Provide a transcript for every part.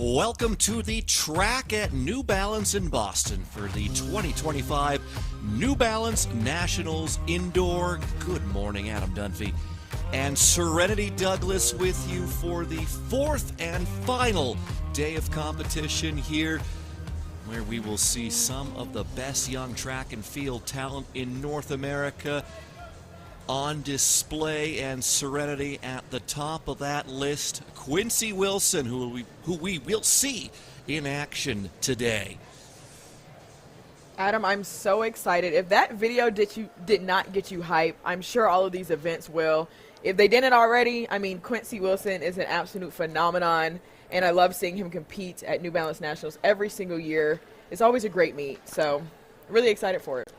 Welcome to the track at New Balance in Boston for the 2025 New Balance Nationals Indoor. Good morning, Adam Dunphy and Serenity Douglas with you for the fourth and final day of competition here, where we will see some of the best young track and field talent in North America on display, and Serenity at the top of that list. Quincy Wilson, who we will see in action today. Adam, I'm so excited. If that video did not get you hype, I'm sure all of these events will. If they didn't already, I mean, Quincy Wilson is an absolute phenomenon, and I love seeing him compete at New Balance Nationals every single year. It's always a great meet, so really excited for it.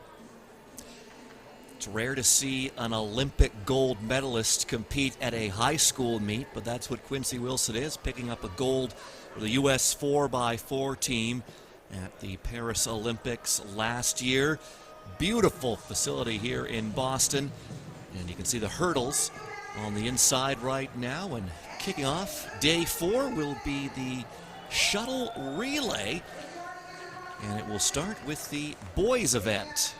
It's rare to see an Olympic gold medalist compete at a high school meet, but that's what Quincy Wilson is, picking up a gold for the U.S. 4x4 team at the Paris Olympics last year. Beautiful facility here in Boston, and you can see the hurdles on the inside right now. And kicking off day 4 will be the shuttle relay, and it will start with the boys event.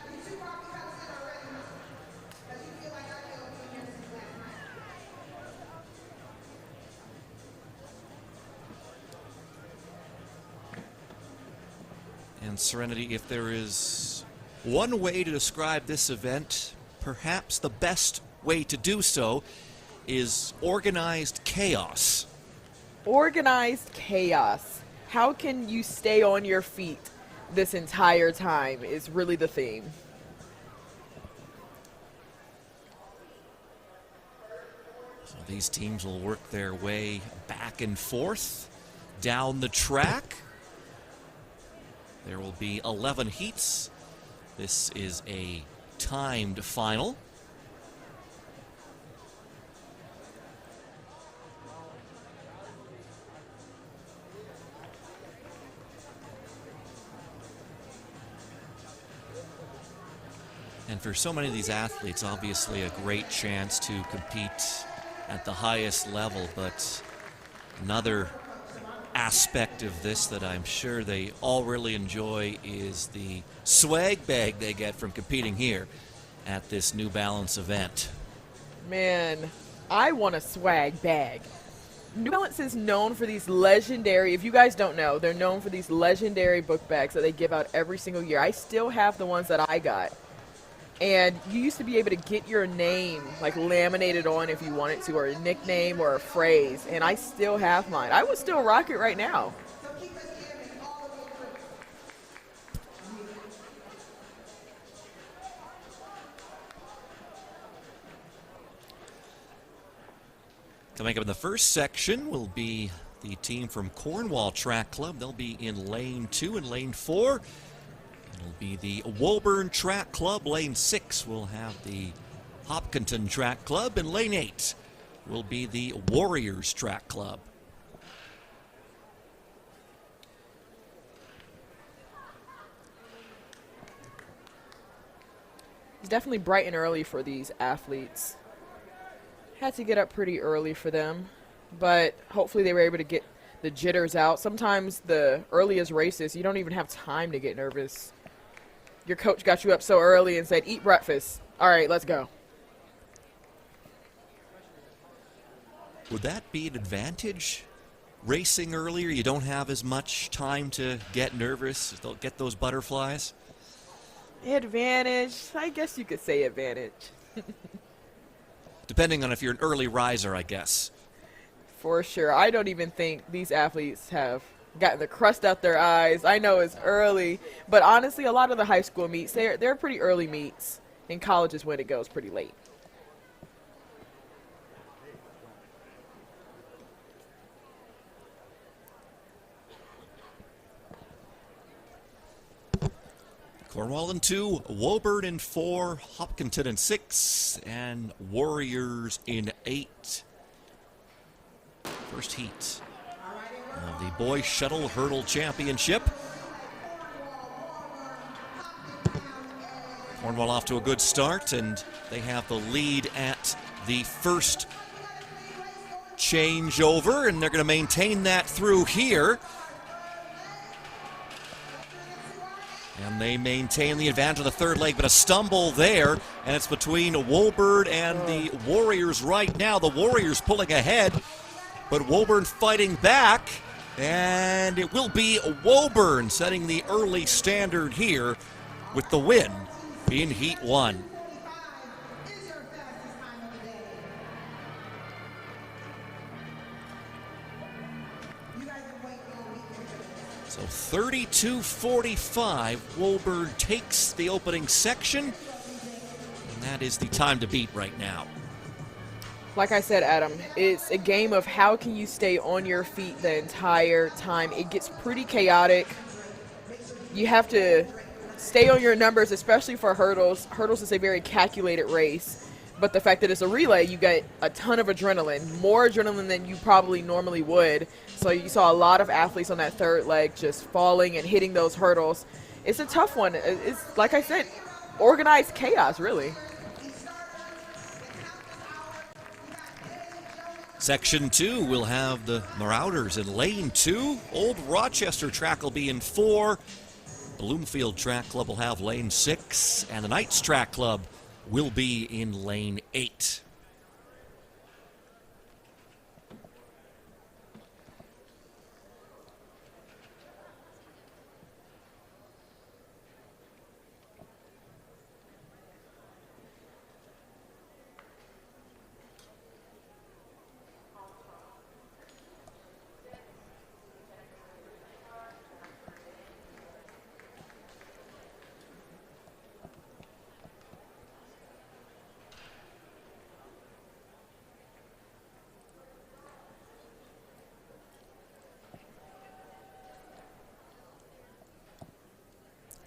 And Serenity, if there is one way to describe this event, perhaps the best way to do so is organized chaos. Organized chaos. How can you stay on your feet this entire time is really the theme. So these teams will work their way back and forth down the track. There will be 11 heats. This is a timed final. And for so many of these athletes, obviously a great chance to compete at the highest level, but another aspect of this that I'm sure they all really enjoy is the swag bag they get from competing here at this New Balance event. Man, I want a swag bag. New Balance is known for these legendary, if you guys don't know, they're known for these legendary book bags that they give out every single year. I still have the ones that I got. And you used to be able to get your name like laminated on if you wanted to, or a nickname or a phrase, and I still have mine. I would still rock it right now. Coming up in the first section will be the team from Cornwall Track Club. They'll be in lane 2 and lane 4. It'll be the Woburn Track Club. Lane 6 will have the Hopkinton Track Club, and lane 8 will be the Warriors Track Club. It's definitely bright and early for these athletes. Had to get up pretty early for them, but hopefully they were able to get the jitters out. Sometimes the earliest races, you don't even have time to get nervous. Your coach got you up so early and said, eat breakfast. All right, let's go. Would that be an advantage? Racing earlier, you don't have as much time to get nervous, get those butterflies? Advantage. I guess you could say advantage. Depending on if you're an early riser, I guess. For sure. I don't even think these athletes have gotten the crust out their eyes. I know it's early, but honestly, a lot of the high school meets, they're pretty early meets. In college is when it goes pretty late. Cornwall in 2, Woburn in 4, Hopkinton in 6, and Warriors in 8. First heat of the Boys Shuttle Hurdle Championship. Cornwall off to a good start, and they have the lead at the first changeover, and they're going to maintain that through here. And they maintain the advantage of the third leg, but a stumble there, and it's between Woburn and the Warriors right now. The Warriors pulling ahead, but Woburn fighting back, and it will be Woburn setting the early standard here with the win in Heat 1. So 32-45, Woburn takes the opening section, and that is the time to beat right now. Like I said, Adam, it's a game of how can you stay on your feet the entire time. It gets pretty chaotic. You have to stay on your numbers, especially for hurdles. Hurdles is a very calculated race, but the fact that it's a relay, you get a ton of adrenaline, more adrenaline than you probably normally would. So you saw a lot of athletes on that third leg just falling and hitting those hurdles. It's a tough one. It's, like I said, organized chaos, really. Section 2 will have the Marauders in lane 2. Old Rochester track will be in 4. Bloomfield Track Club will have lane 6. And the Knights Track Club will be in lane 8.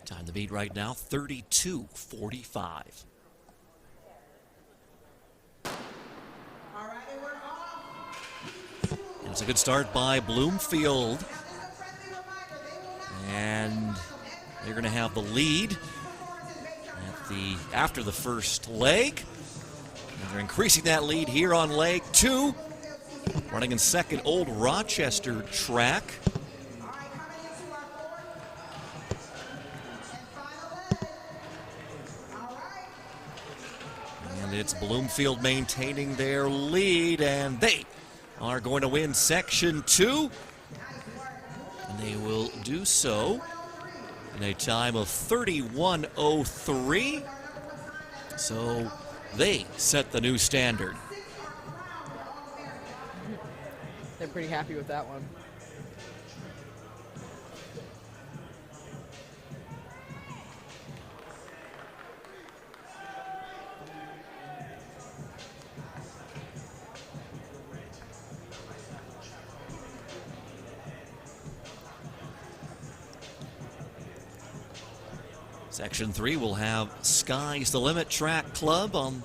Time to beat right now, 32-45. And it's a good start by Bloomfield. And they're going to have the lead after the first leg. And they're increasing that lead here on leg 2. Running in second, Old Rochester track. It's Bloomfield maintaining their lead, and they are going to win Section 2. And they will do so in a time of 31:03. So they set the new standard. They're pretty happy with that one. Section 3 will have Sky's the Limit Track Club on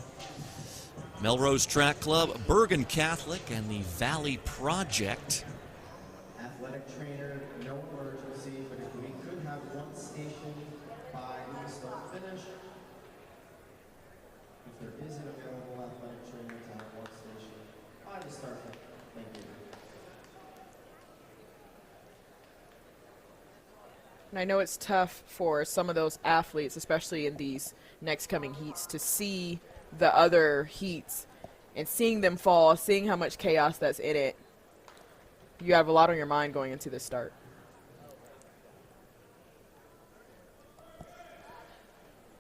Melrose Track Club, Bergen Catholic, and the Valley Project. Athletic trainer, no emergency, but if we could have one station by the start finish. If there is an available athletic trainer to have one station by the start finish. Thank you. And I know it's tough for some of those athletes, especially in these next coming heats, to see the other heats and seeing them fall, seeing how much chaos that's in it. You have a lot on your mind going into this start.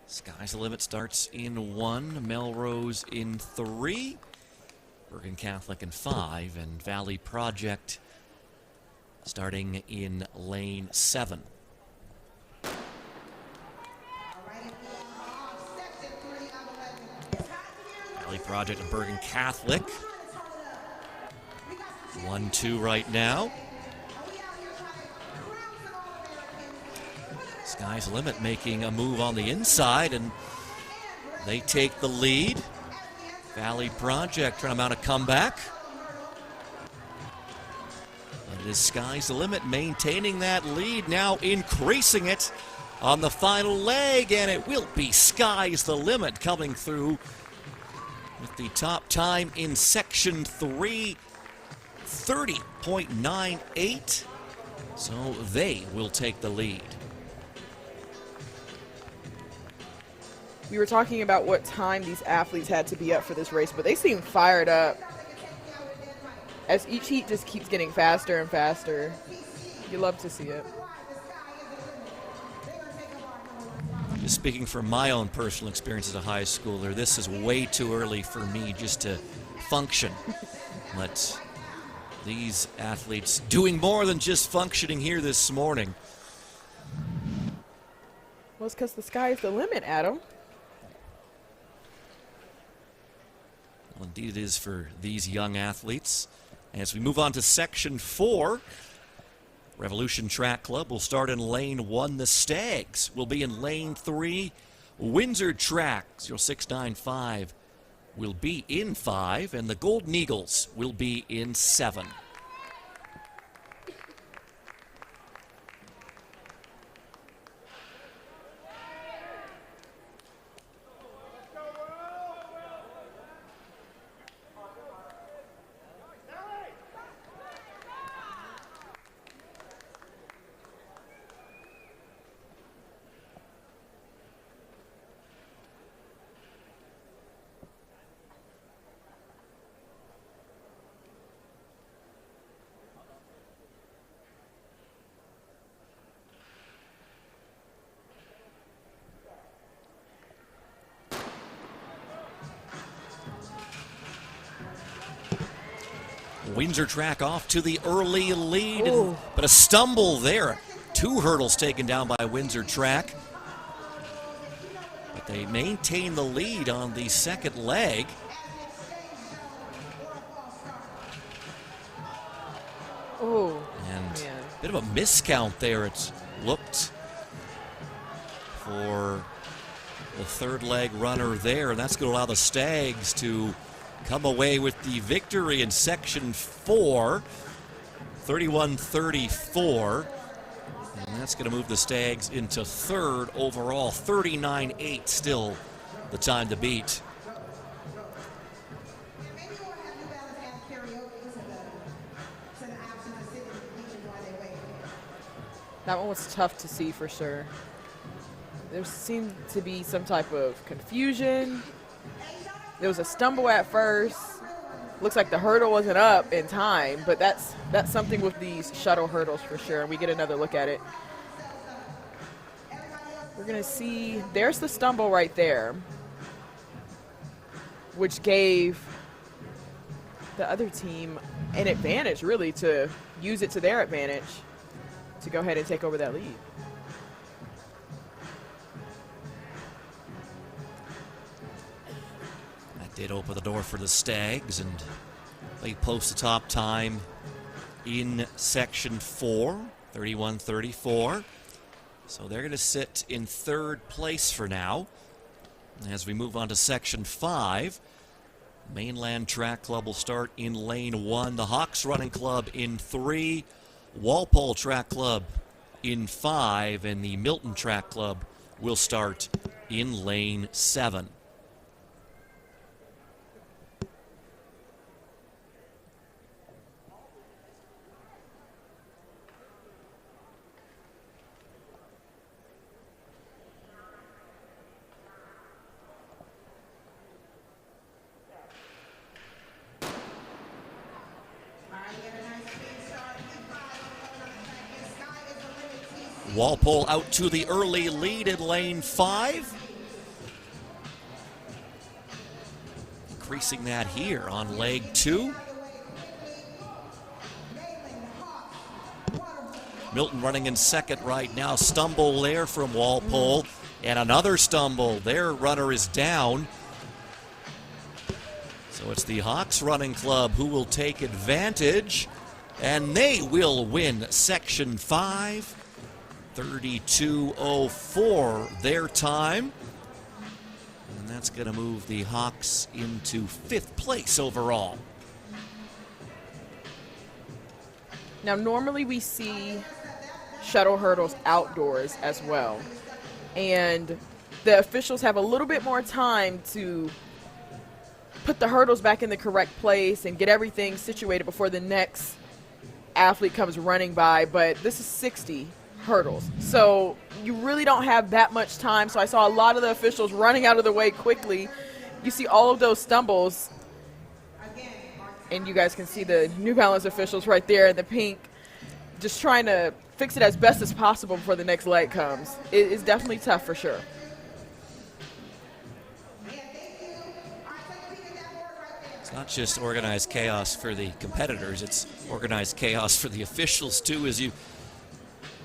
Sky's the Limit starts in 1, Melrose in 3, Bergen Catholic in 5, and Valley Project starting in lane 7. Valley Project and Bergen Catholic. 1-2 right now. Sky's the Limit making a move on the inside, and they take the lead. Valley Project trying to mount a comeback. But it is Sky's the Limit maintaining that lead, now increasing it on the final leg, and it will be Sky's the Limit coming through with the top time in Section 3. 30.98. So they will take the lead. We were talking about what time these athletes had to be up for this race, but they seem fired up as each heat just keeps getting faster and faster. You love to see it. Just speaking from my own personal experience as a high schooler, this is way too early for me just to function. But these athletes doing more than just functioning here this morning. Well, it's because the sky is the limit, Adam. Well, indeed it is for these young athletes. As we move on to Section 4, Revolution Track Club will start in Lane 1. The Stags will be in Lane 3. Windsor Track 0695 will be in 5, and the Golden Eagles will be in 7. Windsor Track off to the early lead, but a stumble there. 2 hurdles taken down by Windsor Track. But they maintain the lead on the second leg. Oh, and man. A bit of a miscount there, it's looked, for the third leg runner there, and that's going to allow the Stags to come away with the victory in Section 4, 31-34. And that's going to move the Stags into third overall. 39-8 still the time to beat. That one was tough to see for sure. There seemed to be some type of confusion. There was a stumble at first. Looks like the hurdle wasn't up in time, but that's something with these shuttle hurdles for sure. And we get another look at it. We're gonna see, there's the stumble right there, which gave the other team an advantage really to use it to their advantage to go ahead and take over that lead. Did open the door for the Stags, and they post the top time in Section 4, 31-34. So they're going to sit in third place for now. As we move on to Section 5, Mainland Track Club will start in Lane 1. The Hawks Running Club in 3. Walpole Track Club in 5. And the Milton Track Club will start in Lane 7. Walpole out to the early lead in Lane 5. Increasing that here on leg 2. Milton running in second right now. Stumble there from Walpole. And another stumble. Their runner is down. So it's the Hawks Running Club who will take advantage. And they will win Section 5. 32:04 their time. And that's going to move the Hawks into 5th place overall. Now, normally we see shuttle hurdles outdoors as well. And the officials have a little bit more time to put the hurdles back in the correct place and get everything situated before the next athlete comes running by. But this is 60 hurdles, so you really don't have that much time. So I saw a lot of the officials running out of the way quickly. You see all of those stumbles, and you guys can see the New Balance officials right there in the pink just trying to fix it as best as possible before the next leg comes. It is definitely tough for sure. It's not just organized chaos for the competitors, it's organized chaos for the officials too, as you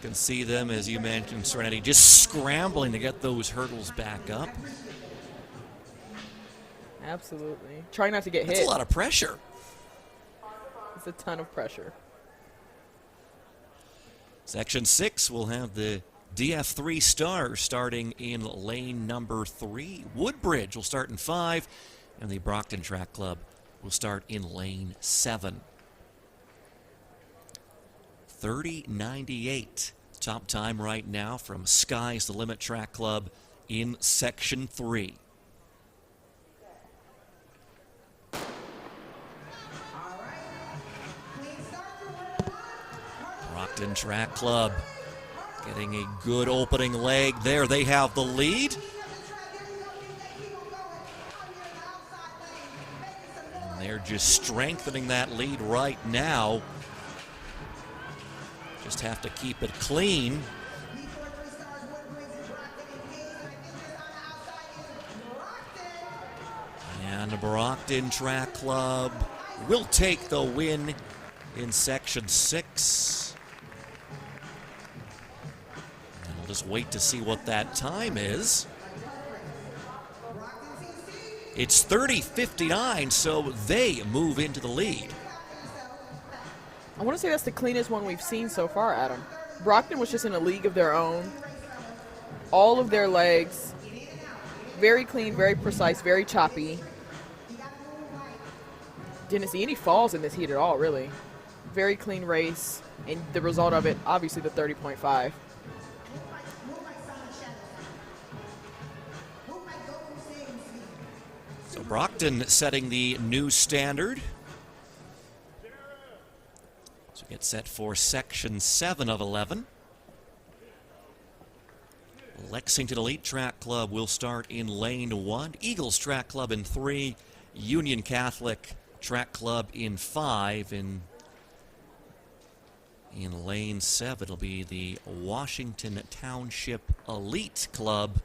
can see them, as you mentioned, Serenity, just scrambling to get those hurdles back up. Absolutely. Trying not to get hit. That's a lot of pressure. It's a ton of pressure. Section 6 will have the DF3 stars starting in lane number 3. Woodbridge will start in 5, and the Brockton Track Club will start in lane 7. 30:98 top time right now from Sky's the Limit Track Club in Section 3. Brockton Track Club getting a good opening leg there. They have the lead. And they're just strengthening that lead right now. Just have to keep it clean. And the Brockton Track Club will take the win in Section 6. And we'll just wait to see what that time is. It's 30:59, so they move into the lead. I want to say that's the cleanest one we've seen so far, Adam. Brockton was just in a league of their own. All of their legs, very clean, very precise, very choppy. Didn't see any falls in this heat at all, really. Very clean race, and the result of it, obviously the 30.5. So Brockton setting the new standard. So get set for Section 7 of 11. Lexington Elite Track Club will start in lane 1. Eagles Track Club in 3. Union Catholic Track Club in 5. In lane 7 it'll be the Washington Township Elite Club.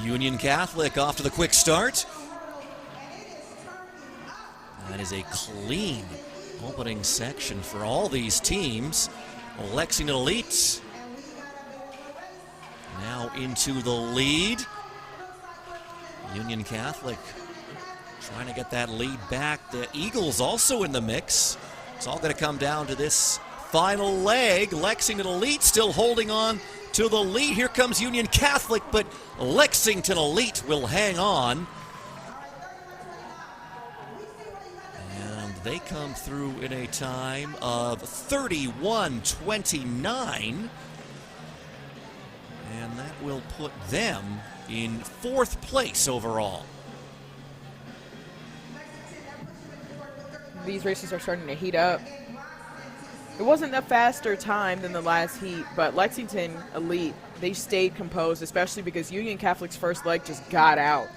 Union Catholic off to the quick start. That is a clean opening section for all these teams. Lexington Elite now into the lead. Union Catholic trying to get that lead back. The Eagles also in the mix. It's all going to come down to this final leg. Lexington Elite still holding on to the lead. Here comes Union Catholic, but Lexington Elite will hang on. And they come through in a time of 31:29. And that will put them in 4th place overall. These races are starting to heat up. It wasn't a faster time than the last heat, but Lexington Elite, they stayed composed, especially because Union Catholic's first leg just got out,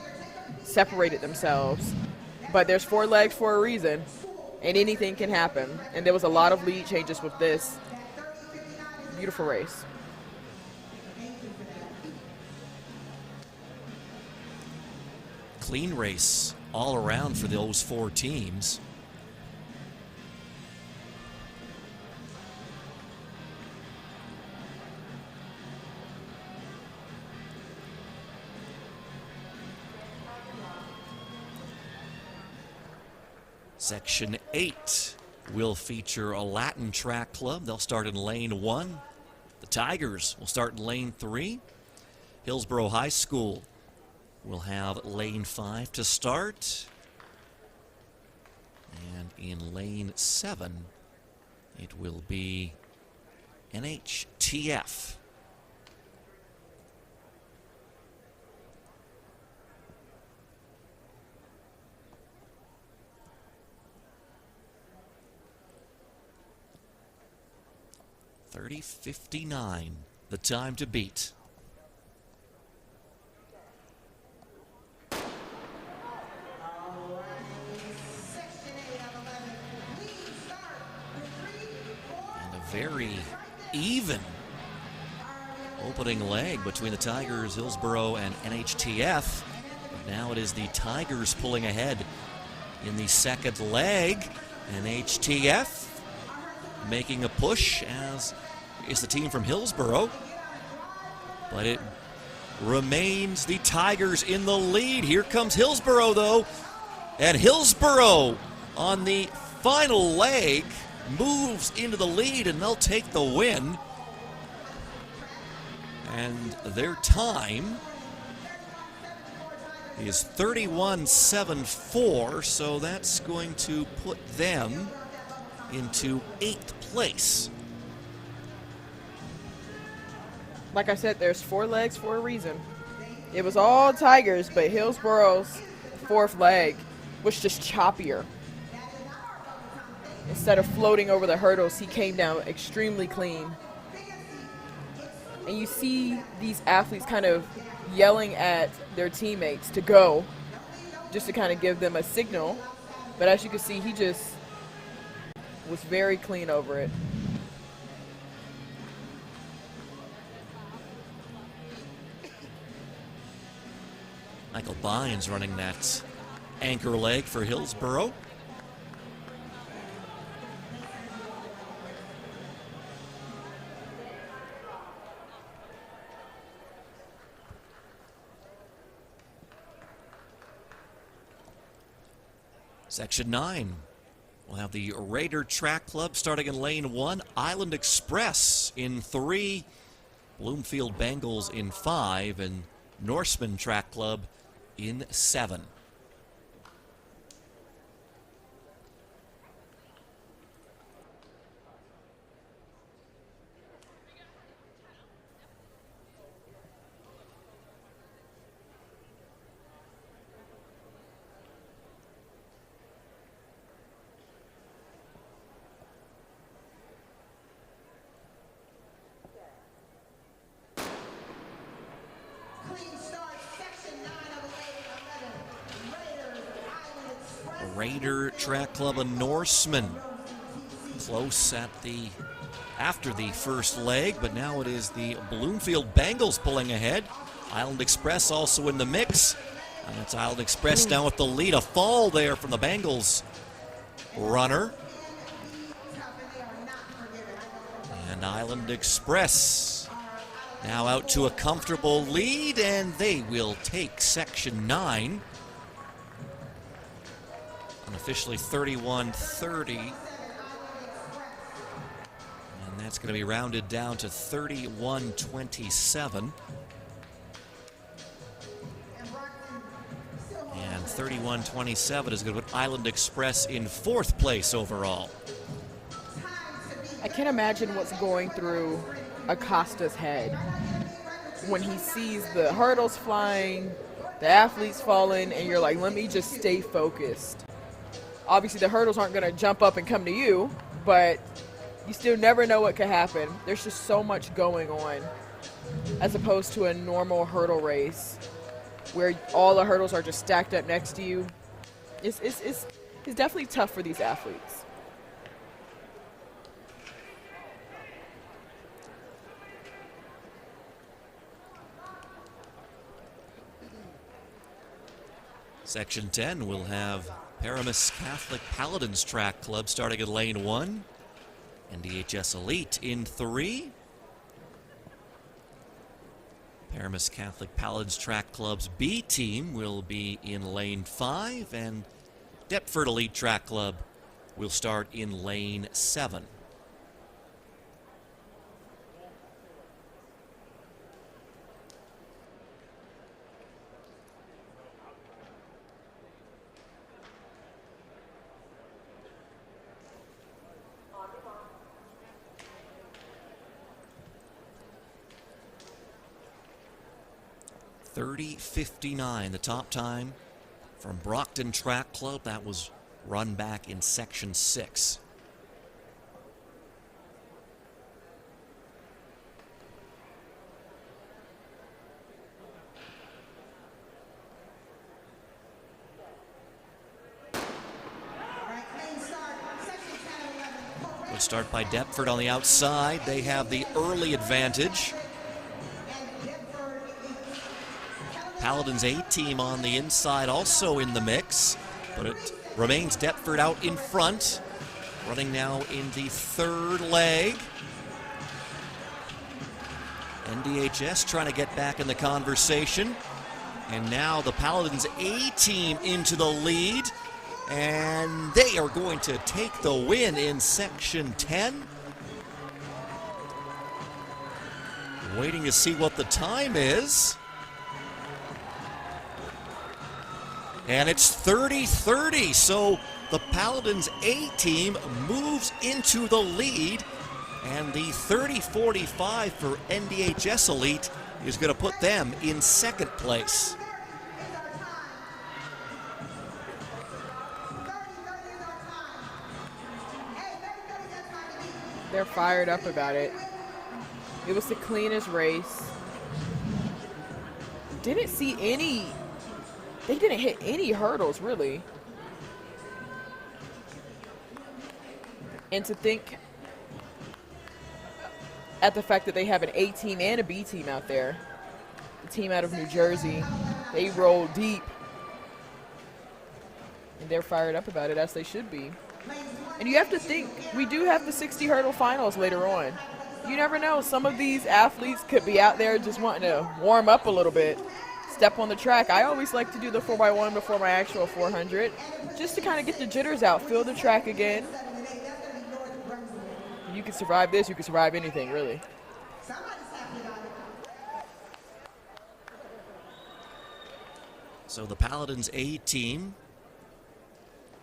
separated themselves. But there's 4 legs for a reason, and anything can happen. And there was a lot of lead changes with this. Beautiful race. clean race all around for those 4 teams. Section 8 will feature a Latin track club. They'll start in lane 1. The Tigers will start in lane 3. Hillsborough High School will have lane 5 to start. And in lane 7, it will be NHTF. .30:59, the time to beat. And a very even opening leg between the Tigers, Hillsborough, and NHTF. But now it is the Tigers pulling ahead in the second leg. NHTF making a push, as is the team from Hillsborough. But it remains the Tigers in the lead. Here comes Hillsborough, though. And Hillsborough on the final leg moves into the lead, and they'll take the win. And their time is 31:74, so that's going to put them into 8th place. Like I said, there's 4 legs for a reason. It was all Tigers, but Hillsborough's 4th leg was just choppier. Instead of floating over the hurdles, he came down extremely clean. And you see these athletes kind of yelling at their teammates to go, just to kind of give them a signal. But as you can see, he just was very clean over it. Michael Bynes running that anchor leg for Hillsborough. Section 9. We'll have the Raider Track Club starting in lane 1, Island Express in 3, Bloomfield Bengals in 5, and Norseman Track Club in 7. Raider Track Club of Norseman close after the first leg, but now it is the Bloomfield Bengals pulling ahead. Island Express also in the mix. And it's Island Express now with the lead. A fall there from the Bengals runner. And Island Express now out to a comfortable lead, and they will take Section 9. Unofficially 31:30. And that's going to be rounded down to 31:27. And 31:27 is going to put Island Express in 4th place overall. I can't imagine what's going through Acosta's head when he sees the hurdles flying, the athletes falling, and you're like, let me just stay focused. Obviously, the hurdles aren't going to jump up and come to you, but you still never know what could happen. There's just so much going on as opposed to a normal hurdle race where all the hurdles are just stacked up next to you. It's definitely tough for these athletes. Section 10 will have Paramus Catholic Paladins Track Club starting in lane 1. NDHS Elite in 3. Paramus Catholic Paladins Track Club's B team will be in lane 5, and Deptford Elite Track Club will start in lane 7. .30:59, the top time from Brockton Track Club. That was run back in Section 6. Good start by Deptford on the outside. They have the early advantage. Paladins A team on the inside also in the mix, but it remains Deptford out in front, running now in the third leg. NDHS trying to get back in the conversation, and now the Paladins A team into the lead, and they are going to take the win in Section 10. Waiting to see what the time is. And it's 30-30, so the Paladins A team moves into the lead, and the 30-45 for NDHS Elite is going to put them in second place. They're fired up about it. It was the cleanest race. Didn't see any. They didn't hit any hurdles, really. And to think at the fact that they have an A team and a B team out there. The team out of New Jersey, they roll deep. And they're fired up about it, as they should be. And you have to think, we do have the 60 hurdle finals later on. You never know, some of these athletes could be out there just wanting to warm up a little bit. Step on the track. I always like to do the 4x1 before my actual 400, just to kind of get the jitters out, feel the track again. You can survive this, you can survive anything, really. So the Paladins A team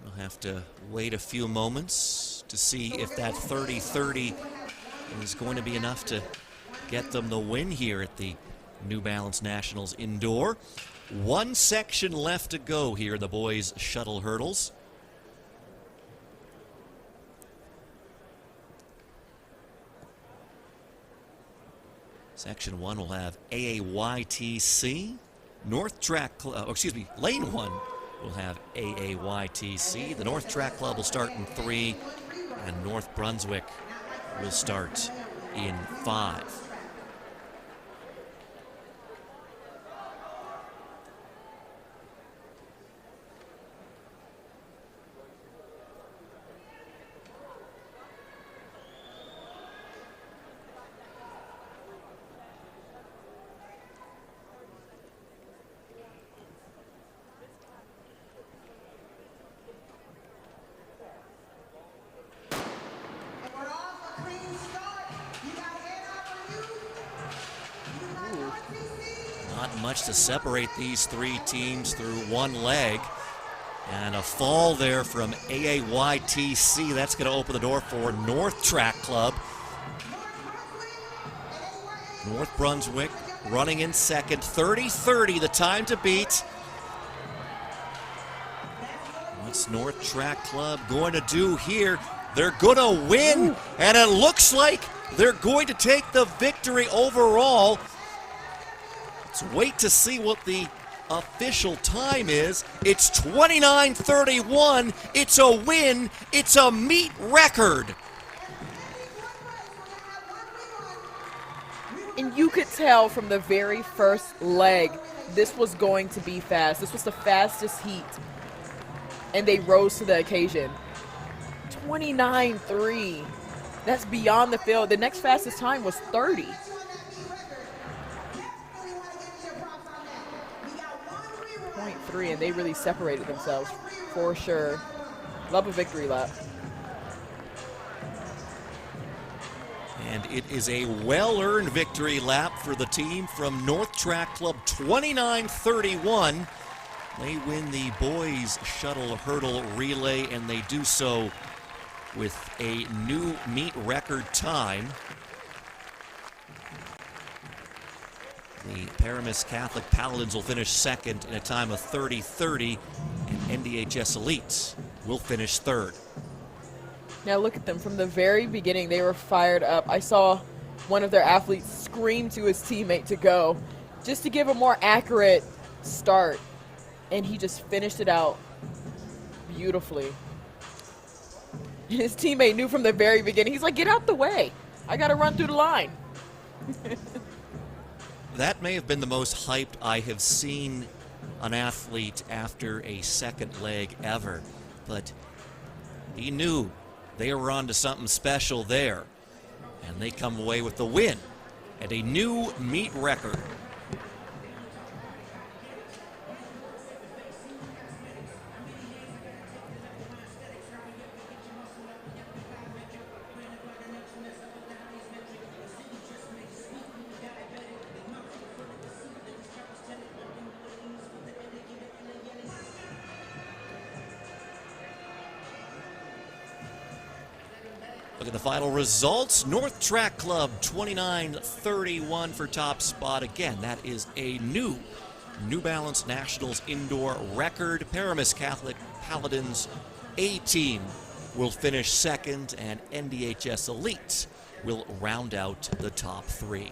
will have to wait a few moments to see if that 30-30 is going to be enough to get them the win here at the New Balance Nationals Indoor. One section left to go here in the boys' shuttle hurdles. Section 1 will have AAYTC. North Track, Lane 1 will have AAYTC. The North Track Club will start in 3, and North Brunswick will start in 5. Not much to separate these three teams through one leg. And a fall there from AAYTC. That's going to open the door for North Track Club. North Brunswick running in second. 30-30, the time to beat. What's North Track Club going to do here? They're going to win, and it looks like they're going to take the victory overall. Let's wait to see what the official time is. It's 29-31. It's a win. It's a meet record. And you could tell from the very first leg, this was going to be fast. This was the fastest heat, and they rose to the occasion. 29.3. That's beyond the field. The next fastest time was 30. 0.3, and they really separated themselves for sure. Love a victory lap. And it is a well-earned victory lap for the team from North Track Club, 29.31. They win the boys shuttle hurdle relay, and they do so with a new meet record time. The Paramus Catholic Paladins will finish second in a time of 30:30, and NDHS Elites will finish third. Now look at them. From the very beginning, they were fired up. I saw one of their athletes scream to his teammate to go, just to give a more accurate start. And he just finished it out beautifully. His teammate knew from the very beginning. He's like, get out the way. I got to run through the line. That may have been the most hyped I have seen an athlete after a second leg ever. But he knew they were on to something special there. And they come away with the win and a new meet record. Look at the final results. North Track Club 29.31 for top spot. Again, that is a New Balance Nationals indoor record. Paramus Catholic Paladins A team will finish second, and NDHS Elite will round out the top three.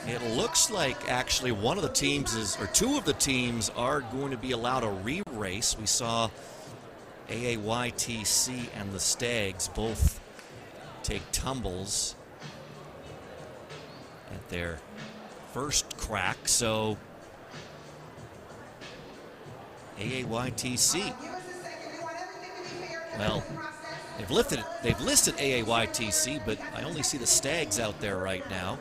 It looks like actually one of the teams is, or two of the teams are going to be allowed a re-race. We saw AAYTC and the Stags both take tumbles at their first crack, so AAYTC, well, they've listed AAYTC, but I only see the Stags out there right now.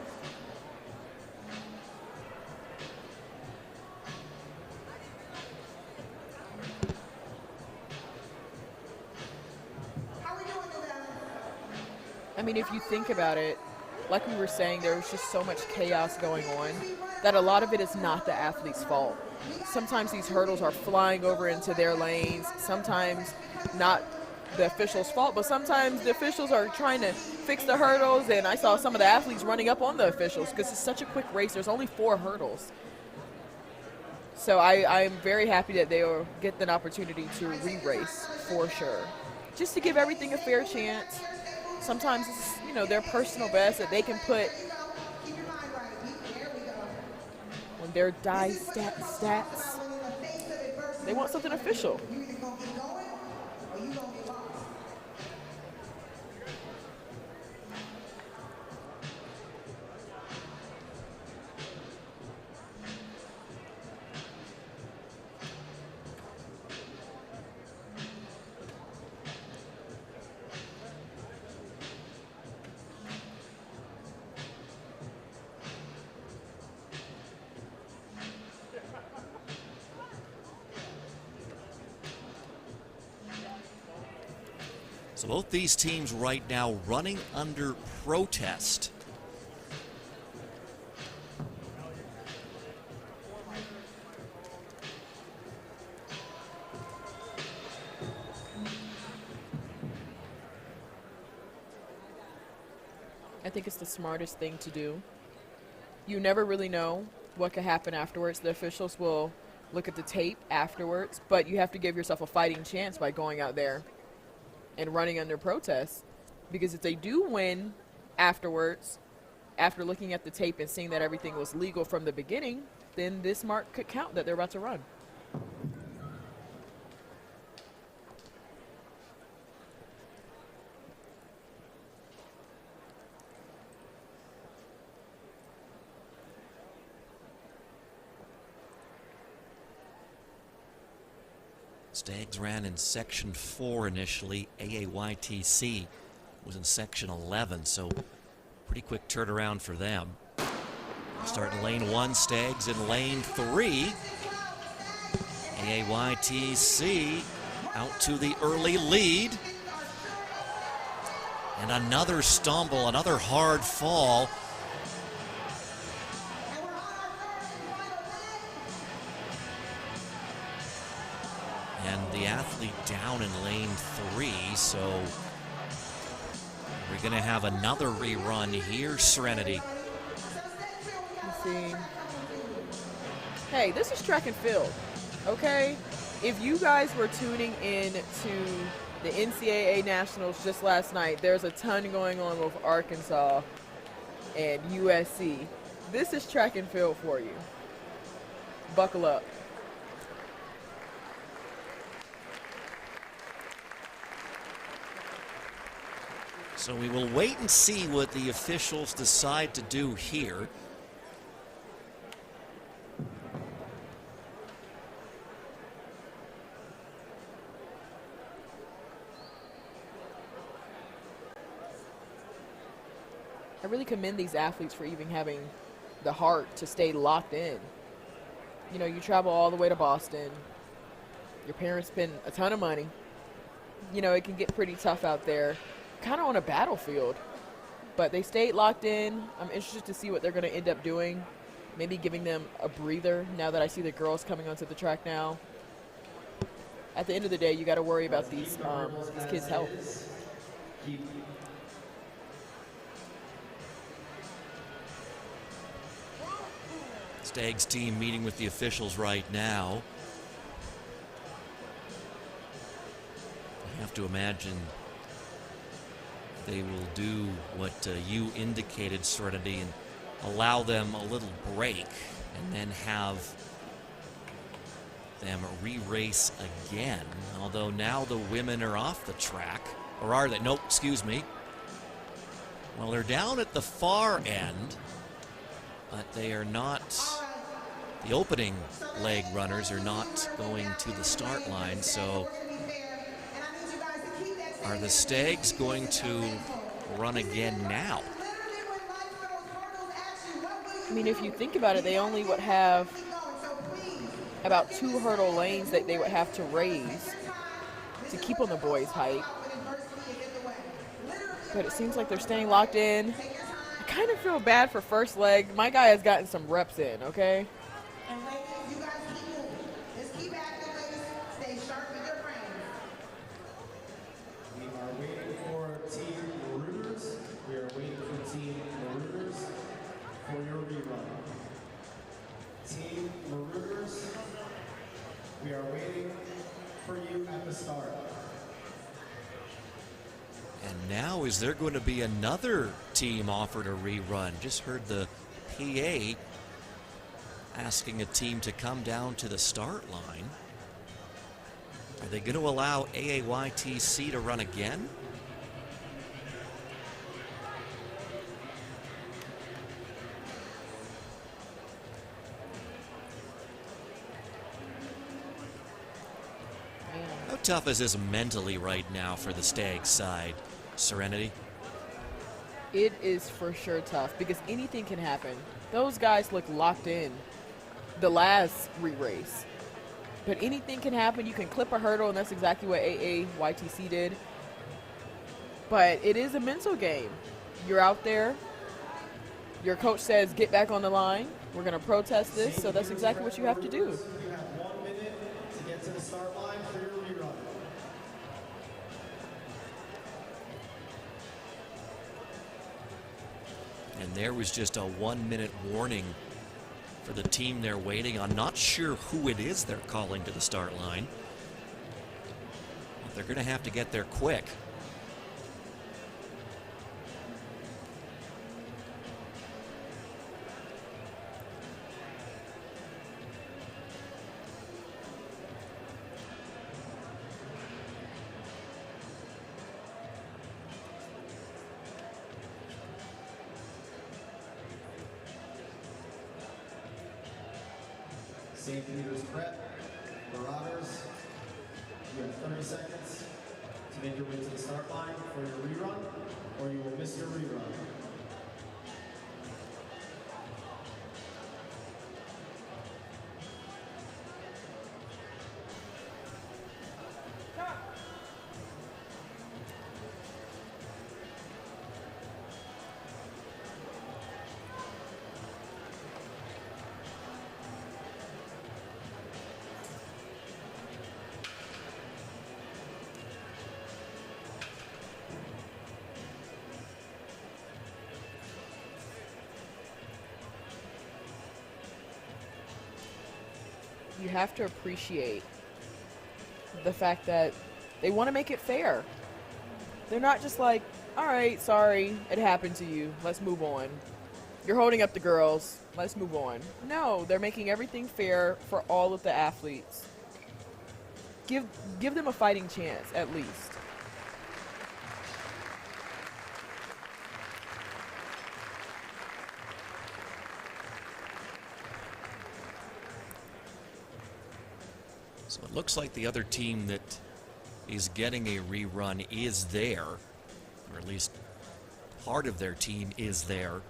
I mean, if you think about it, like we were saying, there was just so much chaos going on that a lot of it is not the athlete's fault. Sometimes these hurdles are flying over into their lanes, sometimes not the official's fault, but sometimes the officials are trying to fix the hurdles, and I saw some of the athletes running up on the officials because it's such a quick race. There's only 4 hurdles. So I'm very happy that they will get an opportunity to re-race for sure, just to give everything a fair chance. Sometimes it's, you know, their personal best that they can put on their die stats. They want something official. So both these teams right now running under protest. I think it's the smartest thing to do. You never really know what could happen afterwards. The officials will look at the tape afterwards, but you have to give yourself a fighting chance by going out there and running under protest. Because if they do win afterwards, after looking at the tape and seeing that everything was legal from the beginning, then this mark could count that they're about to run. Stags ran in Section 4 initially. AAYTC was in Section 11, so pretty quick turnaround for them. Start in lane 1, Stags in lane 3. AAYTC out to the early lead. And another stumble, another hard fall. And the athlete down in lane 3, so we're going to have another rerun here, Serenity. Let's see. Hey, this is track and field, okay? If you guys were tuning in to the NCAA Nationals just last night, there's a ton going on with Arkansas and USC. This is track and field for you. Buckle up. So we will wait and see what the officials decide to do here. I really commend these athletes for even having the heart to stay locked in. You know, you travel all the way to Boston. Your parents spend a ton of money. You know, it can get pretty tough out there, kind of on a battlefield. But they stayed locked in. I'm interested to see what they're going to end up doing. Maybe giving them a breather now that I see the girls coming onto the track now. At the end of the day, you got to worry about these kids' health. Stags team meeting with the officials right now. I have to imagine they will do what you indicated, Serenity, and allow them a little break and then have them re-race again. Although now the women are off the track. Or are they? Nope, excuse me. Well, they're down at the far end, but they are not. The opening leg runners are not going to the start line, so are the Stags going to run again now? I mean, if you think about it, they only would have about 2 hurdle lanes that they would have to raise to keep on the boys' height. But it seems like they're staying locked in. I kind of feel bad for first leg. My guy has gotten some reps in, okay? And ladies, you guys keep moving. Just keep active, ladies. Stay sharp with your brains. We are waiting for Team Marooners. We are waiting for Team Marooners for your rerun. Team Marooners, we are waiting for you at the start. And now is there going to be another team offered a rerun? Just heard the PA asking a team to come down to the start line. Are they going to allow AAYTC to run again? How tough is this mentally right now for the Stags side, Serenity? It is for sure tough because anything can happen. Those guys look locked in the last re-race. But anything can happen. You can clip a hurdle, and that's exactly what AAYTC did. But it is a mental game. You're out there. Your coach says, get back on the line. We're going to protest this, so that's exactly what you have to do. You have 1 minute to get to the start line for your rerun. And there was just a 1 minute warning for the team they're waiting on. Not sure who it is they're calling to the start line. But they're going to have to get there quick. St. Peter's Prep, Marauders. You have 30 seconds to make your way to the start line for your rerun, or you will miss your rerun. You have to appreciate the fact that they want to make it fair. They're not just like, all right, sorry, it happened to you. Let's move on. You're holding up the girls. Let's move on. No, they're making everything fair for all of the athletes. Give them a fighting chance, at least. So it looks like the other team that is getting a rerun is there, or at least part of their team is there.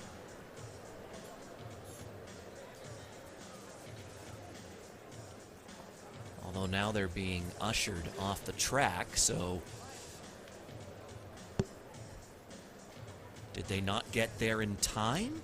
Although now they're being ushered off the track, so did they not get there in time?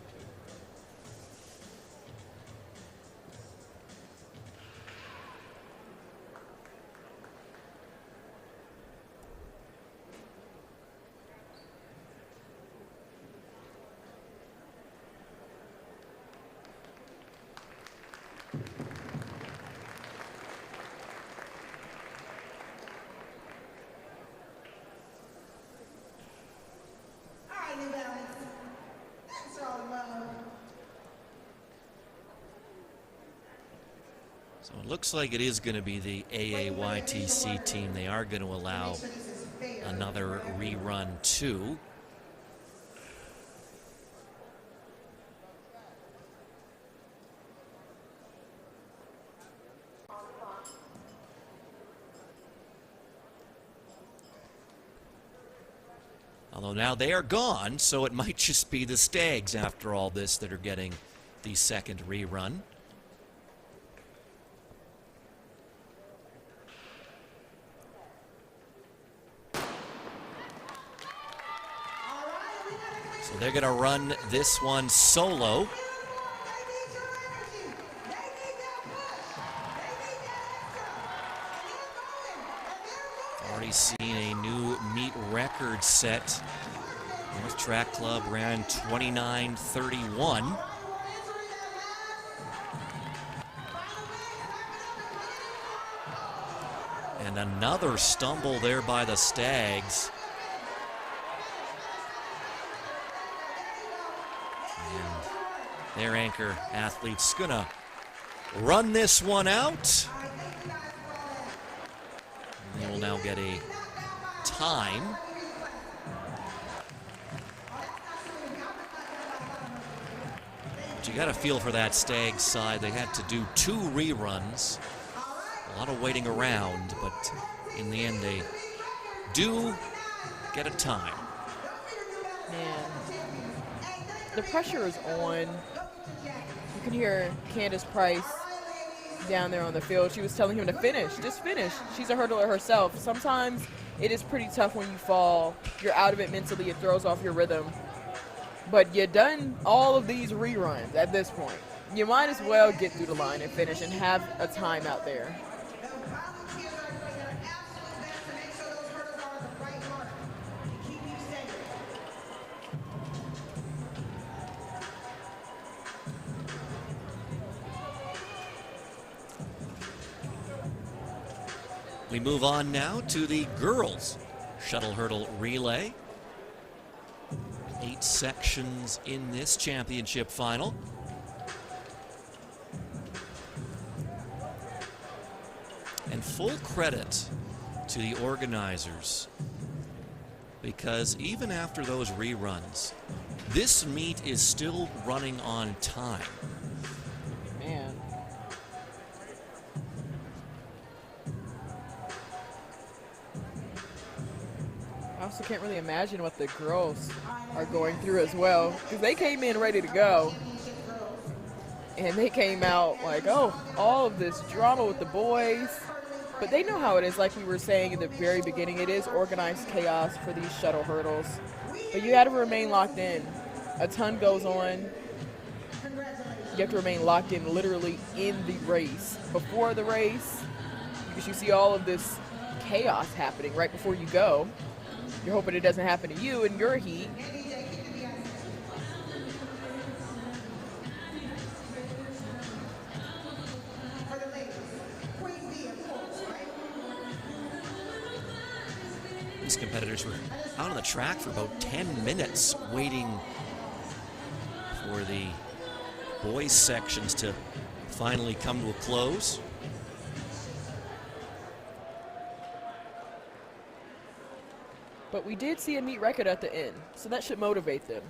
All right, New Balance. Thanks for all the love. So it looks like it is going to be the AAYTC team. They are going to allow another rerun too. Although now they are gone, so it might just be the Stags after all this that are getting the second rerun. So they're going to run this one solo. Already seen a new meet record set. North Track Club ran 29:31. And another stumble there by the Stags. And their anchor athlete's gonna run this one out. And they will now get a time. But you got to feel for that Stags side. They had to do 2 reruns. A lot of waiting around, but in the end they do get a time. Man, the pressure is on. You can hear Candace Price down there on the field. She was telling him to finish, just finish. She's a hurdler herself. Sometimes it is pretty tough when you fall. You're out of it mentally. It throws off your rhythm. But you've done all of these reruns at this point. You might as well get through the line and finish and have a time out there. We move on now to the girls' shuttle hurdle relay. 8 sections in this championship final. And full credit to the organizers, because even after those reruns, this meet is still running on time. Man. also can't really imagine what the girls are going through as well, because they came in ready to go, and they came out like, oh, all of this drama with the boys. But they know how it is, like we were saying in the very beginning. It is organized chaos for these shuttle hurdles. But you have to remain locked in. A ton goes on. You have to remain locked in literally in the race. Before the race, because you see all of this chaos happening right before you go. You're hoping it doesn't happen to you in your heat. These competitors were out on the track for about 10 minutes waiting for the boys sections to finally come to a close. But we did see a meet record at the end, so that should motivate them.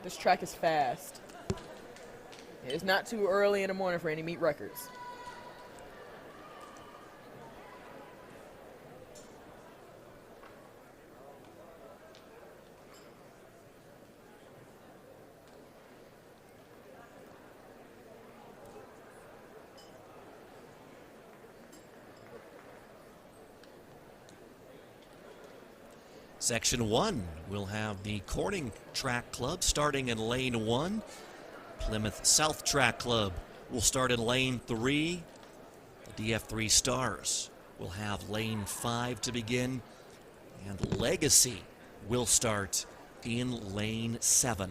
This track is fast. It's not too early in the morning for any meet records. Section 1 will have the Corning Track Club starting in lane 1. Plymouth South Track Club will start in lane 3. The DF3 Stars will have lane 5 to begin. And Legacy will start in lane 7.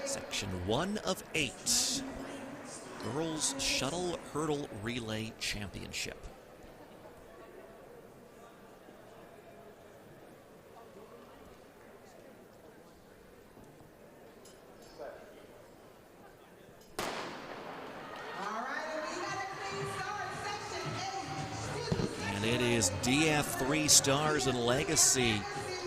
Section 1 of 8, Girls Shuttle Hurdle Relay Championship. And it is DF3 Stars and Legacy.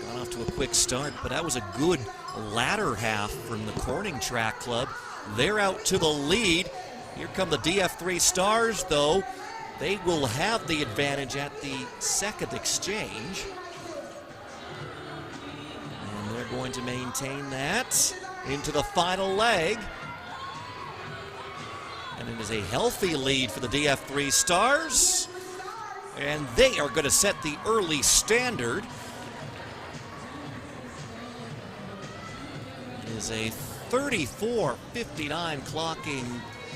Got off to a quick start, but that was a good latter half from the Corning Track Club. They're out to the lead. Here come the DF3 Stars, though. They will have the advantage at the second exchange. And they're going to maintain that into the final leg. And it is a healthy lead for the DF3 Stars. And they are going to set the early standard. Is a 34:59 clocking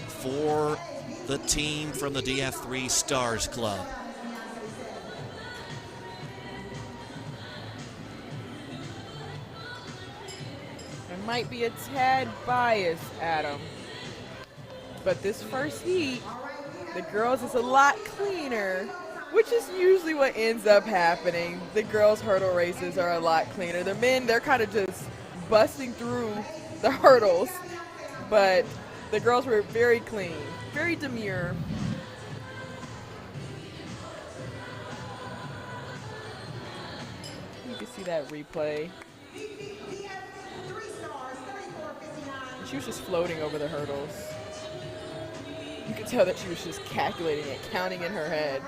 for the team from the DF3 Stars Club. There might be a tad bias, Adam. But this first heat, the girls is a lot cleaner, which is usually what ends up happening. The girls' hurdle races are a lot cleaner. The men, they're kind of just busting through the hurdles, but the girls were very clean, very demure. You can see that replay. She was just floating over the hurdles. You could tell that she was just calculating it, counting in her head.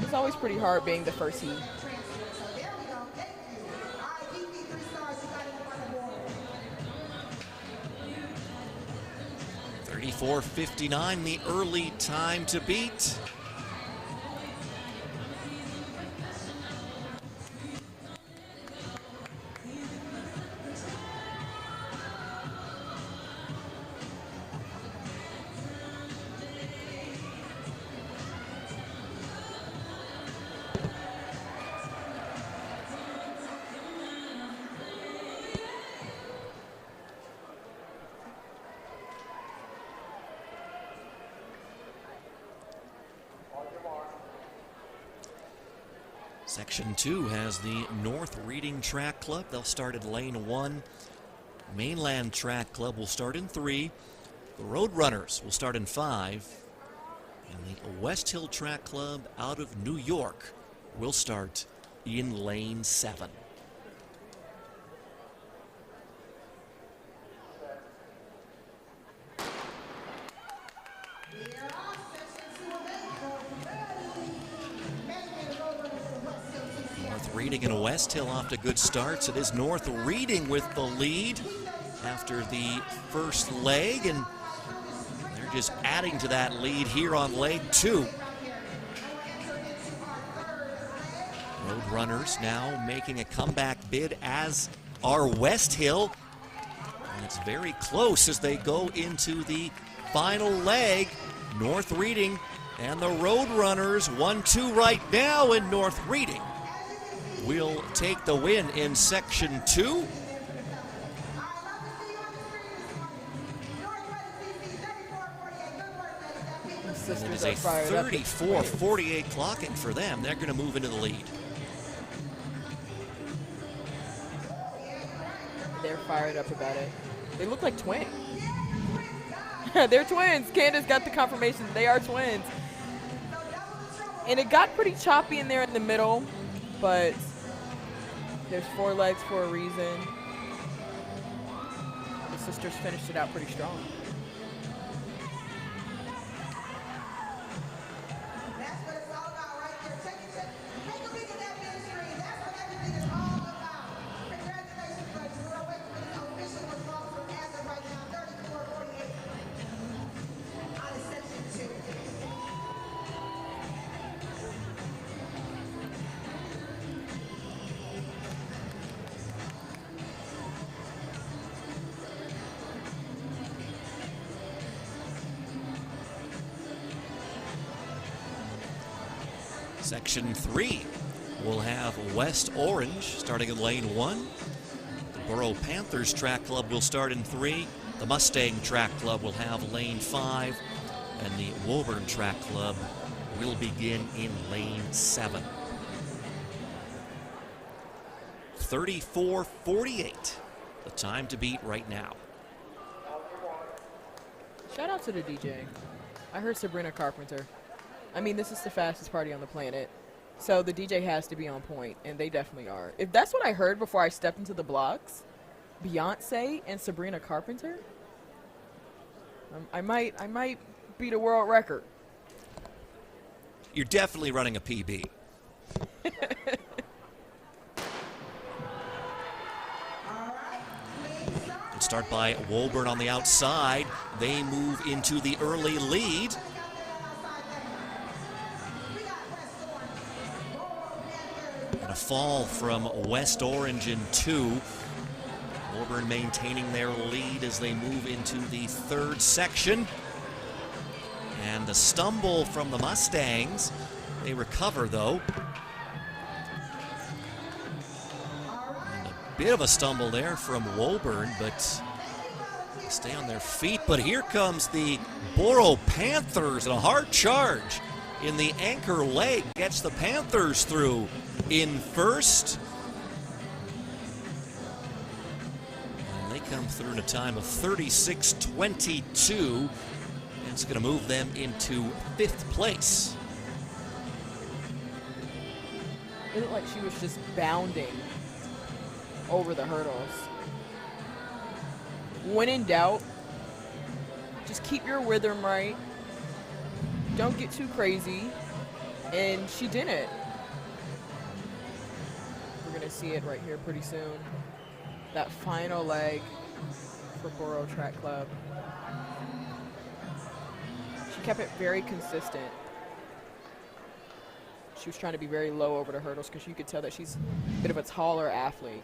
It's always pretty hard being the first heat. 34:59, the early time to beat. Section 2 has the North Reading Track Club. They'll start in lane 1. Mainland Track Club will start in 3. The Roadrunners will start in 5. And the West Hill Track Club out of New York will start in lane 7. North Reading and West Hill off to good starts. It is North Reading with the lead after the first leg, and they're just adding to that lead here on leg 2. Roadrunners now making a comeback bid, as are West Hill. And it's very close as they go into the final leg. North Reading and the Roadrunners 1-2 right now, and North Reading will take the win in section 2. And it is a 34-48 clocking for them. They're going to move into the lead. They're fired up about it. They look like twins. They're twins. Candace got the confirmation they are twins. And it got pretty choppy in there in the middle, but there's 4 legs for a reason. The sisters finished it out pretty strong. That's what it's all about right there. Take a peek at that big screen. That's what everything is all about. Congratulations, ladies. We're waiting for the official results from as of right now, 34-48 out of section 2. Section 3 will have West Orange starting in lane 1. The Borough Panthers Track Club will start in 3. The Mustang Track Club will have lane 5. And the Woburn Track Club will begin in lane 7. 34-48, the time to beat right now. Shout out to the DJ. I heard Sabrina Carpenter. I mean, this is the fastest party on the planet. So the DJ has to be on point, and they definitely are. If that's what I heard before I stepped into the blocks, Beyonce and Sabrina Carpenter, I might beat a world record. You're definitely running a PB. Start by Woburn on the outside. They move into the early lead. And a fall from West Orange in 2. Woburn maintaining their lead as they move into the 3rd section. And a stumble from the Mustangs. They recover, though. And a bit of a stumble there from Woburn, but they stay on their feet. But here comes the Borough Panthers, and a hard charge in the anchor leg gets the Panthers through in 1st. And they come through in a time of 36-22. It's going to move them into 5th place. It looked like she was just bounding over the hurdles. When in doubt, just keep your rhythm right. Don't get too crazy. And she didn't. We're going to see it right here pretty soon. That final leg for Borough Track Club. She kept it very consistent. She was trying to be very low over the hurdles because you could tell that she's a bit of a taller athlete.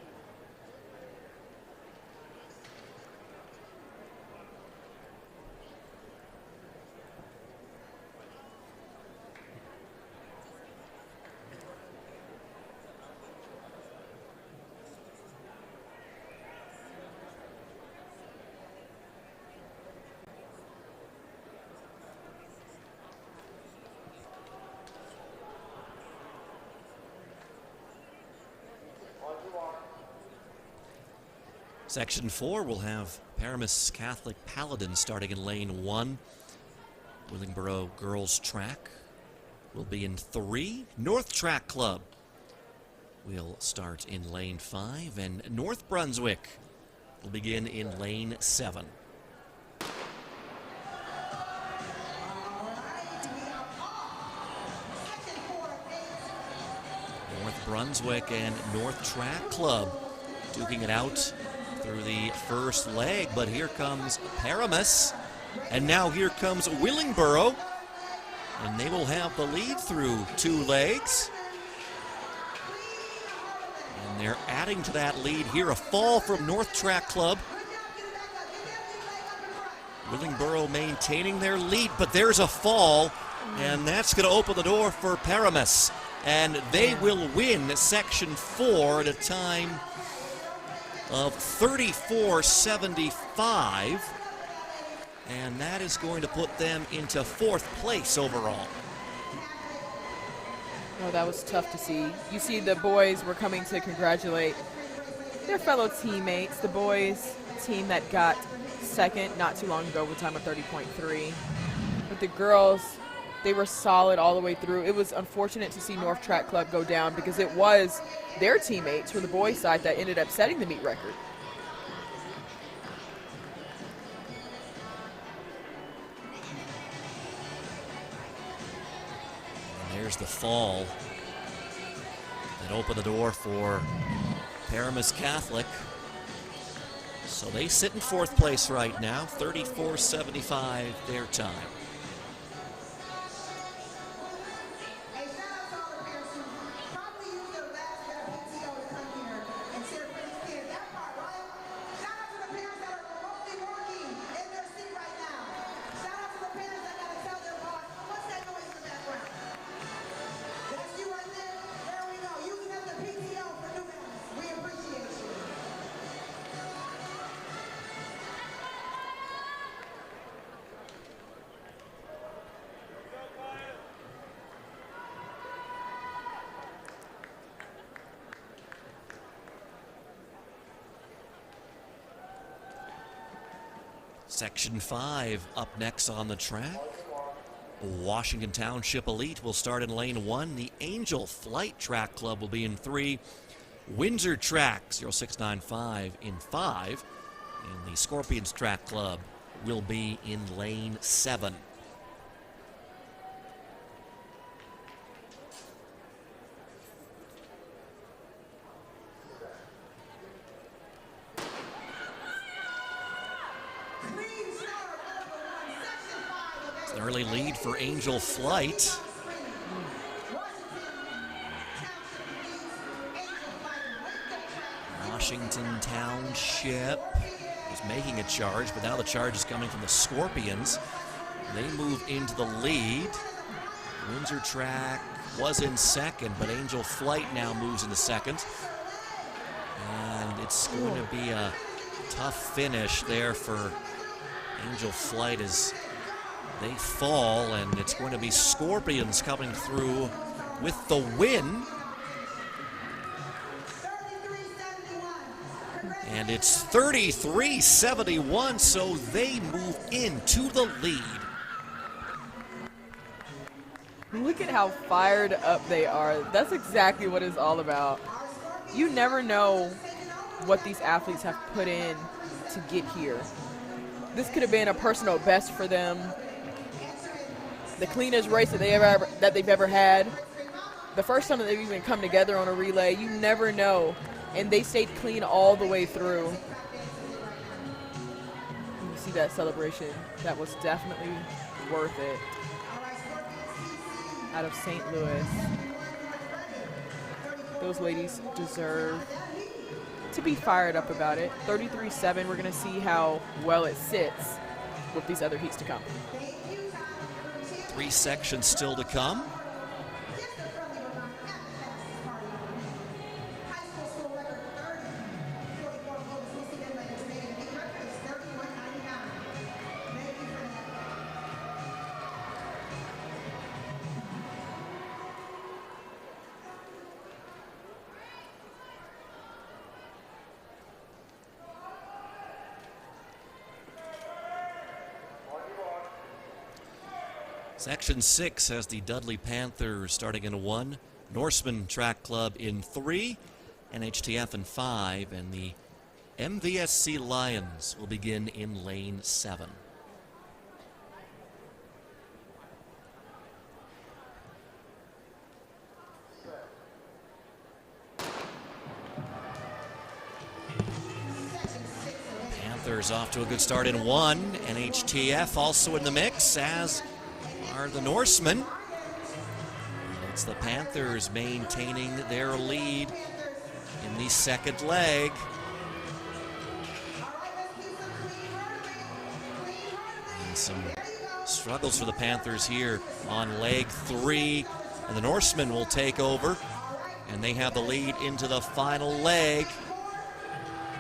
Section 4 will have Paramus Catholic Paladin starting in lane 1. Willingboro girls track will be in 3. North Track Club will start in lane 5, and North Brunswick will begin in lane 7. North Brunswick and North Track Club duking it out through the first leg, but here comes Paramus, and now here comes Willingboro, and they will have the lead through 2 legs. And they're adding to that lead here. A fall from North Track Club. Willingboro maintaining their lead, but there's a fall, and that's going to open the door for Paramus. And they will win Section 4 at a time of 34.75. And that is going to put them into 4th place overall. Oh, that was tough to see. You see the boys were coming to congratulate their fellow teammates. The boys team that got second not too long ago with a time of 30.3. But the girls, they were solid all the way through. It was unfortunate to see North Track Club go down because it was their teammates for the boys' side that ended up setting the meet record. There's the fall that opened the door for Paramus Catholic. So they sit in 4th place right now, 34.75 their time. Hey, shout out to all the parents who probably used their last bit of PTO to come here and cheer for these kids. That part, right? Shout out to the parents that are remotely working in their seat right now. Shout out to the parents that got to tell their boss, what's that noise in the background? That's you right there? There we go. Using up the PTO for New Balance. We appreciate you. Section 5 up next on the track. Washington Township Elite will start in lane 1. The Angel Flight Track Club will be in 3. Windsor Track 0695 in 5. And the Scorpions Track Club will be in lane 7. It's an early lead for Angel Flight. Washington Township is making a charge, but now the charge is coming from the Scorpions. They move into the lead. Windsor Track was in second, but Angel Flight now moves into second. And it's going to be a tough finish there for Angel Flight as they fall, and it's going to be Scorpions coming through with the win. And it's 33-71, so they move into the lead. Look at how fired up they are. That's exactly what it's all about. You never know what these athletes have put in to get here. This could have been a personal best for them. The cleanest race that they've ever had. The first time that they've even come together on a relay, you never know. And they stayed clean all the way through. You see that celebration? That was definitely worth it. Out of St. Louis. Those ladies deserve to be fired up about it. 33-7, we're gonna see how well it sits with these other heats to come. 3 sections still to come. Section 6 has the Dudley Panthers starting in 1, Norseman Track Club in 3, NHTF in 5, and the MVSC Lions will begin in lane 7. Panthers off to a good start in 1. NHTF also in the mix, as are the Norsemen. It's the Panthers maintaining their lead in the second leg. And some struggles for the Panthers here on leg 3. And the Norsemen will take over, and they have the lead into the final leg.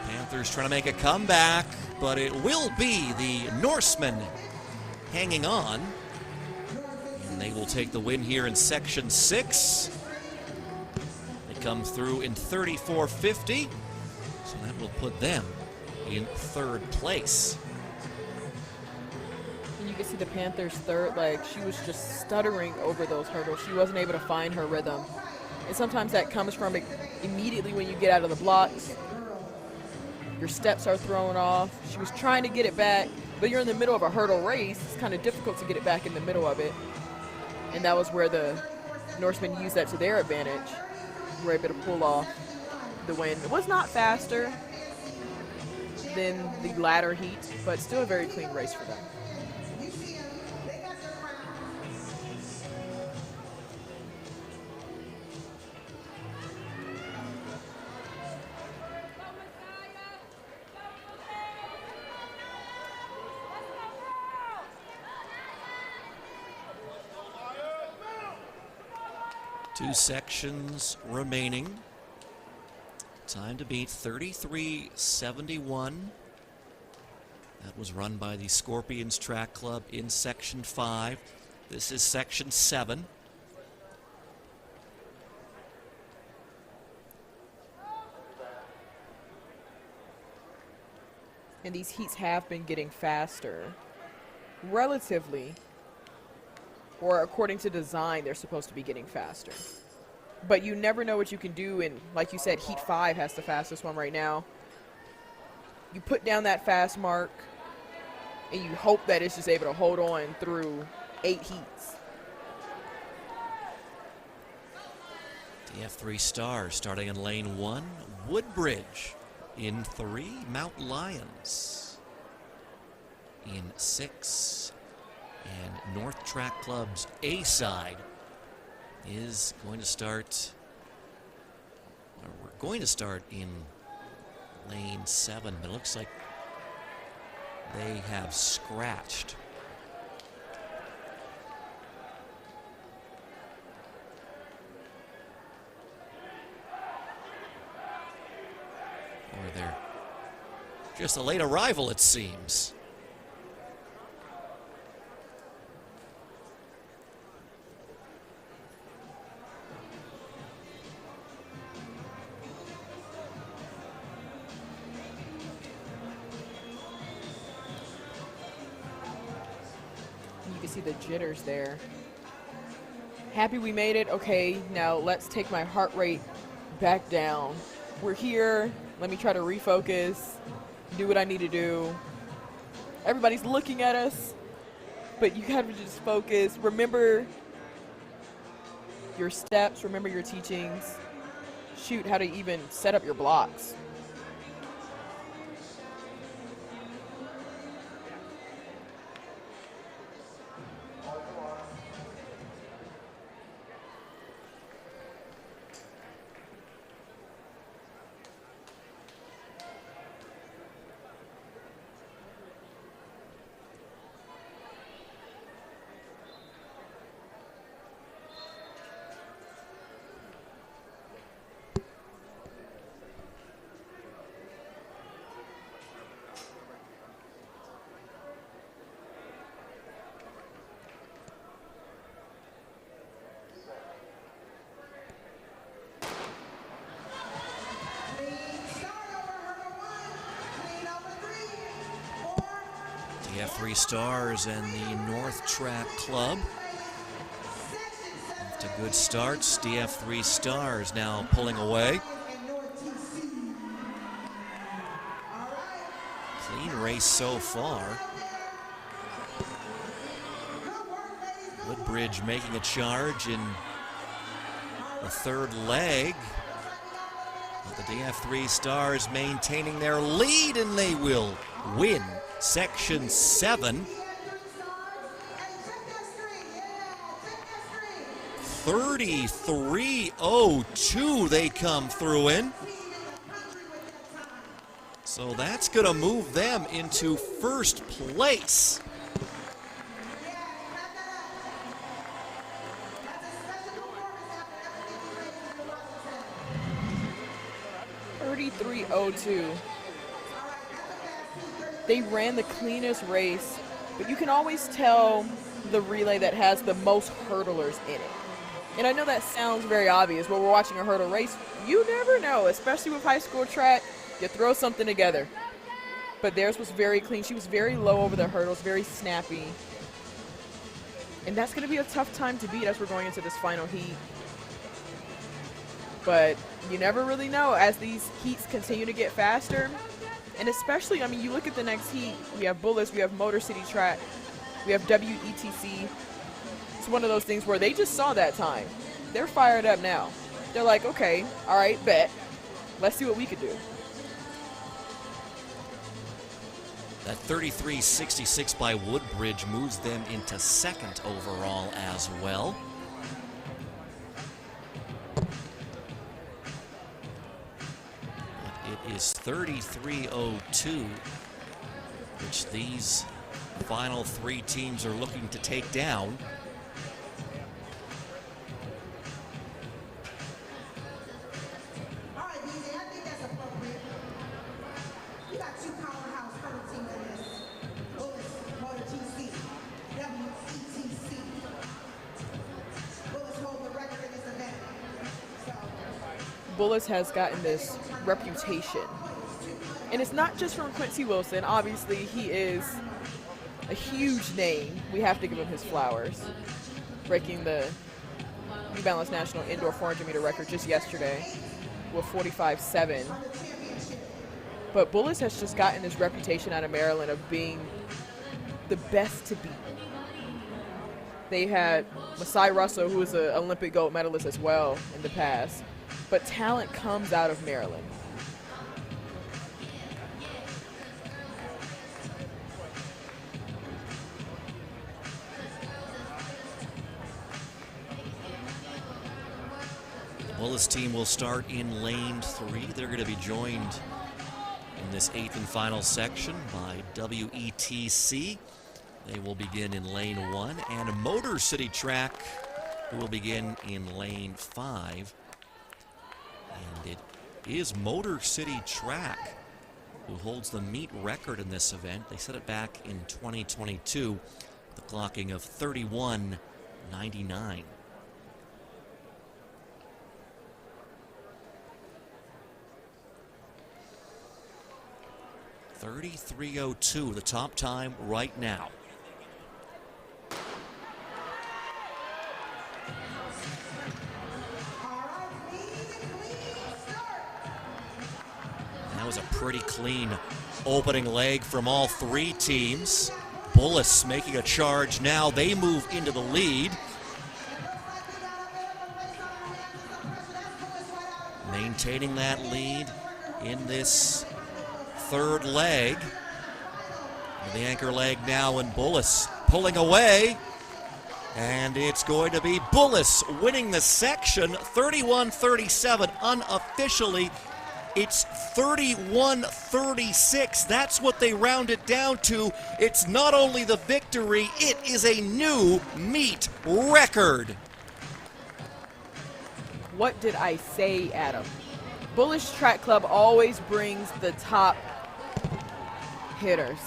Panthers trying to make a comeback, but it will be the Norsemen hanging on. And they will take the win here in Section 6. They come through in 34.50, so that will put them in 3rd place. And you can see the Panthers' third leg. She was just stuttering over those hurdles. She wasn't able to find her rhythm. And sometimes that comes from immediately when you get out of the blocks. Your steps are thrown off. She was trying to get it back, but you're in the middle of a hurdle race. It's kind of difficult to get it back in the middle of it. And that was where the Norsemen used that to their advantage. Were able to pull off the win. It was not faster than the latter heat, but still a very clean race for them. Two sections remaining. Time to beat 33.71. That was run by the Scorpions Track Club in Section 5. This is Section 7. And these heats have been getting faster. Relatively. Or according to design, they're supposed to be getting faster. But you never know what you can do, and like you said, Heat 5 has the fastest one right now. You put down that fast mark, and you hope that it's just able to hold on through 8 heats. DF3 Stars starting in lane 1, Woodbridge in 3, Mount Lions in 6. And North Track Club's A side is going to start, or we're going to start in lane 7, but it looks like they have scratched. Or they're just a late arrival, it seems. See the jitters there. Happy we made it. Okay, now let's take my heart rate back down. We're here. Let me try to refocus, do what I need to do. Everybody's looking at us, but you have to just focus. Remember your steps, remember your teachings. Shoot, how to even set up your blocks. DF3 Stars and the North Track Club To good starts. DF3 Stars now pulling away. Clean race so far. Woodbridge making a charge in the third leg. But the DF3 Stars maintaining their lead, and they will win Section 7. 33:02 they come through in. So that's going to move them into first place. .33:02. They ran the cleanest race, but you can always tell the relay that has the most hurdlers in it. And I know that sounds very obvious, but we're watching a hurdle race. You never know, especially with high school track. You throw something together. But theirs was very clean. She was very low over the hurdles, very snappy. And that's going to be a tough time to beat as we're going into this final heat. But you never really know as these heats continue to get faster. And especially, I mean, you look at the next heat. We have Bullis, we have Motor City Track, we have WETC. It's one of those things where they just saw that time. They're fired up now. They're like, okay, all right, bet. Let's see what we could do. That 33:66 by Woodbridge moves them into second overall as well. But it is 33:02, which these final three teams are looking to take down. All right, DJ, I think that's appropriate. You got two powerhouse hurdle teams in this. Bullis, Motor TC, WETC. Bullis hold the record in this event. So, Bullis has gotten this reputation. And it's not just from Quincy Wilson. Obviously, he is a huge name. We have to give him his flowers. Breaking the New Balance National Indoor 400 meter record just yesterday with 45.7. But Bullis has just gotten this reputation out of Maryland of being the best to beat. They had Masai Russell, who was an Olympic gold medalist as well in the past. But talent comes out of Maryland. Bullis team will start in lane 3. They're going to be joined in this 8th and final section by WETC. They will begin in lane 1, and Motor City Track will begin in lane 5. And it is Motor City Track who holds the meet record in this event. They set it back in 2022, the clocking of 31:99. 33:02, the top time right now. That was a pretty clean opening leg from all three teams. Bullis making a charge now. They move into the lead. Maintaining that lead in this third leg. The anchor leg now, and Bullis pulling away. And it's going to be Bullis winning the section 31-37 unofficially. It's 31-36. That's what they round it down to. It's not only the victory, it is a new meet record. What did I say, Adam? Bullish Track Club always brings the top hitters.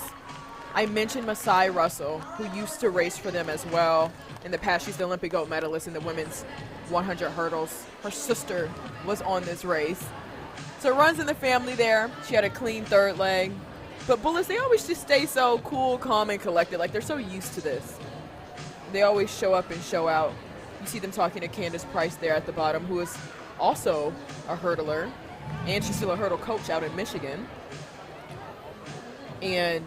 I mentioned Masai Russell, who used to race for them as well. In the past, she's the Olympic gold medalist in the women's 100 hurdles. Her sister was on this race. So it runs in the family there. She had a clean third leg. But Bullis, they always just stay so cool, calm, and collected. Like, they're so used to this. They always show up and show out. You see them talking to Candace Price there at the bottom, who is also a hurdler, and she's still a hurdle coach out in Michigan. And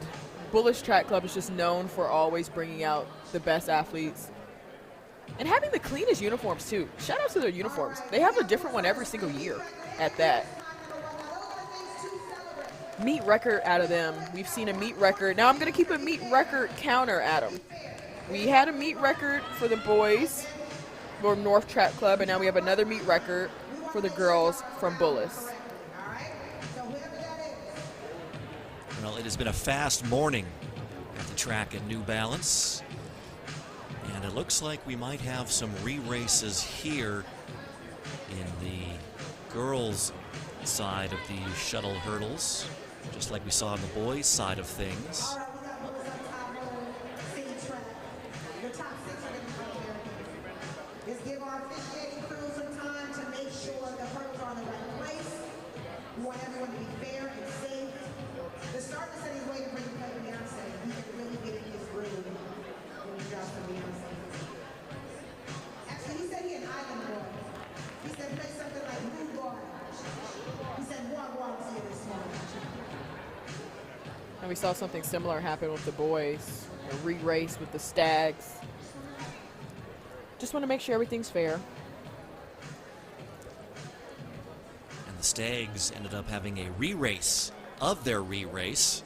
Bullish Track Club is just known for always bringing out the best athletes and having the cleanest uniforms too. Shout out to their uniforms. They have a different one every single year at that. Meet record out of them. We've seen a meet record. Now I'm going to keep a meet record counter, Adam. We had a meet record for the boys for North Track Club, and now we have another meet record for the girls from Bullis. Well, it has been a fast morning at the track at New Balance. And it looks like we might have some re-races here in the girls' side of the shuttle hurdles, just like we saw on the boys' side of things. The top six are going to come here. Just give our officiating crew some time to make sure the hurdles are in the right place. We want everyone to be fair and safe. The starter said he's waiting for you to play Beyonce. He can really get in his groove when he drops for Beyonce. Actually, he said he an island boy. He said play something like newbalance. He said walk to you this morning. And we saw something similar happen with the boys. A re-race with the Stags. Just want to make sure everything's fair. And the Stags ended up having a re-race of their re-race.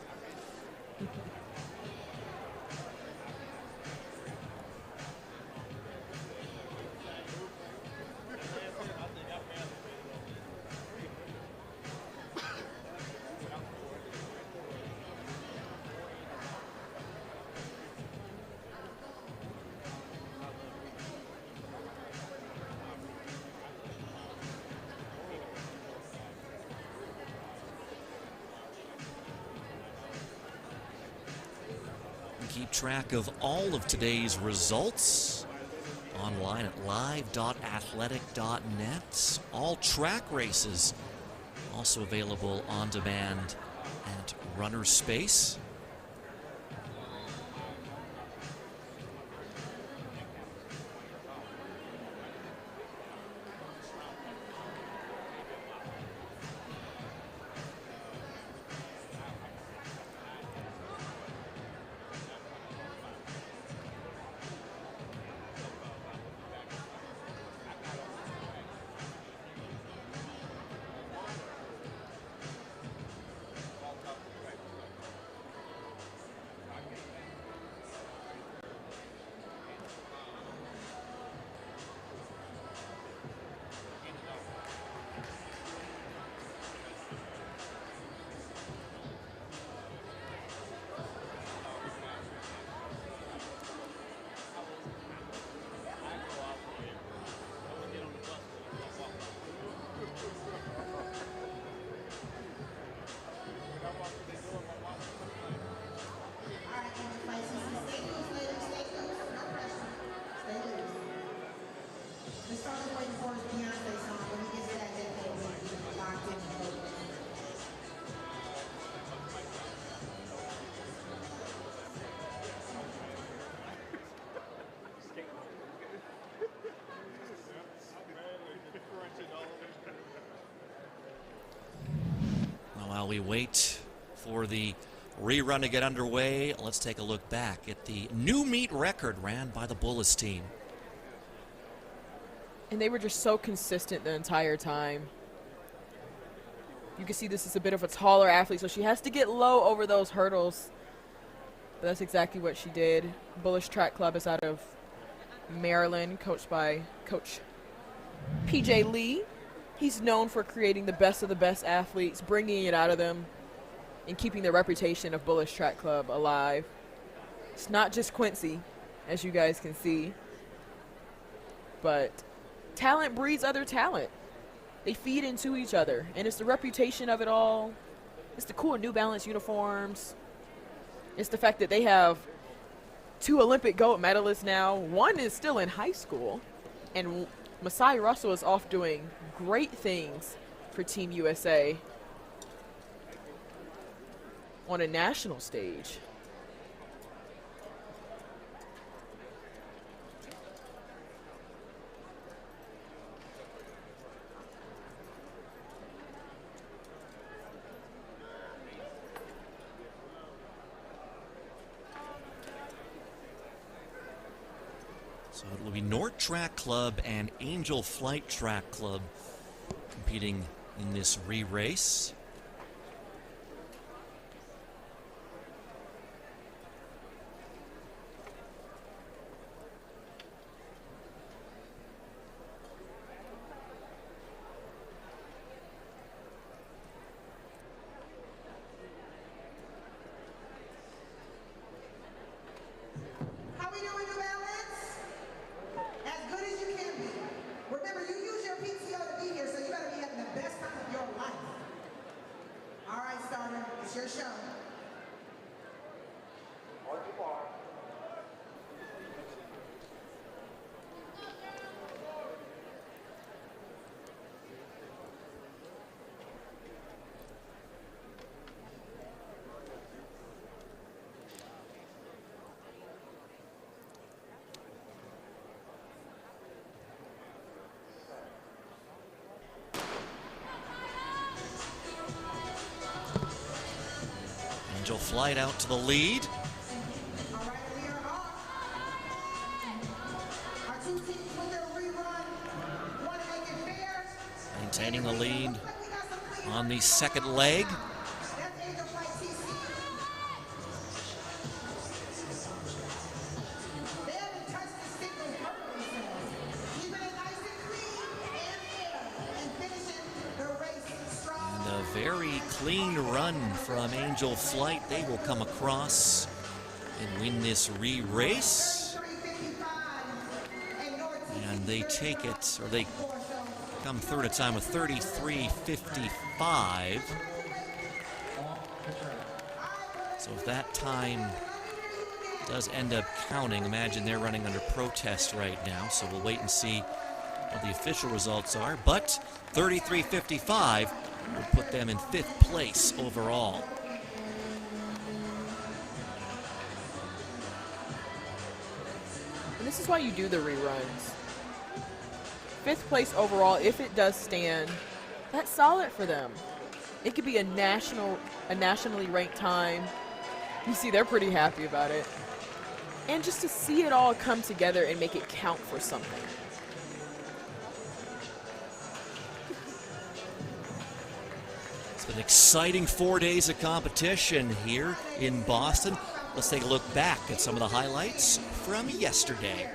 Keep track of all of today's results online at live.athletic.net. All track races also available on demand at Runner Space. While we wait for the rerun to get underway, let's take a look back at the new meet record ran by the Bullis team. And they were just so consistent the entire time. You can see this is a bit of a taller athlete, so she has to get low over those hurdles. But that's exactly what she did. Bullish Track Club is out of Maryland, coached by Coach PJ Lee. He's known for creating the best of the best athletes, bringing it out of them, and keeping the reputation of Bullish Track Club alive. It's not just Quincy, as you guys can see, but talent breeds other talent. They feed into each other, and it's the reputation of it all. It's the cool New Balance uniforms. It's the fact that they have 2 Olympic gold medalists now. One is still in high school, and Masai Russell is off doing great things for Team USA on a national stage. So it will be North Track Club and Angel Flight Track Club competing in this re-race. How we doing, New Balance? As good as you can be. Remember, you use your PTO to be here, so you gotta be having the best time of your life. All right, starter, it's your show. Angel Flight out to the lead. All right, we are off. Our two teams with their rerun want to make it fair. Maintaining the lead Looks like we got some clean on the second leg. That's Angel Flight TC. They haven't touched the stick with hurt themselves. Keeping it nice and clean and fair and finishing the race strong. And a very clean run from Angel Flight. They will come across and win this re-race. 355 and North And they take it, or they come third at time with 33:55. So if that time does end up counting, imagine they're running under protest right now. So we'll wait and see what the official results are. But 33:55 would put them in 5th place overall. And this is why you do the reruns. 5th place overall, if it does stand, that's solid for them. It could be a nationally ranked time. You see, they're pretty happy about it. And just to see it all come together and make it count for something. It's been an exciting 4 days of competition here in Boston. Let's take a look back at some of the highlights from yesterday.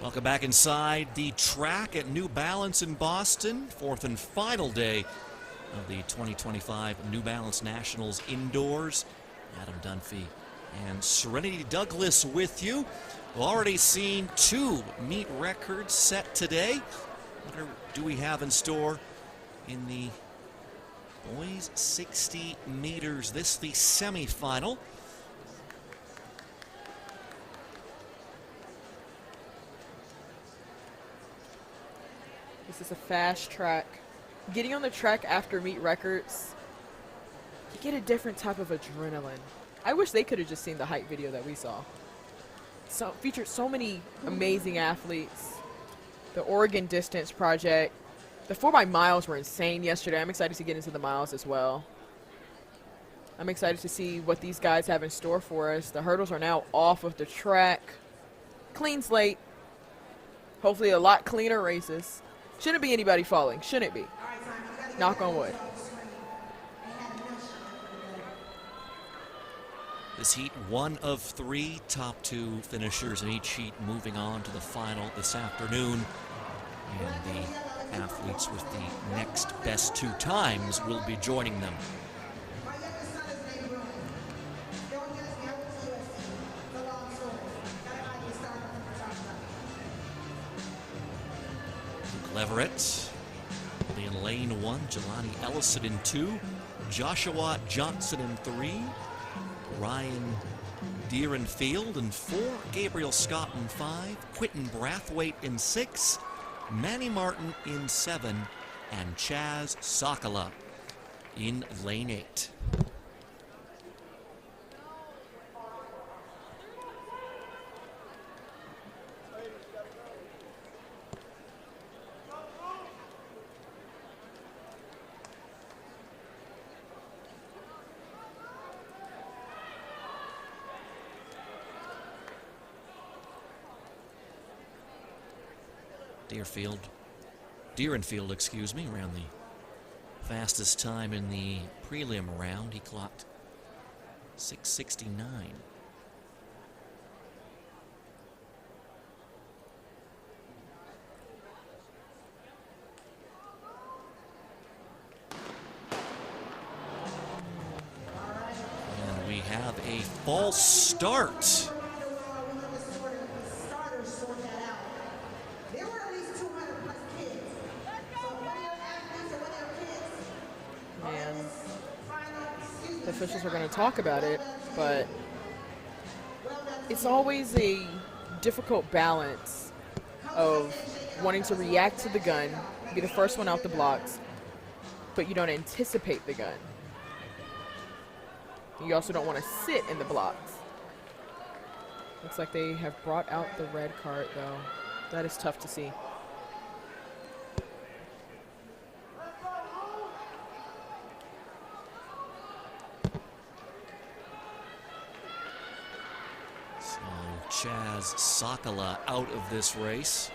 Welcome back inside the track at New Balance in Boston. 4th and final day of the 2025 New Balance Nationals indoors. Adam Dunphy and Serenity Douglas with you. We've already seen 2 meet records set today. What do we have in store in the boys 60 meters? This the semifinal. This is a fast track. Getting on the track after meet records, you get a different type of adrenaline. I wish they could have just seen the hype video that we saw. So featured so many amazing athletes. The Oregon Distance Project, The 4x miles were insane yesterday. I'm excited to get into the miles as well. I'm excited to see what these guys have in store for us. The hurdles are now off of the track. Clean slate. Hopefully a lot cleaner races. Shouldn't be anybody falling. Shouldn't be. Knock on wood. This heat, 1 of 3 top 2 finishers in each heat moving on to the final this afternoon. And the athletes with the next best 2 times will be joining them. Leverett in lane 1, Jelani Ellison in 2, Joshua Johnson in 3, Ryan Deerenfield in 4, Gabriel Scott in 5, Quentin Brathwaite in 6, Manny Martin in 7, and Chaz Sakala in lane 8. Deerenfield, excuse me, ran the fastest time in the prelim round. He clocked 6:69. And we have a false start. The officials are going to talk about it, but it's always a difficult balance of wanting to react to the gun, be the first one out the blocks, but you don't anticipate the gun. You also don't want to sit in the blocks. Looks like they have brought out the red cart, though. That is tough to see. Chaz Sakala out of this race.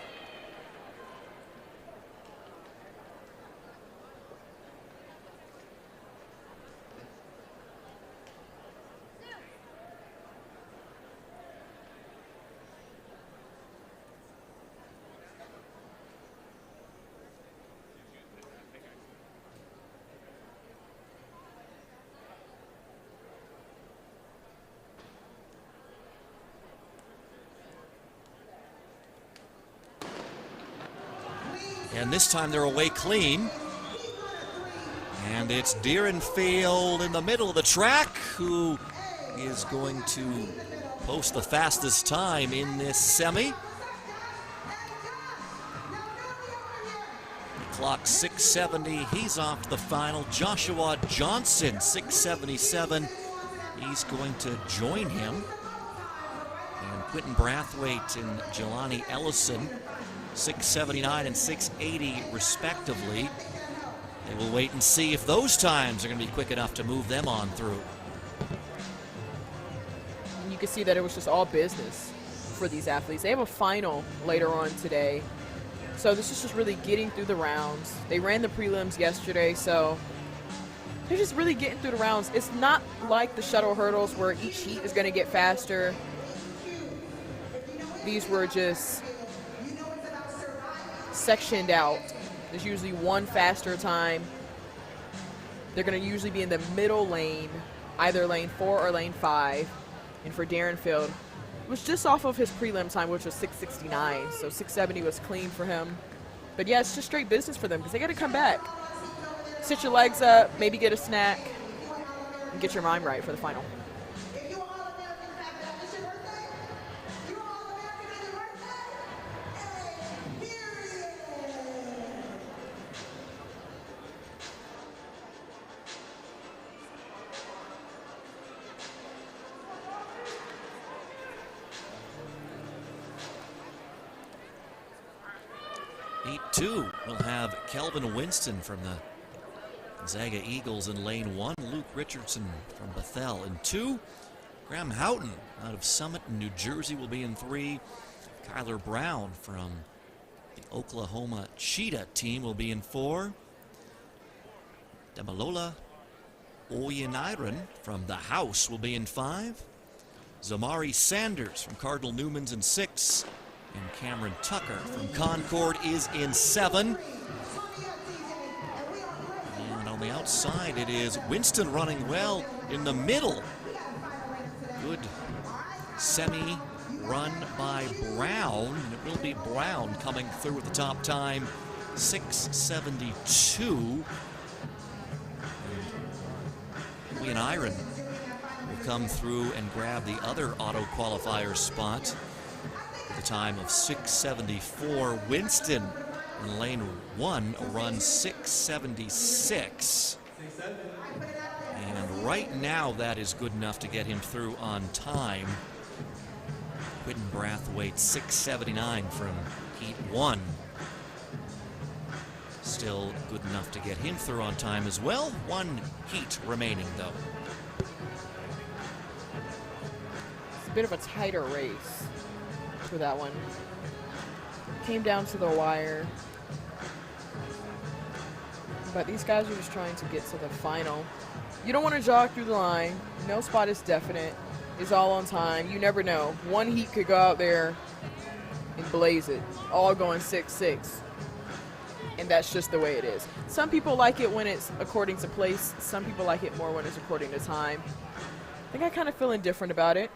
And this time they're away clean. And it's Deerenfield in the middle of the track who is going to post the fastest time in this semi. He clocked 6:70. He's off to the final. Joshua Johnson, 6:77. He's going to join him. And Quentin Brathwaite and Jelani Ellison, 6:79 and 6:80 respectively. They will wait and see if those times are going to be quick enough to move them on through. And you can see that it was just all business for these athletes. They have a final later on today. So this is just really getting through the rounds. They ran the prelims yesterday, so they're just really getting through the rounds. It's not like the shuttle hurdles where each heat is going to get faster. These were just sectioned out. There's usually one faster time. They're going to usually be in the middle lane, either lane 4 or lane 5. And for Deerenfield, it was just off of his prelim time, which was 6:69. So 6:70 was clean for him. But yeah, it's just straight business for them because they got to come back. Sit your legs up, maybe get a snack, and get your mind right for the final. 8-2, we'll have Kelvin Winston from the Gonzaga Eagles in lane 1. Luke Richardson from Bethel in 2. Graham Houghton out of Summit, New Jersey will be in 3. Kyler Brown from the Oklahoma Cheetah team will be in 4. Demalola Oyeniran from the House will be in 5. Zamari Sanders from Cardinal Newman's in 6. And Cameron Tucker from Concord is in 7. And on the outside, it is Winston running well in the middle. Good semi run by Brown. And it will be Brown coming through at the top time, 6:72. And Iron will come through and grab the other auto qualifier spot at the time of 6:74. Winston in lane 1 runs 6:76. And right now that is good enough to get him through on time. Quentin Brathwaite 6:79 from heat 1. Still good enough to get him through on time as well. 1 heat remaining though. It's a bit of a tighter race for that one. Came down to the wire. But these guys are just trying to get to the final. You don't want to jog through the line. No spot is definite. It's all on time. You never know. 1 heat could go out there and blaze it. All going 6-6. And that's just the way it is. Some people like it when it's according to place. Some people like it more when it's according to time. I think I kind of feel indifferent about it.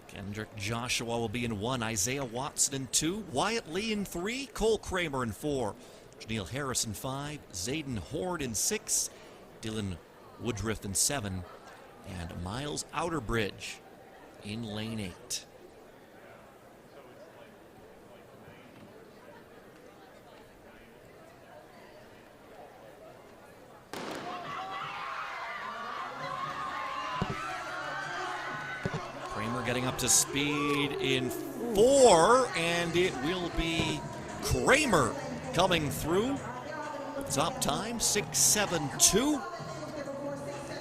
Kendrick Joshua will be in 1. Isaiah Watson in 2. Wyatt Lee in 3. Cole Kramer in 4. Janelle Harris in 5. Zayden Horde in 6. Dylan Woodruff in 7. And Miles Outerbridge in lane 8. Kramer getting up to speed in 4, and it will be Kramer coming through. Top time, 6:72.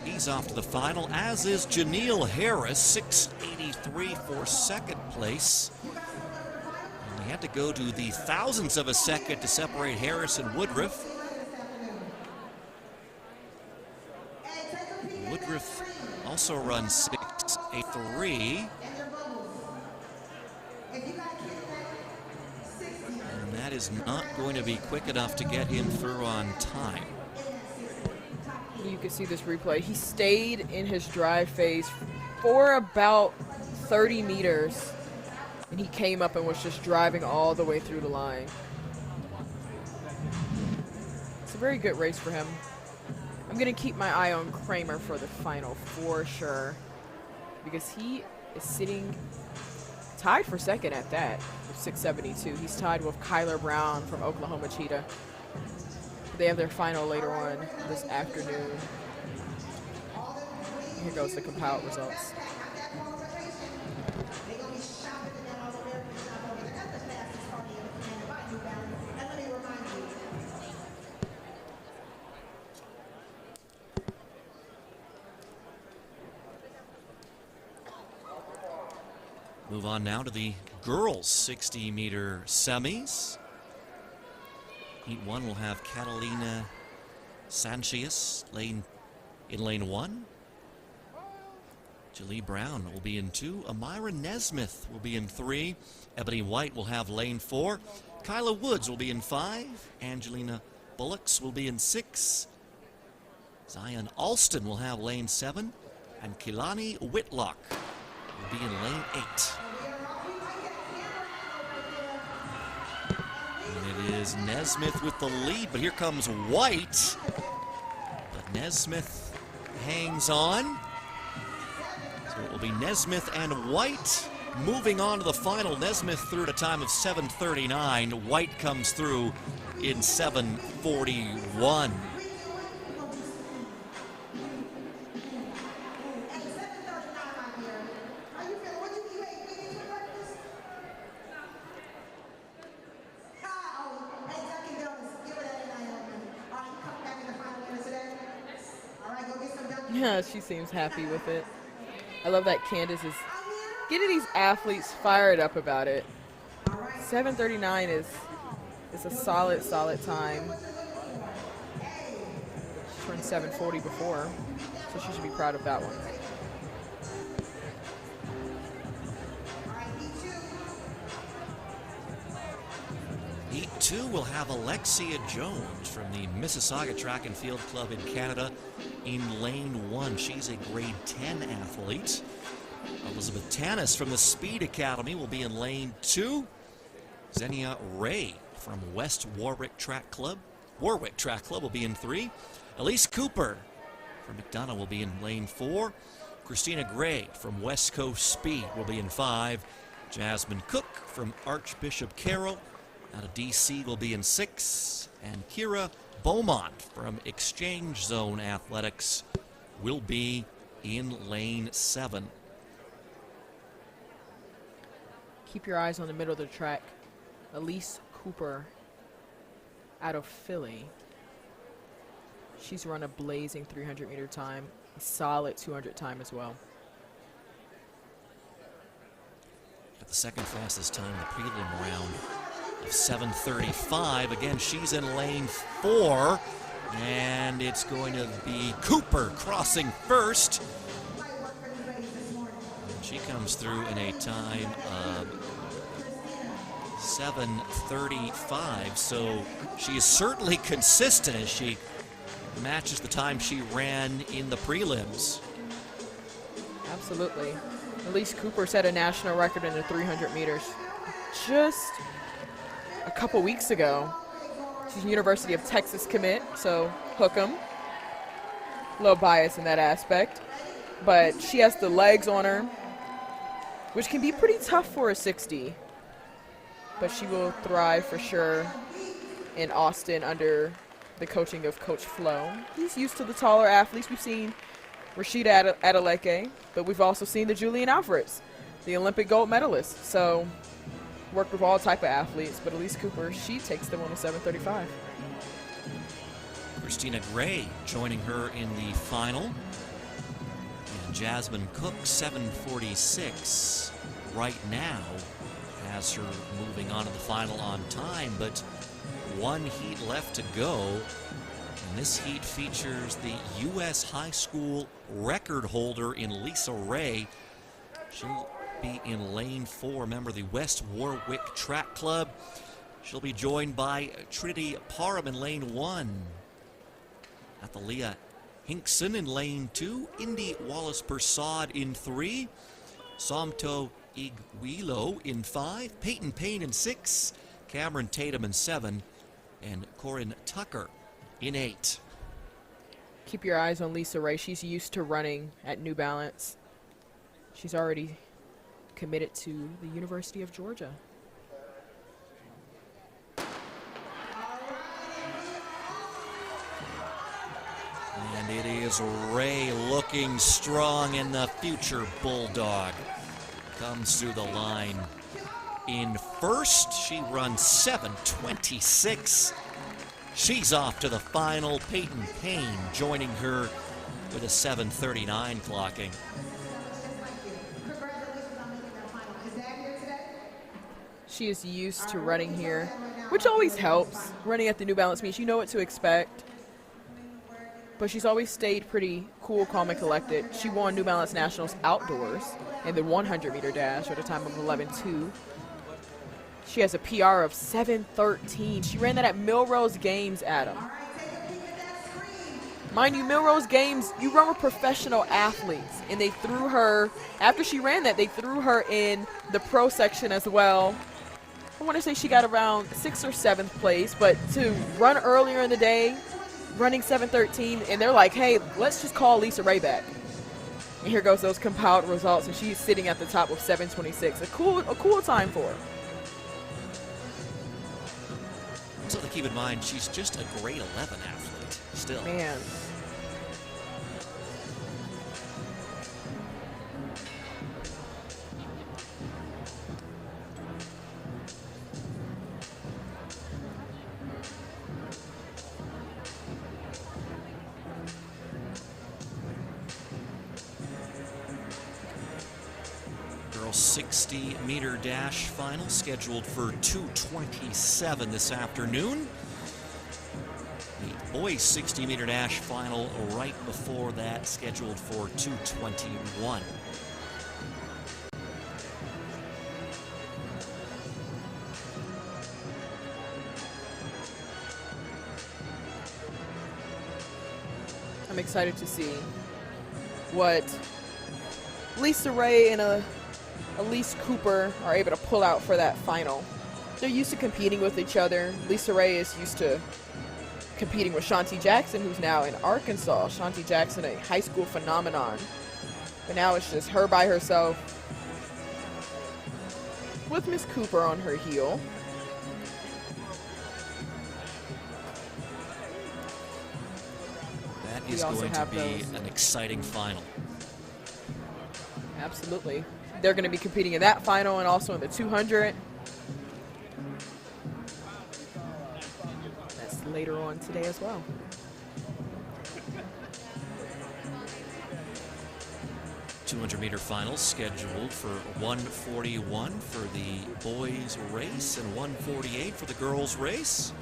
He's off to the final, as is Janelle Harris, 6:83 for second place. And he had to go to the thousandths of a second to separate Harris and Woodruff. Woodruff also runs 6:83. And that is not going to be quick enough to get him through on time. You can see this replay. He stayed in his drive phase for about 30 meters. And he came up and was just driving all the way through the line. It's a very good race for him. I'm going to keep my eye on Kramer for the final for sure, because he is sitting tied for second at that with 6:72. He's tied with Kyler Brown from Oklahoma Cheetah. They have their final later on this afternoon. Here goes the compiled results. Move on now to the girls' 60-meter semis. Heat 1 will have Catalina Sanchez in lane 1. Jalee Brown will be in 2. Amira Nesmith will be in 3. Ebony White will have lane 4. Kyla Woods will be in 5. Angelina Bullocks will be in 6. Zion Alston will have lane 7. And Kilani Whitlock will be in lane 8. And it is Nesmith with the lead, but here comes White. But Nesmith hangs on. So it will be Nesmith and White Moving on to the final, Nesmith through at a time of 7:39. White comes through in 7:41. Yeah, she seems happy with it. I love that Candace is getting these athletes fired up about it. 7:39 is a solid time. She turned 7:40 before, so she should be proud of that one. Heat 2 will have Alexia Jones from the Mississauga Track and Field Club in Canada in lane 1. She's a grade 10 athlete. Elizabeth Tanis from the Speed Academy will be in lane 2. Xenia Ray from West Warwick Track Club will be in 3. Elise Cooper from McDonough will be in lane 4. Christina Gray from West Coast Speed will be in 5. Jasmine Cook from Archbishop Carroll out of DC will be in 6. And Kira Beaumont from Exchange Zone Athletics will be in lane 7. Keep your eyes on the middle of the track. Elise Cooper out of Philly. She's run a blazing 300-meter time, a solid 200 time as well. At the second fastest time in the prelim round of 7:35. Again, she's in lane 4, and it's going to be Cooper crossing first. She comes through in a time of 7:35, so she is certainly consistent as she matches the time she ran in the prelims. Absolutely. Elise Cooper set a national record in the 300 meters just a couple weeks ago. She's a University of Texas commit, so hook 'em. A little bias in that aspect, but she has the legs on her, which can be pretty tough for a 60. But she will thrive for sure in Austin under the coaching of Coach Flo. He's used to the taller athletes. We've seen Rashida Adeleke, but we've also seen the Julian Alvarez, the Olympic gold medalist. So worked with all type of athletes, but Elise Cooper, she takes them on a 7:35. Christina Gray joining her in the final. And Jasmine Cook, 7:46 right now, has her moving on to the final on time, but one heat left to go. And this heat features the U.S. high school record holder in Lisa Ray. She'll be in lane 4, member of the West Warwick Track Club. She'll be joined by Trinity Parham in lane 1. Athalia Hinkson in lane 2. Indy Wallace-Persaud in 3. Somto Iguilo in 5. Peyton Payne in 6. Cameron Tatum in 7. And Corinne Tucker in 8. Keep your eyes on Lisa Ray. She's used to running at New Balance. She's already committed to the University of Georgia. And it is Ray looking strong, in the future Bulldog comes through the line in first. She runs 7:26. She's off to the final. Peyton Payne joining her with a 7:39 clocking. She is used to running here, which always helps. Running at the New Balance meets, you know what to expect. But she's always stayed pretty cool, calm, and collected. She won New Balance Nationals outdoors in the 100-meter dash at a time of 11:2. She has a PR of 7:13. She ran that at Millrose Games, Adam. Mind you, Millrose Games, you run with professional athletes, and they threw her, after she ran that, they threw her in the pro section as well. I want to say she got around 6th or 7th place, but to run earlier in the day, running 7:13, and they're like, hey, let's just call Lisa Ray back. And here goes those compiled results, and she's sitting at the top with 7:26. A cool time for her. So to keep in mind, she's just a grade 11 athlete still. Man. Girls 60-meter dash final scheduled for 2:27 this afternoon. The boys 60-meter dash final right before that scheduled for 2:21. I'm excited to see what Lisa Ray and Elise Cooper are able to pull out for that final. They're used to competing with each other. Lisa Ray is used to competing with Shanti Jackson, who's now in Arkansas. Shanti Jackson, a high school phenomenon. But now it's just her by herself with Miss Cooper on her heel. That is also going to have be those. an exciting final. Absolutely. They're going to be competing in that final and also in the 200. That's later on today as well. .200-meter finals scheduled for 1:41 for the boys race and 1:48 for the girls race.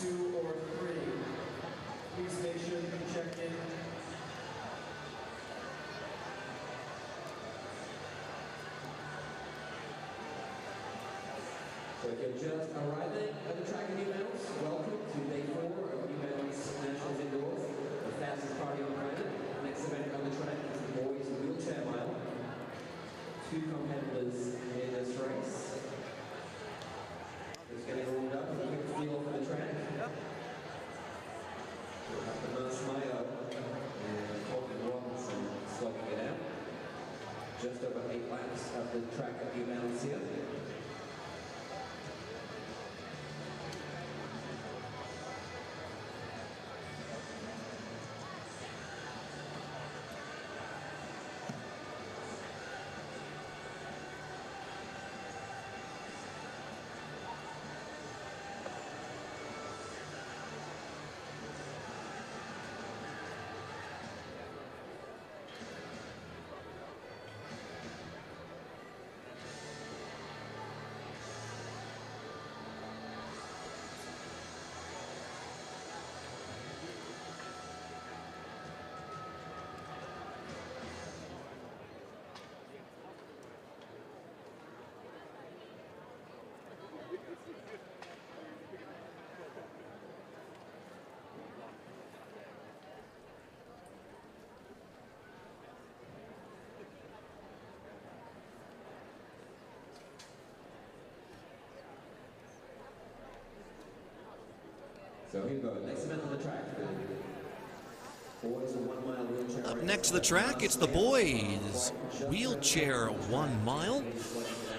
2 or 3. Please make sure you check in. So if you're just arriving at the track of newbalance, welcome to day 4 of newbalance Nationals Indoors, the fastest party on the planet. Next event on the track is the boys wheelchair mile. 2 competitors in this race. Just getting warmed up, a quick feel for the track. We'll have the Mass Mayo and Colton Robinson slogging it out. Just over 8 laps of the track at newbalance here. So here we go, next event on the track. Boys, a 1 mile wheelchair Up race. next to the track, it's the boys wheelchair 1 mile.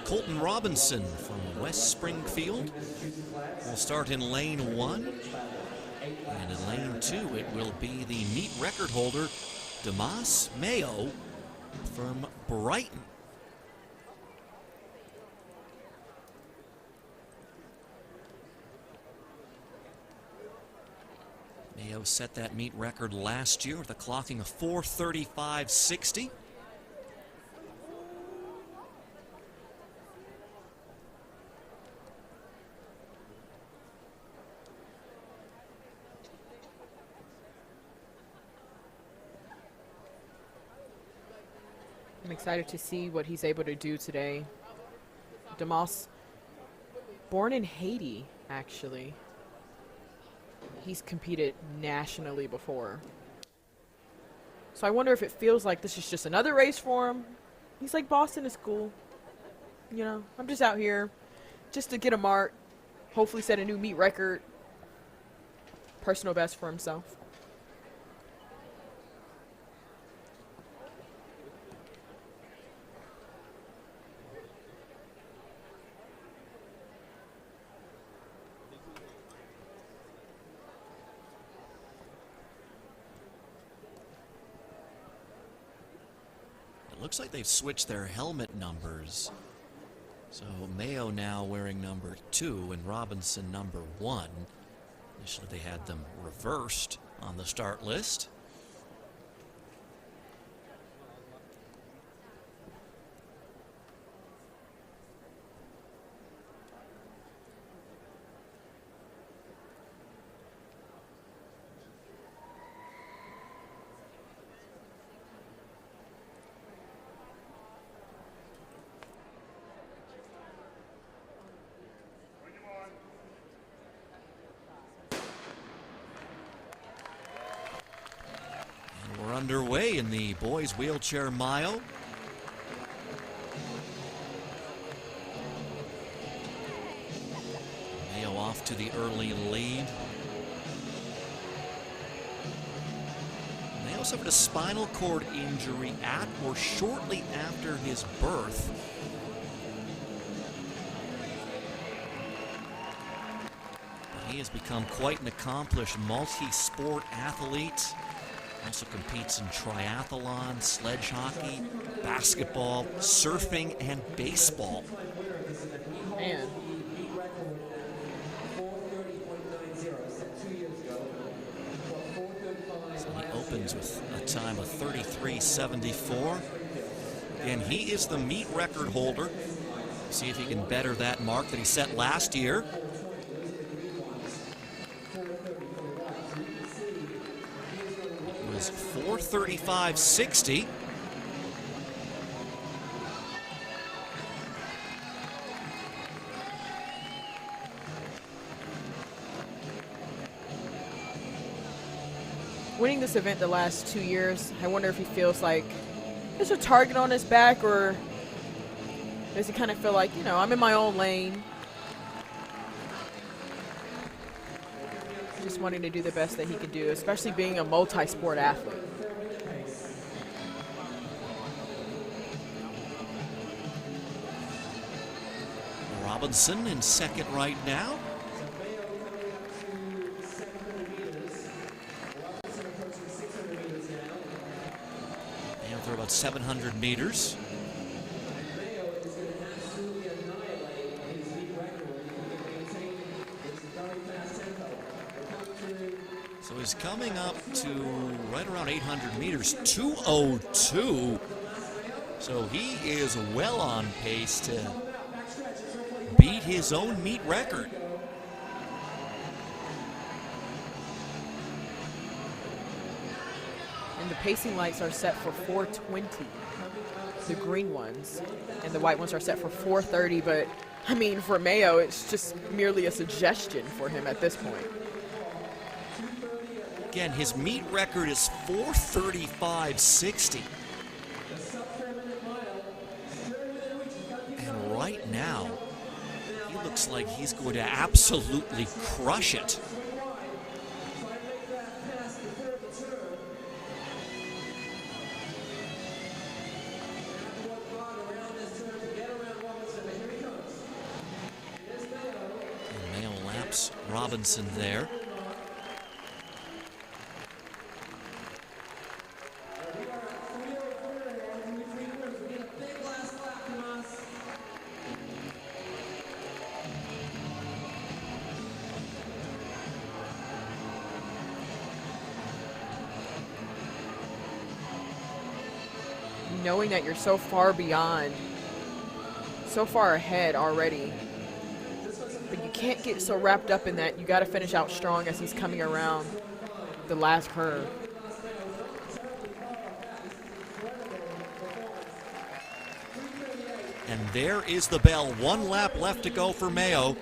Colton Robinson from West Springfield will start in lane 1. And in lane 2, it will be the meet record holder, Damas Mayo from Brighton. Mayo set that meet record last year with a clocking of 4:35.60. I'm excited to see what he's able to do today. Damas, born in Haiti, actually. He's competed nationally before. So I wonder if it feels like this is just another race for him. He's like, Boston is cool. You know, I'm just out here just to get a mark, hopefully set a new meet record, personal best for himself. Looks like they've switched their helmet numbers. So Mayo now wearing number 2 and Robinson number 1. Initially they had them reversed on the start list. We're underway in the boys wheelchair mile. Mayo off to the early lead. Mayo suffered a spinal cord injury at or shortly after his birth. He has become quite an accomplished multi-sport athlete. Also competes in triathlon, sledge hockey, basketball, surfing, and baseball. Man. So he opens with a time of 33.74. And he is the meet record holder. See if he can better that mark that he set last year. was 4:35.60. Winning this event the last 2 years, I wonder if he feels like there's a target on his back, or does he kind of feel like, you know, I'm in my own lane, just wanting to do the best that he can do, especially being a multi-sport athlete. Robinson in second right now. And through about 700 meters. So he's coming up to right around 800 meters, 2:02. So he is well on pace to beat his own meet record. And the pacing lights are set for 4:20, the green ones, and the white ones are set for 4:30. But I mean, for Mayo, it's just merely a suggestion for him at this point. Again, his meet record is 4:35.60. And right now, he looks like he's going to absolutely crush it. And Mayo laps Robinson there. Knowing that you're so far beyond, so far ahead already, but you can't get so wrapped up in that. You got to finish out strong as he's coming around the last curve. And there is the bell. 1 lap left to go for Mayo.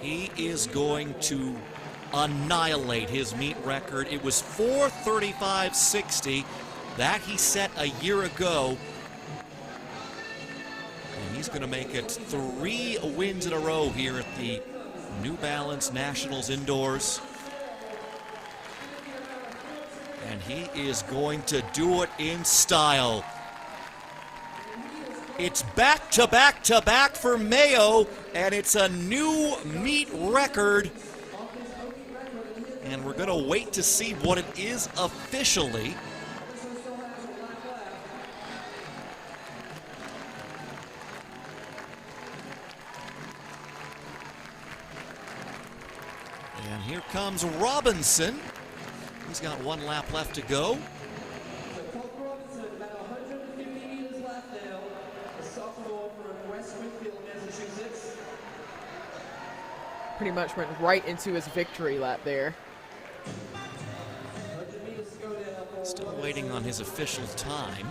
He is going to annihilate his meet record. It was 4:35.60 that he set a year ago. And he's going to make it 3 wins in a row here at the New Balance Nationals Indoors. And he is going to do it in style. It's back to back to back for Mayo, and it's a new meet record. And we're going to wait to see what it is officially. And here comes Robinson. He's got 1 lap left to go. Pretty much went right into his victory lap there. Still waiting on his official time.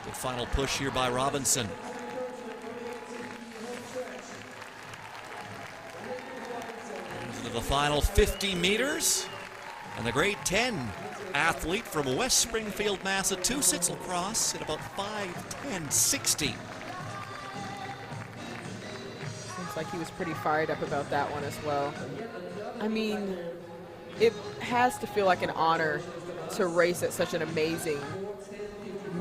Good final push here by Robinson. Into the final 50 meters. And the grade 10 athlete from West Springfield, Massachusetts will cross at about 5:10.60. Seems like he was pretty fired up about that one as well. I mean, it has to feel like an honor to race at such an amazing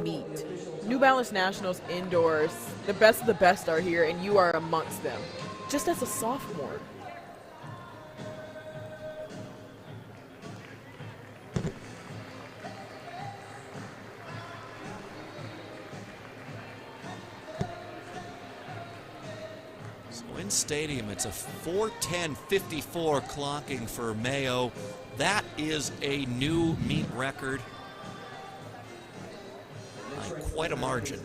meet. New Balance Nationals Indoors, the best of the best are here, and you are amongst them, just as a sophomore. In stadium, it's a 4:10.54 clocking for Mayo. That is a new meet record by quite a margin.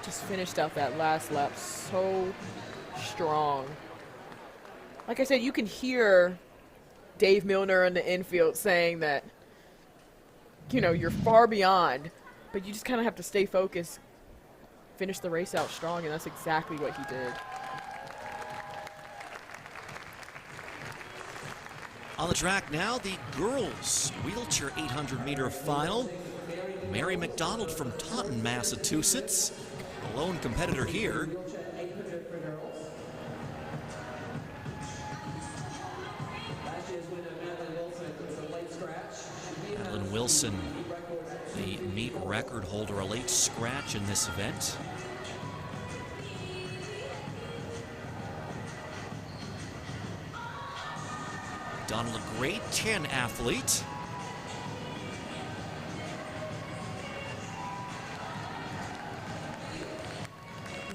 just finished out that last lap so strong. Like I said, you can hear Dave Milner in the infield saying that, you know, you're far beyond, but you just kind of have to stay focused, finish the race out strong, and that's exactly what he did. On the track now, the girls' wheelchair 800-meter final. Mary McDonald from Taunton, Massachusetts, the lone competitor here. Madeline Wilson, the meet record holder, a late scratch in this event. McDonald, a grade 10 athlete.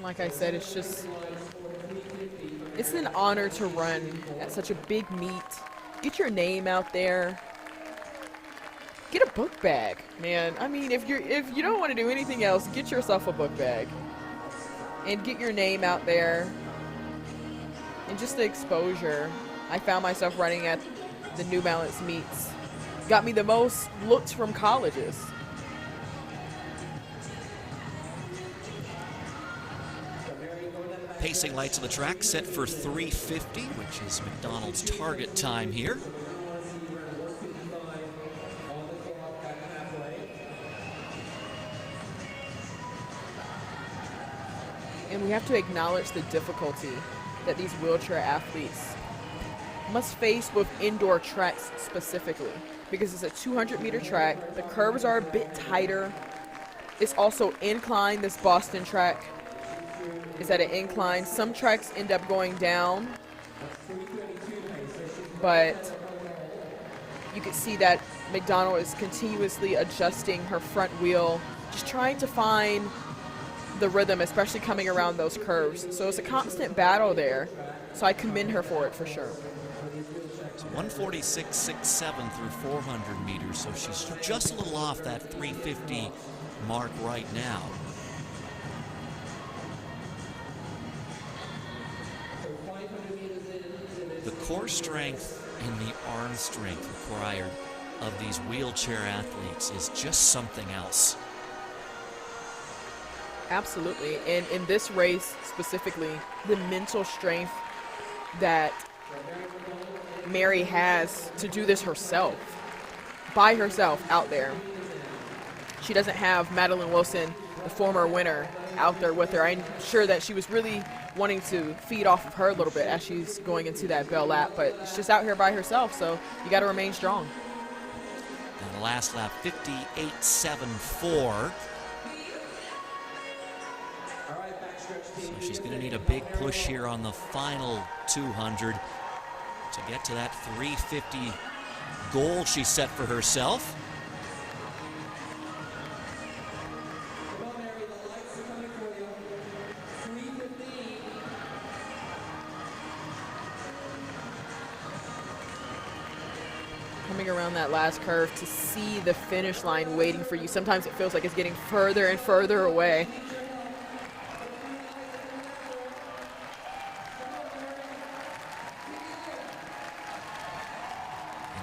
Like I said, it's an honor to run at such a big meet. Get your name out there. Get a book bag, man. I mean, if you don't want to do anything else, get yourself a book bag and get your name out there. And just the exposure. I found myself running at the New Balance meets. Got me the most looks from colleges. Pacing lights on the track set for 3:50, which is McDonald's target time here. And we have to acknowledge the difficulty that these wheelchair athletes must face with indoor tracks specifically, because it's a 200-meter track. The curves are a bit tighter. It's also incline. This Boston track is at an incline. Some tracks end up going down, but you can see that McDonald is continuously adjusting her front wheel, just trying to find the rhythm, especially coming around those curves. So it's a constant battle there. So I commend her for it for sure. It's 146.67 through 400 meters, so she's just a little off that 350 mark right now. The core strength and the arm strength required of these wheelchair athletes is just something else. Absolutely. And in this race specifically, the mental strength that Mary has to do this herself, by herself out there. She doesn't have Madeline Wilson, the former winner, out there with her. I'm sure that she was really wanting to feed off of her a little bit as she's going into that bell lap, but she's just out here by herself, so you got to remain strong. And the last lap, 58.74. So she's going to need a big push here on the final 200 to get to that 350 goal she set for herself. Coming around that last curve to see the finish line waiting for you. Sometimes it feels like it's getting further and further away.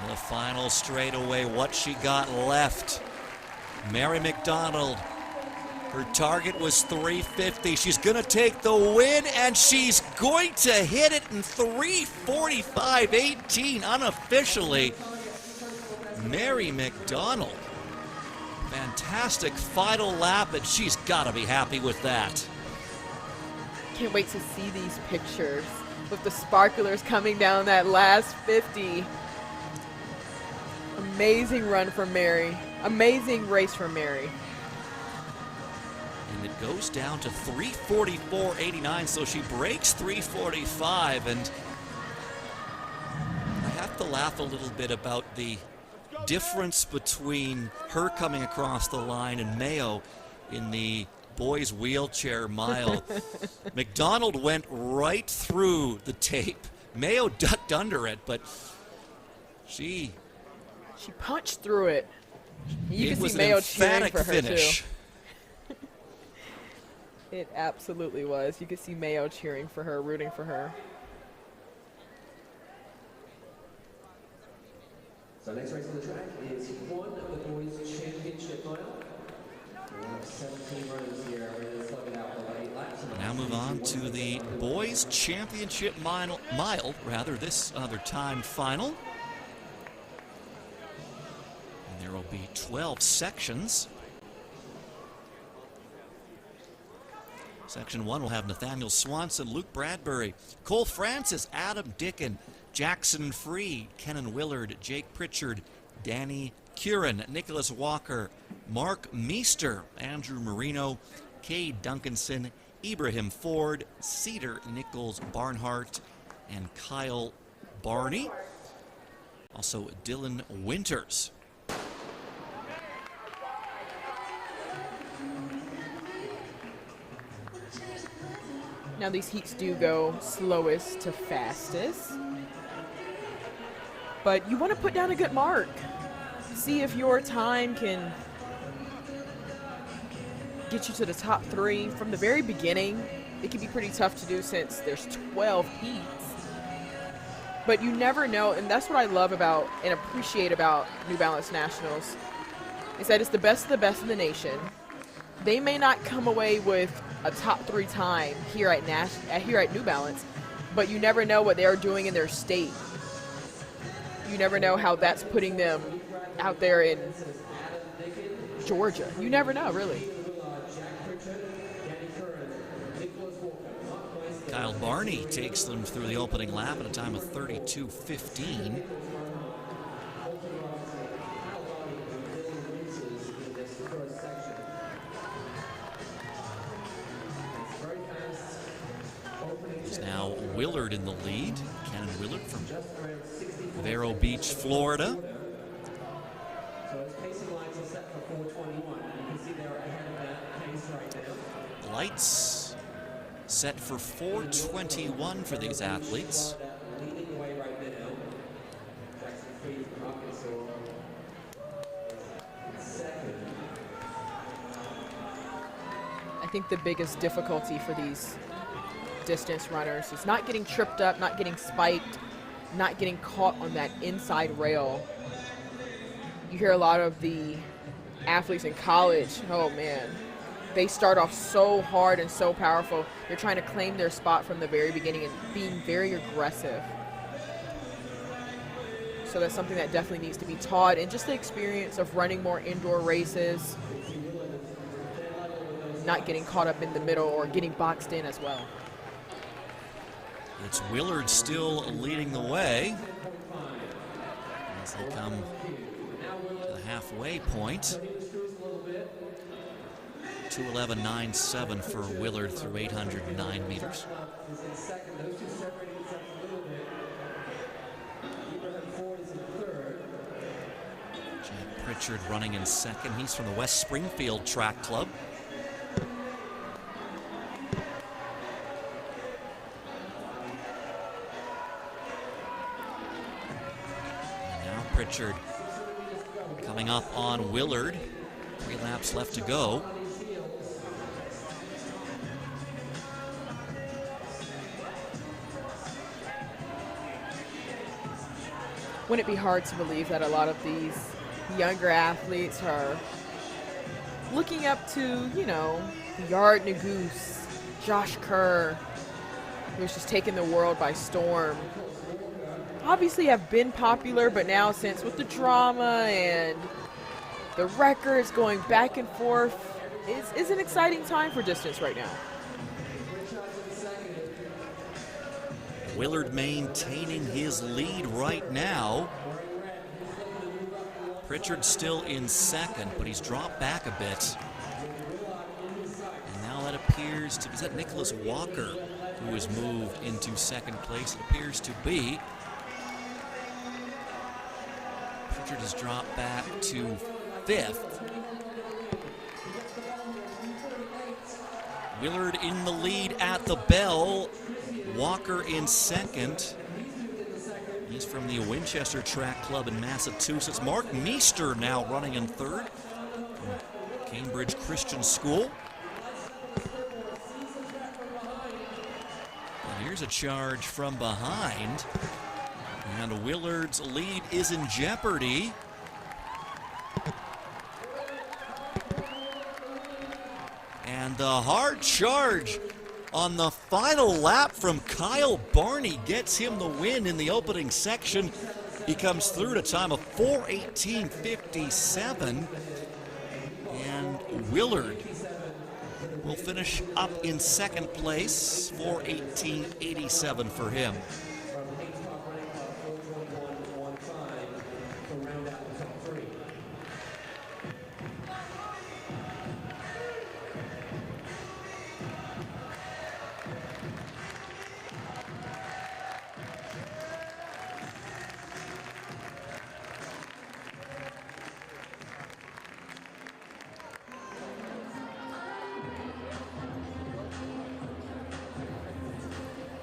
In the final straightaway, what she got left. Mary McDonald, her target was 350. She's going to take the win, and she's going to hit it in 3:45.18 unofficially. Mary McDonald. Fantastic final lap, and she's got to be happy with that. Can't wait to see these pictures with the sparklers coming down that last 50. Amazing run from Mary. Amazing race from Mary. And it goes down to 3:44.89, so she breaks 3:45, and I have to laugh a little bit about the difference between her coming across the line and Mayo in the boys wheelchair mile. McDonald went right through the tape. Mayo ducked under it, but she punched through it. You it can was see an Mayo cheering emphatic for her finish. too. It absolutely was. You could see Mayo cheering for her, rooting for her. So next race on the track is one of the boys' championship mile. We'll have 17 runners here. We're going to slug it out for 8 laps. Now move on to the boys' championship mile, this other timed final. And there will be 12 sections. Section 1 will have Nathaniel Swanson, Luke Bradbury, Cole Francis, Adam Dickin, Jackson Free, Kenan Willard, Jake Pritchard, Danny Curran, Nicholas Walker, Mark Meester, Andrew Marino, Cade Duncanson, Ibrahim Ford, Cedar Nichols Barnhart, and Kyle Barney. Also Dylan Winters. Now these heats do go slowest to fastest. But you want to put down a good mark. See if your time can get you to the top 3 from the very beginning. It can be pretty tough to do since there's 12 heats. But you never know, and that's what I love about and appreciate about New Balance Nationals, is that it's the best of the best in the nation. They may not come away with a top 3 time here at New Balance, but you never know what they're doing in their state. You never know how that's putting them out there in Georgia. You never know, really. Kyle Barney takes them through the opening lap at a time of 32:15. There's now Willard in the lead. Kenan Willard from Vero Beach, Florida. So his pacing lines are set for 4:21. You can see they're ahead of that pace right now. Lights set for 4:21 for these athletes. Leading the way right now. Jackson Free from Arkansas. Second. I think the biggest difficulty for these distance runners is not getting tripped up, not getting spiked, not getting caught on that inside rail. You hear a lot of the athletes in college, oh man, they start off so hard and so powerful. They're trying to claim their spot from the very beginning and being very aggressive. So that's something that definitely needs to be taught, and just the experience of running more indoor races, not getting caught up in the middle or getting boxed in as well. It's Willard still leading the way as they come to the halfway point. 2:11.97 for Willard through 809 meters. Jack Pritchard running in second. He's from the West Springfield Track Club. Pritchard coming up on Willard. 3 laps left to go. Wouldn't it be hard to believe that a lot of these younger athletes are looking up to, you know, Yard Nagoose, Josh Kerr, who's just taken the world by storm. Obviously have been popular, but now since with the drama and the records going back and forth, is an exciting time for distance right now. Willard maintaining his lead right now. Pritchard still in second, but he's dropped back a bit. And now that appears to, is that Nicholas Walker who has moved into second place? It appears to be. Pritchard has dropped back to 5th. Willard in the lead at the bell. Walker in second. He's from the Winchester Track Club in Massachusetts. Mark Meester now running in third from Cambridge Christian School. Here's a charge from behind. And Willard's lead is in jeopardy. And the hard charge on the final lap from Kyle Barney gets him the win in the opening section. He comes through at a time of 4:18.57. And Willard will finish up in second place, 4:18.87 for him.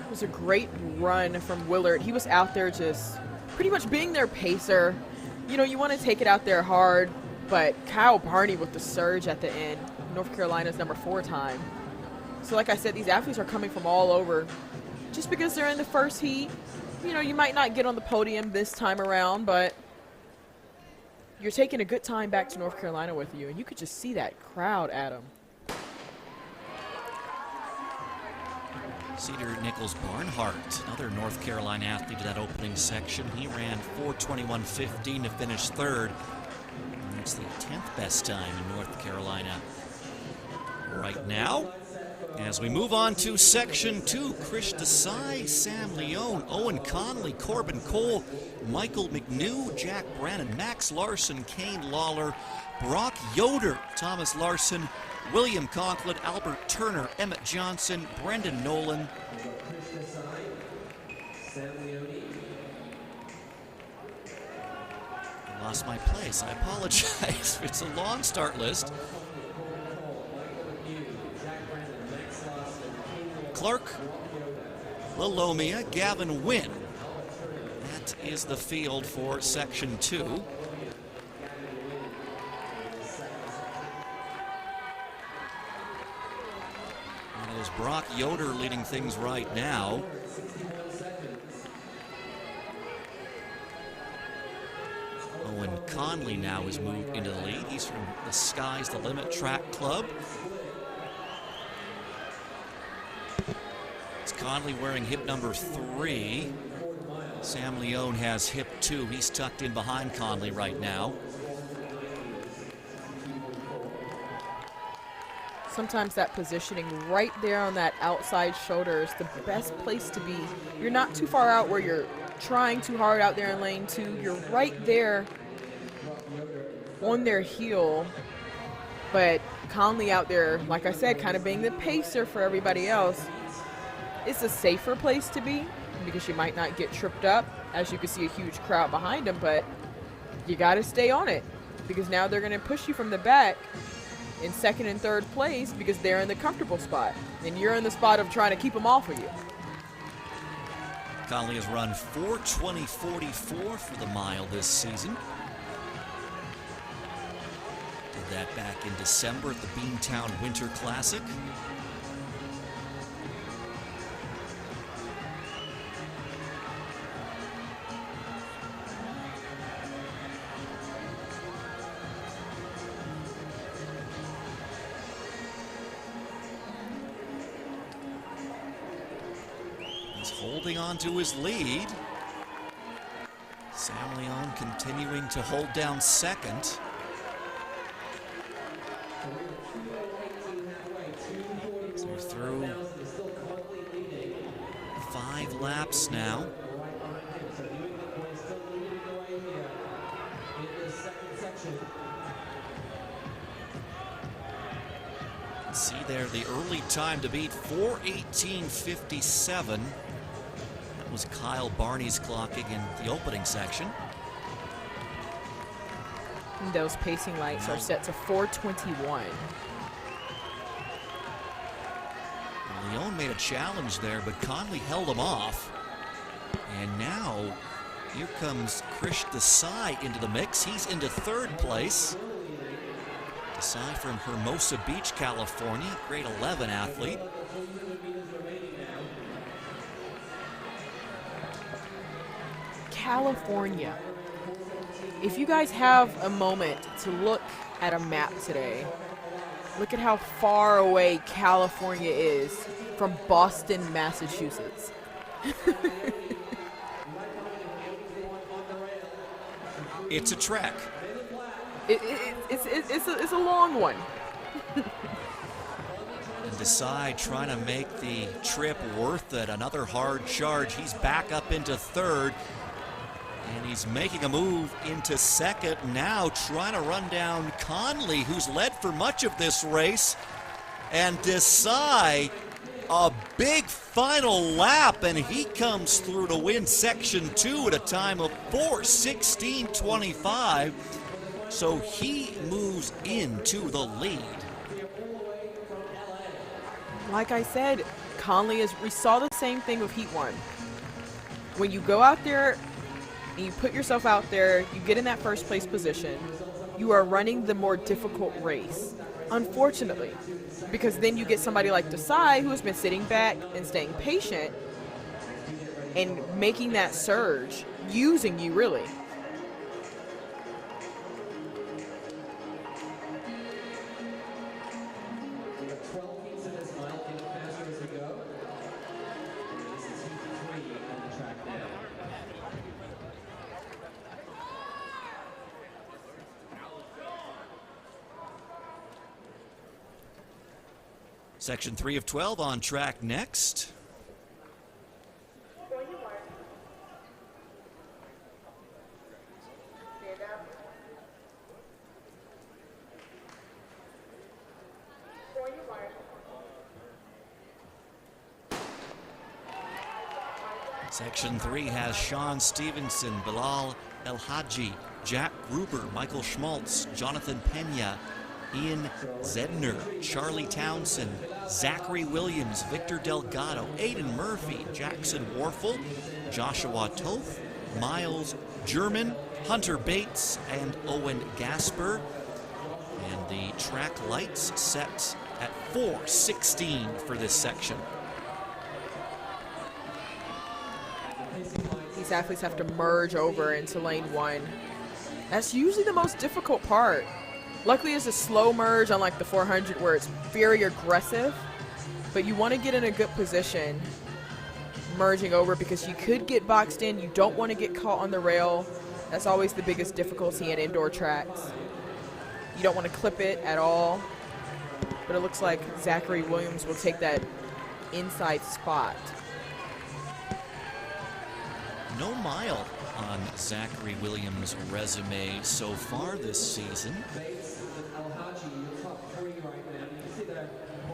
It was a great run from Willard. He was out there just pretty much being their pacer. You know, you want to take it out there hard, but Kyle Barney with the surge at the end, North Carolina's number 4 time. So like I said, these athletes are coming from all over. Just because they're in the first heat, you know, you might not get on the podium this time around, but you're taking a good time back to North Carolina with you, and you could just see that crowd, Adam. Cedar Nichols Barnhart, another North Carolina athlete in that opening section. He ran 4:21.15 to finish third. And that's the 10th best time in North Carolina right now. As we move on to section 2, Krish Desai, Sam Leone, Owen Conley, Corbin Cole, Michael McNew, Jack Brannon, Max Larson, Kane Lawler, Brock Yoder, Thomas Larson, William Conklin, Albert Turner, Emmett Johnson, Brendan Nolan. I lost my place. I apologize. It's a long start list. Clark, Lalomia, Gavin Wynn. That is the field for section 2. Brock Yoder leading things right now. Owen Conley now has moved into the lead. He's from the Sky's the Limit Track Club. It's Conley wearing hip number 3. Sam Leone has hip 2. He's tucked in behind Conley right now. Sometimes that positioning right there on that outside shoulder is the best place to be. You're not too far out where you're trying too hard out there in lane 2. You're right there on their heel. But Conley out there, like I said, kind of being the pacer for everybody else. It's a safer place to be because you might not get tripped up. As you can see, a huge crowd behind them, but you got to stay on it because now they're going to push you from the back in second and third place because they're in the comfortable spot and you're in the spot of trying to keep them off of you. Conley has run 4:20.44 for the mile this season. Did that back in December at the Beantown Winter Classic. Holding on to his lead. Sam Leone continuing to hold down second. So we're through 5 laps now. See there the early time to beat, 4:18.57. Was Kyle Barney's clocking in the opening section. And those pacing lights are set to 4:21. Leone made a challenge there, but Conley held him off. And now here comes Krish Desai into the mix. He's into third place. Desai from Hermosa Beach, California, grade 11 athlete. California. If you guys have a moment to look at a map today, look at how far away California is from Boston, Massachusetts. It's a trek. It's a long one. And Desai trying to make the trip worth it. Another hard charge. He's back up into third. And he's making a move into second. Now trying to run down Conley, who's led for much of this race. And Desai, a big final lap, and he comes through to win Section 2 at a time of 4:16.25. So he moves into the lead. Like I said, Conley we saw the same thing with Heat 1. When you go out there and you put yourself out there, you get in that first place position, you are running the more difficult race, unfortunately. Because then you get somebody like Desai, who has been sitting back and staying patient and making that surge, using you really. Section 3 of 12 on track next. Section 3 has Sean Stevenson, Bilal El Hadji, Jack Gruber, Michael Schmaltz, Jonathan Pena, Ian Zedner, Charlie Townsend, Zachary Williams, Victor Delgado, Aiden Murphy, Jackson Warfel, Joshua Toth, Miles German, Hunter Bates, and Owen Gasper. And the track lights set at 4:16 for this section. These athletes have to merge over into lane 1. That's usually the most difficult part. Luckily, it's a slow merge, unlike the 400 where it's very aggressive. But you want to get in a good position merging over because you could get boxed in. You don't want to get caught on the rail. That's always the biggest difficulty in indoor tracks. You don't want to clip it at all. But it looks like Zachary Williams will take that inside spot. No mile on Zachary Williams' resume so far this season.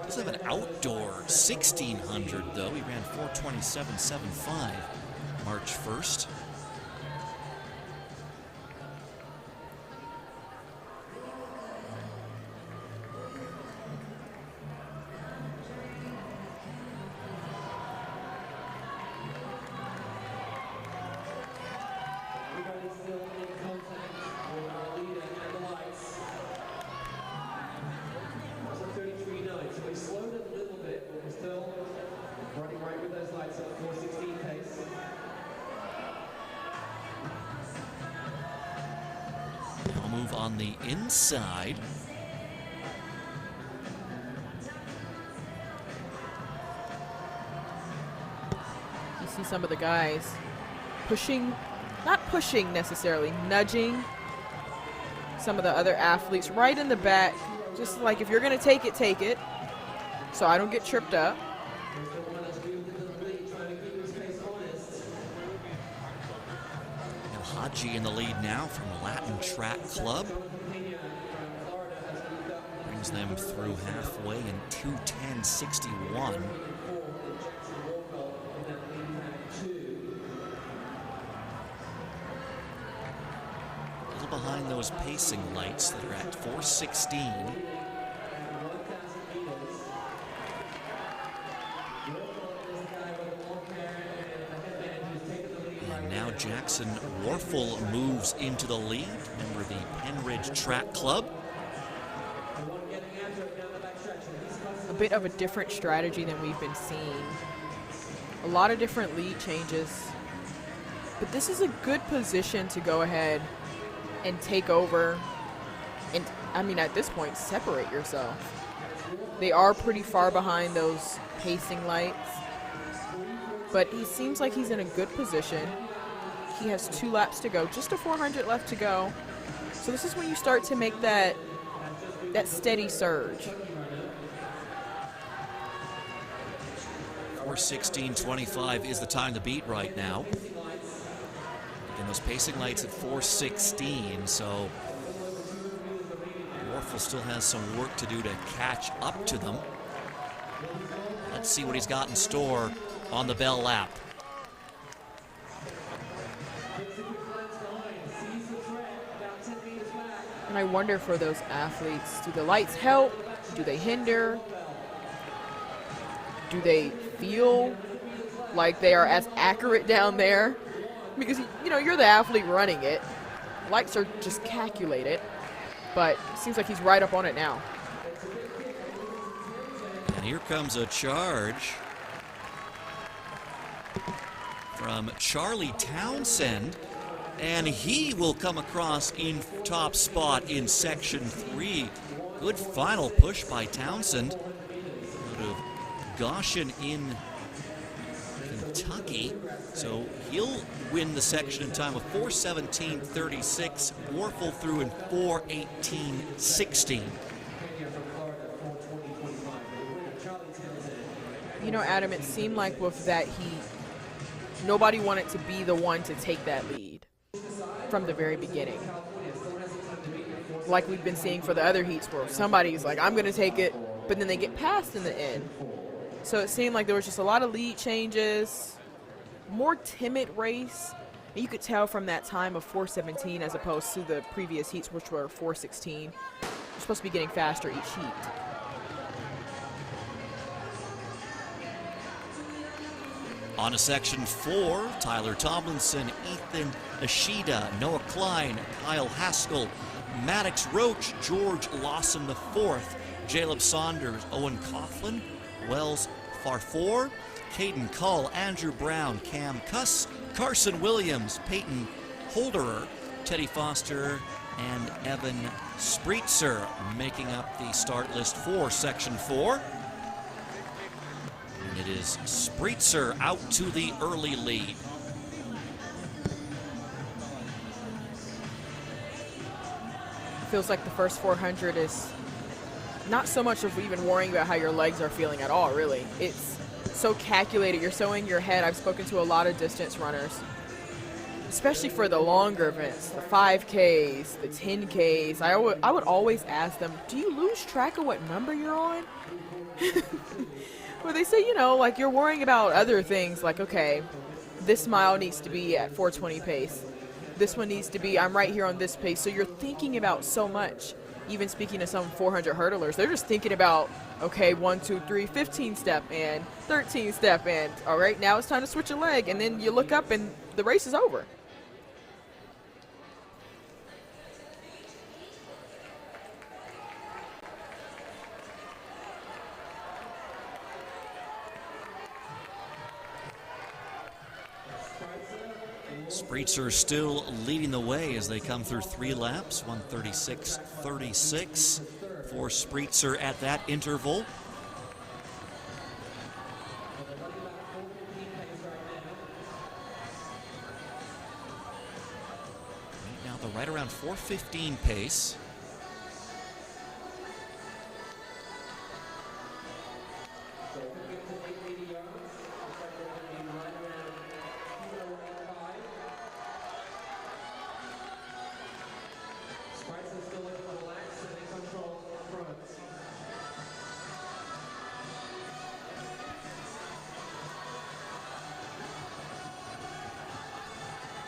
Does have an outdoor 1600 though. He ran 4:27.75 March 1st. Now move on the inside. You see some of the guys pushing, not pushing necessarily, nudging some of the other athletes right in the back. Just like, if you're going to take it, so I don't get tripped up. El Hadji in the lead now from Latin Track Club. Brings them through halfway in 2:10.61. A little behind those pacing lights that are at 4:16. Now Jackson Warfel moves into the lead. Remember the Penridge Track Club. A bit of a different strategy than we've been seeing. A lot of different lead changes. But this is a good position to go ahead and take over and, I mean, at this point, separate yourself. They are pretty far behind those pacing lights, but he seems like he's in a good position. He has 2 laps to go, just a 400 left to go. So this is when you start to make that steady surge. 4:16.25 is the time to beat right now. Again, those pacing lights at 4:16, so Warfel still has some work to do to catch up to them. Let's see what he's got in store on the bell lap. And I wonder for those athletes, do the lights help? Do they hinder? Do they feel like they are as accurate down there? Because, you know, you're the athlete running it. Lights are just calculated, but it seems like he's right up on it now. And here comes a charge from Charlie Townsend, and he will come across in top spot in section 3. Good final push by Townsend out of Goshen in Kentucky. So he'll win the section in time of 4:17.36. Warfel through in 4:18.16. You know, Adam, it seemed like with that heat, nobody wanted to be the one to take that lead from the very beginning. Like we've been seeing for the other heats where somebody's like, I'm going to take it, but then they get passed in the end. So it seemed like there was just a lot of lead changes, more timid race. And you could tell from that time of 4:17 as opposed to the previous heats, which were 4:16. You're supposed to be getting faster each heat. On to section 4, Tyler Tomlinson, Ethan Ashida, Noah Klein, Kyle Haskell, Maddox Roach, George Lawson IV, Jaleb Saunders, Owen Coughlin, Wells Farfour, Caden Cull, Andrew Brown, Cam Cuss, Carson Williams, Peyton Holderer, Teddy Foster, and Evan Spreitzer making up the start list for section 4. And it is Spreitzer out to the early lead. Feels like the first 400 is not so much of even worrying about how your legs are feeling at all, really. It's so calculated. You're so in your head. I've spoken to a lot of distance runners, especially for the longer events, the 5Ks, the 10Ks. I would always ask them, do you lose track of what number you're on? Well, they say, you know, like you're worrying about other things like, okay, this mile needs to be at 4:20 pace. This one needs to be, I'm right here on this pace. So you're thinking about so much. Even speaking to some 400 hurdlers, they're just thinking about, okay, 1, 2, 3, 15 step in, 13 step in. All right, now it's time to switch a leg. And then you look up and the race is over. Spreitzer still leading the way as they come through 3 laps, 1:36.36 for Spreitzer at that interval. Now they're right around 4:15 pace.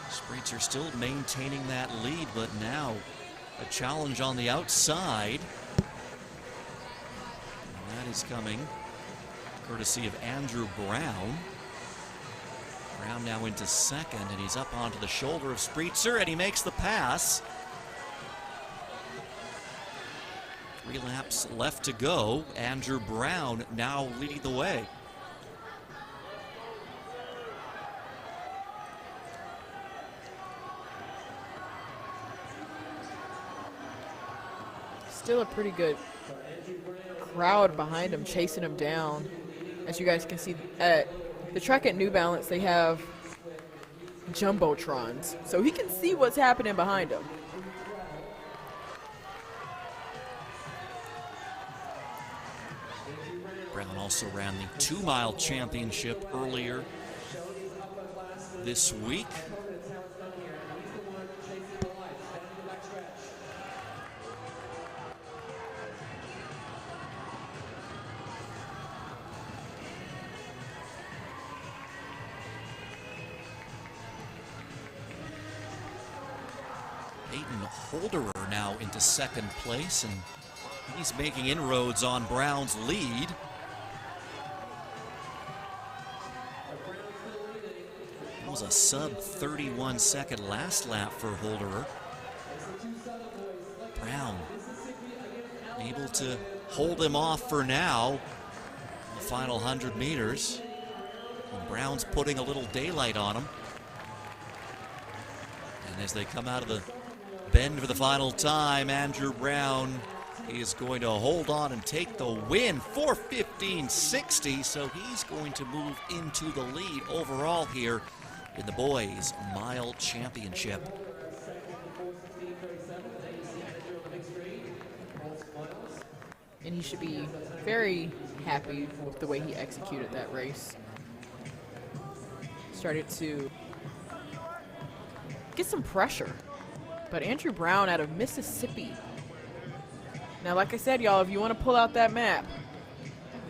Spreitzer still maintaining that lead, but now a challenge on the outside. And that is coming courtesy of Andrew Brown. Brown now into second, and he's up onto the shoulder of Spreitzer, and he makes the pass. 3 laps left to go. Andrew Brown now leading the way. Still a pretty good crowd behind him, chasing him down. As you guys can see, at the track at New Balance, they have jumbotrons, so he can see what's happening behind him. Brown also ran the 2-mile championship earlier this week. Holderer now into second place, and he's making inroads on Brown's lead. That was a sub 31-second last lap for Holderer. Brown able to hold him off for now. The final 100 meters. And Brown's putting a little daylight on him. And as they come out of the bend for the final time, Andrew Brown is going to hold on and take the win, 4:15.60, so he's going to move into the lead overall here in the boys' mile championship. And he should be very happy with the way he executed that race. Started to get some pressure. But Andrew Brown out of Mississippi. Now, like I said, y'all, if you want to pull out that map,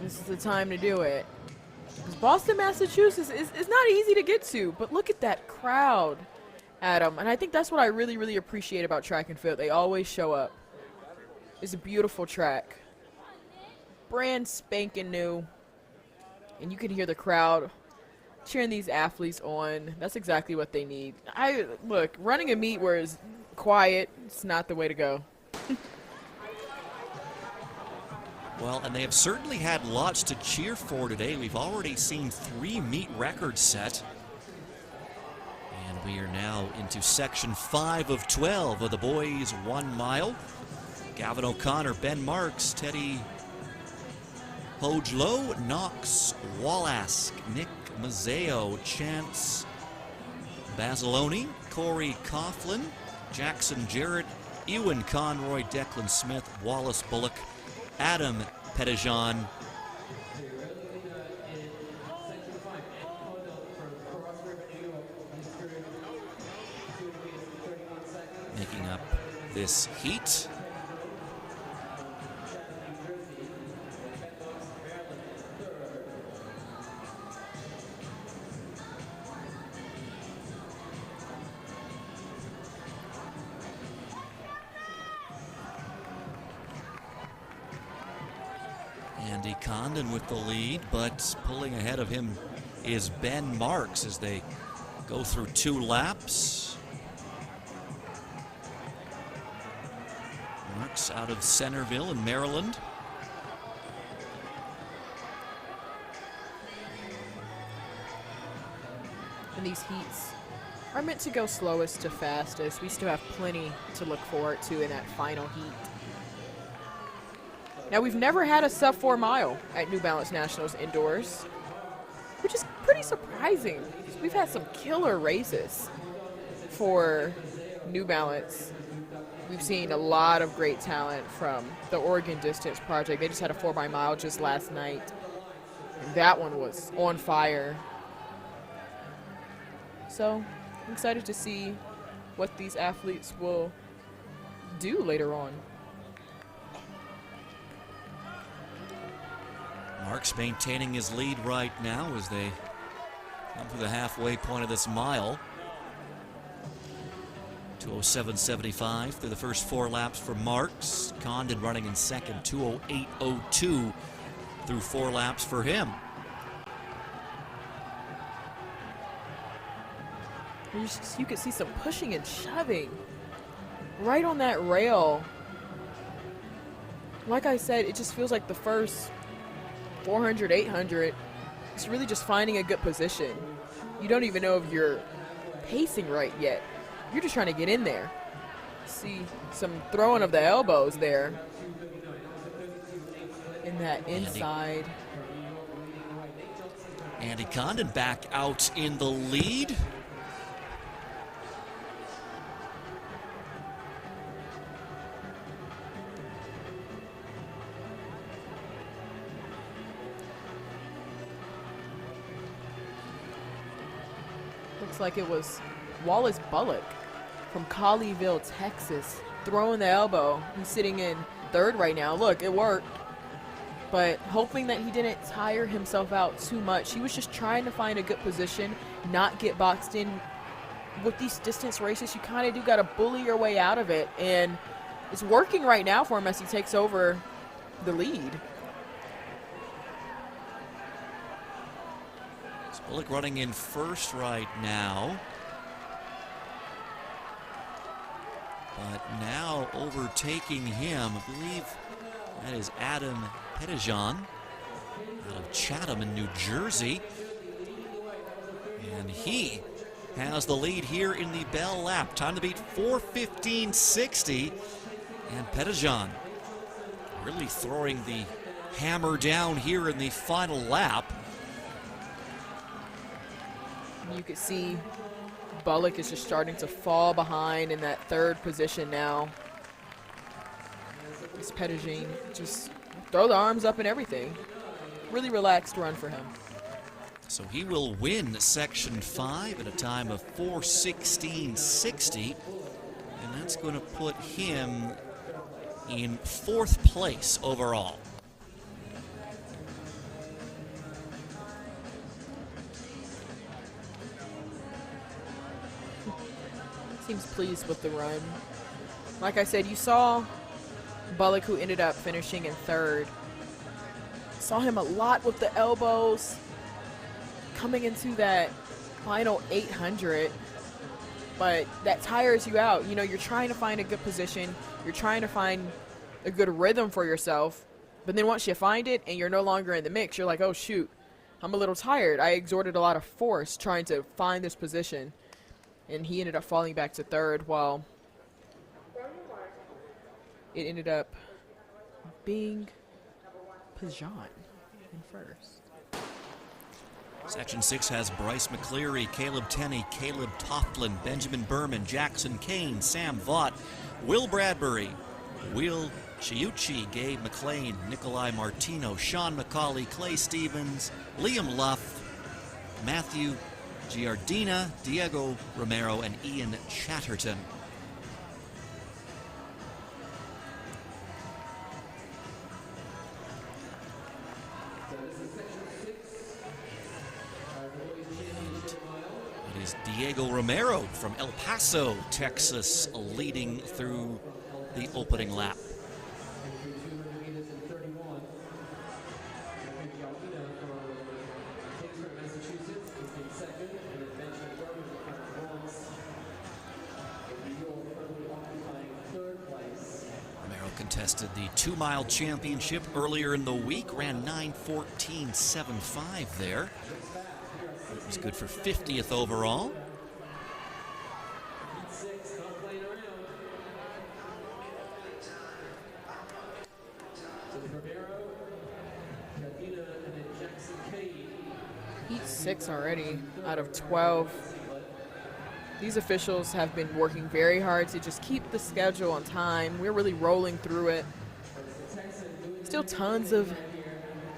this is the time to do it. Because Boston, Massachusetts is not easy to get to, but look at that crowd, Adam. And I think that's what I really, really appreciate about track and field. They always show up. It's a beautiful track. Brand spanking new. And you can hear the crowd cheering these athletes on. That's exactly what they need. Look, running a meet where it's quiet, it's not the way to go. Well, and they have certainly had lots to cheer for today. We've already seen 3 meet records set. And we are now into section 5 of 12 of the boys' 1 mile. Gavin O'Connor, Ben Marks, Teddy Hojlo, Knox Wallask, Nick Mazzeo, Chance Basiloni, Corey Coughlin, Jackson Jarrett, Ewan Conroy, Declan Smith, Wallace Bullock, Adam Pettijohn, making up this heat. Andy Condon with the lead, but pulling ahead of him is Ben Marks as they go through 2 laps. Marks out of Centerville in Maryland. And these heats are meant to go slowest to fastest. We still have plenty to look forward to in that final heat. Now, we've never had a sub 4 mile at New Balance Nationals indoors, which is pretty surprising. We've had some killer races for New Balance. We've seen a lot of great talent from the Oregon Distance Project. They just had a 4x-mile just last night. That one was on fire. So I'm excited to see what these athletes will do later on. Marks maintaining his lead right now as they come to the halfway point of this mile. 2:07.75 through the first 4 laps for Marks. Condon running in second, 2:08.02 through 4 laps for him. You could see some pushing and shoving right on that rail. Like I said, it just feels like the first 400, 800, it's really just finding a good position. You don't even know if you're pacing right yet. You're just trying to get in there. See some throwing of the elbows there in that inside. Andy Condon back out in the lead. Looks like it was Wallace Bullock from Colleyville, Texas, throwing the elbow. He's sitting in third right now. Look, it worked. But hoping that he didn't tire himself out too much. He was just trying to find a good position, not get boxed in. With these distance races, you kind of do got to bully your way out of it. And it's working right now for him as he takes over the lead. Bullock running in first right now. But now overtaking him, I believe that is Adam Pettijohn out of Chatham in New Jersey. And he has the lead here in the Bell Lap. Time to beat 4:15.60. And Pettijohn really throwing the hammer down here in the final lap. You can see Bullock is just starting to fall behind in that third position now. It's Pettijohn, just throw the arms up and everything. Really relaxed run for him. So he will win Section 5 at a time of 4:16.60. And that's going to put him in fourth place overall. Seems pleased with the run. Like I said, you saw Bullock, who ended up finishing in third. Saw him a lot with the elbows coming into that final 800, but that tires you out. You know, you're trying to find a good position. You're trying to find a good rhythm for yourself, but then once you find it and you're no longer in the mix, you're like, oh shoot, I'm a little tired. I exerted a lot of force trying to find this position. And he ended up falling back to third, while it ended up being Pettijohn in first. Section 6 has Bryce McCleary, Caleb Tenney, Caleb Toftland, Benjamin Berman, Jackson Kane, Sam Vaught, Will Bradbury, Will Chiuchi, Gabe McLean, Nikolai Martino, Sean McCauley, Clay Stevens, Liam Luff, Matthew Giardina, Diego Romero, and Ian Chatterton. It is Diego Romero from El Paso, Texas, leading through the opening lap. Contested the 2-mile championship earlier in the week, ran 9:14.75 there. It was good for 50th overall. Heat 6 already out of 12. These officials have been working very hard to just keep the schedule on time. We're really rolling through it. Still tons of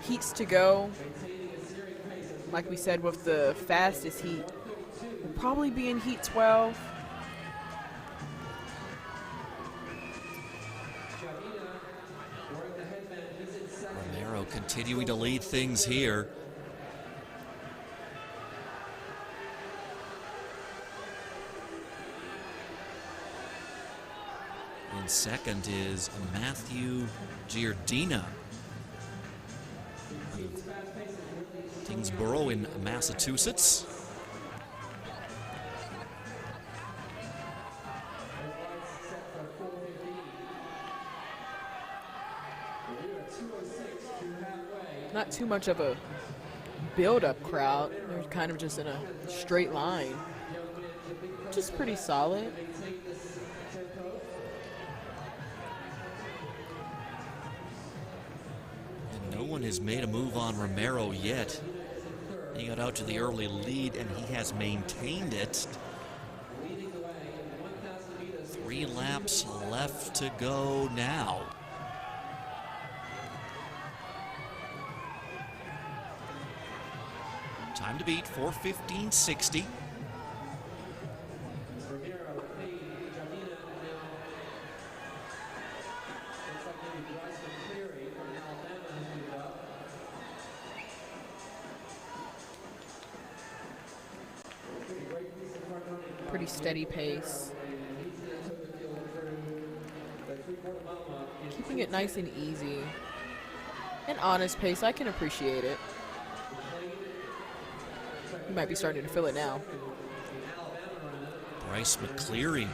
heats to go. Like we said, with the fastest heat, we'll probably be in heat 12. Romero continuing to lead things here. In second is Matthew Giardina, Kingsborough in Massachusetts. Not too much of a build-up crowd. They're kind of just in a straight line, which is pretty solid. one has made a move on Romero yet. He got out to the early lead, and he has maintained it. 3 laps left to go now. Time to beat, 4:15.60. Pretty steady pace. Keeping it nice and easy. An honest pace, I can appreciate it. You might be starting to feel it now. Bryce McCleary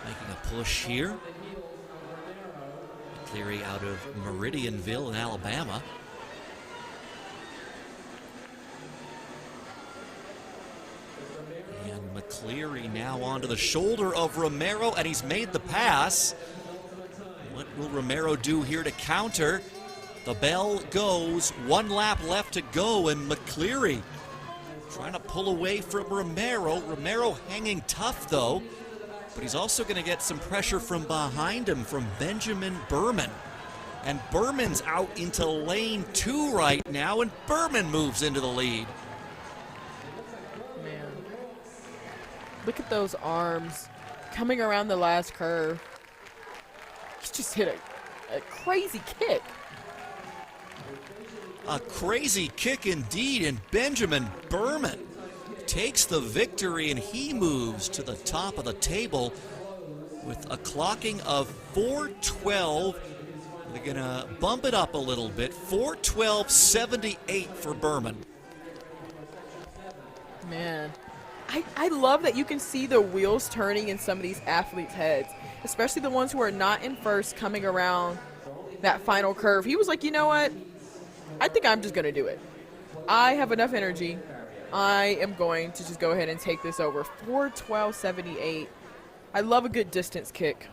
making a push here. McCleary out of Meridianville in Alabama. And McCleary now onto the shoulder of Romero, and he's made the pass. What will Romero do here to counter? The bell goes, 1 lap left to go, and McCleary trying to pull away from Romero. Romero hanging tough, though, but he's also going to get some pressure from behind him from Benjamin Berman. And Berman's out into lane 2 right now, and Berman moves into the lead. Man. Look at those arms coming around the last curve. He's just hit a crazy kick. A crazy kick indeed, and Benjamin Berman takes the victory, and he moves to the top of the table with a clocking of 4:12. They're going to bump it up a little bit, 4:12.78 for Berman. Man, I love that you can see the wheels turning in some of these athletes' heads, especially the ones who are not in first coming around that final curve. He was like, you know what? I think I'm just going to do it. I have enough energy. I am going to just go ahead and take this over. 4:12.78. I love a good distance kick.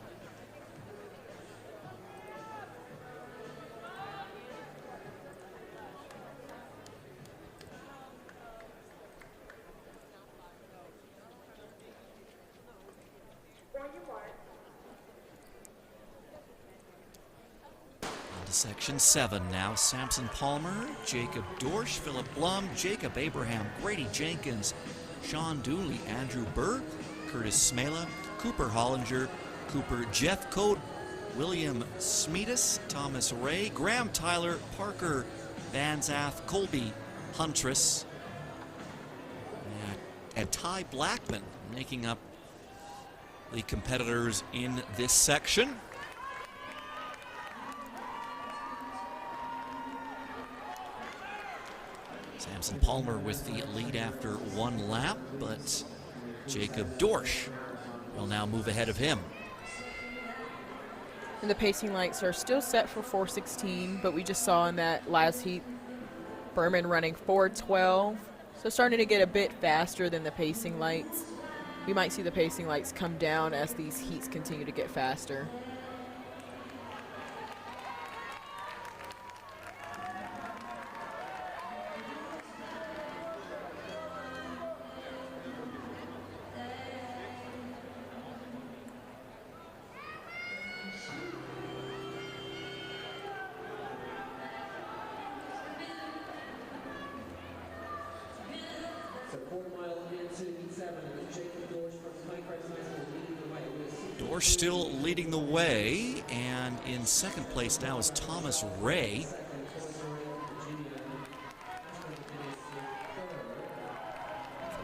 Section 7 now. Samson Palmer, Jacob Dorsch, Philip Blum, Jacob Abraham, Grady Jenkins, Sean Dooley, Andrew Berg, Curtis Smela, Cooper Hollinger, Cooper Jeffcoat, William Smeetus, Thomas Ray, Graham Tyler, Parker Van Zaff, Colby Huntress, and Ty Blackman making up the competitors in this section. Samson Palmer with the lead after 1 lap, but Jacob Dorsch will now move ahead of him. And the pacing lights are still set for 4:16, but we just saw in that last heat Berman running 4:12, so starting to get a bit faster than the pacing lights. We might see the pacing lights come down as these heats continue to get faster. Dorsch still leading the way, and in second place now is Thomas Ray.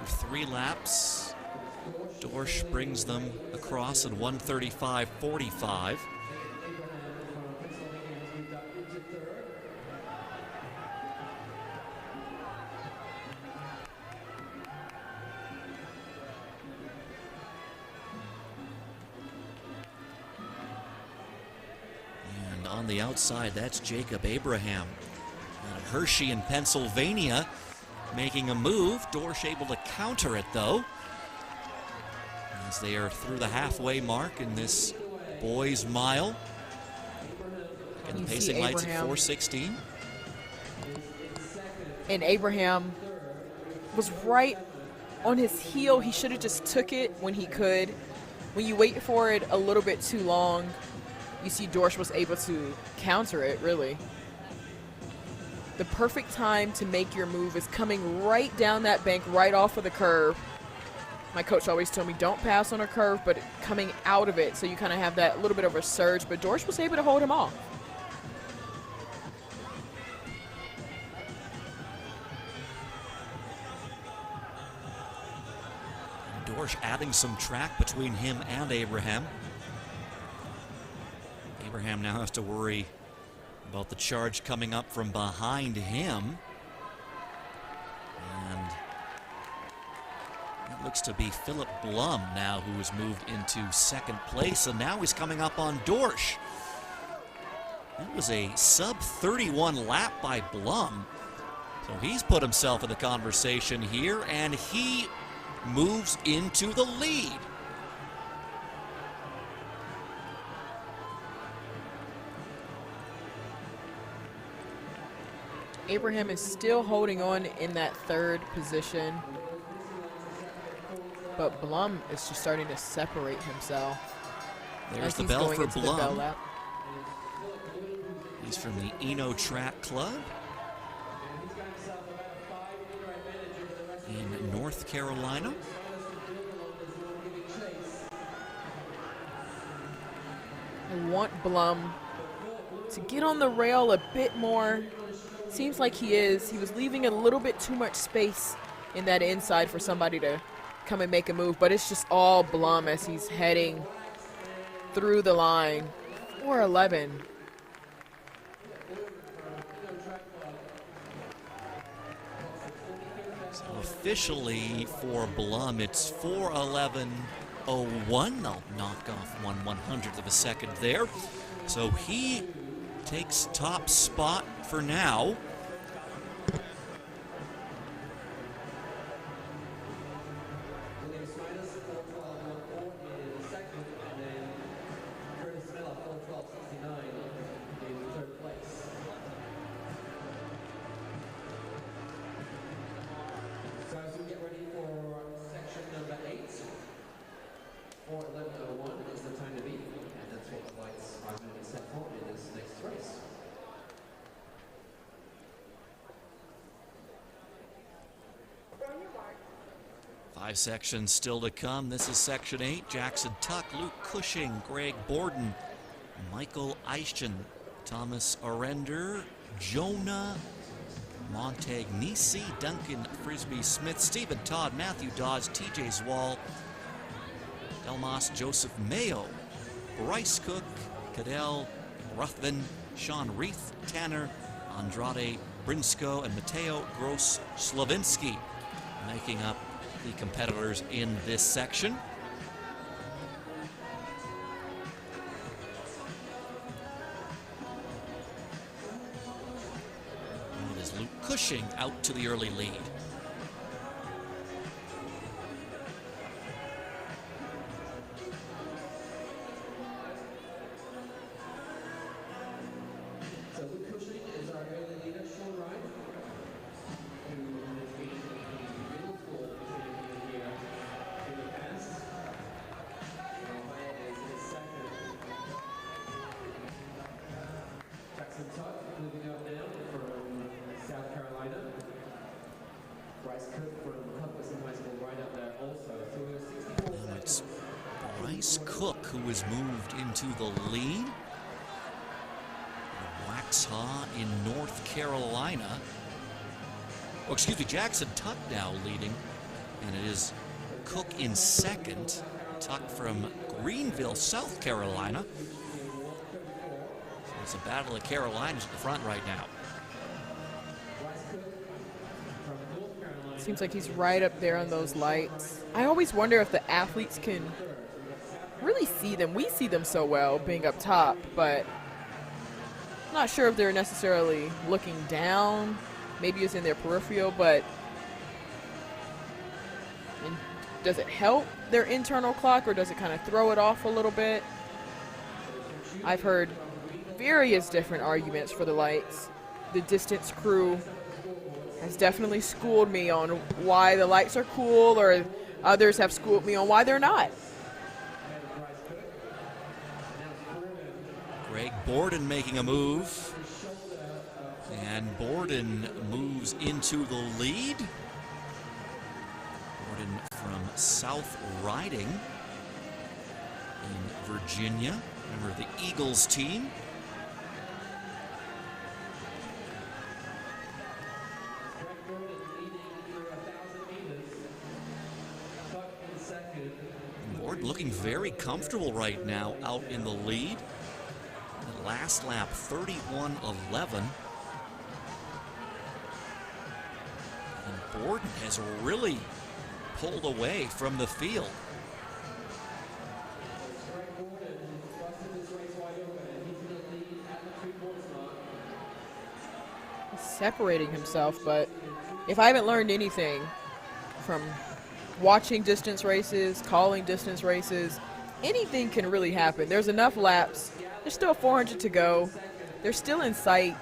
For 3 laps, Dorsch brings them across in 1:35.45. On the outside, that's Jacob Abraham. Hershey in Pennsylvania making a move. Dorsch able to counter it, though, as they are through the halfway mark in this boys' mile. And You the see pacing lights at Abraham. 4:16. And Abraham was right on his heel. He should have just took it when he could. When you wait for it a little bit too long, you see Dorsch was able to counter it, really. The perfect time to make your move is coming right down that bank, right off of the curve. My coach always told me, don't pass on a curve, but coming out of it, so you kind of have that little bit of a surge. But Dorsch was able to hold him off. Dorsch adding some track between him and Abraham. Abraham now has to worry about the charge coming up from behind him. And it looks to be Philip Blum now who has moved into second place, and now he's coming up on Dorsch. That was a sub-31 lap by Blum. So he's put himself in the conversation here, and he moves into the lead. Abraham is still holding on in that third position, but Blum is just starting to separate himself. There's as the he's bell going for into the bell Blum. lap. He's from the Eno Track Club in North Carolina. I want Blum to get on the rail a bit more. Seems like he is. He was leaving a little bit too much space in that inside for somebody to come and make a move, but it's just all Blum as he's heading through the line. 4:11. So officially for Blum, it's 4:11.01. They'll knock off 1/100th of a second there. So he takes top spot for now. William Snyder's 4:12.14 in second, and then Curtis Miller 4:12.69 in third place. So as we get ready for section number 8, 4:11.01 is the time to beat, and that's what the lights are going to be set for in this next race. Five sections still to come. This is section 8. Jackson Tuck, Luke Cushing, Greg Borden, Michael Eischen, Thomas Arender, Jonah Montagnisi, Duncan Frisbee Smith, Stephen Todd, Matthew Dodds, TJ Zwall, Delmas Joseph Mayo, Bryce Cook, Cadell Ruthven, Sean Reith, Tanner, Andrade Brinsko, and Mateo Gross Slavinsky making up the competitors in this section. And it is Luke Cushing out to the early lead. So Luke Cushing is our early leader, Sean Wright, who has been the middle school champion here in the past. Ryan is in second. Jackson Tuck moving up now from South Carolina. Bryce Cook from Hutchinson High School right up there also. So we have 64 And seconds. it's Bryce Cook who has moved into the lead. Waxhaw in North Carolina. Oh, excuse me, Jackson Tuck now leading, and it is Cook in second. Tuck from Greenville, South Carolina. So it's a battle of Carolinas at the front right now. Seems like he's right up there on those lights. I always wonder if the athletes can really see them. We see them so well being up top, but I'm not sure if they're necessarily looking down. Maybe it's in their peripheral, but does it help their internal clock or does it kind of throw it off a little bit? I've heard various different arguments for the lights. The distance crew has definitely schooled me on why the lights are cool, or others have schooled me on why they're not. Greg Borden making a move. And Borden moves into the lead. Borden from South Riding in Virginia. Member of the Eagles team. Borden looking very comfortable right now out in the lead. The last lap, 31:11. And Borden has really pulled away from the field. He's separating himself, but if I haven't learned anything from watching distance races, calling distance races, anything can really happen. There's enough laps. There's still 400 to go. They're still in sight.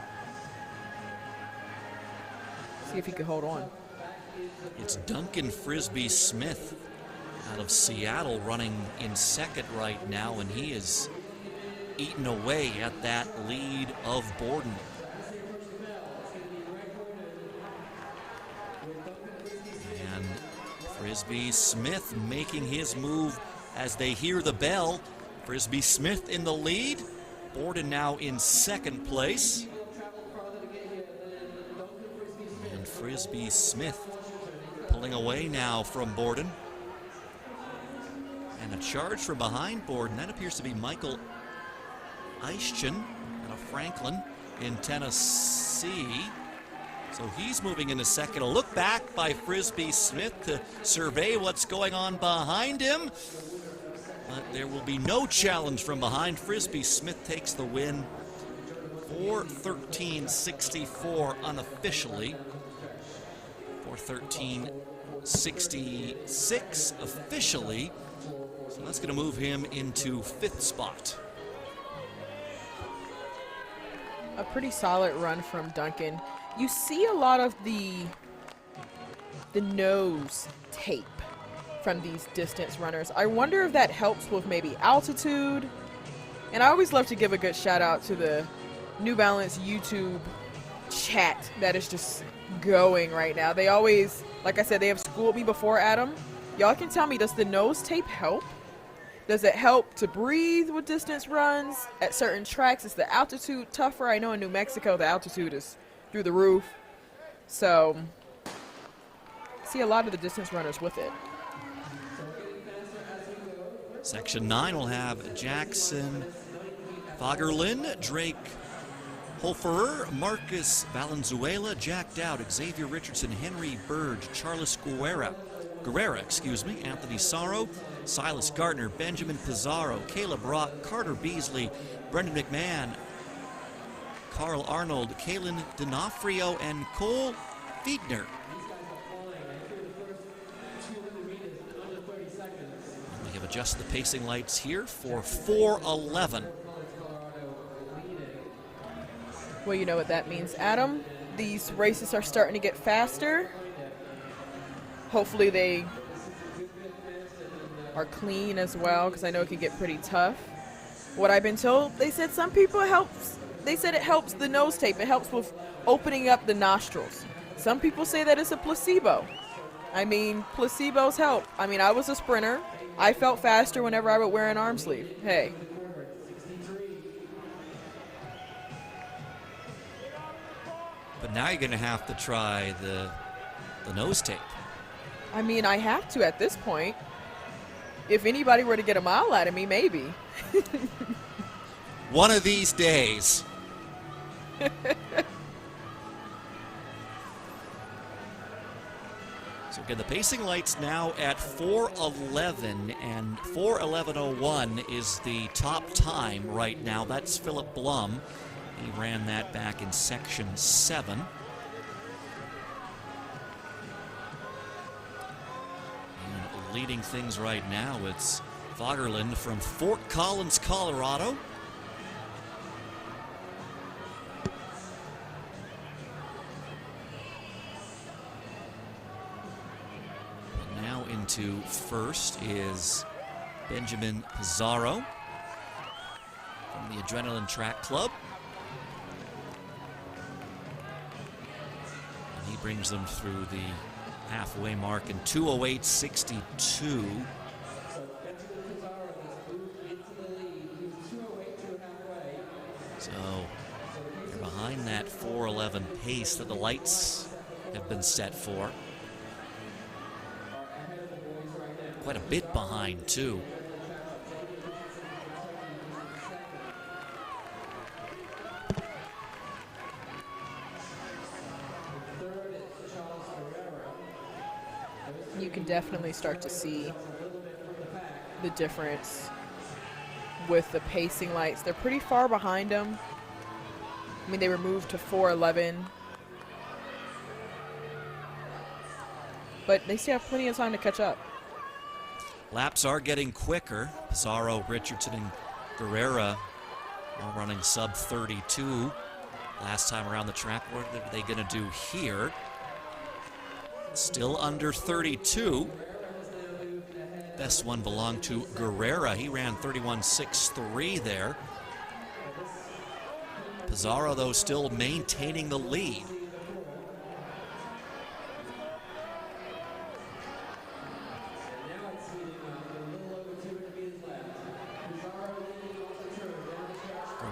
See if he can hold on. It's Duncan Frisbee Smith out of Seattle running in second right now, and he is eating away at that lead of Borden. And Frisbee Smith making his move as they hear the bell. Frisbee Smith in the lead. Borden now in second place. And Frisbee Smith pulling away now from Borden. And a charge from behind Borden. That appears to be Michael Eichen out of Franklin in Tennessee. So he's moving into second. A look back by Frisbee Smith to survey what's going on behind him. But there will be no challenge from behind. Frisbee Smith takes the win. 4:13.64 unofficially. 4:13.66 officially. So that's going to move him into fifth spot. A pretty solid run from Duncan. You see a lot of the nose tape from these distance runners. I wonder if that helps with maybe altitude. And I always love to give a good shout out to the New Balance YouTube chat that is just going right now. They always, like I said, they have schooled me before, Adam. Y'all can tell me, does the nose tape help? Does it help to breathe with distance runs? At certain tracks, is the altitude tougher? I know in New Mexico, the altitude is through the roof. So, see a lot of the distance runners with it. Section 9 will have Jackson Fagerlin, Drake Holferer, Marcus Valenzuela, Jack Dowd, Xavier Richardson, Henry Burge, Charles Guerrera, Anthony Sorrow, Silas Gardner, Benjamin Pizarro, Caleb Rock, Carter Beasley, Brendan McMahon, Carl Arnold, Kalen D'Onofrio, and Cole Fiedner. We have adjusted the pacing lights here for 4:11. Well, you know what that means, Adam. These races are starting to get faster. Hopefully they are clean as well, because I know it can get pretty tough. What I've been told, they said some people it helps. They said it helps the nose tape. It helps with opening up the nostrils. Some people say that it's a placebo. I mean, placebos help. I mean, I was a sprinter. I felt faster whenever I would wear an arm sleeve. Hey. But now you're going to have to try the nose tape. I mean, I have to at this point. If anybody were to get a mile out of me, maybe. One of these days. So again, the pacing lights now at 4:11, and 4:11:01 is the top time right now. That's Philip Blum. He ran that back in section 7. And leading things right now, it's Fagerlin from Fort Collins, Colorado. into first is Benjamin Pizarro from the Adrenaline Track Club. And he brings them through the halfway mark in 2:08.62. So Benjamin Pizarro has moved into the lead. He was 2:08 to halfway. So they're behind that 4:11 pace that the lights have been set for. Quite a bit behind, too. You can definitely start to see the difference with the pacing lights. They're pretty far behind them. I mean, they were moved to 4:11. But they still have plenty of time to catch up. Laps are getting quicker. Pizarro, Richardson, and Guerrera all running sub 32. Last time around the track, what are they going to do here? Still under 32. Best one belonged to Guerrera. He ran 31.63 there. Pizarro, though, still maintaining the lead.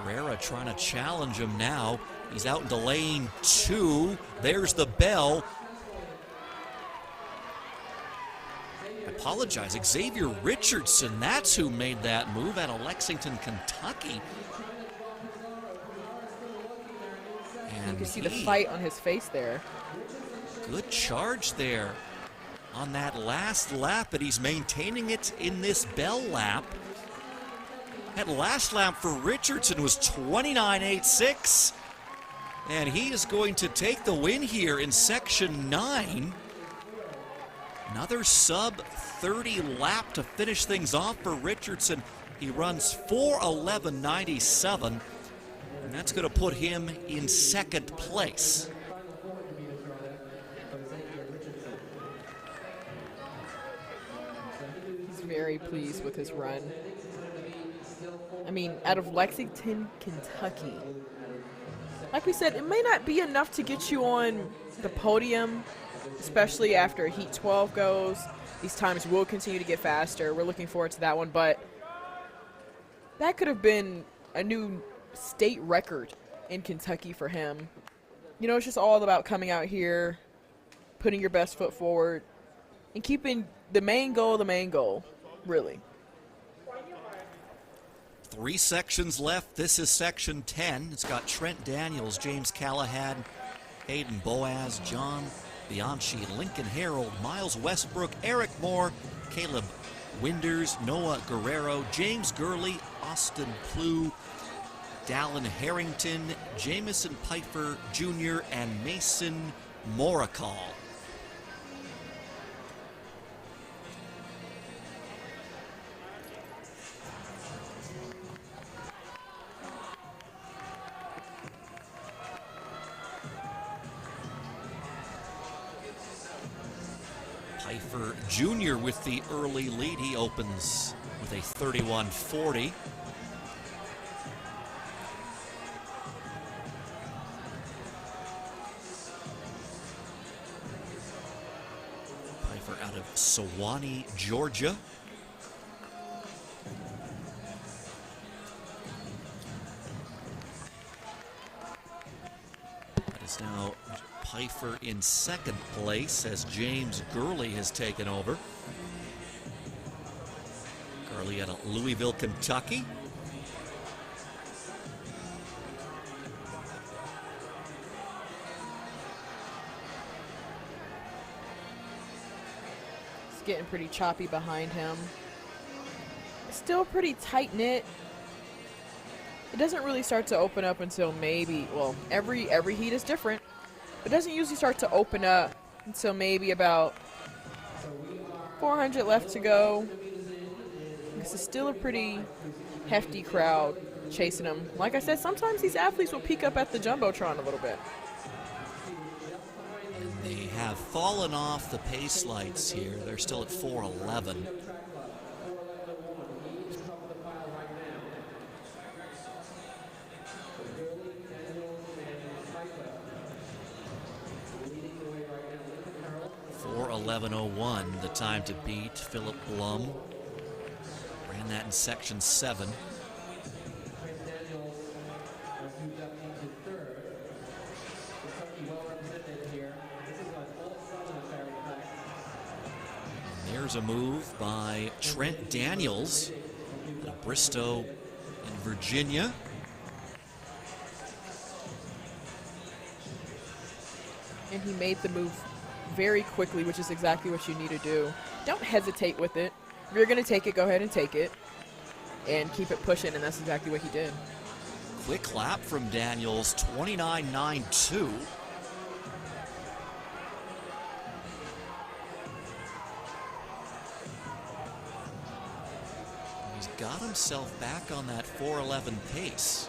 Guerrera trying to challenge him now. He's out into lane 2. There's the bell. I apologize. Xavier Richardson, that's who made that move out of Lexington, Kentucky. And You can see the fight on his face there. Good charge there on that last lap, but he's maintaining it in this bell lap. That last lap for Richardson was 29.86, and he is going to take the win here in Section 9. Another sub-30 lap to finish things off for Richardson. He runs 4:11.97, and that's going to put him in second place. He's very pleased with his run. I mean, out of Lexington, Kentucky. Like we said, it may not be enough to get you on the podium, especially after Heat 12 goes. These times will continue to get faster. We're looking forward to that one, but that could have been a new state record in Kentucky for him. You know, it's just all about coming out here, putting your best foot forward, and keeping the main goal, really. 3 sections left. This is section 10. It's got Trent Daniels, James Callahan, Hayden Boaz, John Bianchi, Lincoln Harold, Miles Westbrook, Eric Moore, Caleb Winders, Noah Guerrero, James Gurley, Austin Plew, Dallin Harrington, Jamison Piper Jr., and Mason Moracall. Piper Jr. with the early lead. He opens with a 31.40. Piper out of Sewanee, Georgia. That is now Piper in second place as James Gurley has taken over. Gurley out of Louisville, Kentucky. It's getting pretty choppy behind him. It's still pretty tight-knit. It doesn't really start to open up until maybe, well, every heat is different. It doesn't usually start to open up until maybe about 400 left to go. This is still a pretty hefty crowd chasing him. Like I said, sometimes these athletes will peek up at the Jumbotron a little bit. And they have fallen off the pace lights here. They're still at 4:11. .4:11:01, the time to beat. Philip Blum ran that in section 7. And there's a move by Trent Daniels out of Bristow in Virginia. And he made the move very quickly, which is exactly what you need to do. Don't hesitate with it. If you're going to take it, go ahead and take it. And keep it pushing, and that's exactly what he did. Quick lap from Daniels, 29.92. He's got himself back on that 4:11 pace.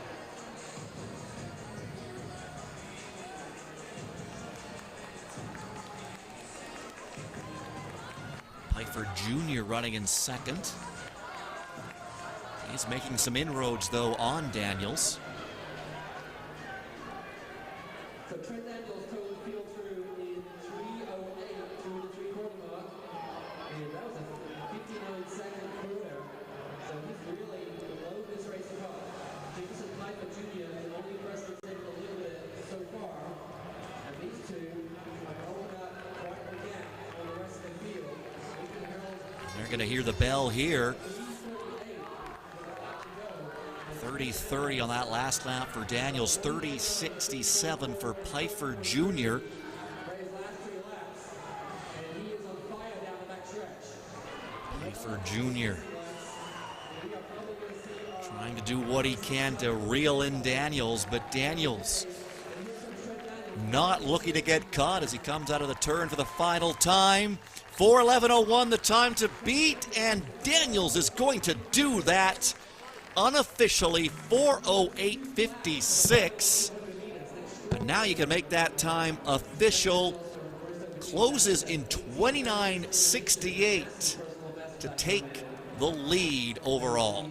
Pfeiffer Jr. running in second. He's making some inroads, though, on Daniels. So Trent Daniels told the field through in 3:08 through the three-quarter mark, and that was a 59-second quarter. So he's really below this race car. Jameson Pfeiffer Jr. has only pressed the table a little bit so far, and these two have opened up quite the gap on the rest of the field. They're going to hear the bell here. 30:30 on that last lap for Daniels, 30:67 for Pfeiffer Jr. Pfeiffer Jr. trying to do what he can to reel in Daniels, but Daniels not looking to get caught as he comes out of the turn for the final time. 4:11:01 the time to beat, and Daniels is going to do that unofficially. 4:08:56. But now you can make that time official. Closes in 29:68 to take the lead overall.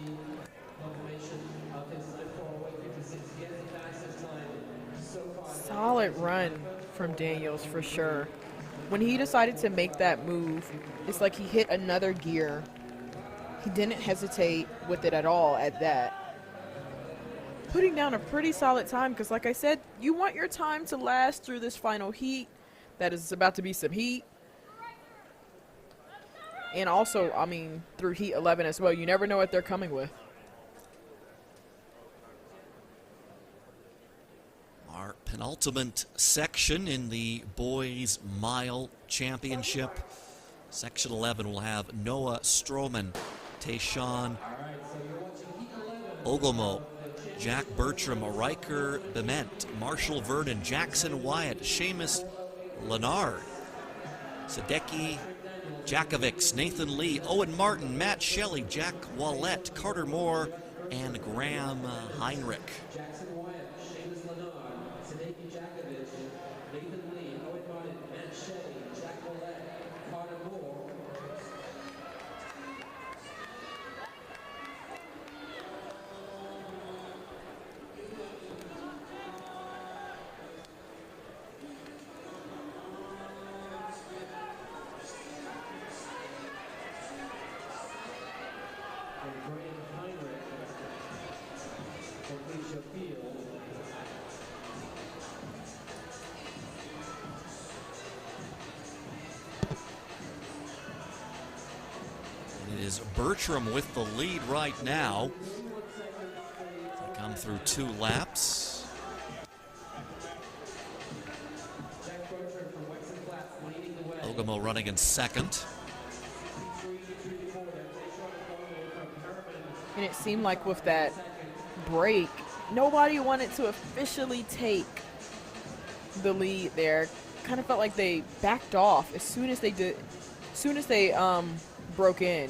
Solid run from Daniels for sure. When he decided to make that move, it's like he hit another gear. He didn't hesitate with it at all at that. Putting down a pretty solid time because, like I said, you want your time to last through this final heat. That is about to be some heat. And also, I mean, through heat 11 as well. You never know what they're coming with. Our penultimate section in the boys mile championship. Section 11 will have Noah Stroman, Tayshawn Oglemo, Jack Bertram, Riker Bement, Marshall Vernon, Jackson Wyatt, Seamus Leonard, Sadecki Jakovics, Nathan Lee, Owen Martin, Matt Shelley, Jack Wallett, Carter Moore, and Graham Heinrich. It is Bertram with the lead right now. They come through 2 laps. Oglemo running in second. And it seemed like with that break, nobody wanted to officially take the lead there. Kind of felt like they backed off as soon as they broke in.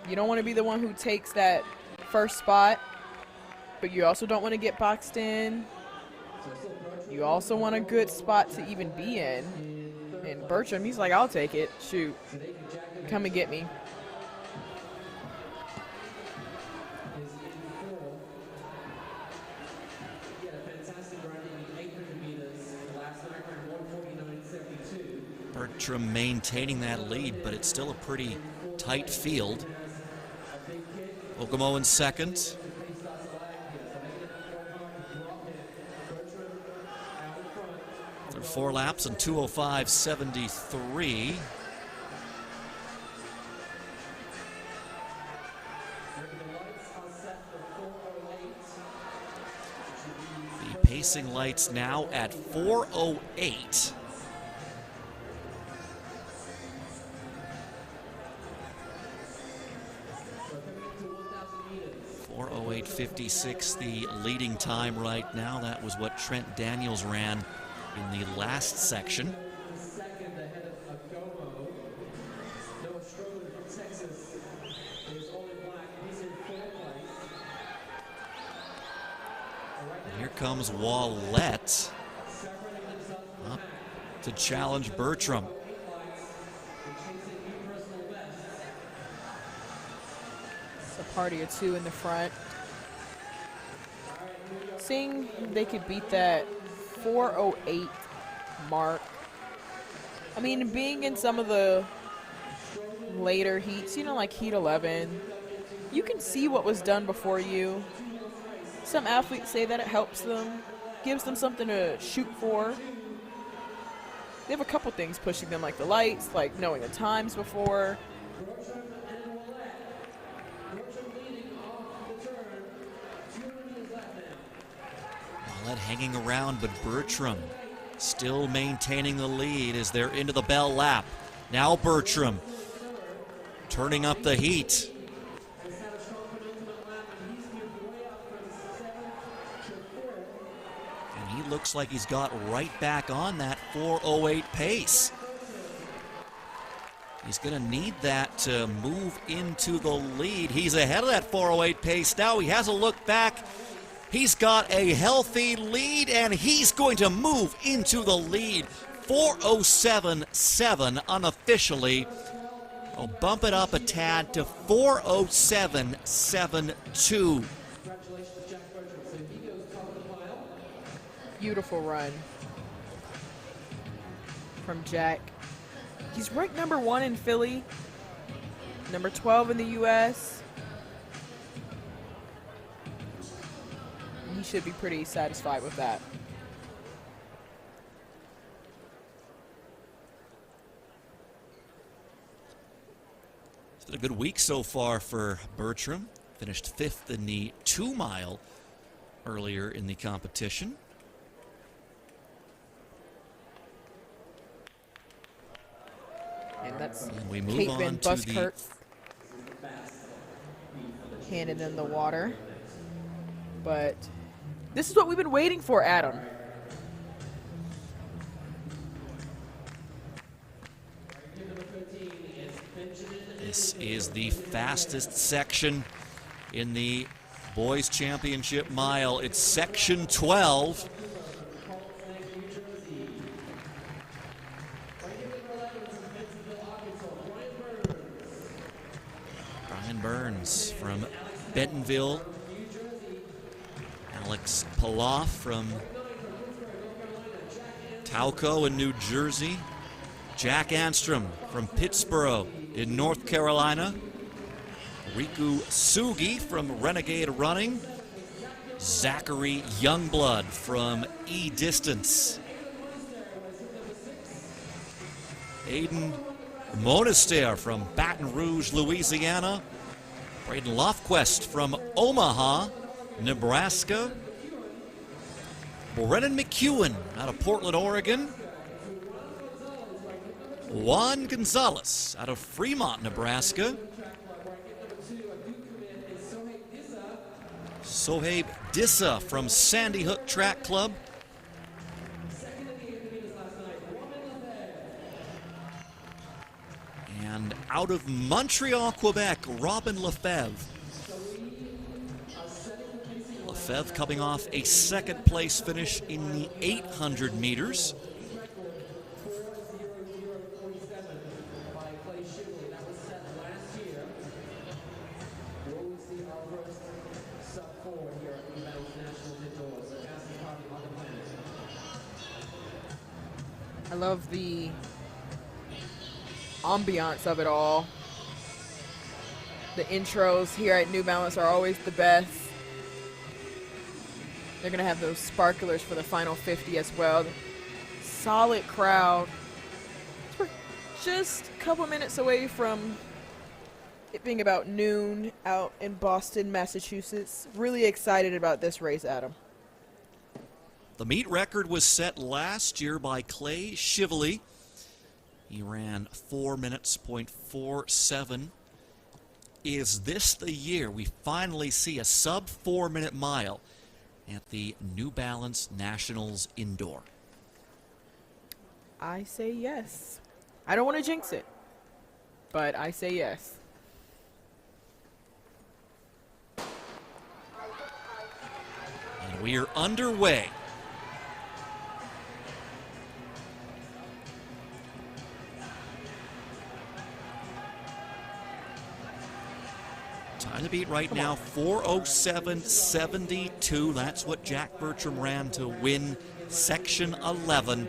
You don't want to be the one who takes that first spot, but you also don't want to get boxed in. So still Bertram You also want a good spot to even be in. And Bertram, he's like, I'll take it. Shoot. Come and get me. Is in four. He had a fantastic ranking in 800 meters last night, around 149.72. Bertram maintaining that lead, but it's still a pretty tight field. Ogemo in second. Through 4 laps and 2:05.73. The pacing lights now at 4:08. 4:08.56, the leading time right now. That was what Trent Daniels ran in the last section. Second ahead of Agomo. Noah Stroman from Texas is all in black. He's in fourth place. And here comes Wallette up to challenge Bertram. A party or two in the front. Seeing they could beat that 4:08 mark. I mean, being in some of the later heats, you know, like heat 11, you can see what was done before you. Some athletes say that it helps them, gives them something to shoot for. They have a couple things pushing them, like the lights, like knowing the times before. Wallette hanging around, but Bertram still maintaining the lead as they're into the bell lap. Now Bertram turning up the heat. And he looks like he's got right back on that 4:08 pace. He's going to need that to move into the lead. He's ahead of that 4:08 pace now. He has a look back. He's got a healthy lead, and he's going to move into the lead. 4:07.7 unofficially. I'll bump it up a tad to 4:07.72. Beautiful run from Jack. He's ranked number 1 in Philly, number 12 in the U.S. He should be pretty satisfied with that. It's been a good week so far for Bertram. Finished 5th in the 2-mile earlier in the competition. And that's And we move Caitlin on to Buskirk handing in the water. But this is what we've been waiting for, Adam. This is the fastest section in the boys championship mile. It's section 12. Brian Burns from Bentonville. Alex Paloff from Tauco in New Jersey. Jack Anstrom from Pittsburgh in North Carolina. Riku Sugi from Renegade Running. Zachary Youngblood from E-Distance. Aiden Monaster from Baton Rouge, Louisiana. Braden Lofquist from Omaha, Nebraska. Brennan McEwen out of Portland, Oregon. Juan Gonzalez out of Fremont, Nebraska. Sohaib Dissa from Sandy Hook Track Club. And out of Montreal, Quebec, Robin Lefebvre. Lefebvre coming off a second place finish in the 800 meters. I love the ambiance of it all. The intros here at New Balance are always the best. They're going to have those sparklers for the final 50 as well. Solid crowd. We're just a couple minutes away from it being about noon out in Boston, Massachusetts. Really excited about this race, Adam. The meet record was set last year by Clay Shively. He ran 4 minutes, .47. Is this the year we finally see a sub 4 minute mile at the New Balance Nationals Indoor? I say yes. I don't want to jinx it, but I say yes. And we are underway. Time to beat right now, 4:07.72. That's what Jack Bertram ran to win Section 11.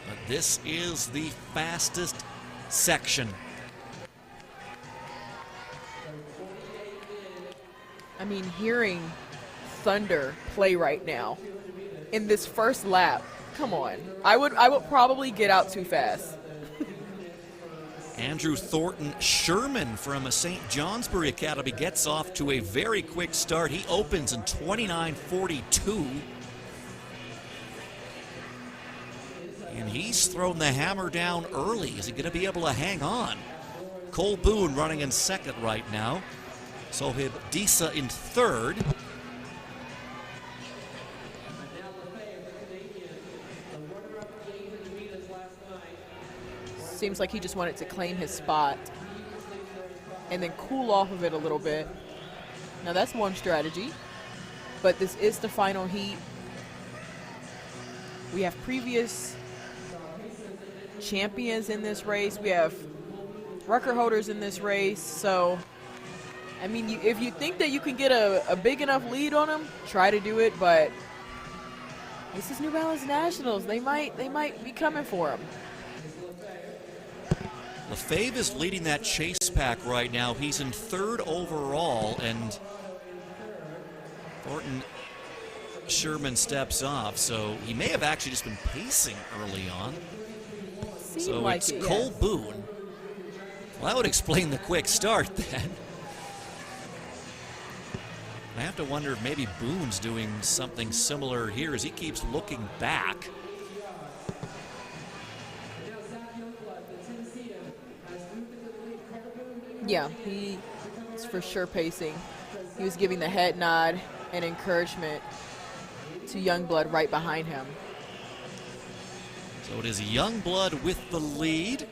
But this is the fastest section. I mean, hearing Thunder play right now in this first lap, come on. I would probably get out too fast. Andrew Thornton Sherman from St. Johnsbury Academy gets off to a very quick start. He opens in 29:42. And he's thrown the hammer down early. Is he going to be able to hang on? Cole Boone running in second right now. Sohib Disa in third. Seems like he just wanted to claim his spot and then cool off of it a little bit. Now that's one strategy, but this is the final heat. We have previous champions in this race. We have record holders in this race. So, I mean, if you think that you can get a big enough lead on them, try to do it, but this is New Balance Nationals. They might be coming for him. Lefebvre is leading that chase pack right now. He's in third overall, and Thornton Sherman steps off, so he may have actually just been pacing early on. So like it's it, Cole yes. Boone. Well, that would explain the quick start then. I have to wonder if maybe Boone's doing something similar here as he keeps looking back. Yeah, he is for sure pacing. He was giving the head nod and encouragement to Youngblood right behind him. So it is Youngblood with the lead.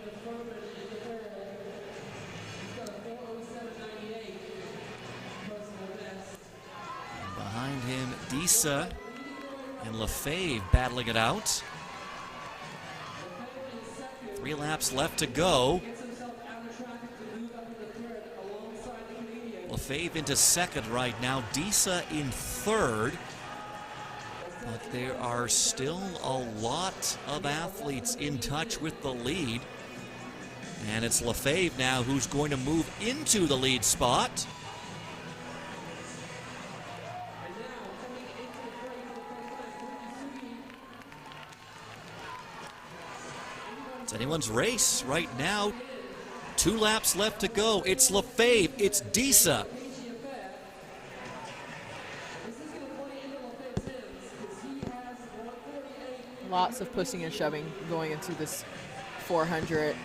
And behind him, Disa and Lefebvre battling it out. 3 laps left to go. Lefebvre into second right now, Disa in third. But there are still a lot of athletes in touch with the lead. And it's Lefebvre now who's going to move into the lead spot. It's anyone's race right now. 2 laps left to go. It's Lefebvre. It's Disa. Lots of pushing and shoving going into this 400.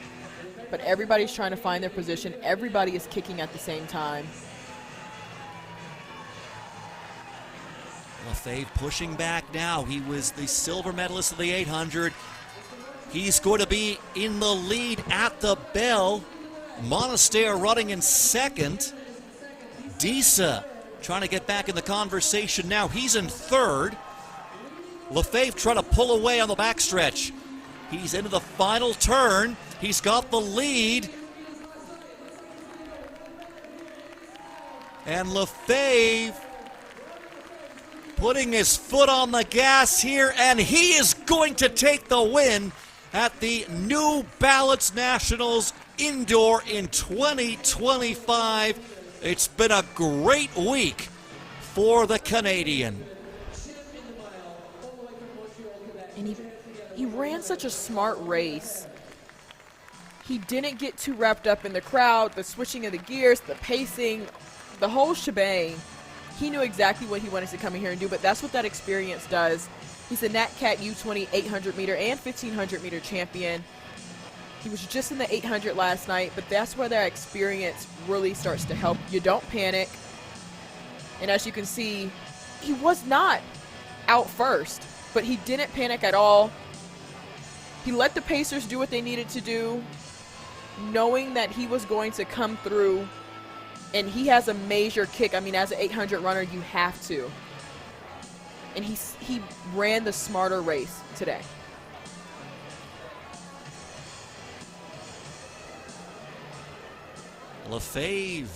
But everybody's trying to find their position. Everybody is kicking at the same time. Lefebvre pushing back now. He was the silver medalist of the 800. He's going to be in the lead at the bell. Monastir running in second. Disa trying to get back in the conversation now. He's in third. Lefebvre trying to pull away on the backstretch. He's into the final turn. He's got the lead. And Lefebvre putting his foot on the gas here, and he is going to take the win at the New Balance Nationals Indoor in 2025. It's been a great week for the Canadian. And he ran such a smart race. He didn't get too wrapped up in the crowd, the switching of the gears, the pacing, the whole shebang. He knew exactly what he wanted to come in here and do, but that's what that experience does. He's a Nat Cat U20 800 meter and 1500 meter champion. He was just in the 800 last night, but that's where that experience really starts to help. You don't panic. And as you can see, he was not out first, but he didn't panic at all. He let the Pacers do what they needed to do, knowing that he was going to come through, and he has a major kick. I mean, as an 800 runner, you have to. And he ran the smarter race today. Lefebvre,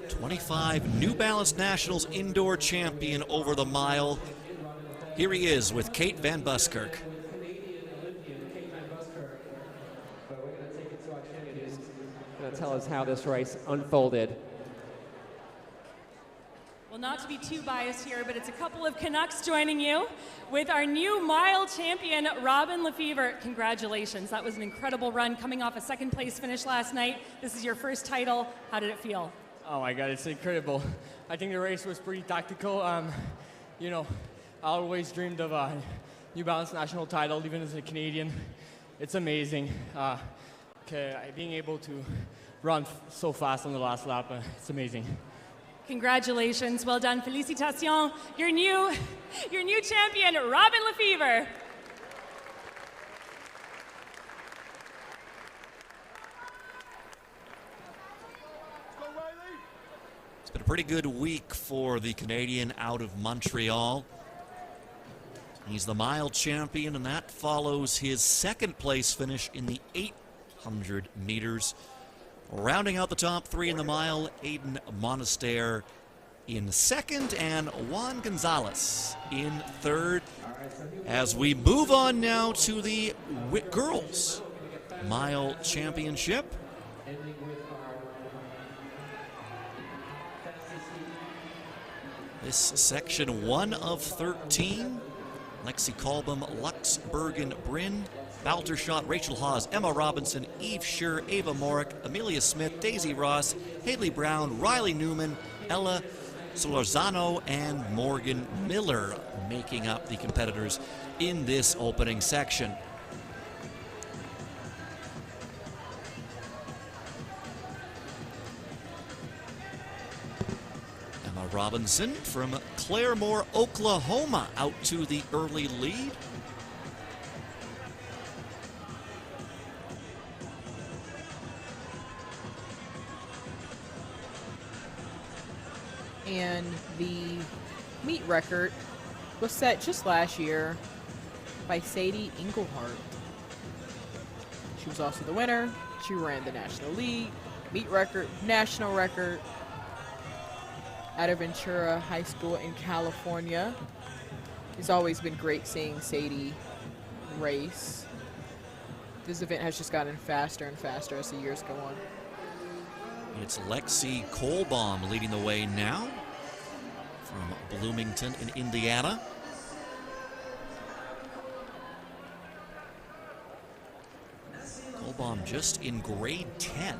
25 New Balance Nationals indoor champion over the mile. Here he is with Kate Van Buskirk. Going to tell us how this race unfolded. Well, not to be too biased here, but it's a couple of Canucks joining you with our new mile champion, Robin Lefebvre. Congratulations. That was an incredible run coming off a second place finish last night. This is your first title. How did it feel? Oh my God, it's incredible. I think the race was pretty tactical. You know, I always dreamed of a New Balance national title, even as a Canadian. It's amazing. Being able to run so fast on the last lap, it's amazing. Congratulations. Well done. Félicitations. Your new champion, Robin Lefebvre. It's been a pretty good week for the Canadian out of Montreal. He's the mile champion, and that follows his second place finish in the 800 meters. Rounding out the top three in the mile, Aiden Monaster in second and Juan Gonzalez in third. As we move on now to the girls mile championship. This section 1 of 13. Lexi Kolbum, Lux Bergen Bryn, Baldershot, Rachel Hawes, Emma Robinson, Eve Schur, Ava Morick, Amelia Smith, Daisy Ross, Haley Brown, Riley Newman, Ella Solorzano, and Morgan Miller making up the competitors in this opening section. Emma Robinson from Claremore, Oklahoma, out to the early lead. And the meet record was set just last year by Sadie Engelhardt. She was also the winner. She ran the national league, meet record, national record out of Ventura High School in California. It's always been great seeing Sadie race. This event has just gotten faster and faster as the years go on. It's Lexi Kolbom leading the way now from Bloomington in Indiana. Kolbom just in grade 10.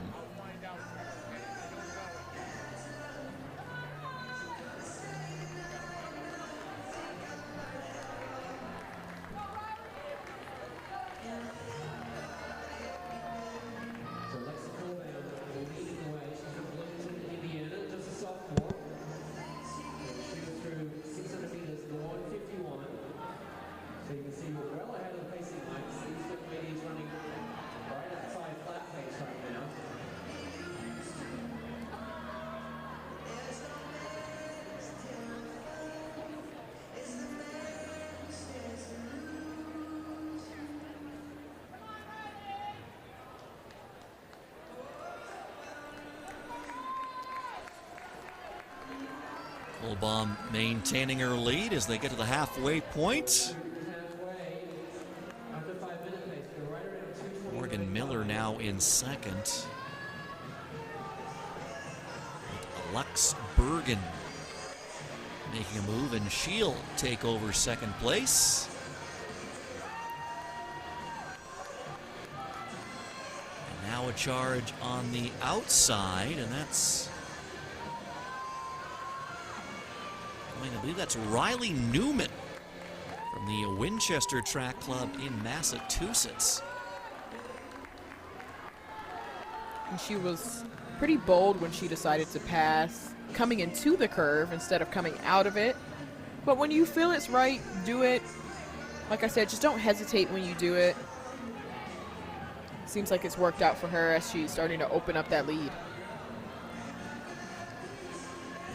Wilbaum maintaining her lead as they get to the halfway point. Morgan Miller now in second. With Alex Bergen making a move, and she'll take over second place. And now a charge on the outside, and that's, I believe that's Riley Newman from the Winchester Track Club in Massachusetts. And she was pretty bold when she decided to pass, coming into the curve instead of coming out of it. But when you feel it's right, do it. Like I said, just don't hesitate when you do it. Seems like it's worked out for her as she's starting to open up that lead.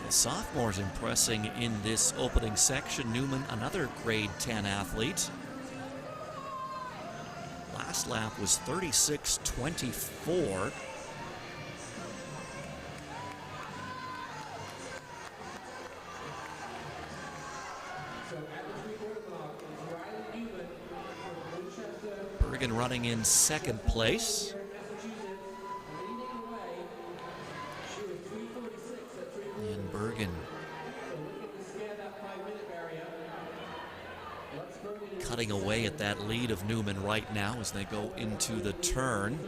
The sophomores impressing in this opening section. Newman, another grade 10 athlete. Last lap was 36:24. Bergen running in second place. And Bergen cutting away at that lead of Newman right now as they go into the turn.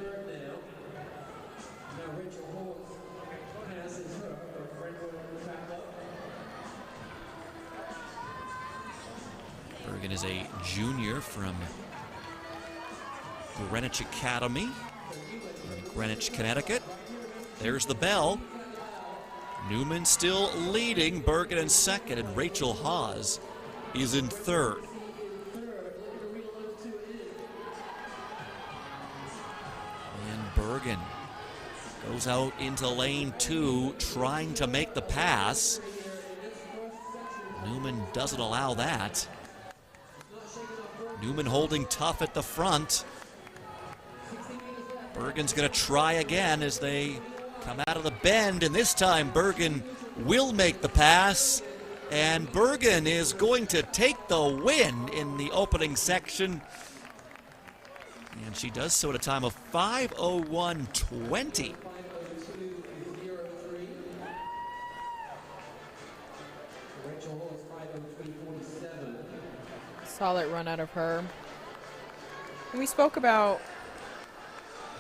Bergen is a junior from Greenwich Academy in Greenwich, Connecticut. There's the bell. Newman still leading, Bergen in second, and Rachel Hawes is in third. And Bergen goes out into lane 2, trying to make the pass. Newman doesn't allow that. Newman holding tough at the front. Bergen's going to try again as they come out of the bend, and this time Bergen will make the pass, and Bergen is going to take the win in the opening section, and she does so at a time of 5:01:20. Solid run out of her. And we spoke about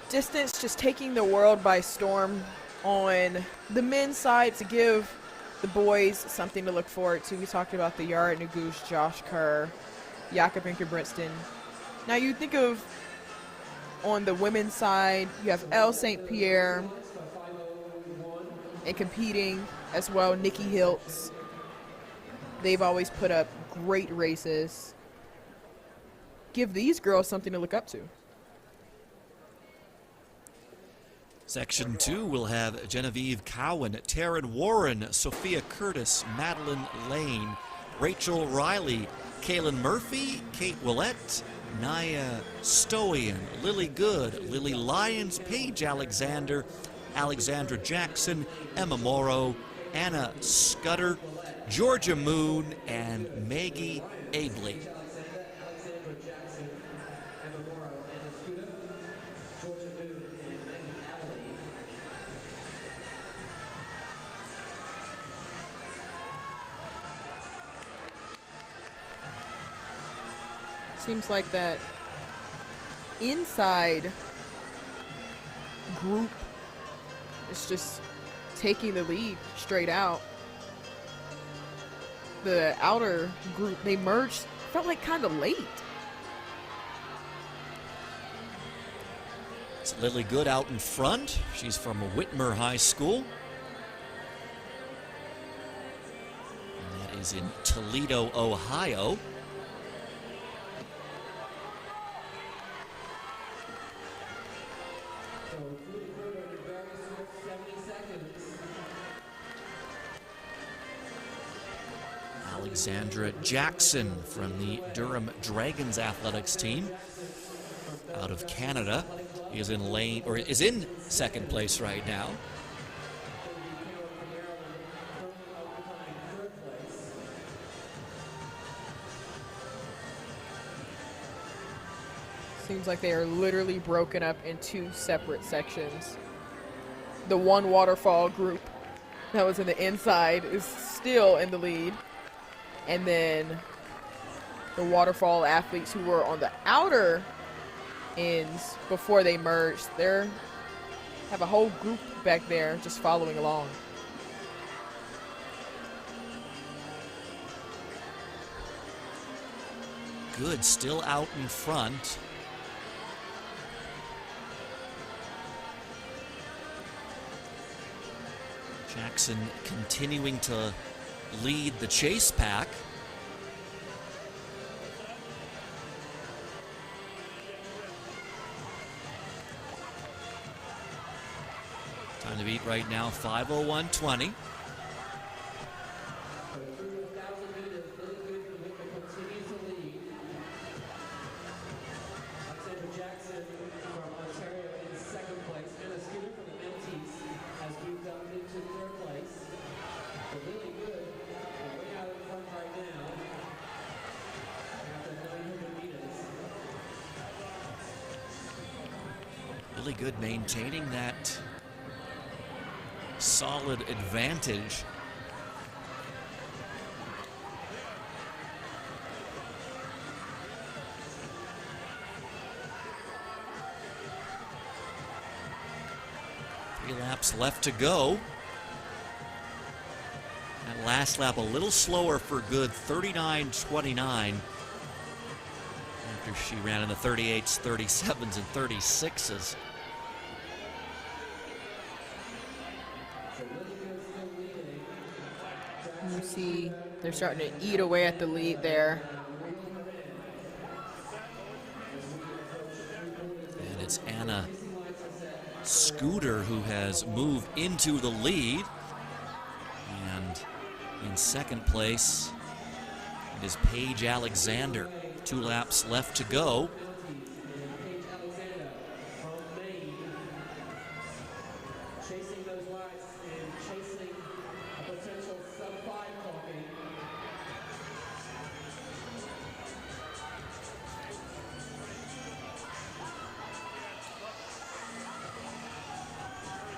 distance just taking the world by storm on the men's side to give the boys something to look forward to. We talked about the Yara Nuguse, Josh Kerr, Jakob Ingebrigtsen. Now you think of on the women's side, you have Elle St. Pierre, and competing as well, Nikki Hiltz. They've always put up great races. Give these girls something to look up to. Section 2 will have Genevieve Cowan, Taryn Warren, Sophia Curtis, Madeline Lane, Rachel Riley, Kaylin Murphy, Kate Willett, Naya Stoian, Lily Good, Lily Lyons, Paige Alexander, Alexandra Jackson, Emma Morrow, Anna Scudder, Georgia Moon, and Maggie Abley. Seems like that inside group is just taking the lead straight out. The outer group, they merged, felt like kind of late. It's Lily Good out in front. She's from Whitmer High School. And that is in Toledo, Ohio. Alexandra Jackson from the Durham Dragons athletics team out of Canada is in second place right now. Seems like they are literally broken up in two separate sections. The one waterfall group that was in the inside is still in the lead. And then the waterfall athletes who were on the outer ends before they merged, they have a whole group back there just following along. Good, still out in front. Jackson continuing to lead the chase pack. Time to beat right now, 5:01:20. Jackson from Ontario in second place, and a scooter from the Maltese has moved up into third place. But really good, we're way out in front right now after 900 meters. Really good maintaining that solid advantage. Three laps left to go. That last lap a little slower for good, 39:29. After she ran in the 38s, 37s, and 36s. You see they're starting to eat away at the lead there. And it's Anna Scooter who has moved into the lead. And in second place, it is Paige Alexander. 2 laps left to go. Chasing those lights and chasing a potential sub-5 copy.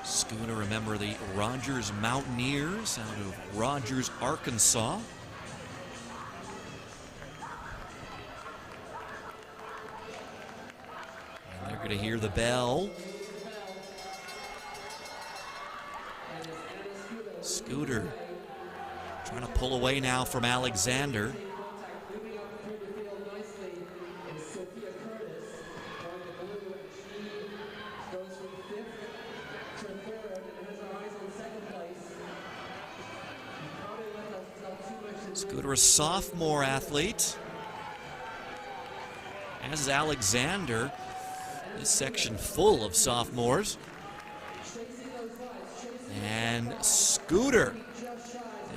Scooter, remember the Rogers Mountaineers out of Rogers, Arkansas. And they're going to hear the bell. Scooter trying to pull away now from Alexander. Moving up through the field nicely is Sophia Curtis. On the blue, she goes from 5th to 3rd and has her eyes on 2nd place. You probably let herself too much into Scooter, a sophomore athlete, as is Alexander. This section full of sophomores. And Scooter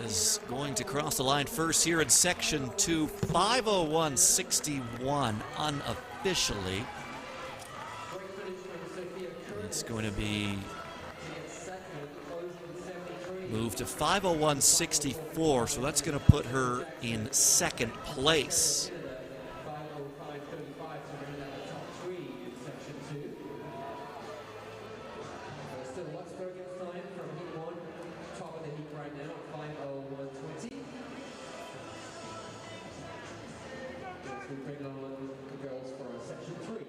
is going to cross the line first here in section 2, 5:01:61 unofficially. It's going to be moved to 5:01:64, so that's going to put her in second place. 5:05:35 to run out the top 3 in section 2. Still Luxbergen's time from heat 1, top of the heat right now at 5:01:20. As we bring on the girls for our section 3.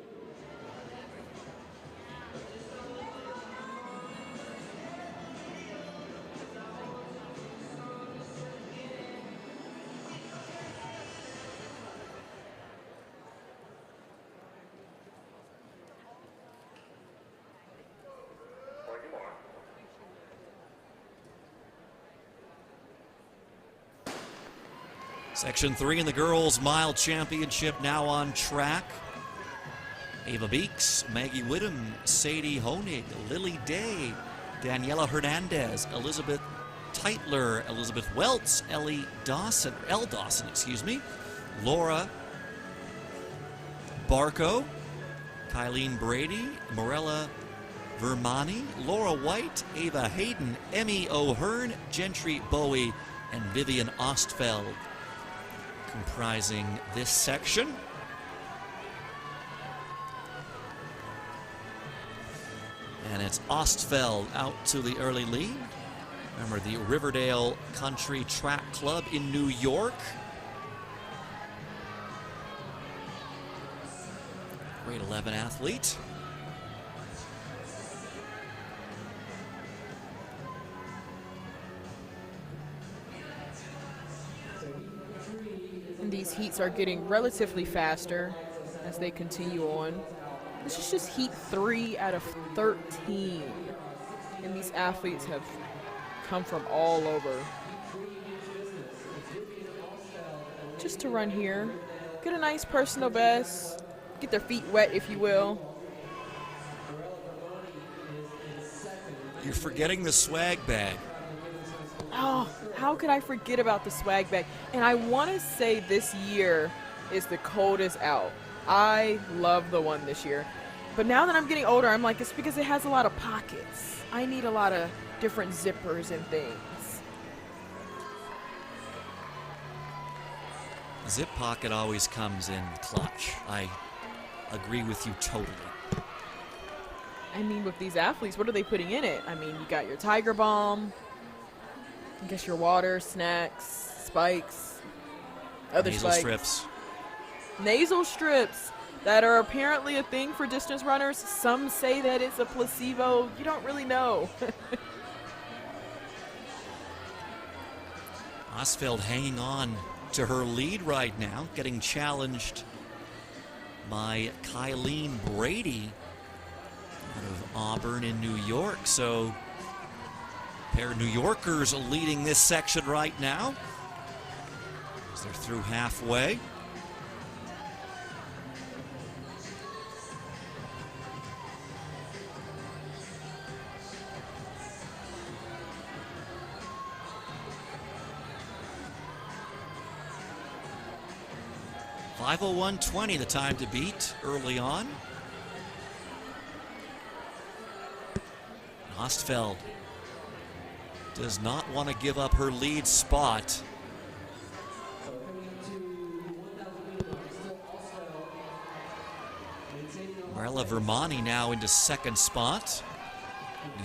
Section 3 in the girls' mile championship now on track. Ava Beeks, Maggie Whittam, Sadie Honig, Lily Day, Daniela Hernandez, Elizabeth Teitler, Elizabeth Weltz, Elle Dawson, Laura Barco, Kylene Brady, Morella Vermani, Laura White, Ava Hayden, Emmy O'Hearn, Gentry Bowie, and Vivian Ostfeld comprising this section. And it's Ostfeld out to the early lead. Remember, the Riverdale Country Track Club in New York. Grade 11 athlete. And these heats are getting relatively faster as they continue on. This is just heat 3 out of 13. And these athletes have come from all over. Just to run here, get a nice personal best, get their feet wet, if you will. You're forgetting the swag bag. Oh, how could I forget about the swag bag? And I want to say this year is the coldest out. I love the one this year. But now that I'm getting older, I'm like, it's because it has a lot of pockets. I need a lot of different zippers and things. Zip pocket always comes in clutch. I agree with you totally. I mean, with these athletes, what are they putting in it? I mean, you got your Tiger Balm, I guess your water, snacks, spikes, other Nasal spikes. strips. Nasal strips that are apparently a thing for distance runners. Some say that it's a placebo. You don't really know. Ostfeld hanging on to her lead right now, getting challenged by Kylene Brady out of Auburn in New York. So a pair of New Yorkers leading this section right now as they're through halfway. .501.20 the time to beat early on. Ostfeld does not want to give up her lead spot. Marla Vermani now into second spot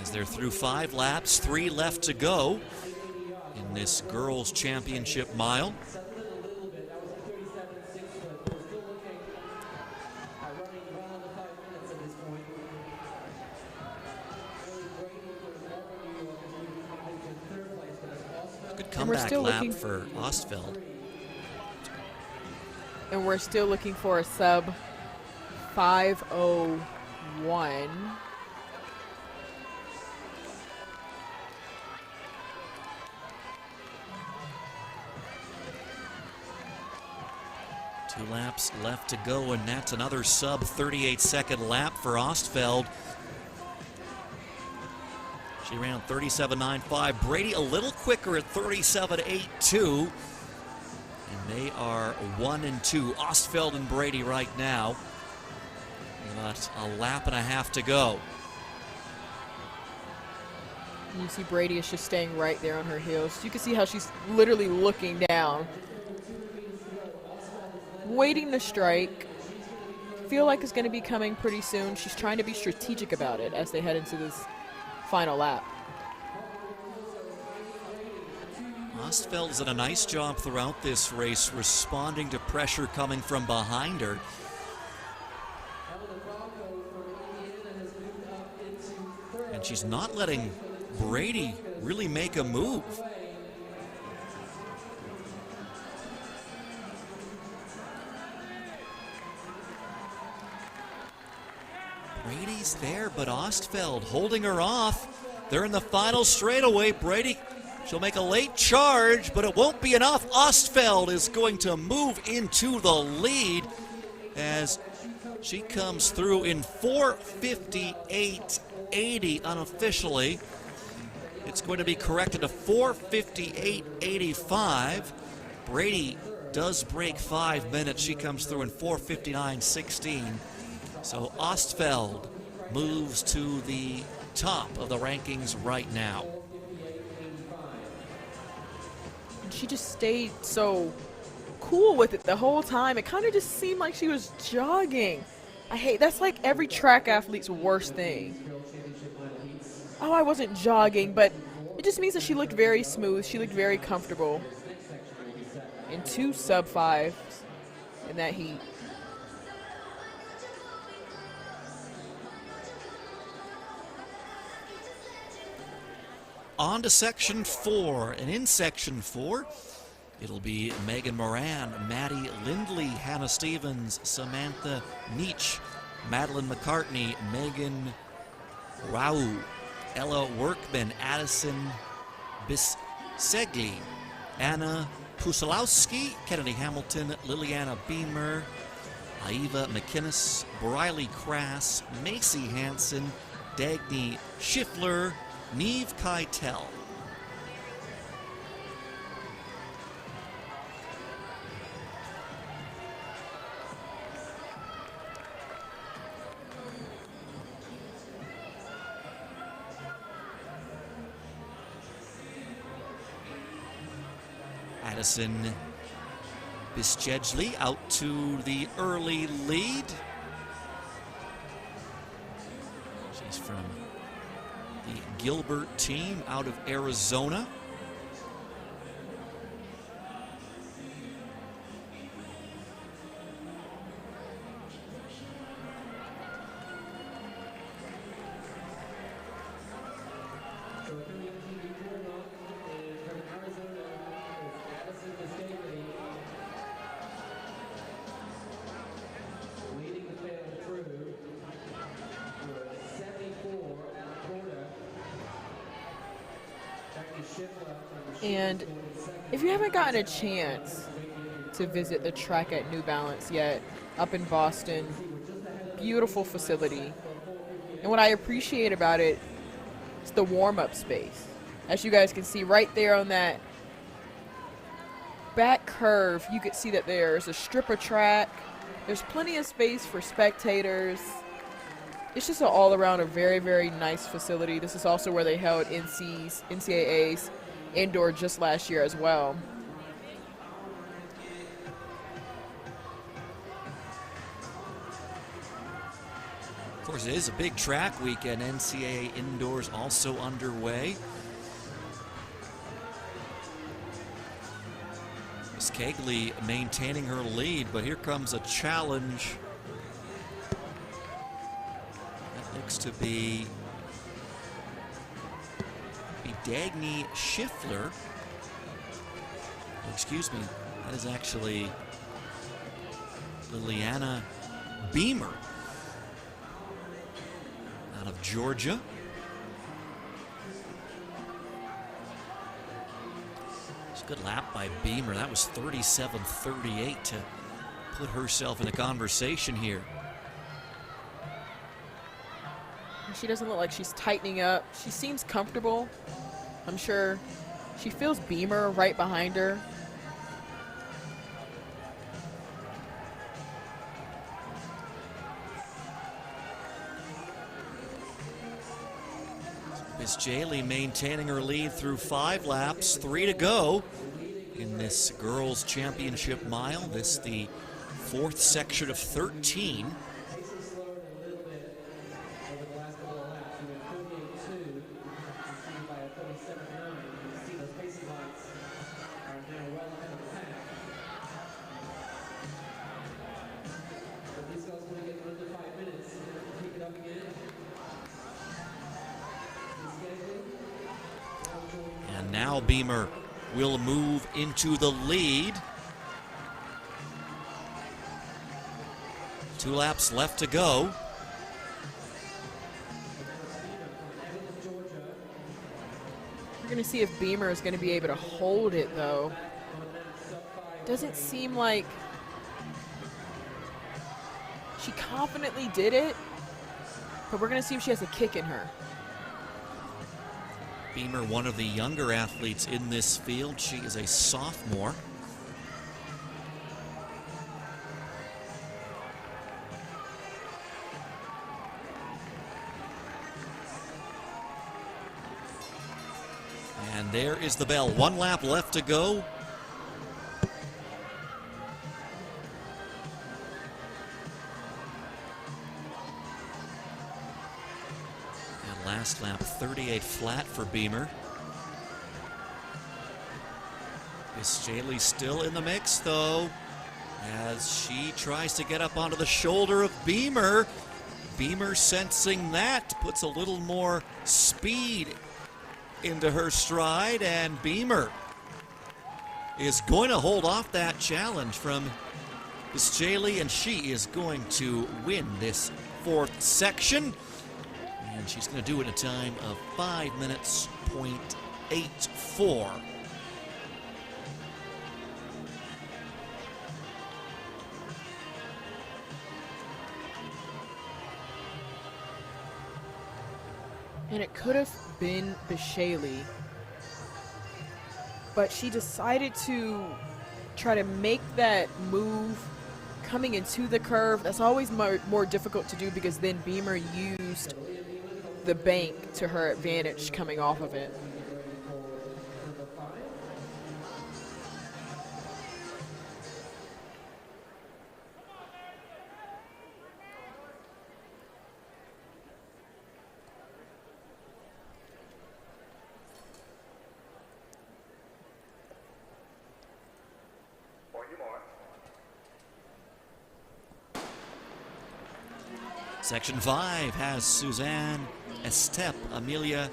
as they're through 5 laps, 3 left to go in this girls' championship mile. Good comeback lap for Ostfeld. And we're still looking for a sub 5:01. Two laps left to go, and that's another sub 38-second lap for Ostfeld. She ran 37.95. Brady a little quicker at 37.82. And they are 1 and 2. Ostfeld and Brady right now. Got a lap and a half to go. You see Brady is just staying right there on her heels. You can see how she's literally looking down, waiting to strike. Feel like it's going to be coming pretty soon. She's trying to be strategic about it as they head into this final lap. Ostfeld has done a nice job throughout this race, responding to pressure coming from behind her. And she's not letting Brady really make a move. Brady's there, but Ostfeld holding her off. They're in the final straightaway. Brady, she'll make a late charge, but it won't be enough. Ostfeld is going to move into the lead as she comes through in 4:58.80 unofficially. It's going to be corrected to 4:58.85. Brady does break 5 minutes. She comes through in 4:59.16. So Ostfeld moves to the top of the rankings right now. She just stayed so cool with it the whole time. It kind of just seemed like she was jogging. That's like every track athlete's worst thing. oh, I wasn't jogging, but it just means that she looked very smooth. She looked very comfortable. In 2 sub-5s in that heat. On to section 4, and in section 4, it'll be Megan Moran, Maddie Lindley, Hannah Stevens, Samantha Nietzsche, Madeline McCartney, Megan Rau, Ella Workman, Addison Bisegli, Anna Pusilowski, Kennedy Hamilton, Liliana Beamer, Aiva McInnes, Briley Crass, Macy Hansen, Dagny Schiffler, Neve Keitel. Addison Bisjejli out to the early lead. She's from the Gilbert team out of Arizona. And if you haven't gotten a chance to visit the track at New Balance yet, up in Boston, beautiful facility. And what I appreciate about it is the warm-up space. As you guys can see right there on that back curve, you can see that there's a strip of track. There's plenty of space for spectators. It's just an all-around a very, very nice facility. This is also where they held NCAA's indoor just last year as well. Of course, it is a big track weekend. NCAA indoors also underway. Miss Kegley maintaining her lead, but here comes a challenge. That looks to be Dagny Schiffler. Oh, excuse me, that is actually Liliana Beamer out of Georgia. It's a good lap by Beamer. That was 37:38 to put herself in a conversation here. She doesn't look like she's tightening up. She seems comfortable. I'm sure she feels Beamer right behind her. Miss Jaley maintaining her lead through 5 laps, 3 to go in this girls' championship mile. This the 4th section of 13. And now Beamer will move into the lead. 2 laps left to go. We're going to see if Beamer is going to be able to hold it, though. Doesn't seem like she confidently did it, but we're going to see if she has a kick in her. Beamer, one of the younger athletes in this field. She is a sophomore. And there is the bell. 1 lap left to go. Last lap 38 flat for Beamer. Biscayli still in the mix though, as she tries to get up onto the shoulder of Beamer. Beamer sensing that puts a little more speed into her stride, and Beamer is going to hold off that challenge from Biscayli, and she is going to win this fourth section. And she's going to do it in a time of 5 minutes, .84. And it could have been Biscayli, but she decided to try to make that move coming into the curve. That's always more difficult to do because then Beamer used the bank to her advantage coming off of it. Section 5 has Suzanne Estep, Amelia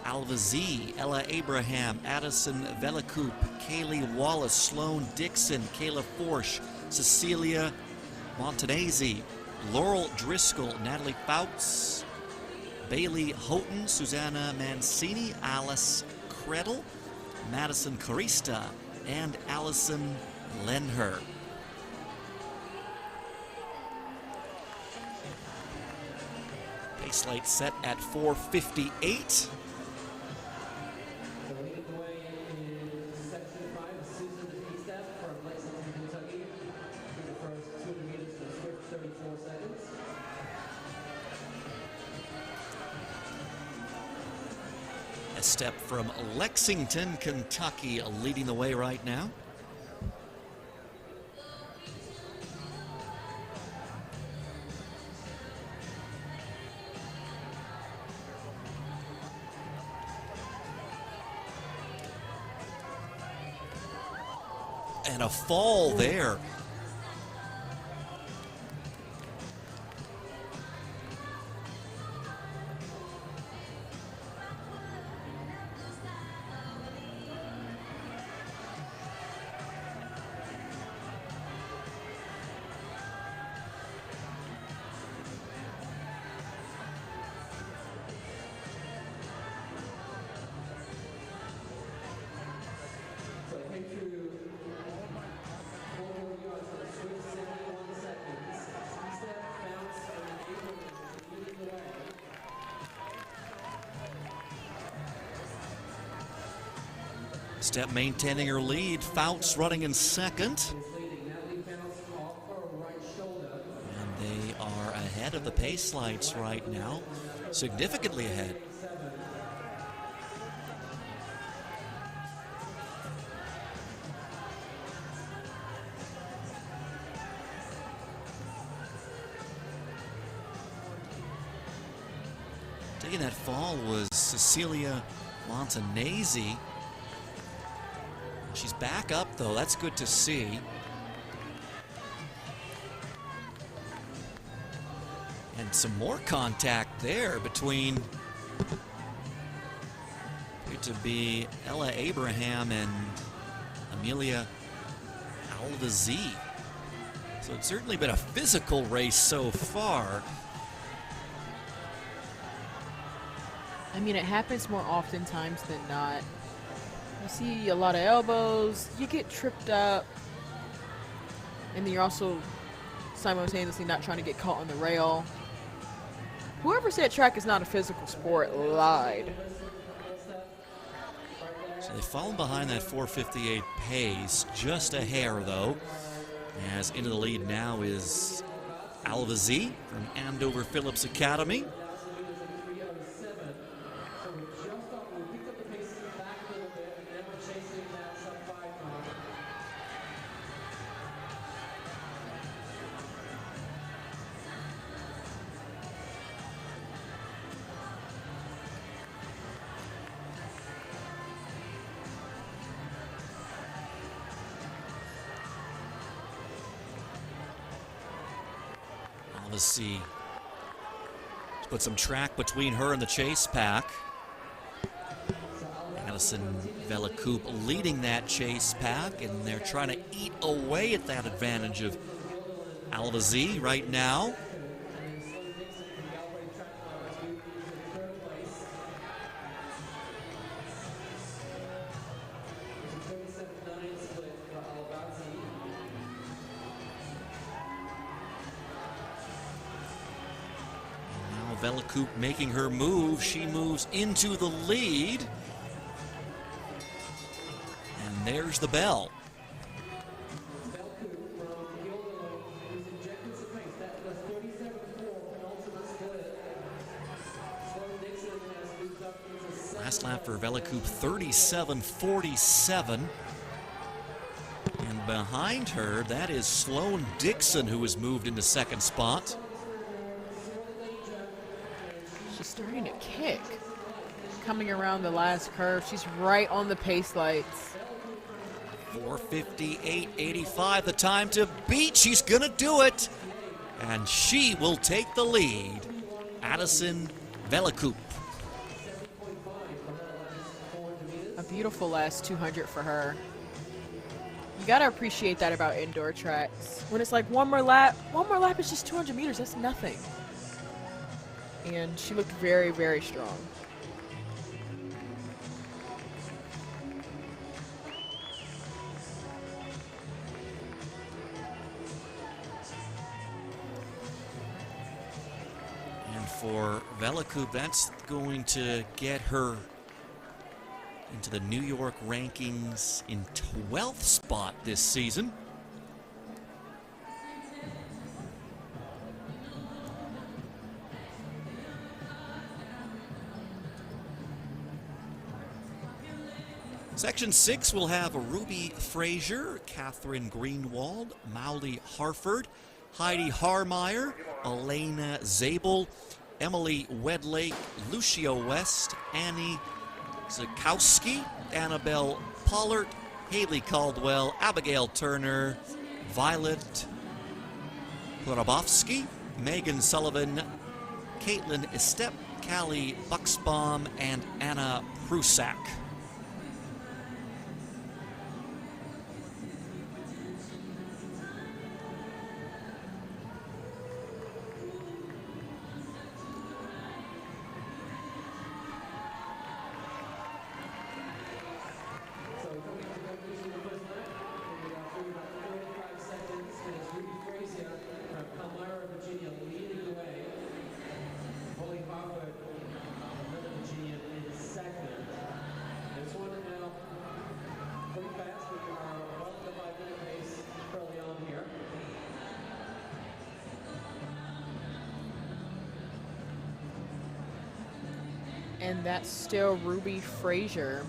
Alvazi, Ella Abraham, Addison Velacoop, Kaylee Wallace, Sloan Dixon, Kayla Forsch, Cecilia Montanese, Laurel Driscoll, Natalie Fouts, Bailey Houghton, Susanna Mancini, Alice Krettel, Madison Carista, and Allison Lenher. Pace light set at 4:58. A step from Lexington, Kentucky, leading the way right now. And a fall there. Step maintaining her lead. Fouts running in second. And they are ahead of the pace lights right now. Significantly ahead. Taking that fall was Cecilia Montanese. She's back up though, that's good to see. And some more contact there between, appeared to be Ella Abraham and Amelia Alvazi. So it's certainly been a physical race so far. I mean, it happens more oftentimes than not. You see a lot of elbows, you get tripped up, and then you're also simultaneously not trying to get caught on the rail. Whoever said track is not a physical sport lied. So they've fallen behind that 4:58 pace, just a hair though, as into the lead now is Alvazi from Andover Phillips Academy. Let's see. Let's put some track between her and the chase pack. Addison Velacoop leading that chase pack, and they're trying to eat away at that advantage of Alva Z right now. Now Velacoop making her move. She moves into the lead. And there's the bell. Last lap for Velacoop, 37:47. And behind her, that is Sloan Dixon, who has moved into second spot. She's starting to kick. Coming around the last curve, she's right on the pace lights. 4:58.85, the time to beat. She's gonna do it. And she will take the lead. Addison Velacoop. A beautiful last 200 for her. You gotta appreciate that about indoor tracks. When it's like one more lap is just 200 meters, that's nothing. And she looked very, very strong. And for Velacoop, that's going to get her into the New York rankings in 12th spot this season. Section 6 will have Ruby Frazier, Catherine Greenwald, Molly Harford, Heidi Harmeyer, Elena Zabel, Emily Wedlake, Lucia West, Annie Zakowski, Annabelle Pollard, Haley Caldwell, Abigail Turner, Violet Korobowski, Megan Sullivan, Caitlin Estep, Callie Buxbaum, and Anna Prusak. And that's still Ruby Frazier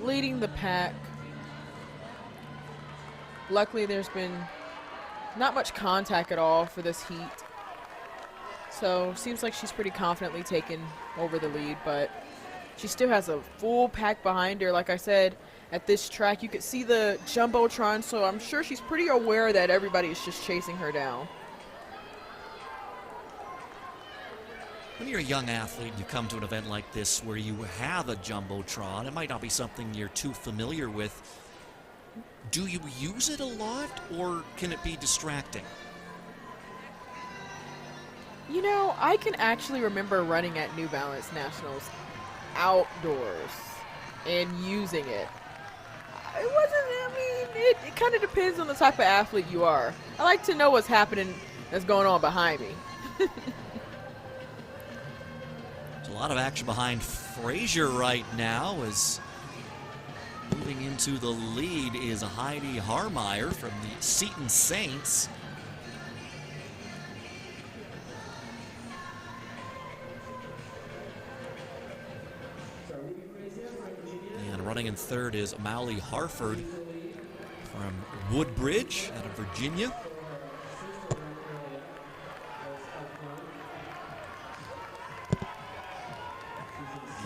leading the pack. Luckily, there's been not much contact at all for this heat. So seems like she's pretty confidently taken over the lead, but she still has a full pack behind her. Like I said, at this track, you could see the Jumbotron, so I'm sure she's pretty aware that everybody is just chasing her down. When you're a young athlete and you come to an event like this where you have a Jumbotron, it might not be something you're too familiar with. Do you use it a lot, or can it be distracting? You know, I can actually remember running at New Balance Nationals outdoors and using it. It wasn't, I mean, it kind of depends on the type of athlete you are. I like to know what's happening that's going on behind me. There's a lot of action behind Frazier right now, as moving into the lead is Heidi Harmeyer from the Seton Saints. And running in third is Molly Harford from Woodbridge out of Virginia.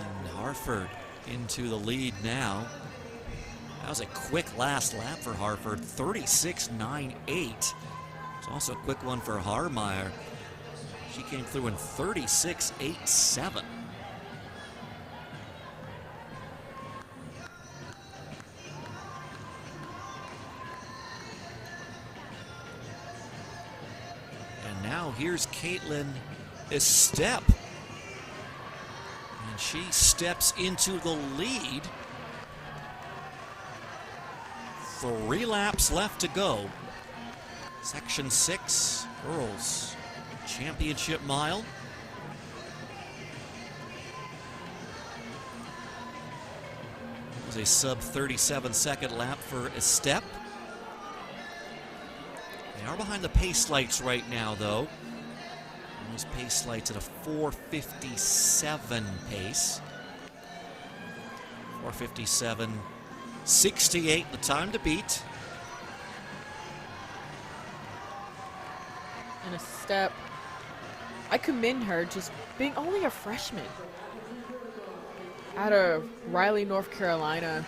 And Harford into the lead now. That was a quick last lap for Harford, 36.98. So Also a quick one for Harmeyer. She came through in 36.87. And now here's Caitlin Estep. And she steps into the lead. 3 laps left to go. Section 6, Girls Championship Mile. It was a sub 37-second lap for Estep. They are behind the pace lights right now, though. Those pace lights at a 4:57 pace. 4:57.68, the time to beat. And Estep, I commend her just being only a freshman out of Raleigh, North Carolina.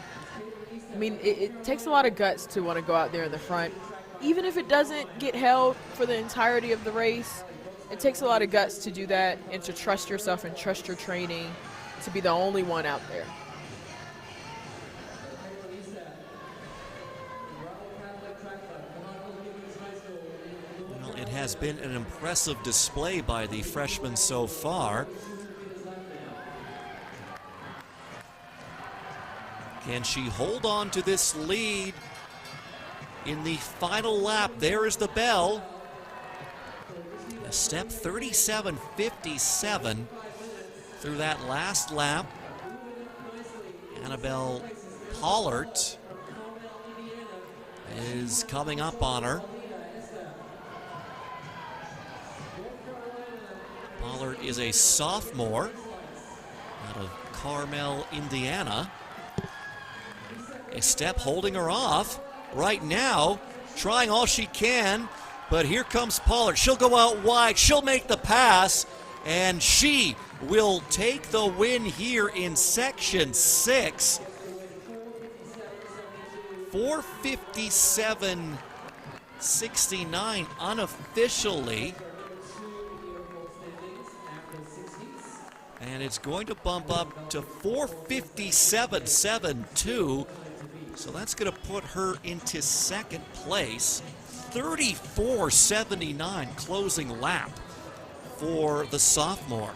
I mean, it takes a lot of guts to want to go out there in the front. Even if it doesn't get held for the entirety of the race, it takes a lot of guts to do that and to trust yourself and trust your training to be the only one out there. Well, it has been an impressive display by the freshmen so far. Can she hold on to this lead in the final lap? There is the bell. A step 37.57 through that last lap. Annabelle Pollard is coming up on her. Pollard is a sophomore out of Carmel, Indiana. Estep holding her off right now, trying all she can, but here comes Pollard. She'll go out wide, she'll make the pass, and she will take the win here in Section 6. 4:57.69 unofficially. And it's going to bump up to 4:57.72. So that's going to put her into second place. 34.79 closing lap for the sophomore.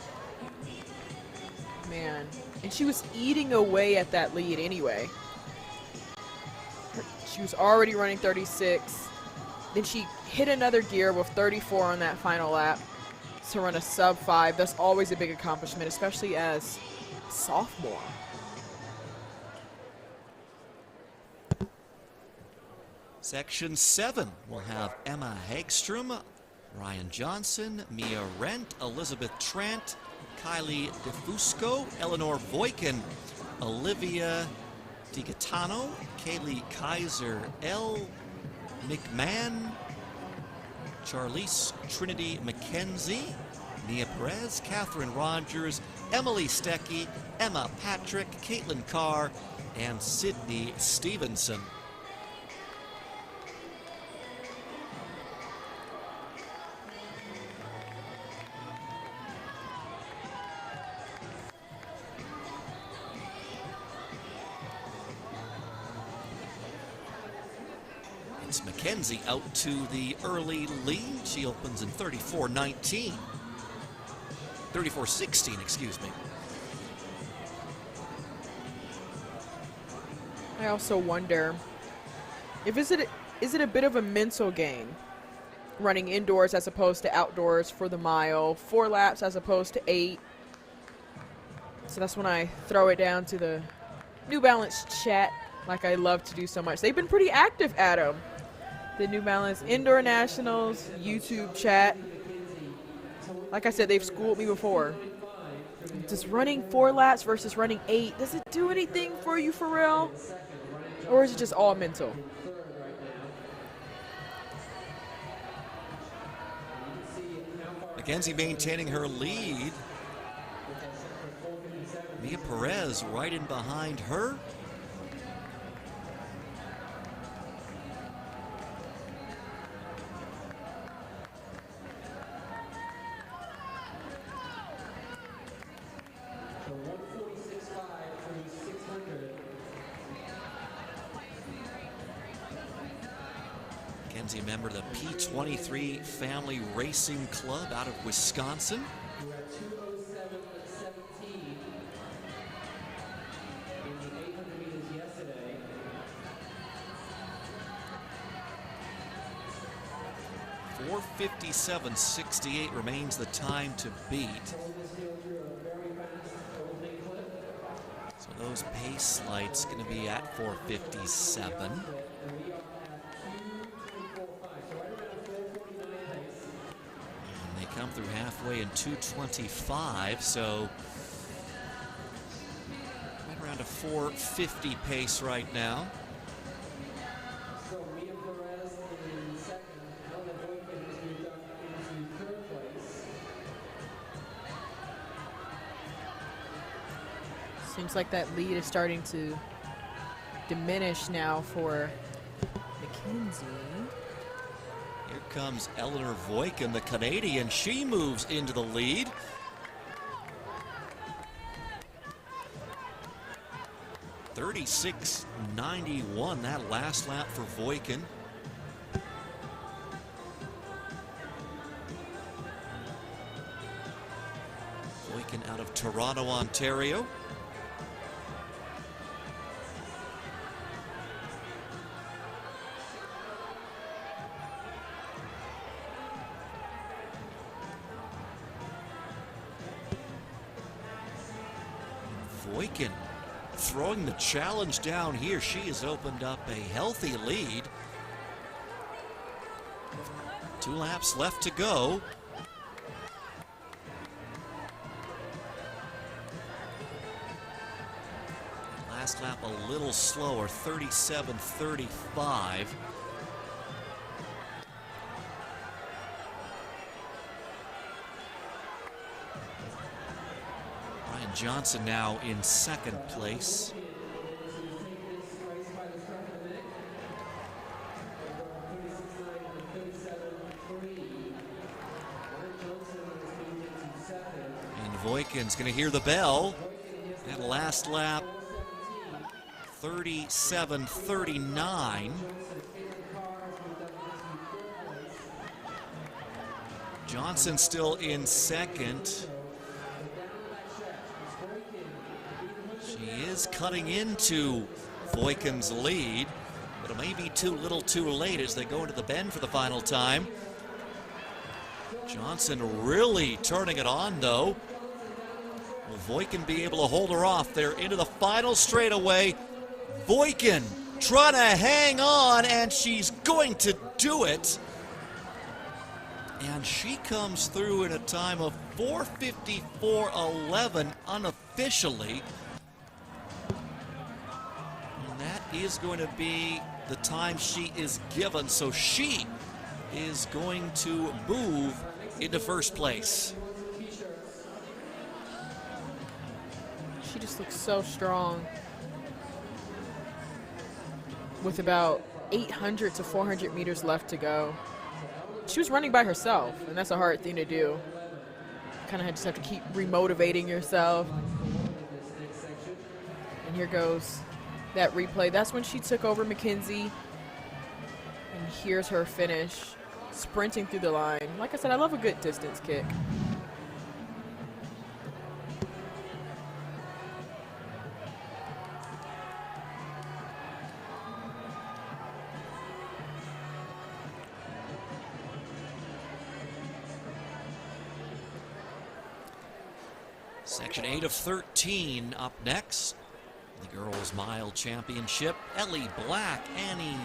Man, and she was eating away at that lead anyway. She was already running 36. Then she hit another gear with 34 on that final lap to run a sub 5. That's always a big accomplishment, especially as a sophomore. Section 7 will have Emma Hagstrom, Ryan Johnson, Mia Rent, Elizabeth Trant, Kylie DeFusco, Eleanor Voikin, Olivia DiGatano, Kaylee Kaiser, Elle McMahon, Charlize Trinity McKenzie, Nia Perez, Catherine Rogers, Emily Stecky, Emma Patrick, Caitlin Carr, and Sydney Stevenson. It's McKenzie out to the early lead. She opens in 34.19. 34.16, excuse me. I also wonder if is it a bit of a mental game running indoors as opposed to outdoors for the mile, 4 laps as opposed to 8. So that's when I throw it down to the New Balance chat like I love to do so much. They've been pretty active, Adam. The New Balance Indoor Nationals YouTube chat. Like I said, they've schooled me before. Does running 4 laps versus running 8, does it do anything for you for real? Or is it just all mental? McKenzie maintaining her lead. Mia Perez right in behind her. Mackenzie, member of the P23 Family Racing Club out of Wisconsin. We were at 2:07.17 in the 800 meters yesterday. 4:57.68 remains the time to beat. So those pace lights going to be at 4:57. And they come through halfway in 2:25, so right around a 4:50 pace right now. Seems like that lead is starting to diminish now for Mackenzie. Here comes Eleanor Voikin, the Canadian. She moves into the lead. .36.91 that last lap for Voikin. Voikin out of Toronto, Ontario. Voikin throwing the challenge down here. She has opened up a healthy lead. 2 laps left to go. Last lap a little slower, 37.35. Johnson now in second place. And Voikin's going to hear the bell. And last lap, 37.39. Johnson still in second. She is cutting into Voikin's lead, but it may be too little too late as they go into the bend for the final time. Johnson really turning it on, though. Will Voikin be able to hold her off? They're into the final straightaway. Voikin trying to hang on, and she's going to do it. And she comes through in a time of 4:54.11 unofficially. That is going to be the time she is given, so she is going to move into first place. She just looks so strong. With about 800 to 400 meters left to go. She was running by herself, and that's a hard thing to do. Kind of just have to keep remotivating yourself. And here goes that replay. That's when she took over Mackenzie. And here's her finish, sprinting through the line. Like I said, I love a good distance kick. Section 8 of 13 up next. The girls' mile championship. Ellie Black, Annie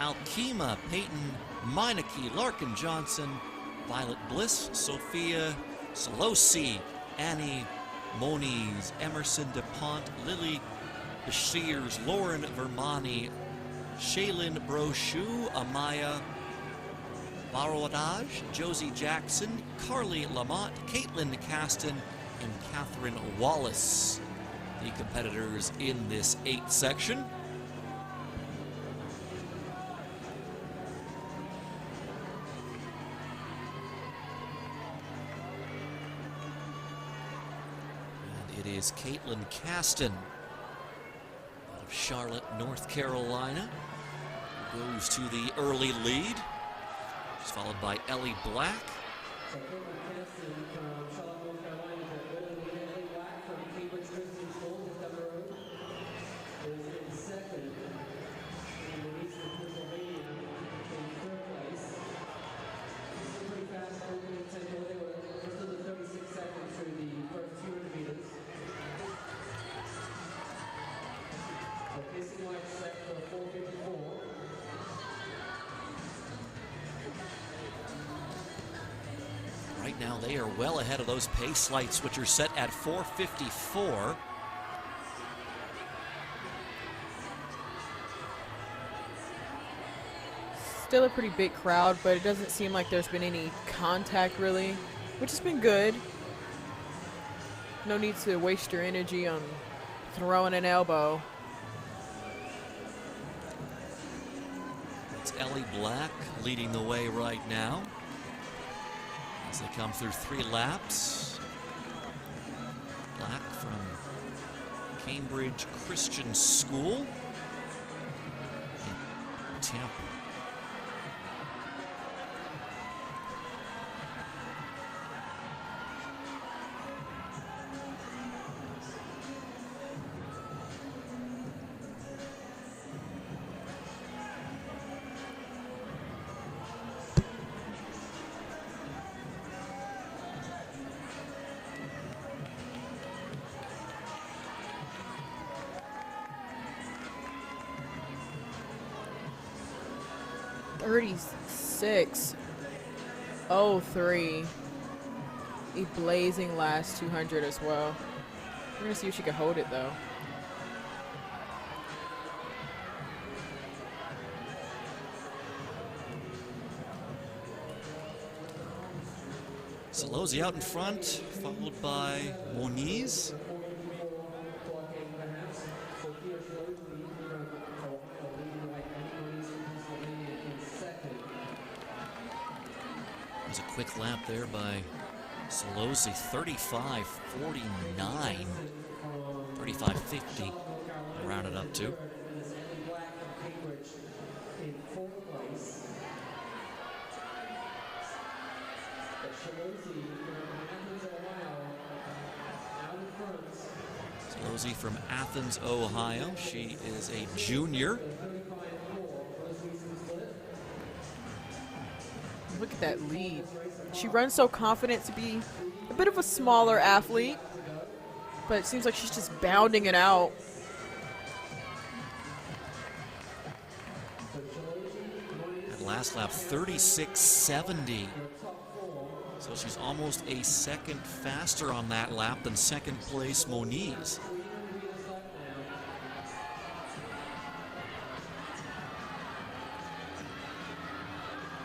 Alkema, Peyton Meineke, Larkin Johnson, Violet Bliss, Sophia Solosi, Annie Moniz, Emerson DuPont, Lily Shears, Lauren Vermani, Shaylin Brochu, Amaya Barowadaj, Josie Jackson, Carly Lamont, Caitlin Caston, and Catherine Wallace, the competitors in this 8th section. And it is Caitlin Caston out of Charlotte, North Carolina, who goes to the early lead. She's followed by Ellie Black. So former Caston from Charlotte, North Carolina, Ellie Black from Cambridge Christian School, just down the road, is in second. And Louise from Pennsylvania in third place. This is a pretty fast opening tempo. They were just under 36 seconds through the first 200 meters. So pacing light set for 4:54. Right now, they are well ahead of those pace lights, which are set at 4:54. Still a pretty big crowd, but it doesn't seem like there's been any contact really, which has been good. No need to waste your energy on throwing an elbow. It's Ellie Black leading the way right now as they come through 3 laps. Black from Cambridge Christian School in Tampa. .36.03. A blazing last 200 as well. We're gonna see if she can hold it though. Salozzi out in front, followed by Moniz. It was a quick lap there by Salozzi, 35:49, 35:50, rounded up to. Salozzi from Athens, Ohio. She is a junior. Look at that lead. She runs so confident to be a bit of a smaller athlete, but it seems like she's just bounding it out. At last lap, 36:70. So she's almost a second faster on that lap than second place Moniz.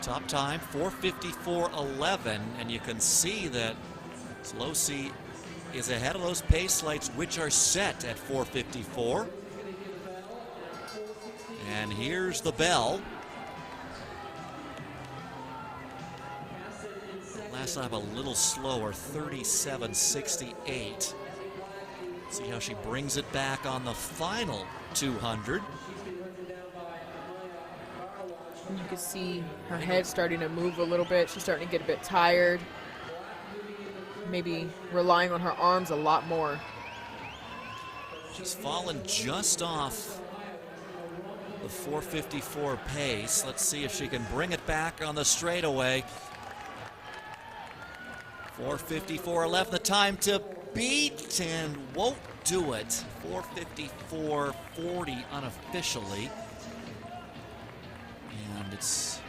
Top time, 4:54.11, and you can see that Salozzi is ahead of those pace lights, which are set at 4:54. And here's the bell. Last lap a little slower, 37:68. See how she brings it back on the final 200. You can see her head starting to move a little bit. She's starting to get a bit tired. Maybe relying on her arms a lot more. She's fallen just off the 4:54 pace. Let's see if she can bring it back on the straightaway. 4:54.11, the time to beat, and won't do it. 4:54.40 unofficially. And it's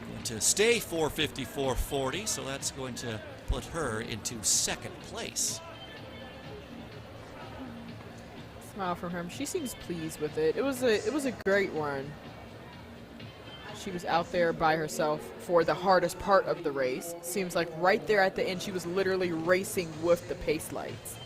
going to stay 4:54.40, so that's going to put her into second place. Smile from her. She seems pleased with it. It was a great run. She was out there by herself for the hardest part of the race. Seems like right there at the end, she was literally racing with the pace lights.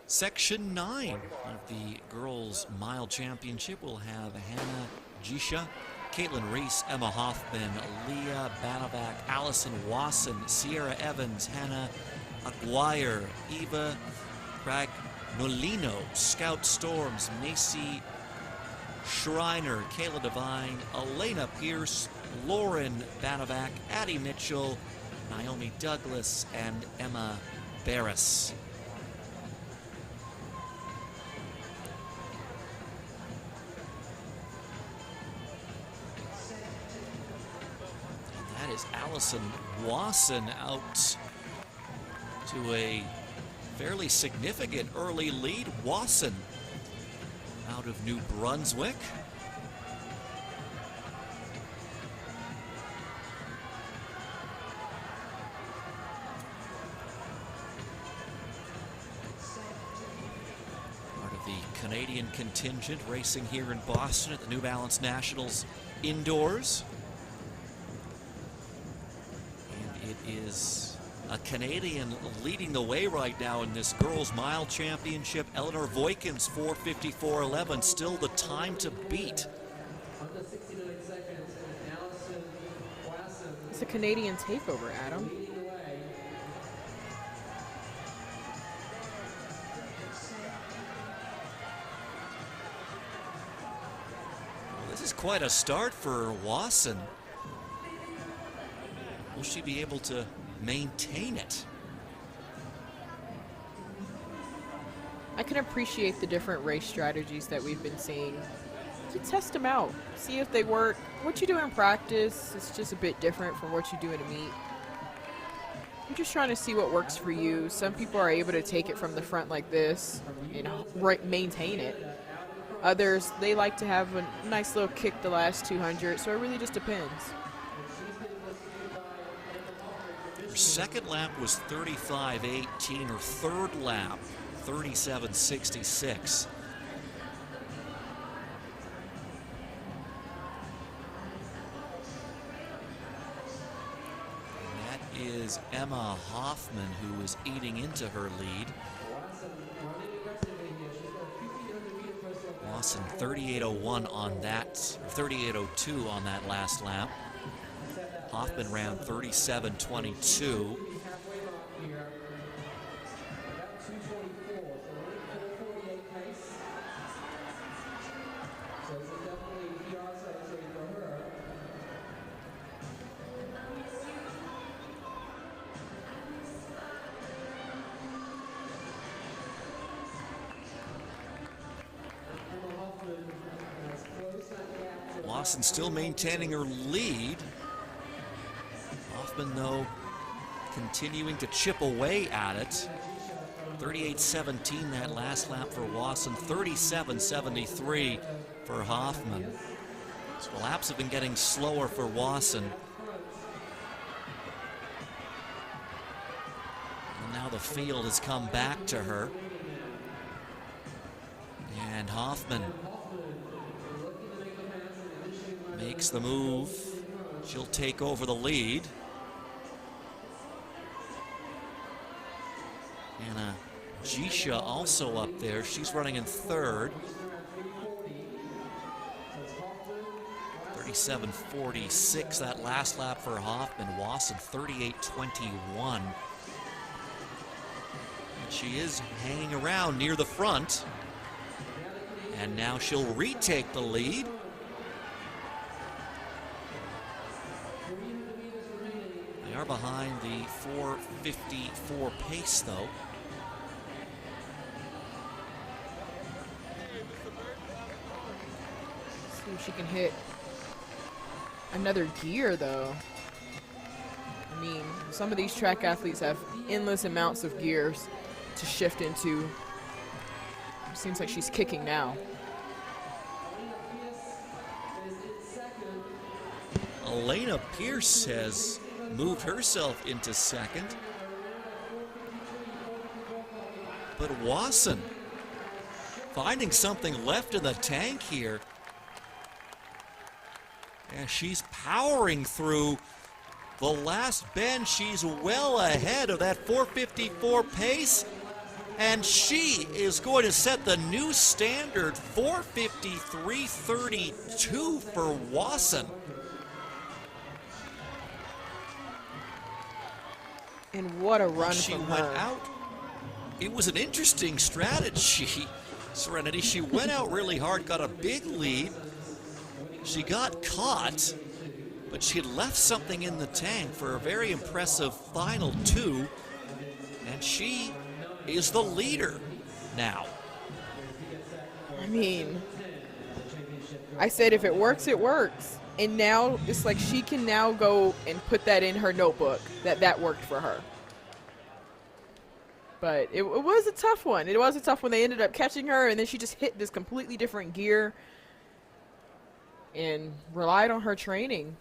Section 9 of the girls' mile championship will have Hannah Jisha, Caitlin Reese, Emma Hoffman, Leah Banovac, Allison Wasson, Sierra Evans, Hannah Aguirre, Eva Pragnolino, Scout Storms, Macy Schreiner, Kayla Devine, Elena Pierce, Lauren Banovac, Addie Mitchell, Naomi Douglas, and Emma Barris. And that is Allison Wasson out to a fairly significant early lead. Wasson out of New Brunswick. Part of the Canadian contingent racing here in Boston at the New Balance Nationals indoors. And it is a Canadian leading the way right now in this girls mile championship. Eleanor Voykins 4:54.11, still the time to beat. Under 69 seconds, and Allison Wasson It's a Canadian takeover, Adam. leading the way. Well, this is quite a start for Wasson. Will she be able to maintain it? I can appreciate the different race strategies that we've been seeing. You test them out, see if they work. What you do in practice is just a bit different from what you do in a meet. You're just trying to see what works for you. Some people are able to take it from the front like this and maintain it. Others, they like to have a nice little kick the last 200, so it really just depends. Her second lap was 35.18. Her third lap, 37.66. And that is Emma Hoffman, who is eating into her lead. Wasson 38.01 on that, 38.02 on that last lap. Hoffman ran 37.22. Halfway mark here. About 224, so we're in 448 pace. So it's definitely a PR territory for her. Emma Hoffman has closed that gap to Wasson still maintaining her lead. Hoffman, though, continuing to chip away at it. 38.17 that last lap for Wasson, 37.73 for Hoffman. So the laps have been getting slower for Wasson. And now the field has come back to her. And Hoffman makes the move. She'll take over the lead. Anna Jisha also up there. She's running in third. 37.46 that last lap for Hoffman. Wasson 38.21. She is hanging around near the front. And now she'll retake the lead. They are behind the 4:54 pace, though. See if she can hit another gear, though. I mean, some of these track athletes have endless amounts of gears to shift into. Seems like she's kicking now. Elena Pierce has moved herself into second. But Wasson finding something left in the tank here. And she's powering through the last bend. She's well ahead of that 4:54 pace. And she is going to set the new standard, 4:53.32 for Wasson. And what a run She from went her. out. It was an interesting strategy, Serenity. She went out really hard, got a big lead. She got caught, but she had left something in the tank for a very impressive final 2. And she is the leader now. I mean, I said if it works, it works. And now it's like she can now go and put that in her notebook that worked for her. But it was a tough one. It was a tough one. They ended up catching her, and then she just hit this completely different gear and relied on her training.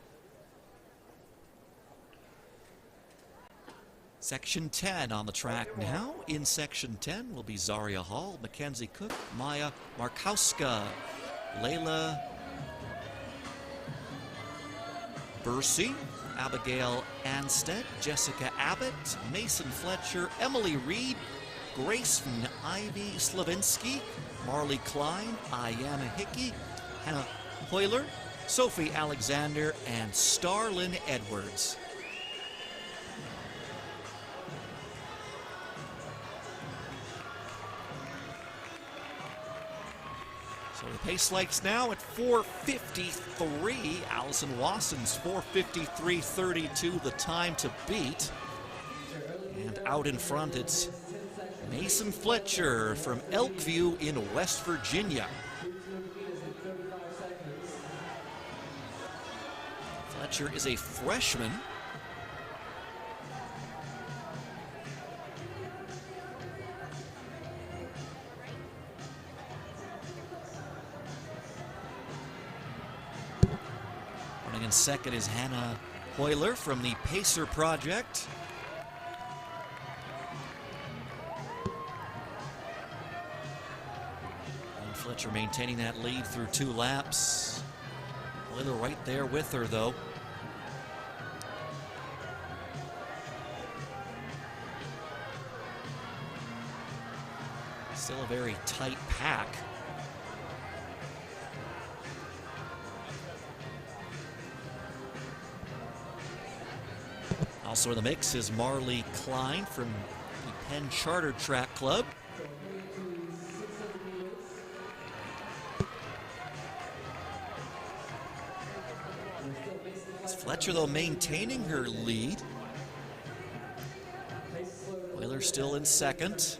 Section 10 on the track now. In Section 10 will be Zaria Hall, Mackenzie Cook, Maya Markowska, Layla Bursey, Abigail Anstead, Jessica Abbott, Mason Fletcher, Emily Reed, Grace Ivy Slavinsky, Marley Klein, Ayana Hickey, Hannah Hoyler, Sophie Alexander, and Starlyn Edwards. So the pace lights now at 4:53. Allison Wasson's 4:53.32, the time to beat. And out in front, it's Mason Fletcher from Elkview in West Virginia. Fletcher is a freshman. Running in second is Hannah Hoyler from the Pacer Project. And Fletcher maintaining that lead through 2 laps. Hoyler right there with her, though. Still a very tight pack. Also in the mix is Marley Klein from the Penn Charter Track Club. It's Fletcher, though, maintaining her lead. Wheeler still in second.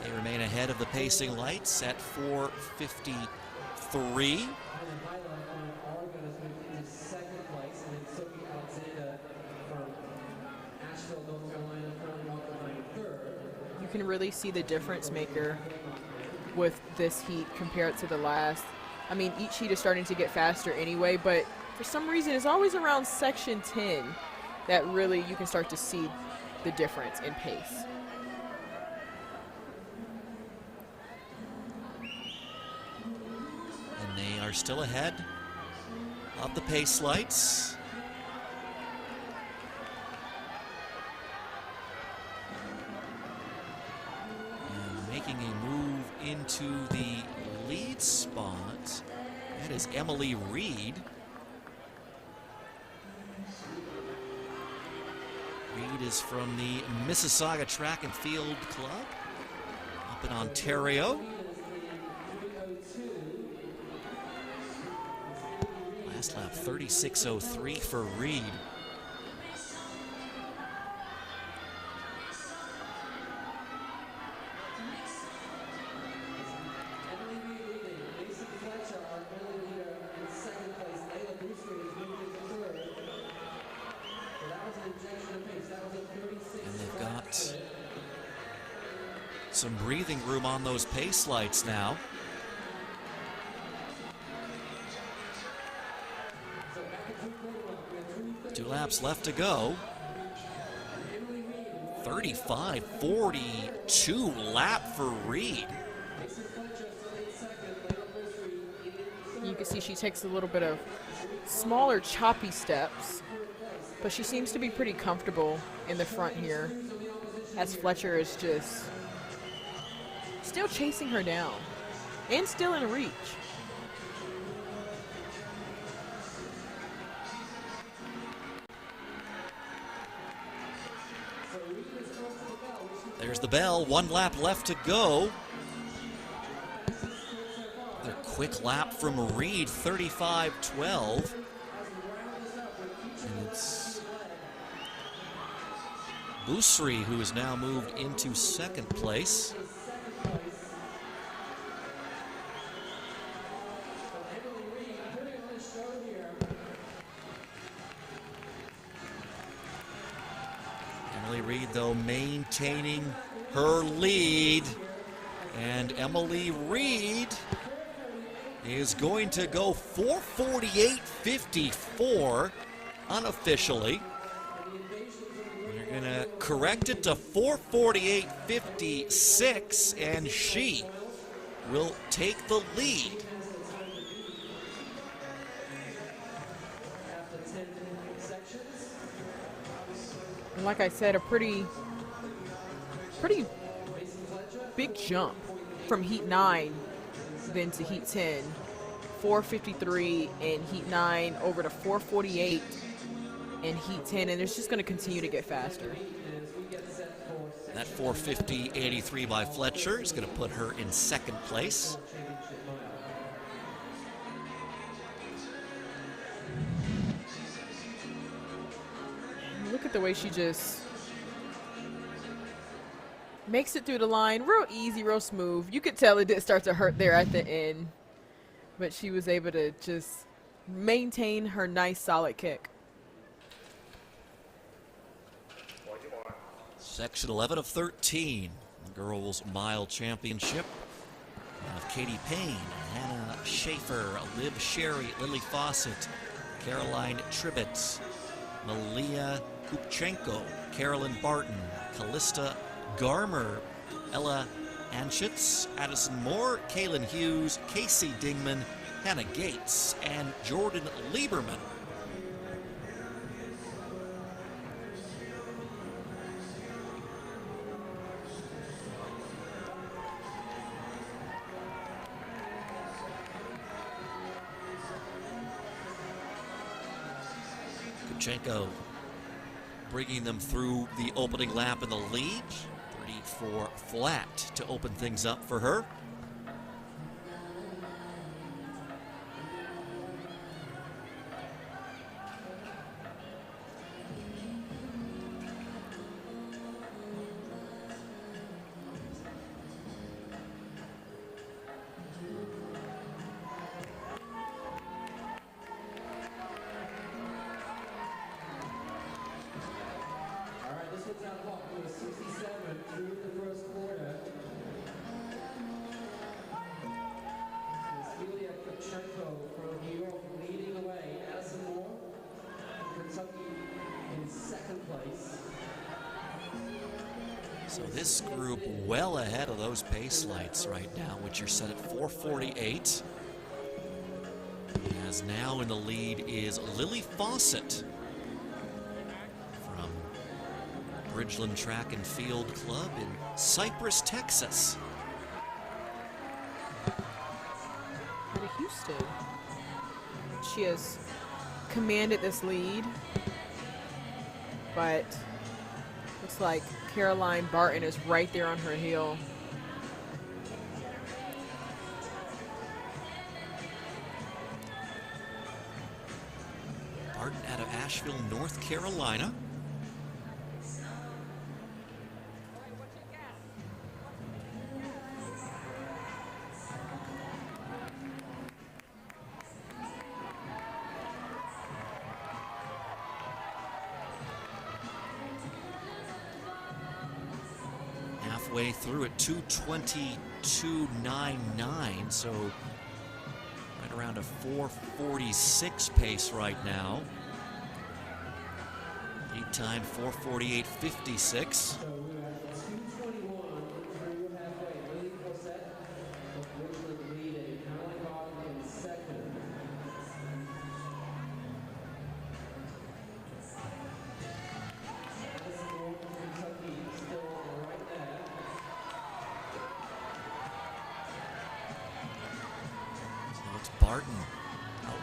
They remain ahead of the pacing lights at 4:53. You can really see the difference maker with this heat compared to the last. I mean, each heat is starting to get faster anyway, but for some reason it's always around section 10 that really you can start to see the difference in pace. And they are still ahead of the pace lights. And making a move into the lead spot, that is Emily Reed. Reed is from the Mississauga Track and Field Club up in Ontario. Last lap 36.03 for Reed. And they've got some breathing room on those pace lights now. Two laps left to go. 35.42 lap for Reed. You can see she takes a little bit of smaller choppy steps But she seems to be pretty comfortable in the front here, as Fletcher is just still chasing her down and still in reach. There's the bell, 1 lap left to go. Another quick lap from Reed, 35-12. And it's Busri who has now moved into second place. Emily Reed, though, maintaining her lead. And Emily Reed is going to go 4:48.54 unofficially. They're going to correct it to 4:48.56, and she will take the lead. And like I said, a pretty big jump from Heat 9 then to Heat 10. 4:53 in Heat 9 over to 4:48 in Heat 10, and it's just going to continue to get faster. That 4:50.83 by Fletcher is going to put her in second place. Look at the way she just makes it through the line real easy, real smooth. You could tell it did start to hurt there at the end, but she was able to just maintain her nice solid kick. Section 11 of 13, the girls' mile championship. Of Katie Payne, Hannah Schaefer, Liv Sherry, Lily Fawcett, Caroline Tribbett, Malia Kupchenko, Carolyn Barton, Callista Garmer, Ella Anschitz, Addison Moore, Kaylin Hughes, Casey Dingman, Hannah Gates, and Jordan Lieberman. Kupchenko bringing them through the opening lap in the lead. 34 flat to open things up for her. So this group well ahead of those pace lights right now, which are set at 4:48. As now in the lead is Lily Fawcett from Bridgeland Track and Field Club in Cypress, Texas. Out of Houston. She has commanded this lead, but looks like Caroline Barton is right there on her heel. Barton out of Asheville, North Carolina. Halfway through at 2:22.99, so right around a 4:46 pace right now. Lead time 4:48.56.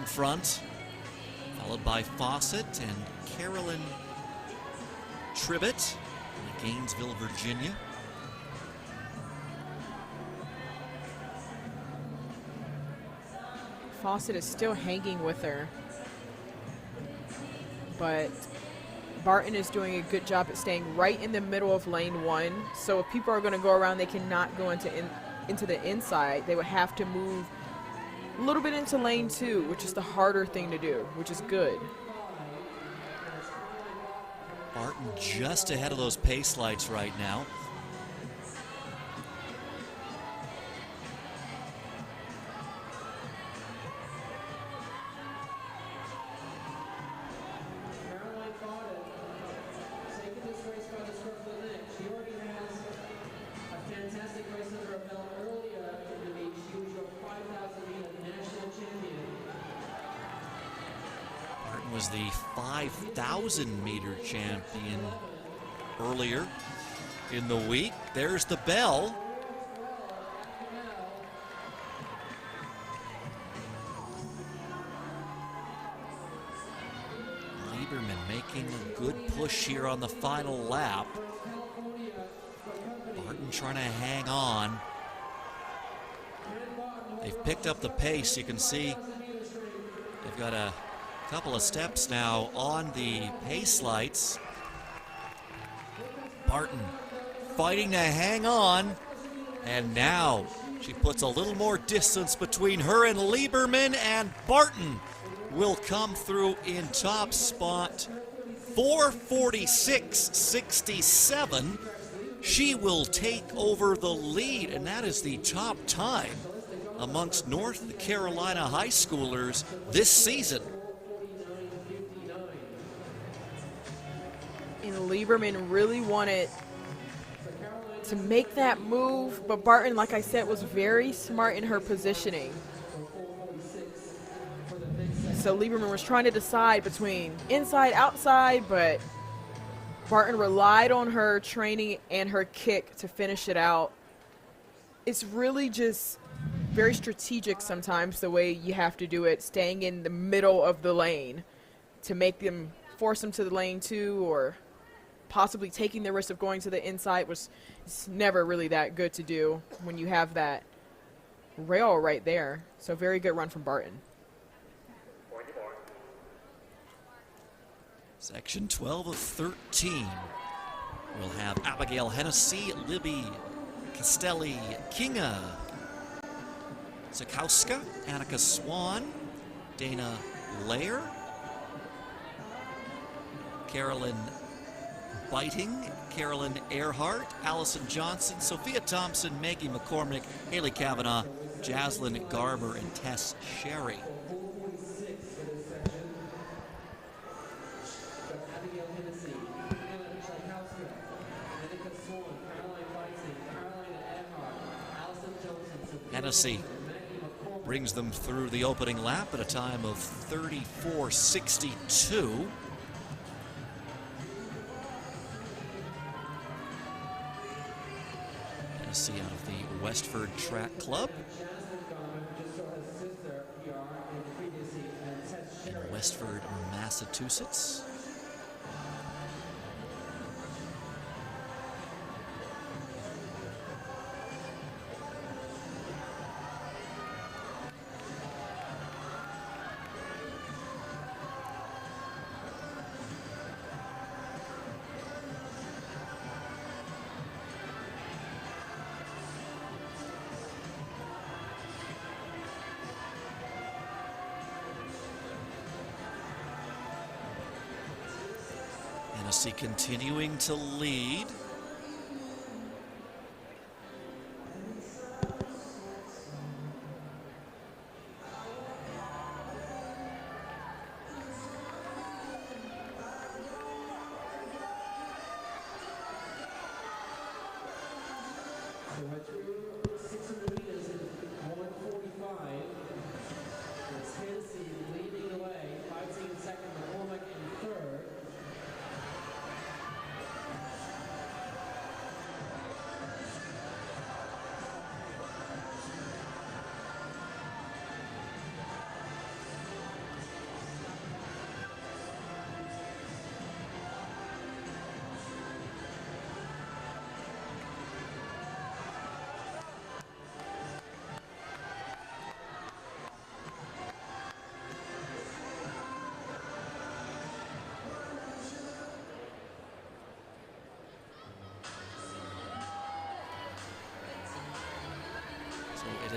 front, followed by Fawcett and Carolyn Tribbett in Gainesville, Virginia. Fawcett is still hanging with her, but Barton is doing a good job at staying right in the middle of lane 1. So if people are going to go around, they cannot go into the inside. They would have to move a little bit into lane 2, which is the harder thing to do, which is good. Barton just ahead of those pace lights right now. Was the 5,000 meter champion earlier in the week. There's the bell. Lieberman making a good push here on the final lap. Barton trying to hang on. They've picked up the pace. You can see they've got a couple of steps now on the pace lights. Barton fighting to hang on, and now she puts a little more distance between her and Lieberman, and Barton will come through in top spot. 4:46.67. She will take over the lead, and that is the top time amongst North Carolina high schoolers this season. And Lieberman really wanted to make that move, but Barton, like I said, was very smart in her positioning. So Lieberman was trying to decide between inside, outside, but Barton relied on her training and her kick to finish it out. It's really just very strategic sometimes the way you have to do it, staying in the middle of the lane to make them force them to the lane 2, or possibly taking the risk of going to the inside, was never really that good to do when you have that rail right there. So very good run from Barton. Section 12 of 13. We'll have Abigail Hennessy, Libby Castelli, Kinga Zakowska, Annika Swan, Dana Lair, Carolyn Biting, Carolyn Earhart, Allison Johnson, Sophia Thompson, Maggie McCormick, Haley Kavanaugh, Jaslyn Garber, and Tess Sherry. Hennessy brings them through the opening lap at a time of 34:62. Hennessy out of the Westford Track Club in Westford, Massachusetts. Hennessy continuing to lead.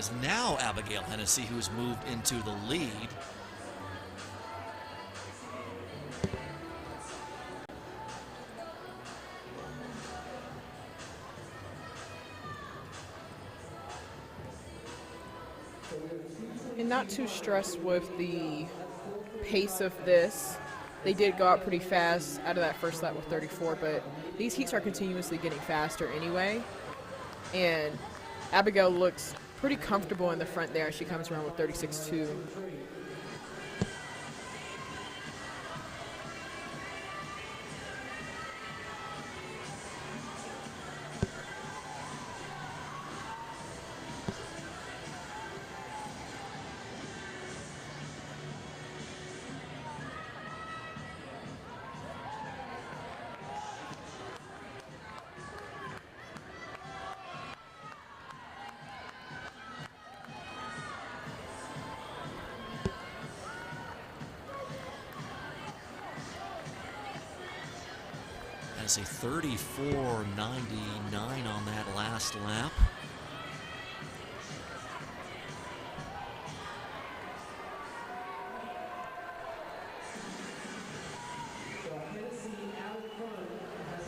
is now Abigail Hennessy, who has moved into the lead. And not too stressed with the pace of this. They did go out pretty fast out of that first lap with 34, but these heats are continuously getting faster anyway. And Abigail looks pretty comfortable in the front there. She comes around with 36.2. Has a 34.99 on that last lap.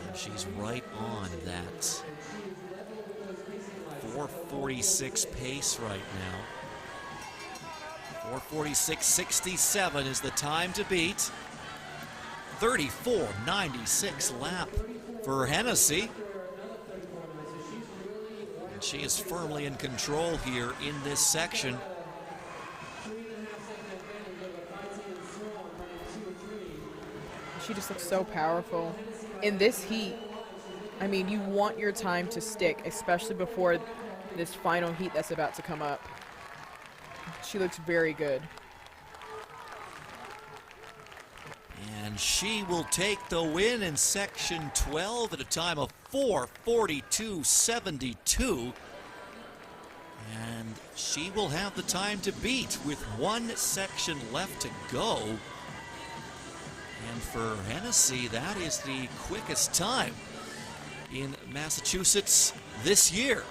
And she's right on that 4:46 pace right now. 4:46.67 is the time to beat. 34.96 lap for Hennessy. And she is firmly in control here in this section. She just looks so powerful. In this heat, I mean, you want your time to stick, especially before this final heat that's about to come up. She looks very good. And she will take the win in section 12 at a time of 4:42.72. And she will have the time to beat with one section left to go. And for Hennessy, that is the quickest time in Massachusetts this year.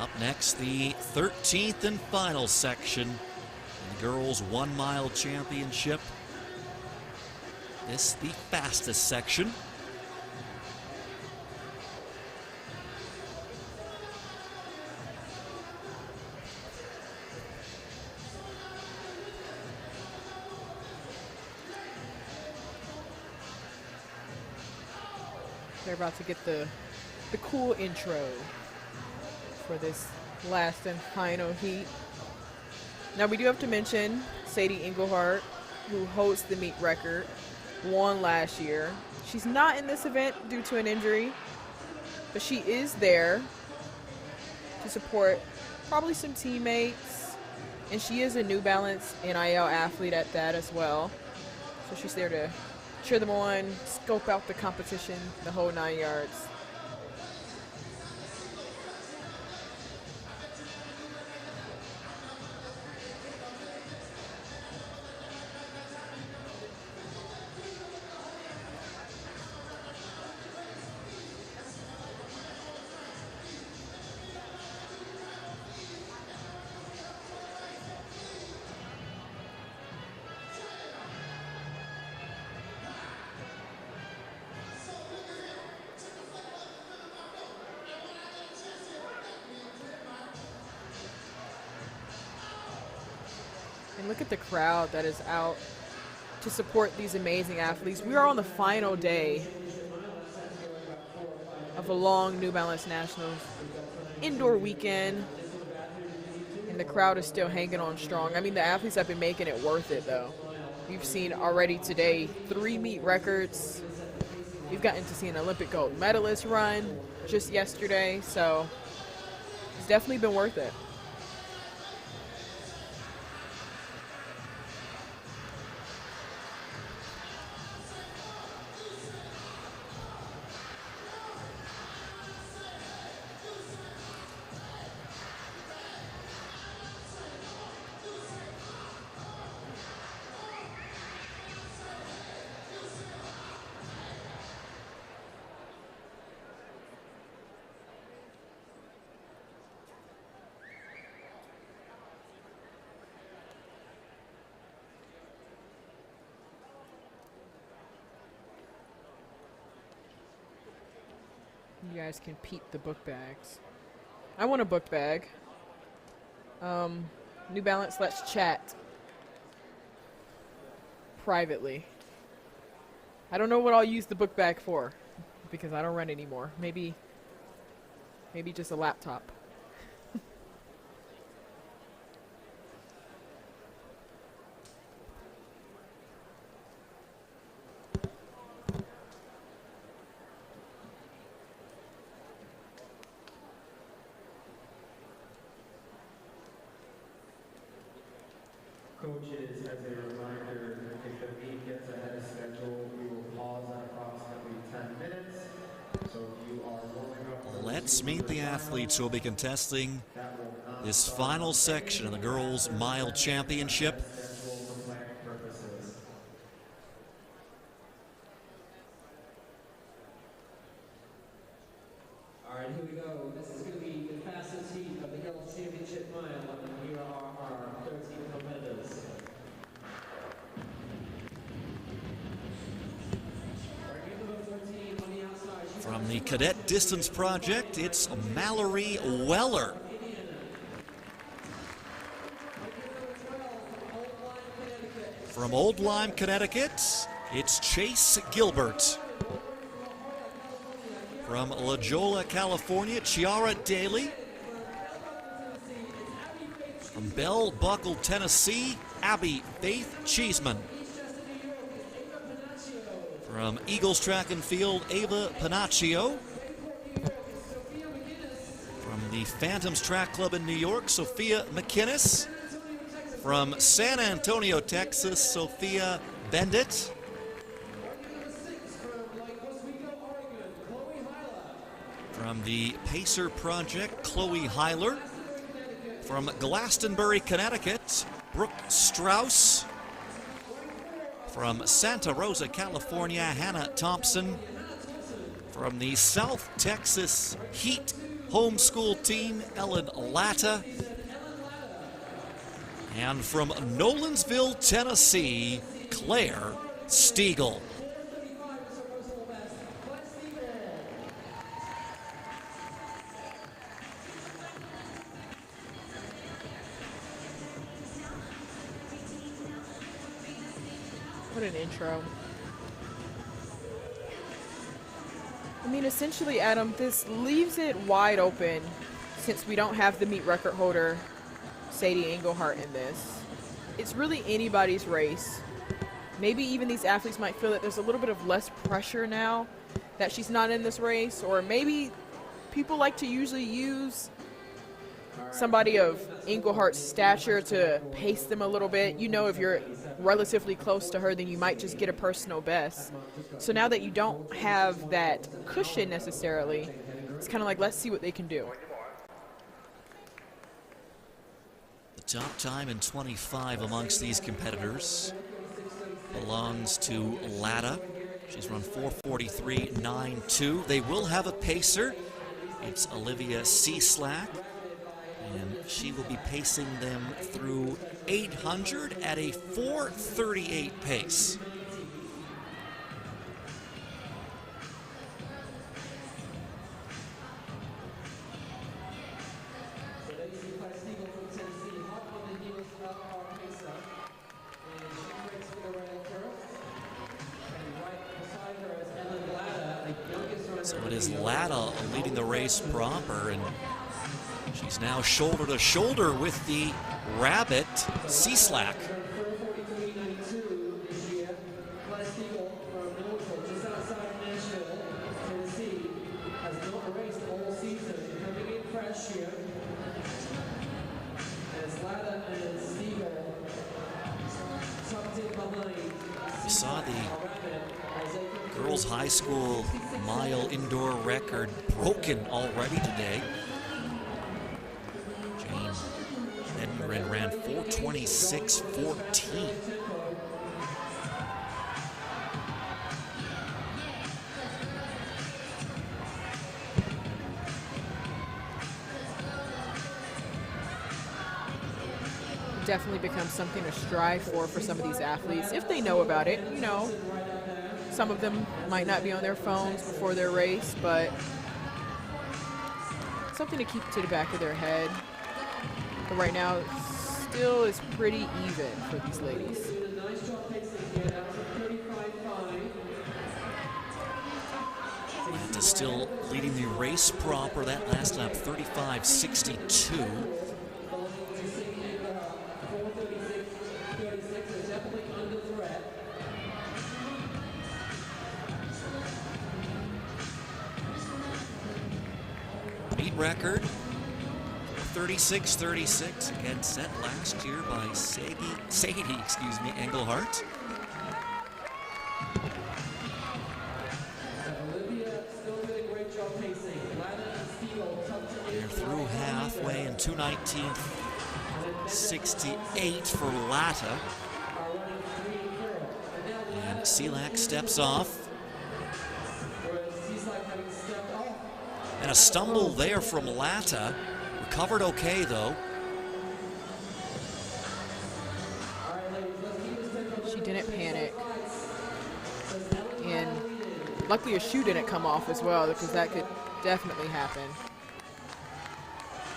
Up next, the 13th and final section in the girls' 1 mile championship. This the fastest section. They're about to get the cool intro for this last and final heat. Now we do have to mention Sadie Englehart, who holds the meet record, won last year. She's not in this event due to an injury, but she is there to support probably some teammates, and she is a New Balance NIL athlete at that as well. So she's there to cheer them on, scope out the competition, the whole 9 yards. And look at the crowd that is out to support these amazing athletes. We are on the final day of a long New Balance Nationals indoor weekend, and the crowd is still hanging on strong. I mean, the athletes have been making it worth it, though. We've seen already today 3 meet records. We've gotten to see an Olympic gold medalist run just yesterday, so it's definitely been worth it. You guys can peep the book bags. I want a book bag. New Balance, let's chat privately. I don't know what I'll use the book bag for because I don't run anymore. Maybe just a laptop. Coaches, as a reminder, if the meet gets ahead of schedule, we will pause at approximately 10 minutes. So if you are warming up, Let's meet the athletes who will be contesting this final section of the girls' mile championship. schedule for planning purposes. All right, here we go. This is going to be the fastest heat of the girls' championship mile. And here are our 13 competitors. Starting at number 13 on the outside. From the Cadet Distance Project, it's Mallory Weller. From Old Lyme, Connecticut, it's Chase Gilbert. From La Jolla, California, Chiara Daly. From Bell Buckle, Tennessee, Abby Faith Cheeseman. From Eagles Track and Field, Ava Panaccio. From the Phantoms Track Club in New York, Sophia McInnes. From San Antonio, Texas, Sophia Bendit. From the Pacer Project, Chloe Heiler. From Glastonbury, Connecticut, Brooke Strauss. From Santa Rosa, California, Hannah Thompson. From the South Texas Heat Homeschool Team, Ellen Latta. And from Nolensville, Tennessee, Claire Stiegel. What an intro. I mean, essentially, Adam, this leaves it wide open since we don't have the meet record holder, Sadie Engelhart, in this. It's really anybody's race. Maybe even these athletes might feel that there's a little bit of less pressure now that she's not in this race, or maybe people like to usually use somebody of Englehart's stature to pace them a little bit. You know, if you're relatively close to her, then you might just get a personal best. So now that you don't have that cushion necessarily, it's kind of like, let's see what they can do. The top time in 25 amongst these competitors belongs to Latta. She's run 4:43.92. They will have a pacer. It's Olivia Cieslak, and she will be pacing them through 800 at a 4:38 pace. So ladies and Claire Stiegel from Tennessee, hop on the heels of our pacer. So it is Latta leading the race proper, and she's now shoulder to shoulder with the Rabbit Cieslak. We saw the girls' high school mile indoor record broken already today. Jane Edgren ran 4:26.14. Definitely becomes something to strive for some of these athletes if they know about it. You know, some of them might not be on their phones before their race, but something to keep to the back of their head. But right now, it still is pretty even for these ladies. Latta still leading the race proper. That last lap, 35.62. Meet record 36.36, again set last year by Sadie Engelhart. They're through halfway in 2:19.68 for Latta. And Cieslak steps off. And a stumble there from Latta. Recovered okay, though. She didn't panic. And luckily her shoe didn't come off as well, because that could definitely happen.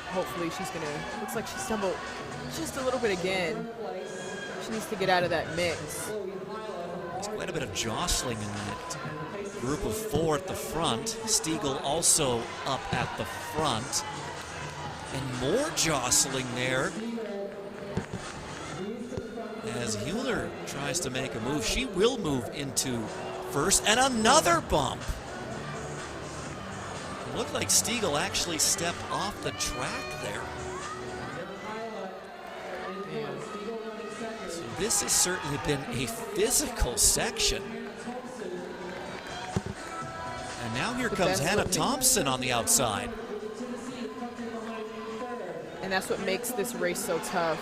Hopefully she's gonna, looks like she stumbled just a little bit again. She needs to get out of that mix. There's quite a bit of jostling in that group of four at the front. Stiegel also up at the front. And more jostling there as Hewler tries to make a move. She will move into first, and another bump. It looked like Stiegel actually stepped off the track there. So this has certainly been a physical section. And now here comes Hannah Thompson on the outside. And that's what makes this race so tough.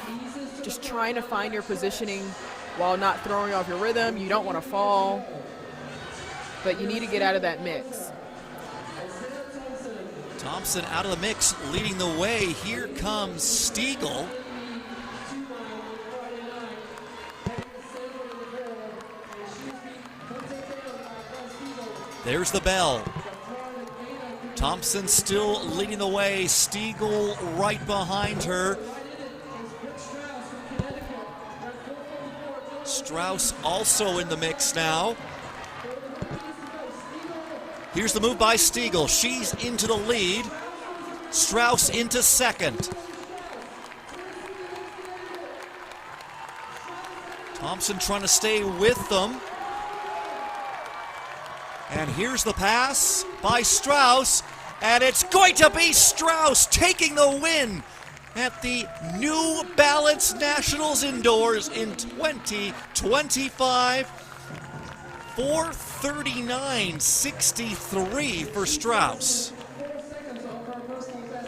Just trying to find your positioning while not throwing off your rhythm. You don't want to fall, but you need to get out of that mix. Thompson out of the mix, leading the way. Here comes Stiegel. There's the bell. Thompson still leading the way. Stiegel right behind her. Strauss also in the mix now. Here's the move by Stiegel. She's into the lead. Strauss into second. Thompson trying to stay with them. And here's the pass by Strauss, and it's going to be Strauss taking the win at the New Balance Nationals Indoors in 2025. 4:39.63 for Strauss.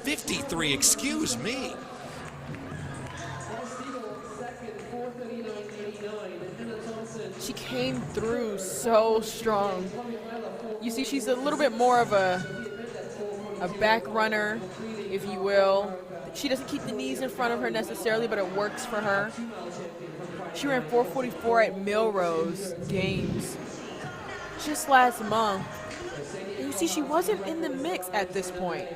53, excuse me. She came through so strong. You see, she's a little bit more of a back runner, if you will. She doesn't keep the knees in front of her necessarily, but it works for her. She ran 4:44 at Milrose Games just last month. And you see, she wasn't in the mix at this point,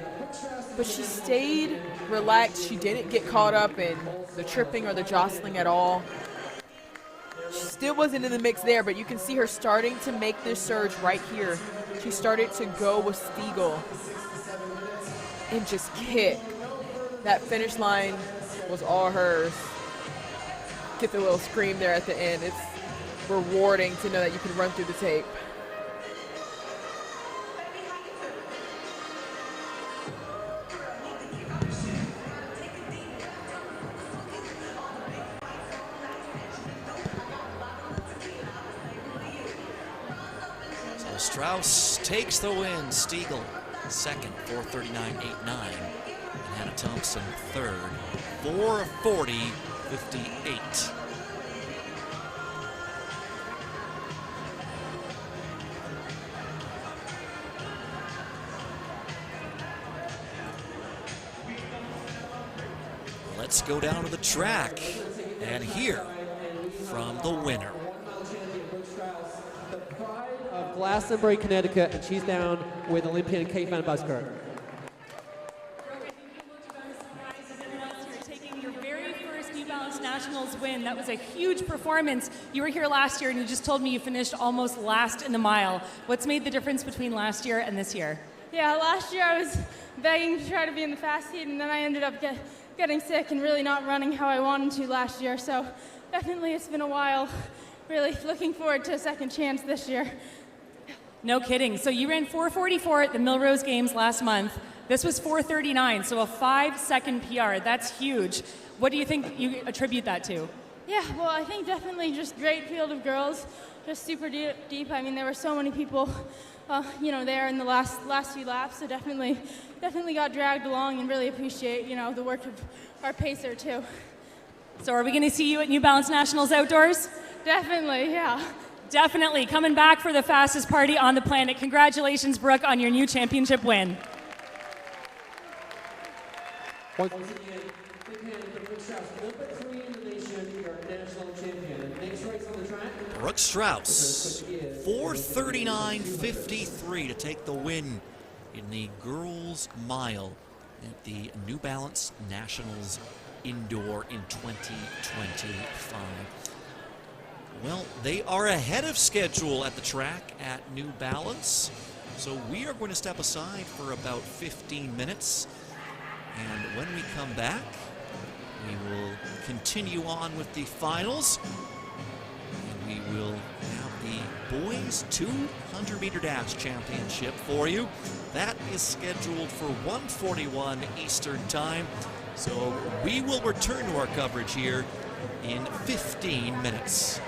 but she stayed relaxed. She didn't get caught up in the tripping or the jostling at all. She still wasn't in the mix there, but you can see her starting to make this surge right here. She started to go with Stiegel and just kick. That finish line was all hers. Get the little scream there at the end. It's rewarding to know that you can run through the tape. So Strauss takes the win. Stiegel second, 4:39.89. And Hannah Thompson third, 4:40.58. Let's go down to the track and hear from the winner. Of Glastonbury, Connecticut, and she's down with Olympian Kate Van Buskirk. You're taking your very first New Balance Nationals win. That was a huge performance. You were here last year and you just told me you finished almost last in the mile. What's made the difference between last year and this year? Yeah, last year I was begging to try to be in the fast heat, and then I ended up getting sick and really not running how I wanted to last year. So definitely it's been a while. Really looking forward to a second chance this year. No kidding. So you ran 4:44 at the Millrose Games last month. This was 4:39, so a 5-second PR. That's huge. What do you think you attribute that to? Yeah, well, I think definitely just great field of girls, just super deep. I mean, there were so many people, there in the last few laps. So definitely got dragged along, and really appreciate, the work of our pacer too. So are we going to see you at New Balance Nationals outdoors? Definitely, yeah. Definitely. Coming back for the fastest party on the planet. Congratulations, Brooke, on your new championship win. Once again, big hand for Brooke Strauss, number 3 in the nation, your national champion. Next race on the track. Brooke Strauss, 4:39.53 to take the win in the girls' mile at the New Balance Nationals Indoor in 2025. Well, they are ahead of schedule at the track at New Balance, so we are going to step aside for about 15 minutes. And when we come back, we will continue on with the finals. And we will have the boys 200-meter dash championship for you. That is scheduled for 1:41 Eastern Time. So we will return to our coverage here in 15 minutes.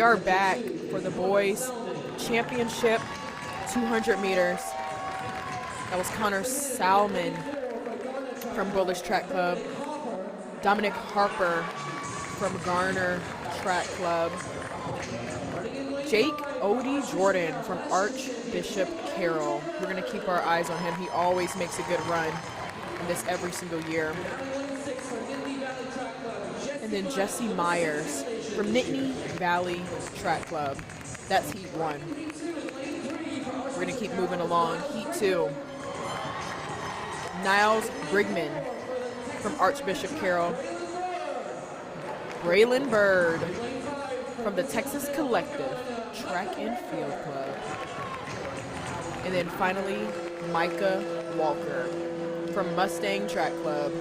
we are back for the boys championship 200 meters. That was Connor Salmon from Bullish Track Club, Dominic Harper from Garner Track Club, Jake Odie Jordan from Archbishop Carroll. We're going to keep our eyes on him. He always makes a good run in this every single year. And then Jesse Myers from Nittany Valley Track Club. That's Heat 1. We're going to keep moving along. Heat 2. Niles Brigman from Archbishop Carroll. Braylon Bird from the Texas Collective Track and Field Club. And then finally, Micah Walker from Mustang Track Club.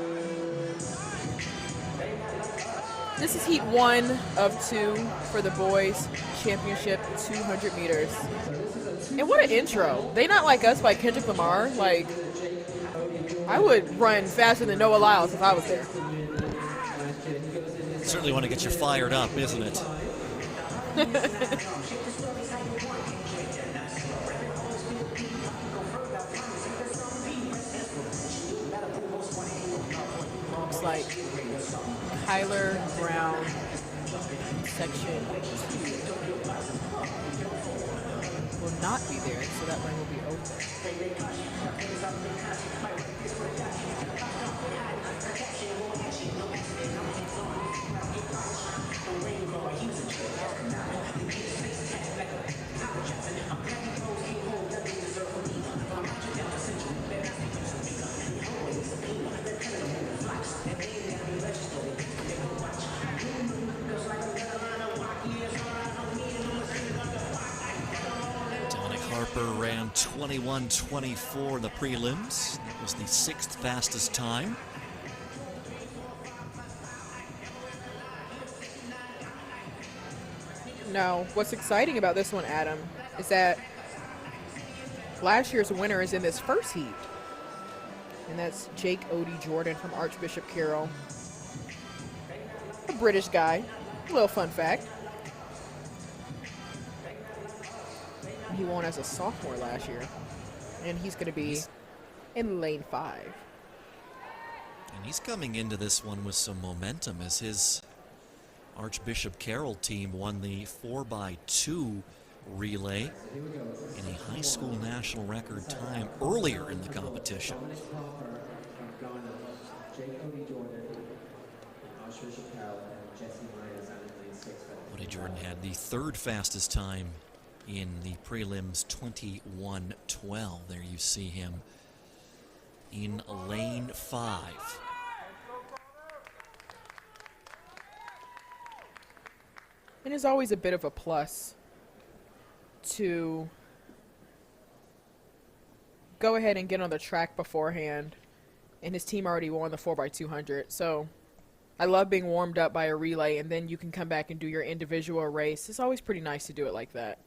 This is Heat 1 of 2 for the boys championship 200 meters. And what an intro. They Not Like Us by Kendrick Lamar. Like, I would run faster than Noah Lyles if I was there. Certainly want to get you fired up, isn't it? Looks like Kyler Brown, section 2, will not be there, so that lane will be open. Harper ran 21:24 in the prelims. That was the 6th fastest time. Now, what's exciting about this one, Adam, is that last year's winner is in this first heat. And that's Jake Odie Jordan from Archbishop Carroll. A British guy. A little fun fact. He won as a sophomore last year. And he's going to be in lane 5. And he's coming into this one with some momentum as his Archbishop Carroll team won the 4x2 relay in a high school national record time earlier in the competition. Odie Jordan had the 3rd fastest time in the prelims, 21:12. There you see him in lane 5. And it's always a bit of a plus to go ahead and get on the track beforehand. And his team already won the 4x200. So I love being warmed up by a relay, and then you can come back and do your individual race. It's always pretty nice to do it like that.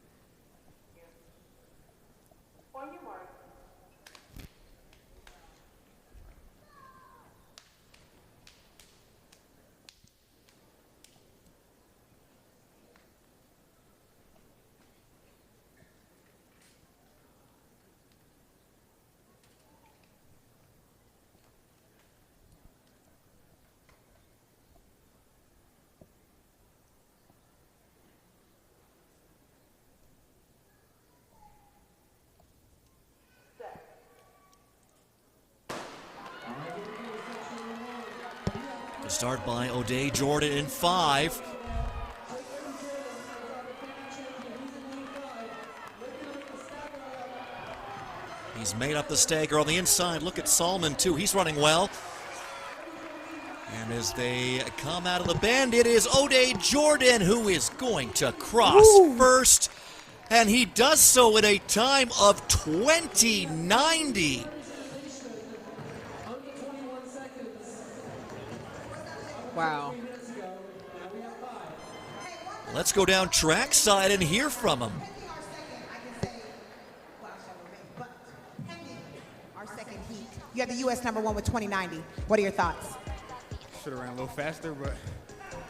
To start by Odie Jordan in 5. He's made up the stagger on the inside. Look at Salmon, too. He's running well. And as they come out of the bend, it is Odie Jordan who is going to cross first. And he does so in a time of 20:90. Wow. Let's go down trackside and hear from him. Our second heat. You have the U.S. #1 with 20:90. What are your thoughts? Should have ran a little faster, but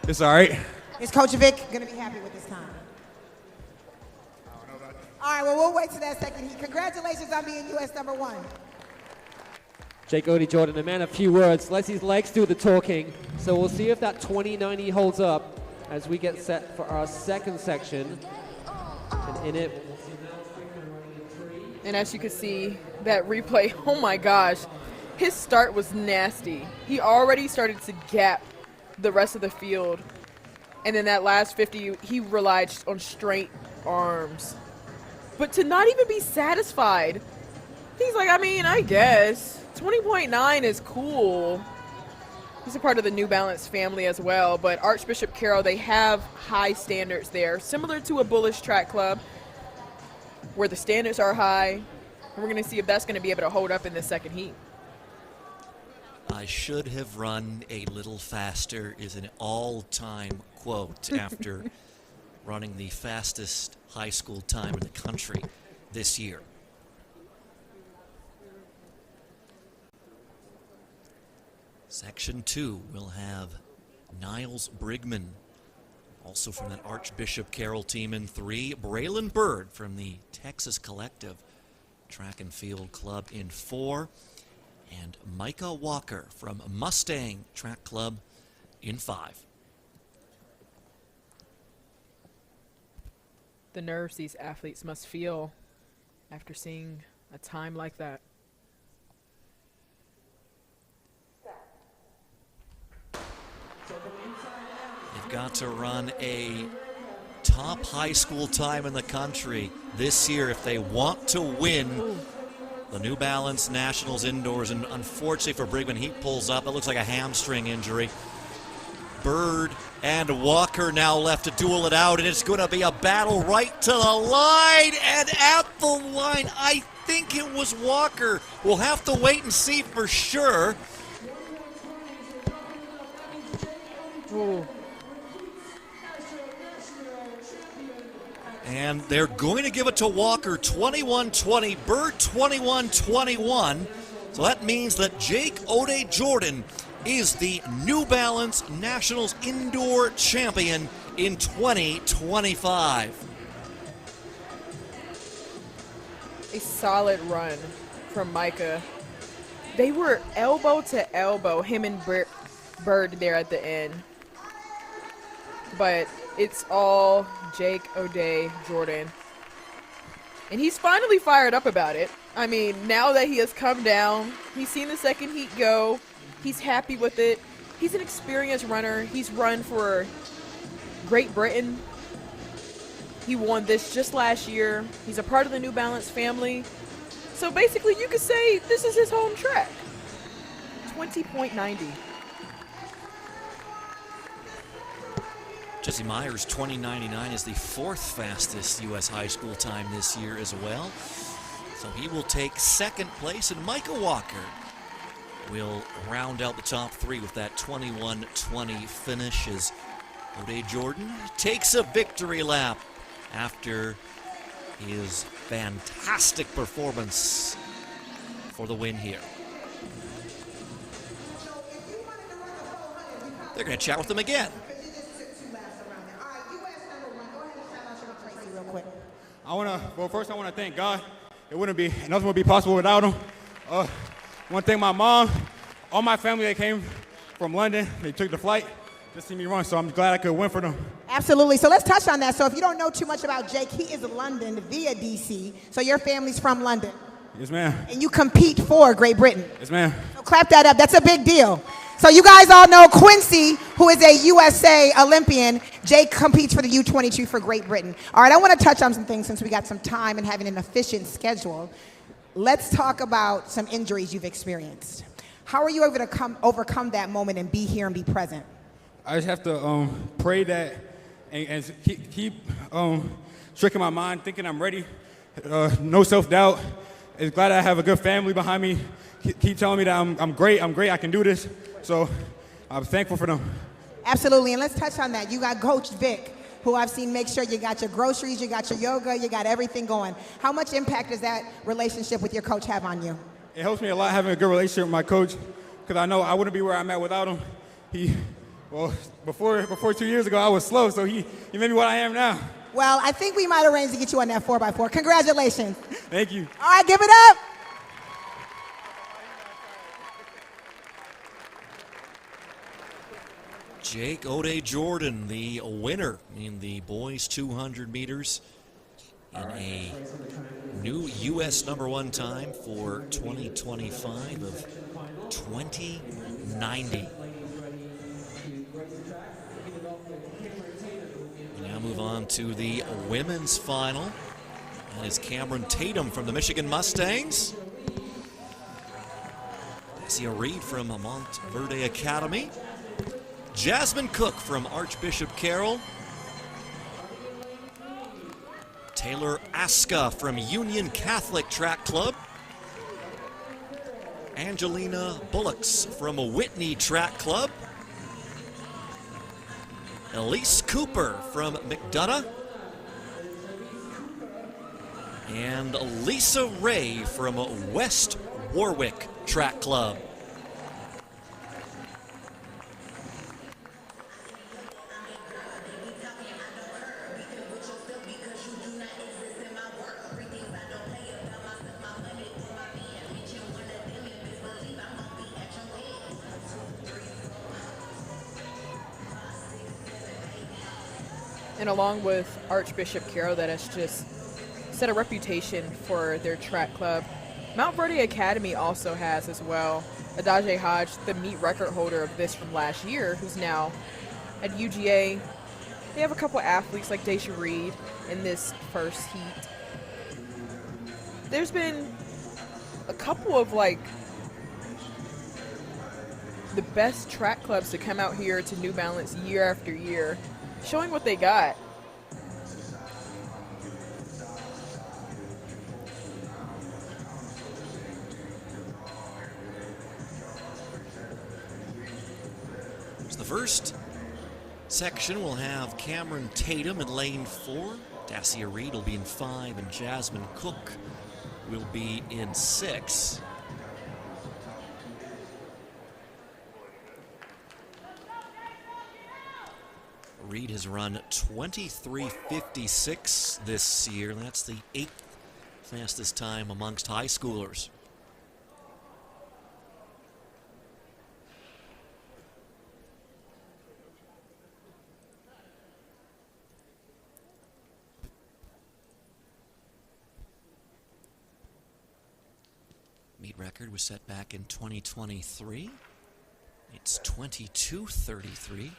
it's all right. Is Coach Vic going to be happy with this time? All right, well, we'll wait till that second heat. Congratulations on being U.S. #1. Jake Odie Jordan, a man of few words, lets his legs do the talking. So we'll see if that 2090 holds up as we get set for our second section. And in it, And as you can see, that replay, oh my gosh, his start was nasty. He already started to gap the rest of the field. And then that last 50, he relied on straight arms. But to not even be satisfied, he's like, I mean, I guess 20.9 is cool. He's a part of the New Balance family as well, but Archbishop Carroll, they have high standards there, similar to a Bullish Track Club, where the standards are high. And we're going to see if that's going to be able to hold up in the second heat. I should have run a little faster is an all-time quote after running the fastest high school time in the country this year. Section 2 will have Niles Brigman, also from that Archbishop Carroll team in 3. Braylon Bird from the Texas Collective Track and Field Club in 4. And Micah Walker from Mustang Track Club in 5. The nerves these athletes must feel after seeing a time like that. They've got to run a top high school time in the country this year if they want to win the New Balance Nationals indoors. And unfortunately for Brigman, he pulls up. It looks like a hamstring injury. Bird and Walker now left to duel it out, and it's going to be a battle right to the line. And at the line, I think it was Walker. We'll have to wait and see for sure. Ooh. And they're going to give it to Walker 21-20, Bird 21-21. So that means that Jake O'Day Jordan is the New Balance Nationals Indoor Champion in 2025. A solid run from Micah. They were elbow to elbow, him and Bird there at the end. But it's all Jake O'Day Jordan. And he's finally fired up about it. I mean, now that he has come down, he's seen the second heat go. He's happy with it. He's an experienced runner. He's run for Great Britain. He won this just last year. He's a part of the New Balance family. So basically, you could say this is his home track. 20.90. Jesse Myers, 20.99 is the 4th fastest U.S. high school time this year as well. So he will take second place, and Micah Walker will round out the top 3 with that 21-20 finish as O'Day Jordan takes a victory lap after his fantastic performance for the win here. They're going to chat with him again. First I want to thank God. Nothing would be possible without him. I want to thank my mom, all my family that came from London. They took the flight to see me run, so I'm glad I could win for them. Absolutely. So let's touch on that. So if you don't know too much about Jake, he is London via DC. So your family's from London. Yes, ma'am. And you compete for Great Britain. Yes, ma'am. So clap that up. That's a big deal. So you guys all know Quincy, who is a USA Olympian. Jake competes for the U22 for Great Britain. All right, I want to touch on some things since we got some time and having an efficient schedule. Let's talk about some injuries you've experienced. How are you able to overcome that moment and be here and be present? I just have to pray that and keep tricking my mind, thinking I'm ready. No self-doubt. It's glad I have a good family behind me. Keep telling me that I'm great, I can do this. So I'm thankful for them. Absolutely, and let's touch on that. You got Coach Vic, who I've seen make sure you got your groceries, you got your yoga, you got everything going. How much impact does that relationship with your coach have on you? It helps me a lot having a good relationship with my coach, because I know I wouldn't be where I'm at without him. Before 2 years ago, I was slow, so he made me what I am now. Well, I think we might arrange to get you on that 4x4. Congratulations. Thank you. All right, give it up. Jake O'Day Jordan, the winner in the boys 200 meters in a new U.S. #1 time for 2025 of 20:90. We now move on to the women's final. That is Cameron Tatum from the Michigan Mustangs. Dacia Reed from Montverde Academy. Jasmine Cook from Archbishop Carroll. Taylor Aska from Union Catholic Track Club. Angelina Bullocks from Whitney Track Club. Elise Cooper from McDonough. And Lisa Ray from West Warwick Track Club. And along with Archbishop Carroll, that has just set a reputation for their track club. Mount Verde Academy also has as well. Adaje Hodge, the meet record holder of this from last year, who's now at UGA. They have a couple athletes like Dacia Reed in this first heat. There's been a couple of the best track clubs to come out here to New Balance year after year, showing what they got. So the first section will have Cameron Tatum in lane 4. Dacia Reed will be in 5, and Jasmine Cook will be in 6. Reed has run 23:56 this year. That's the 8th fastest time amongst high schoolers. Meet record was set back in 2023. It's 22:33.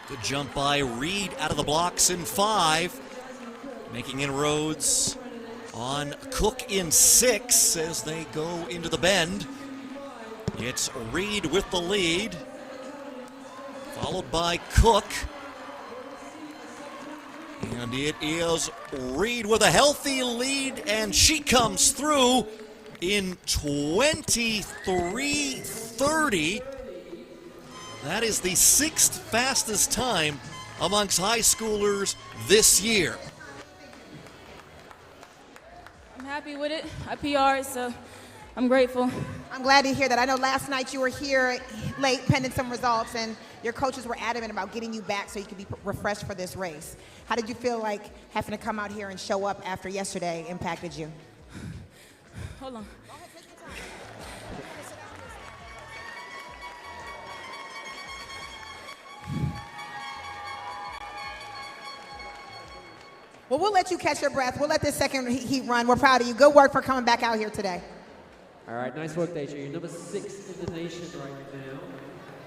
Good jump by Reed out of the blocks in 5. Making inroads on Cook in 6 as they go into the bend. It's Reed with the lead, followed by Cook. And it is Reed with a healthy lead, and she comes through in 23:30. That is the 6th fastest time amongst high schoolers this year. I'm happy with it. I PR'd, so I'm grateful. I'm glad to hear that. I know last night you were here late pending some results, and your coaches were adamant about getting you back so you could be refreshed for this race. How did you feel like having to come out here and show up after yesterday impacted you? Hold on. Well, we'll let you catch your breath. We'll let this second heat run. We're proud of you. Good work for coming back out here today. All right, nice work, Deja. You're number 6 in the nation right now.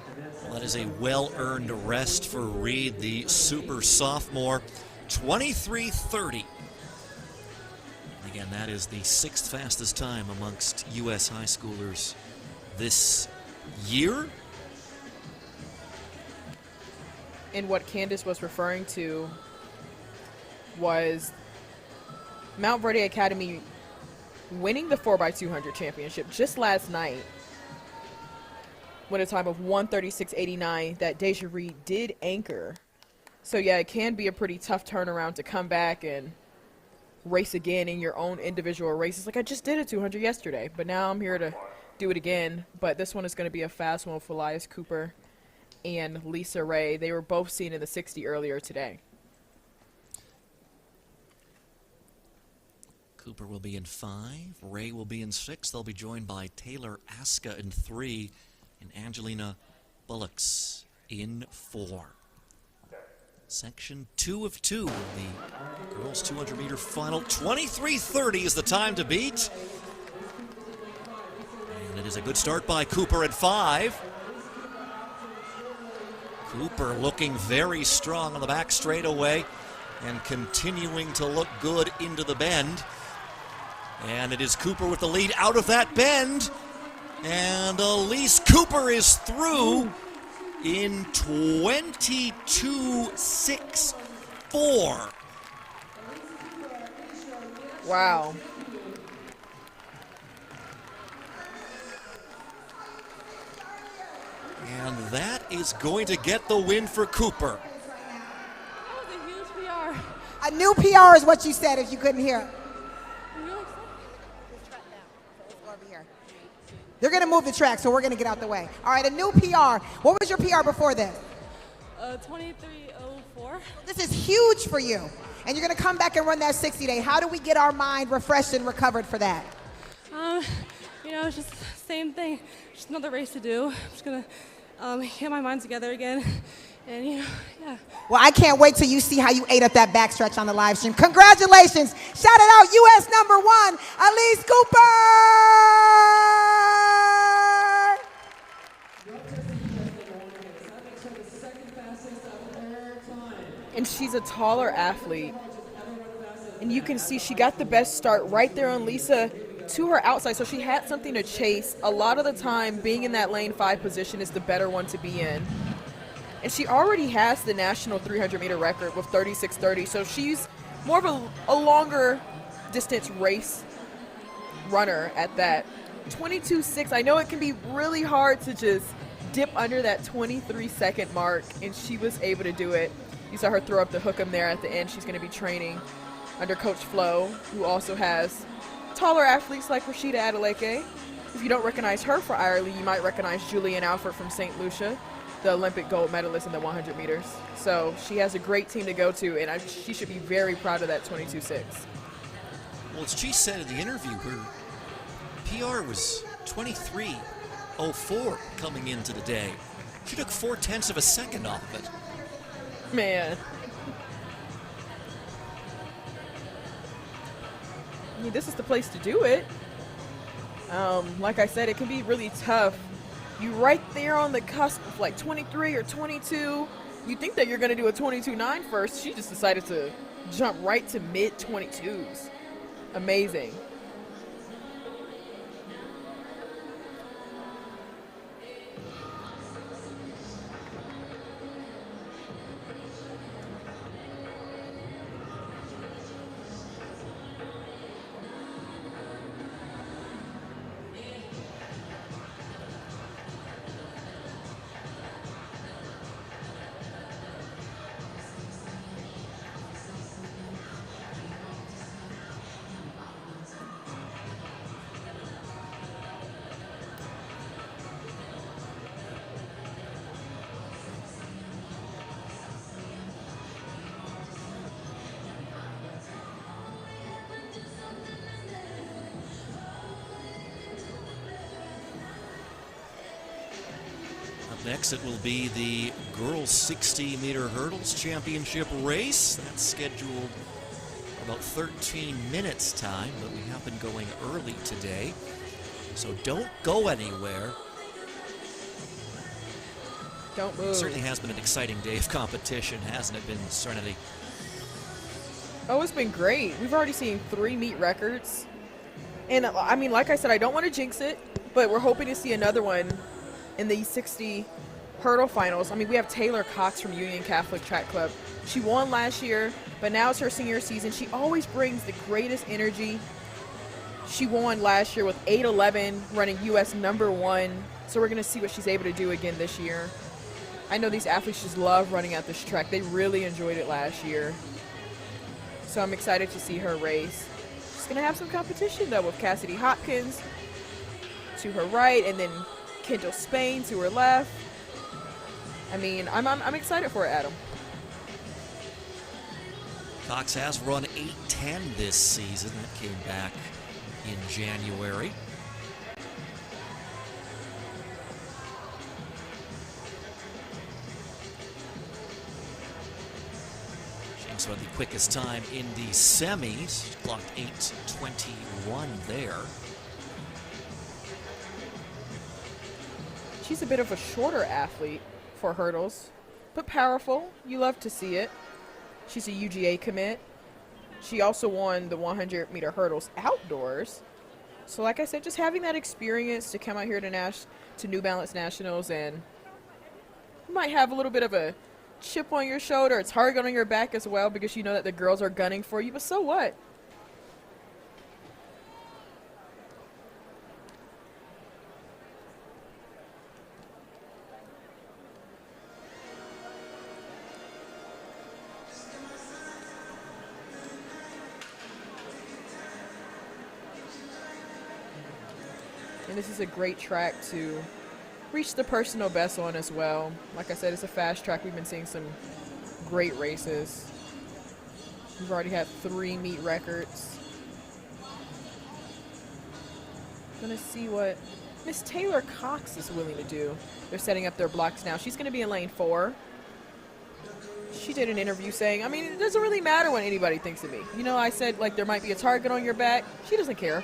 And that's Well, that is a well-earned rest for Reed, the super sophomore. 23:30. Again, that is the 6th fastest time amongst U.S. high schoolers this year. And what Candace was referring to was Mount Verde Academy winning the 4x200 championship just last night with a time of 1:36.89 that Deja Reed did anchor. So yeah, it can be a pretty tough turnaround to come back and race again in your own individual races. Like, I just did a 200 yesterday, but now I'm here to do it again. But this one is going to be a fast one for Elias Cooper and Lisa Ray. They were both seen in the 60 earlier today. Cooper will be in 5. Ray will be in 6. They'll be joined by Taylor Aska in 3 and Angelina Bullocks in 4. Section 2 of 2 of the girls 200-meter final. 23:30 is the time to beat. And it is a good start by Cooper at 5. Cooper looking very strong on the back straightaway and continuing to look good into the bend. And it is Cooper with the lead out of that bend. And Elise Cooper is through in 22.64. Wow. And that is going to get the win for Cooper. That was a huge PR. A new PR is what you said if you couldn't hear. I'm really excited. They're going to move the track, so we're going to get out the way. All right, a new PR. What was your PR before this? 23:04. This is huge for you. And you're going to come back and run that 60-day. How do we get our mind refreshed and recovered for that? It's just the same thing. Just another race to do. I'm just going to get my mind together again. And, yeah. Well, I can't wait till you see how you ate up that backstretch on the live stream. Congratulations. Shout it out, U.S. #1, Elise Cooper! And she's a taller athlete. And you can see she got the best start right there on Lisa to her outside, so she had something to chase. A lot of the time, being in that lane 5 position is the better one to be in. And she already has the national 300-meter record with 36:30, so she's more of a longer distance race runner at that. 22.6, I know it can be really hard to just dip under that 23-second mark, and she was able to do it. You saw her throw up the hook 'em there at the end. She's going to be training under Coach Flo, who also has taller athletes like Rashida Adeleke. If you don't recognize her for Ireland, you might recognize Julian Alford from St. Lucia, the Olympic gold medalist in the 100 meters. So she has a great team to go to, and she should be very proud of that 22.6. Well, as she said in the interview, her PR was 23.04 coming into the day. She took 0.4 of a second off of it. Man. I mean, this is the place to do it. Like I said, it can be really tough. You right there on the cusp of like 23 or 22. You think that you're going to do a 22.9 first. She just decided to jump right to mid-22s. Amazing. Next, it will be the girls 60-meter hurdles championship race. That's scheduled for about 13 minutes time, but we have been going early today, so don't go anywhere. Don't move. It certainly has been an exciting day of competition, hasn't it been, Serenity? Oh, it's been great. We've already seen 3 meet records. And I mean, like I said, I don't want to jinx it, but we're hoping to see another one in the 60 hurdle finals. I mean, we have Taylor Cox from Union Catholic Track Club. She won last year, but now it's her senior season. She always brings the greatest energy. She won last year with 8:11, running U.S. #1. So we're going to see what she's able to do again this year. I know these athletes just love running at this track. They really enjoyed it last year. So I'm excited to see her race. She's going to have some competition, though, with Cassidy Hopkins to her right, and then Kendall Spain to her left. I mean, I'm excited for it, Adam. Cox has run 8:10 this season. That came back in January. She's run the quickest time in the semis. She clocked 8:21 there. She's a bit of a shorter athlete for hurdles, but powerful. You love to see it. She's a UGA commit. She also won the 100-meter hurdles outdoors. So like I said, just having that experience to come out here to New Balance Nationals, and you might have a little bit of a chip on your shoulder, a target on your back as well, because you know that the girls are gunning for you, but so what? And this is a great track to reach the personal best on as well. Like I said, it's a fast track. We've been seeing some great races. We've already had 3 meet records. Gonna see what Miss Taylor Cox is willing to do. They're setting up their blocks now. She's gonna be in lane 4. She did an interview saying, I mean, it doesn't really matter what anybody thinks of me. You know, I said, like, there might be a target on your back. She doesn't care.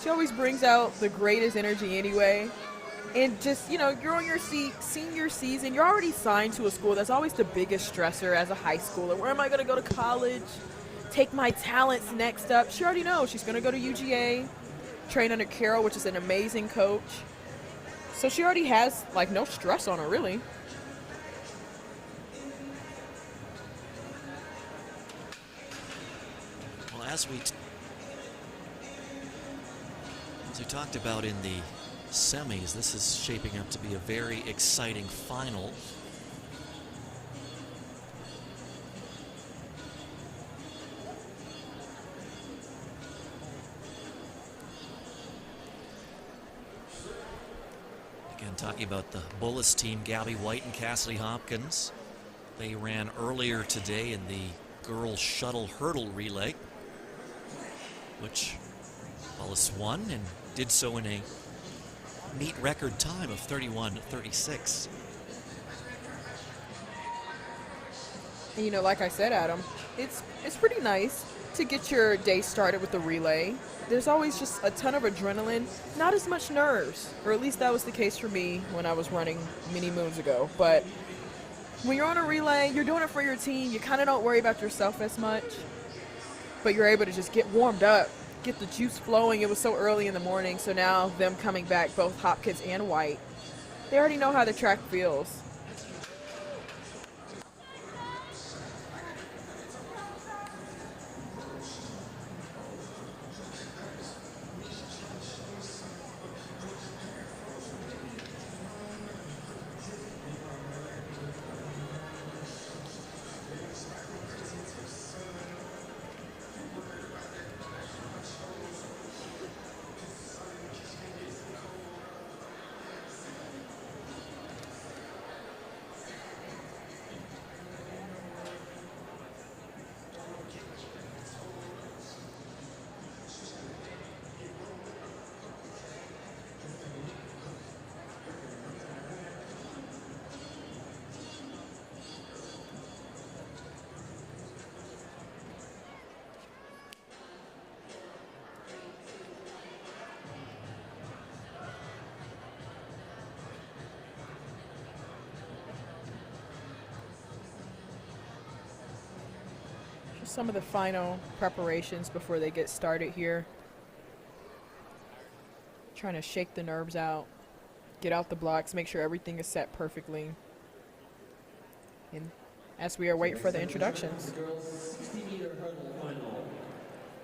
She always brings out the greatest energy anyway. And just, you know, you're on your senior season. You're already signed to a school. That's always the biggest stressor as a high schooler. Where am I going to go to college? Take my talents next up. She already knows. She's going to go to UGA, train under Carol, which is an amazing coach. So she already has, like, no stress on her, really. Well, as we talked about in the semis, this is shaping up to be a very exciting final. Again, talking about the Bullis team, Gabby White and Cassidy Hopkins. They ran earlier today in the girls shuttle hurdle relay, which Bullis won and did so in a meet record time of 31:36. And you know, like I said, Adam, it's pretty nice to get your day started with the relay. There's always just a ton of adrenaline, not as much nerves, or at least that was the case for me when I was running many moons ago. But when you're on a relay, you're doing it for your team. You kind of don't worry about yourself as much, but you're able to just get warmed up, get the juice flowing. It was so early in the morning, so now them coming back, both Hopkins and White, they already know how the track feels. Some of the final preparations before they get started here. Trying to shake the nerves out, get out the blocks, make sure everything is set perfectly. And as we are waiting for the introductions. Girls 60-meter hurdle final.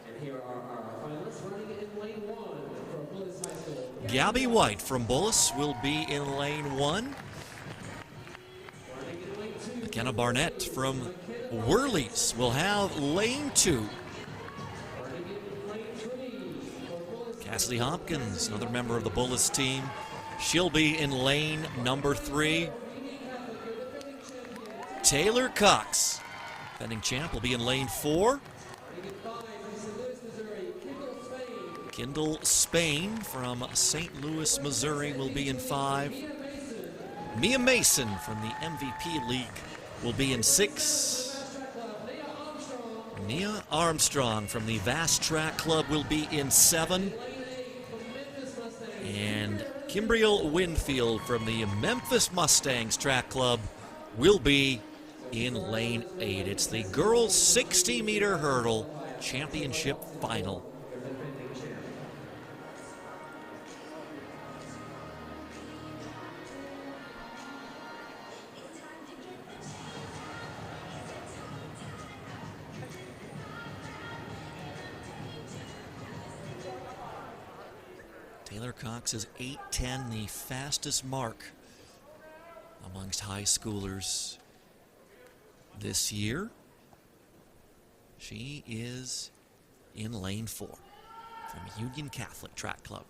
And here are our finalists running in lane 1 for Bullis High School. Gabby White from Bullis will be in lane 1. McKenna Barnett from Worley's will have lane 2. Cassidy Hopkins, another member of the Bullis team, she'll be in lane number 3. Taylor Cox, defending champ, will be in lane 4. Kendall Spain from St. Louis, Missouri will be in 5. Mia Mason from the MVP League will be in 6. Nia Armstrong from the Vast Track Club will be in 7. And Kimbriel Winfield from the Memphis Mustangs Track Club will be in lane 8. It's the girls 60-meter hurdle championship final. Taylor Cox is 8:10, the fastest mark amongst high schoolers this year. She is in lane 4 from Union Catholic Track Club.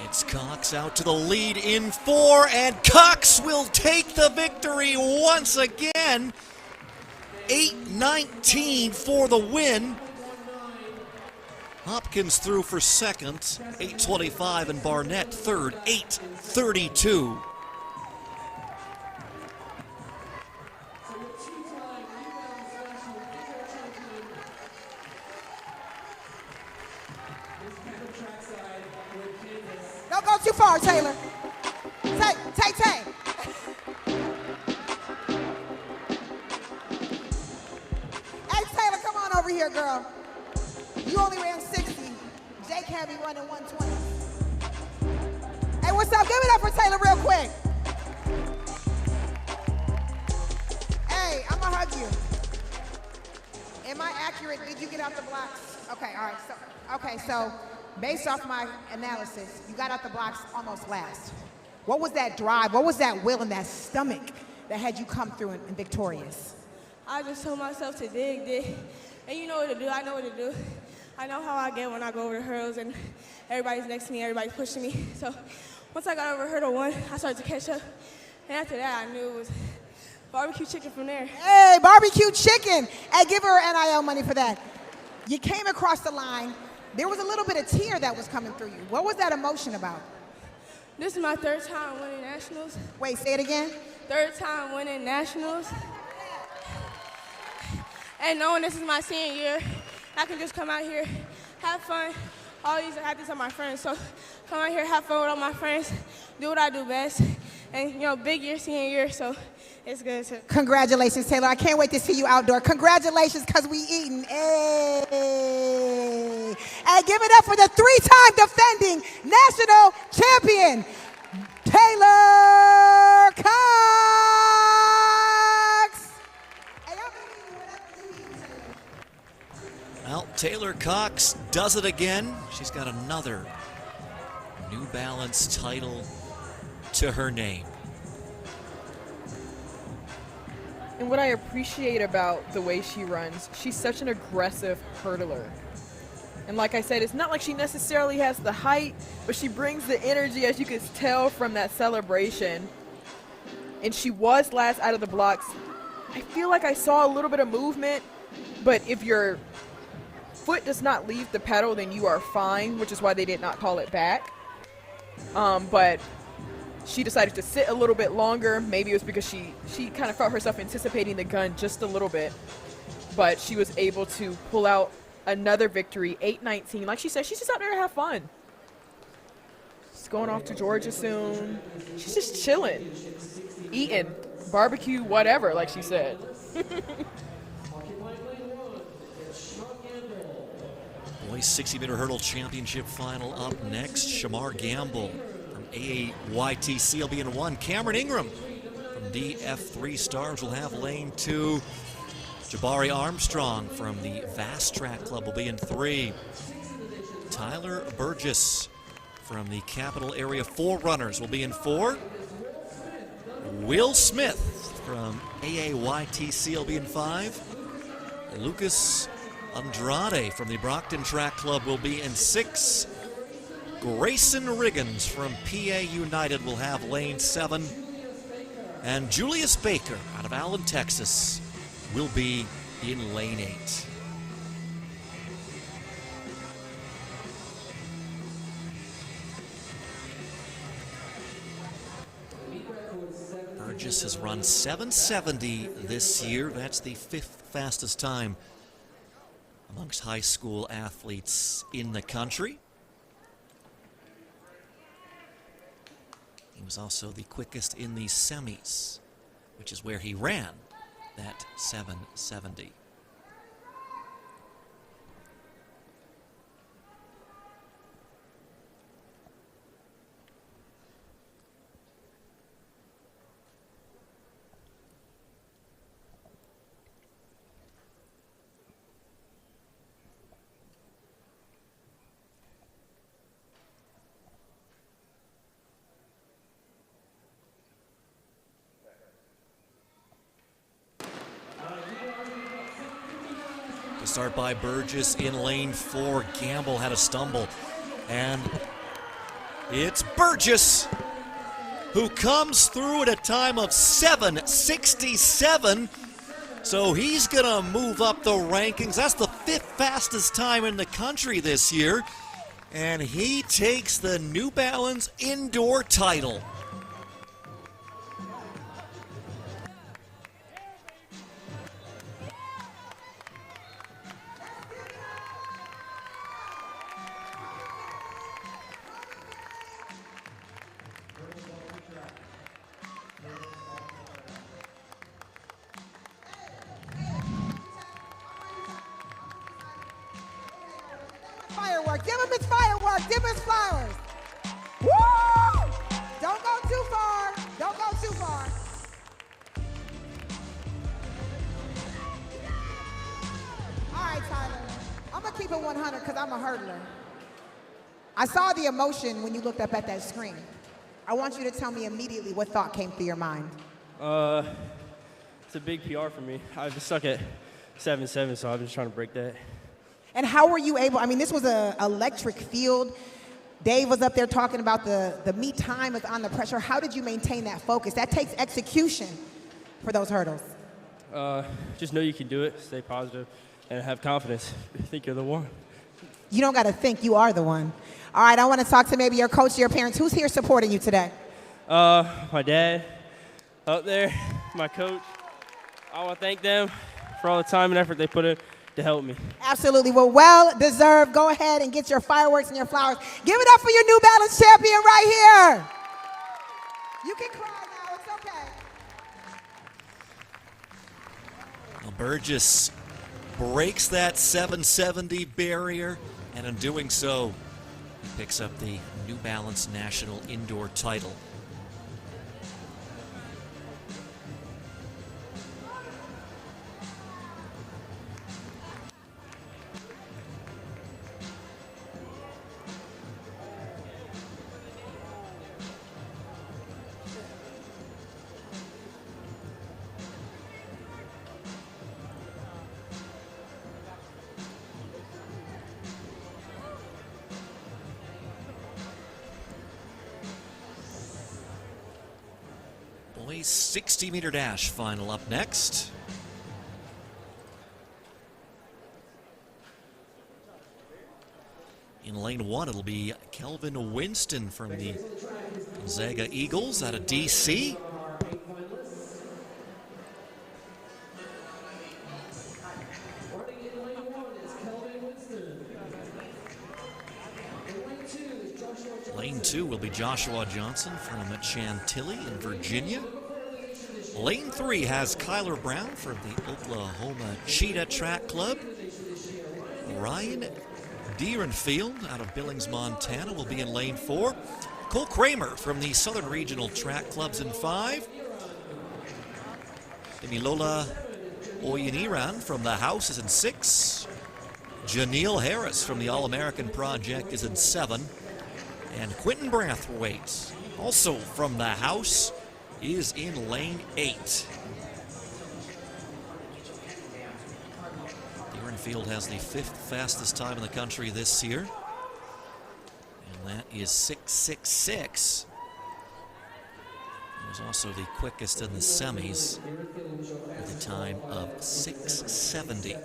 It's Cox out to the lead in 4, and Cox will take the victory once again. 8:19 for the win. Hopkins through for second, 8:25, and Barnett third, 8:32. Don't go too far, Taylor. Tay. Hey, Taylor, come on over here, girl. You only ran 60. Jake had me running 120. Hey, what's up? Give it up for Taylor real quick. Hey, I'm gonna hug you. Am I accurate? Did you get out the blocks? Okay, all right. So based off my analysis, you got out the blocks almost last. What was that drive? What was that will and that stomach that had you come through and victorious? I just told myself to dig. And you know what to do. I know what to do. I know how I get when I go over the hurdles and everybody's next to me, everybody's pushing me. So once I got over hurdle 1, I started to catch up. And after that, I knew it was barbecue chicken from there. Hey, barbecue chicken. Hey, give her NIL money for that. You came across the line. There was a little bit of tear that was coming through you. What was that emotion about? This is my 3rd time winning nationals. Wait, say it again. 3rd time winning nationals. And knowing this is my senior year, I can just come out here, have fun. All these athletes are my friends, so come out here, have fun with all my friends, do what I do best. And, you know, big year, senior year, so it's good. Congratulations, Taylor. I can't wait to see you outdoor. Congratulations, because we eating. Hey. Hey, give it up for the 3-time defending national champion, Taylor Cox. Well, Taylor Cox does it again. She's got another New Balance title to her name. And what I appreciate about the way she runs, she's such an aggressive hurdler. And like I said, it's not like she necessarily has the height, but she brings the energy, as you can tell from that celebration. And she was last out of the blocks. I feel like I saw a little bit of movement, but if your foot does not leave the pedal, then you are fine, which is why they did not call it back. But She decided to sit a little bit longer. Maybe it was because she kind of felt herself anticipating the gun just a little bit. But she was able to pull out another victory, 8-19. Like she said, she's just out there to have fun. She's going off to Georgia soon. She's just chilling, eating, barbecue, whatever, like she said. Boys 60-meter hurdle championship final up next. Shamar Gamble from AAYTC will be in 1. Cameron Ingram from DF3 Stars will have lane 2. Jabari Armstrong from the Vast Track Club will be in 3. Tyler Burgess from the Capital Area Forerunners will be in 4. Will Smith from AAYTC will be in 5. Lucas Andrade from the Brockton Track Club will be in 6. Grayson Riggins from PA United will have lane 7. And Julius Baker out of Allen, Texas will be in lane 8. Burgess has run 770 this year. That's the 5th fastest time amongst high school athletes in the country. He was also the quickest in the semis, which is where he ran that 770. Start by Burgess in lane 4. Gamble had a stumble. And it's Burgess who comes through at a time of 7:67. So he's going to move up the rankings. That's the 5th fastest time in the country this year. And he takes the New Balance indoor title. Fireworks. Give him his fireworks. Give him his flowers. Woo! Don't go too far. Don't go too far. All right, Tyler. I'm going to keep it 100 because I'm a hurdler. I saw the emotion when you looked up at that screen. I want you to tell me immediately what thought came through your mind. It's a big PR for me. I was stuck at 7.7, so I'm just trying to break that. And how were you able, I mean, this was an electric field. Dave was up there talking about the meet time is on the pressure. How did you maintain that focus? That takes execution for those hurdles. Just know you can do it, stay positive, and have confidence. I think you're the one. You don't got to think, you are the one. All right, I want to talk to maybe your coach, your parents. Who's here supporting you today? My dad up there, my coach. I want to thank them for all the time and effort they put in to help me. Absolutely. Well deserved. Go ahead and get your fireworks and your flowers. Give it up for your New Balance champion right here. You can cry now. It's okay. Well, Burgess breaks that 770 barrier, and in doing so, he picks up the New Balance National Indoor title. Boys 60-meter dash final up next. In lane 1, it'll be Kelvin Winston from the Gonzaga Eagles out of D.C. Lane 2 will be Joshua Johnson from Chantilly in Virginia. Lane 3 has Kyler Brown from the Oklahoma Cheetah Track Club. Ryan Deerenfield out of Billings, Montana will be in lane 4. Cole Kramer from the Southern Regional Track Clubs in 5. Demilola Oyeniran from the House is in 6. Janelle Harris from the All-American Project is in 7. And Quentin Brathwaite, also from the House, is in lane 8. Deerenfield has the 5th fastest time in the country this year. And that is 6:66. He was also the quickest in the semis with a time of 6:70.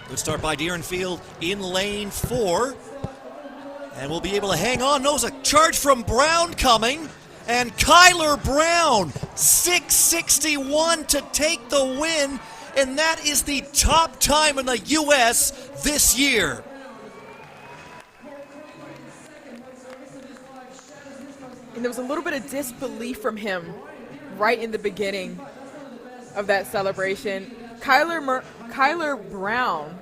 Good start by Deerenfield in lane 4. And we'll be able to hang on. Knows a charge from Brown coming. And Kyler Brown, 6:61 to take the win. And that is the top time in the U.S. this year. And there was a little bit of disbelief from him right in the beginning of that celebration. Kyler Brown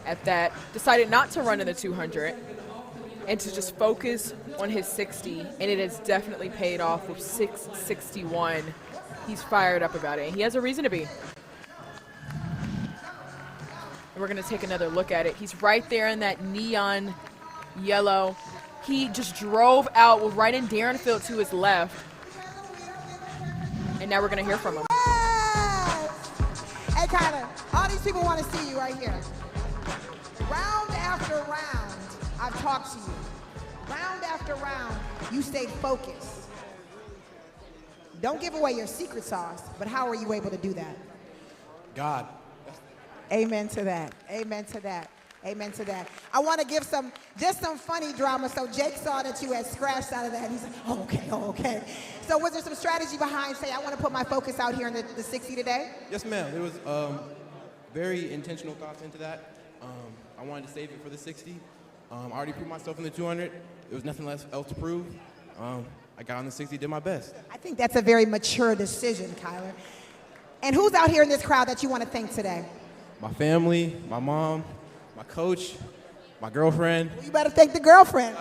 at that decided not to run in the 200 and to just focus on his 60, and it has definitely paid off with 6:61. He's fired up about it, and he has a reason to be. And we're going to take another look at it. He's right there in that neon yellow. He just drove out with right in Deerenfield to his left, and now we're going to hear from him. Hey, Kyler, all these people want to see you right here. Round after round, I've talked to you. Round after round, you stayed focused. Don't give away your secret sauce, but how are you able to do that? God. Amen to that. Amen to that. Amen to that. I want to give some funny drama. So Jake saw that you had scratched out of that, and he's like, oh, okay, oh, okay. So was there some strategy behind, say, I want to put my focus out here in the 60 today? Yes, ma'am. There was very intentional thoughts into that. I wanted to save it for the 60. I already proved myself in the 200. There was nothing else to prove. I got on the 60, did my best. I think that's a very mature decision, Kyler. And who's out here in this crowd that you want to thank today? My family, my mom, my coach, my girlfriend. Well, you better thank the girlfriend.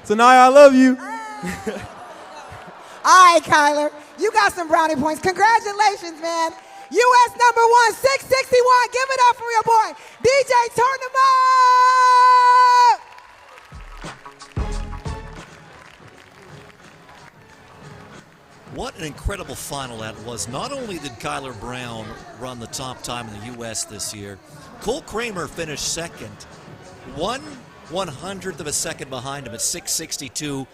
Sanaya, I love you. All right, Kyler, you got some brownie points. Congratulations, man. U.S. number 1, 661. Give it up for your boy. DJ, turn them up! What an incredible final that was. Not only did Kyler Brown run the top time in the U.S. this year, Cole Kramer finished second, 1/100th of a second behind him at 6:62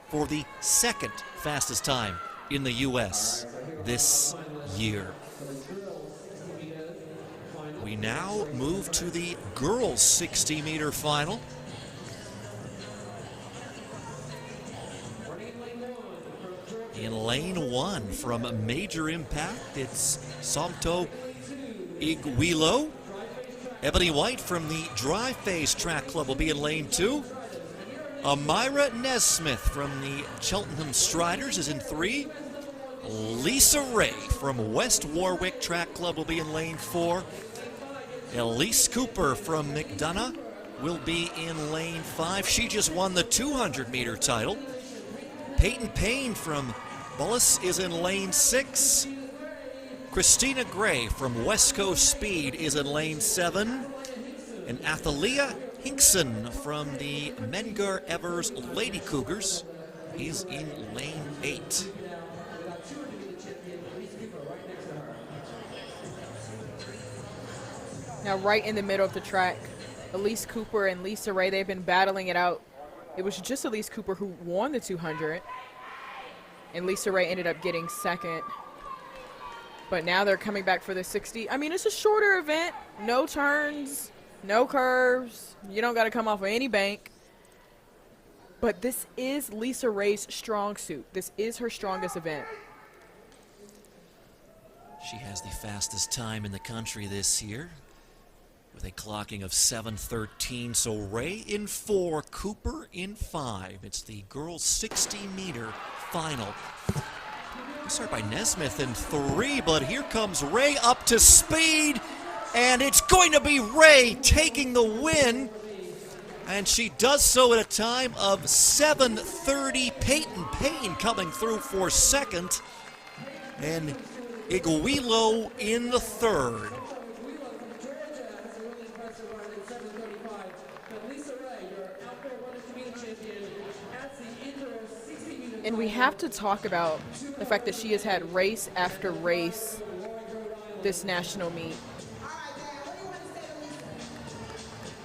for the second fastest time in the U.S. this year. We now move to the girls' 60-meter final. In lane 1 from Major Impact, it's Salto Iguilo. Ebony White from the Dry Phase Track Club will be in lane 2. Amira Nesmith from the Cheltenham Striders is in 3. Lisa Ray from West Warwick Track Club will be in lane 4. Elise Cooper from McDonough will be in lane 5. She just won the 200-meter title. Peyton Payne from Bullis is in lane 6. Christina Gray from West Coast Speed is in lane 7. And Athalia Hinkson from the Medgar Evers Lady Cougars is in lane 8. Now right in the middle of the track, Elise Cooper and Lisa Ray, they've been battling it out. It was just Elise Cooper who won the 200, and Lisa Ray ended up getting second. But now they're coming back for the 60. I mean, it's a shorter event, no turns, no curves. You don't got to come off of any bank. But this is Lisa Ray's strong suit. This is her strongest event. She has the fastest time in the country this year with a clocking of 7:13. So Ray in 4, Cooper in 5. It's the girls' 60-meter final. Start by Nesmith in 3, but here comes Ray up to speed, and it's going to be Ray taking the win, and she does so at a time of 7:30. Peyton Payne coming through for second, and Iguilo in the third. And we have to talk about the fact that she has had race after race this national meet.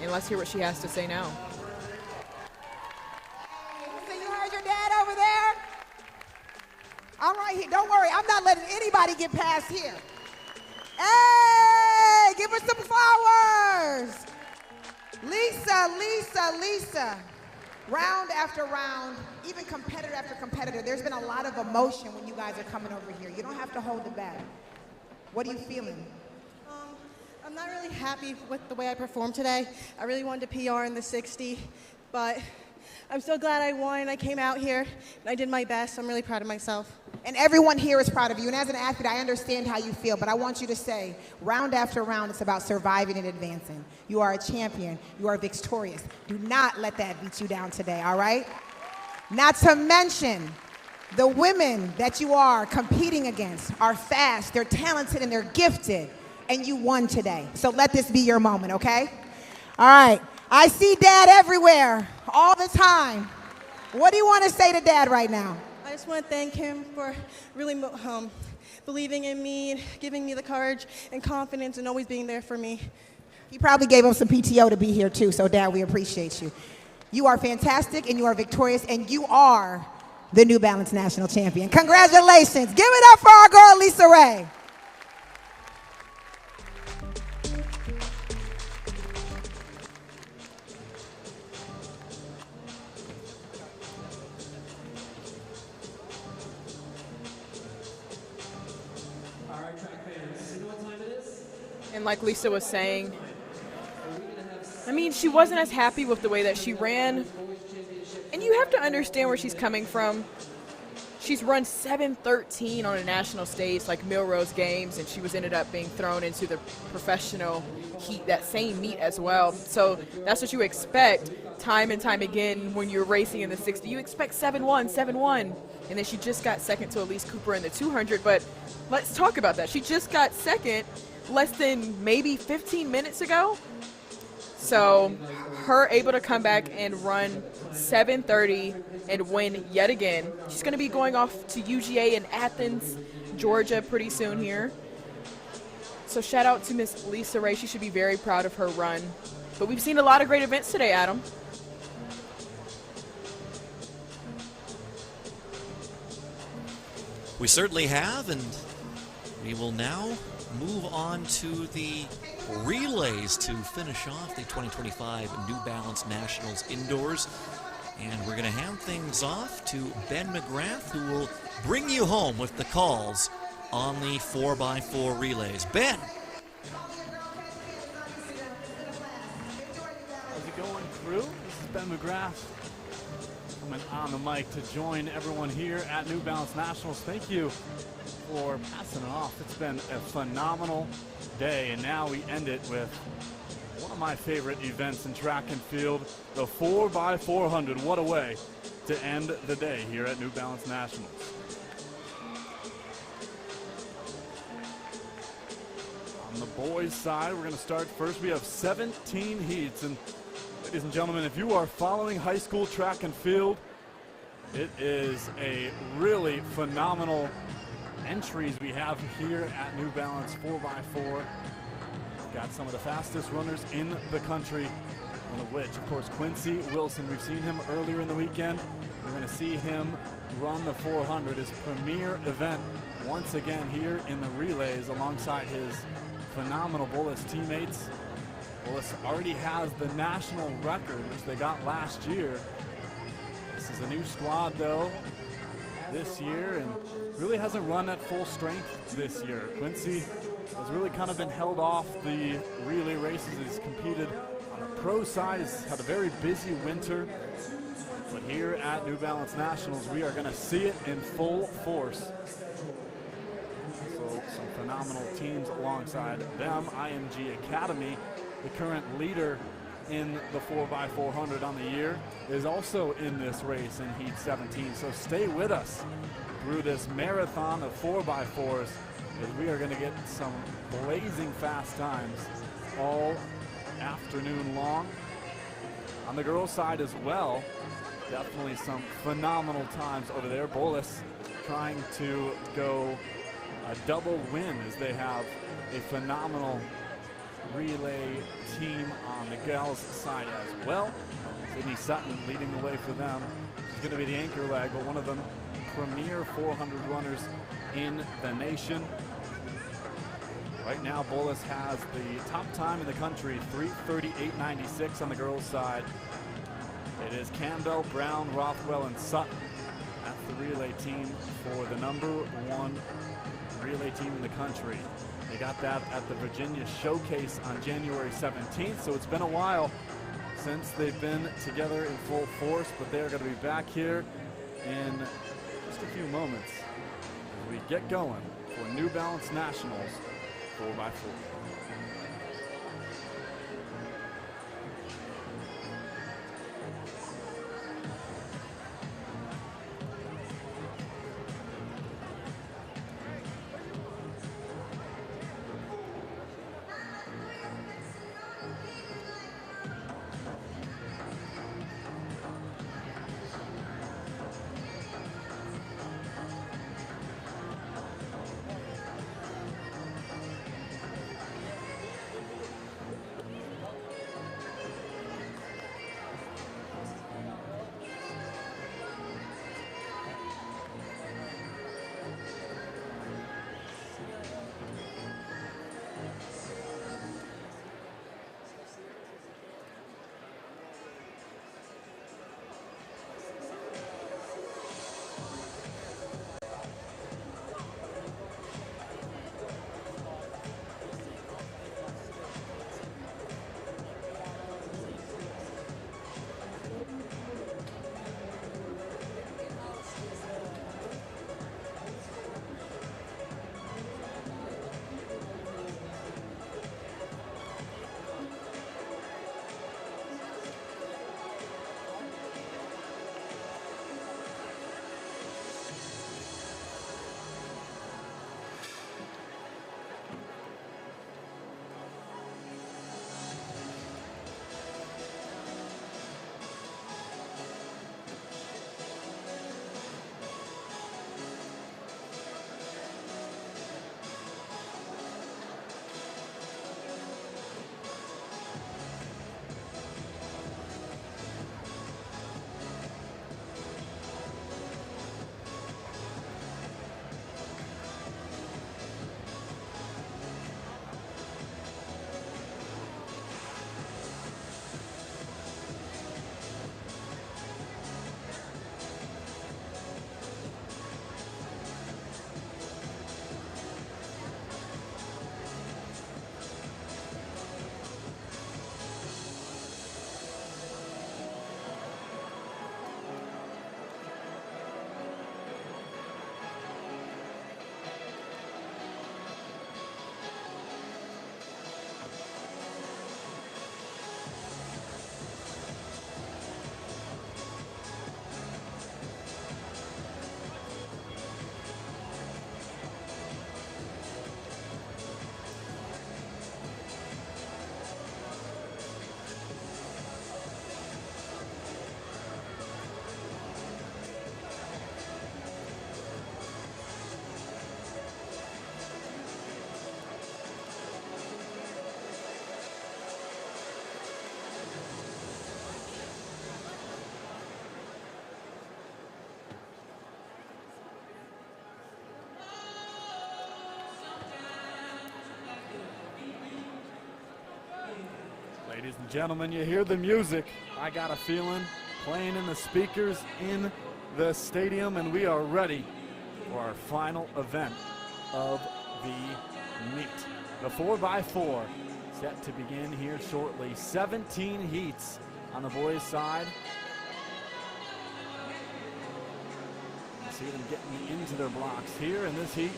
And let's hear what she has to say now. So you heard your dad over there? All right, here. Don't worry. I'm not letting anybody get past here. Hey, give her some flowers. Lisa, Lisa, Lisa. Round after round, even competitor after competitor, there's been a lot of emotion when you guys are coming over here. You don't have to hold it back. What are you feeling? I'm not really happy with the way I performed today. I really wanted to PR in the 60, but I'm so glad I won. I came out here and I did my best. I'm really proud of myself. And everyone here is proud of you. And as an athlete, I understand how you feel, but I want you to say, round after round, it's about surviving and advancing. You are a champion. You are victorious. Do not let that beat you down today, all right? Not to mention, the women that you are competing against are fast, they're talented, and they're gifted, and you won today. So let this be your moment, okay? All right. I see Dad everywhere, all the time. What do you want to say to Dad right now? I just want to thank him for really believing in me and giving me the courage and confidence and always being there for me. He probably gave up some PTO to be here too, so Dad, we appreciate you. You are fantastic and you are victorious and you are the New Balance National Champion. Congratulations. Give it up for our girl, Lisa Ray. And like Lisa was saying, I mean, she wasn't as happy with the way that she ran. And you have to understand where she's coming from. She's run 7:13 on a national stage like Millrose Games, and she ended up being thrown into the professional heat, that same meet as well. So that's what you expect time and time again when you're racing in the 60. You expect 7-1, 7-1. And then she just got second to Elise Cooper in the 200. But let's talk about that. She just got second less than maybe 15 minutes ago. So her able to come back and run 7:30 and win yet again. She's going to be going off to UGA in Athens, Georgia pretty soon here. So shout out to Miss Lisa Ray. She should be very proud of her run. But we've seen a lot of great events today, Adam. We certainly have, and we will now move on to the relays to finish off the 2025 New Balance Nationals indoors. And we're going to hand things off to Ben McGrath, who will bring you home with the calls on the 4x4 relays. Ben. How's it going, crew? This is Ben McGrath coming on the mic to join everyone here at New Balance Nationals. Thank you for passing it off. It's been a phenomenal day, and now we end it with one of my favorite events in track and field, the 4x400. What a way to end the day here at New Balance Nationals. On the boys' side, we're going to start first. We have 17 heats, and ladies and gentlemen, if you are following high school track and field, it is a really phenomenal entries we have here at New Balance 4x4. got some of the fastest runners in the country, one of which, of course, Quincy Wilson. We've seen him earlier in the weekend. We're going to see him run the 400, his premier event, once again here in the relays alongside his phenomenal Bullis teammates. Bullis already has the national record, which they got last year. This is a new squad, though, this year, and really hasn't run at full strength this year. Quincy has really kind of been held off the relay races. He's competed on a pro side. He's had a very busy winter. But here at New Balance Nationals, we are going to see it in full force. So some phenomenal teams alongside them. IMG Academy, the current leader in the 4x400 on the year, is also in this race in Heat 17. So stay with us through this marathon of 4x4s, as we are going to get some blazing fast times all afternoon long. On the girls' side as well, definitely some phenomenal times over there. Bullis trying to go a double win, as they have a phenomenal relay team on the gals' side as well. Sydney Sutton leading the way for them. She's going to be the anchor leg, but one of the premier 400 runners in the nation. Right now, Bullis has the top time in the country, 3:38.96 on the girls' side. It is Campbell, Brown, Rothwell, and Sutton. That's the relay team for the #1 relay team in the country. They got that at the Virginia Showcase on January 17th, so it's been a while since they've been together in full force, but they're going to be back here in just a few moments as we get going for New Balance Nationals 4x4. Gentlemen, you hear the music. I got a feeling playing in the speakers in the stadium, and we are ready for our final event of the meet. The 4x4 set to begin here shortly. 17 heats on the boys' side. You see them getting into their blocks here in this heat.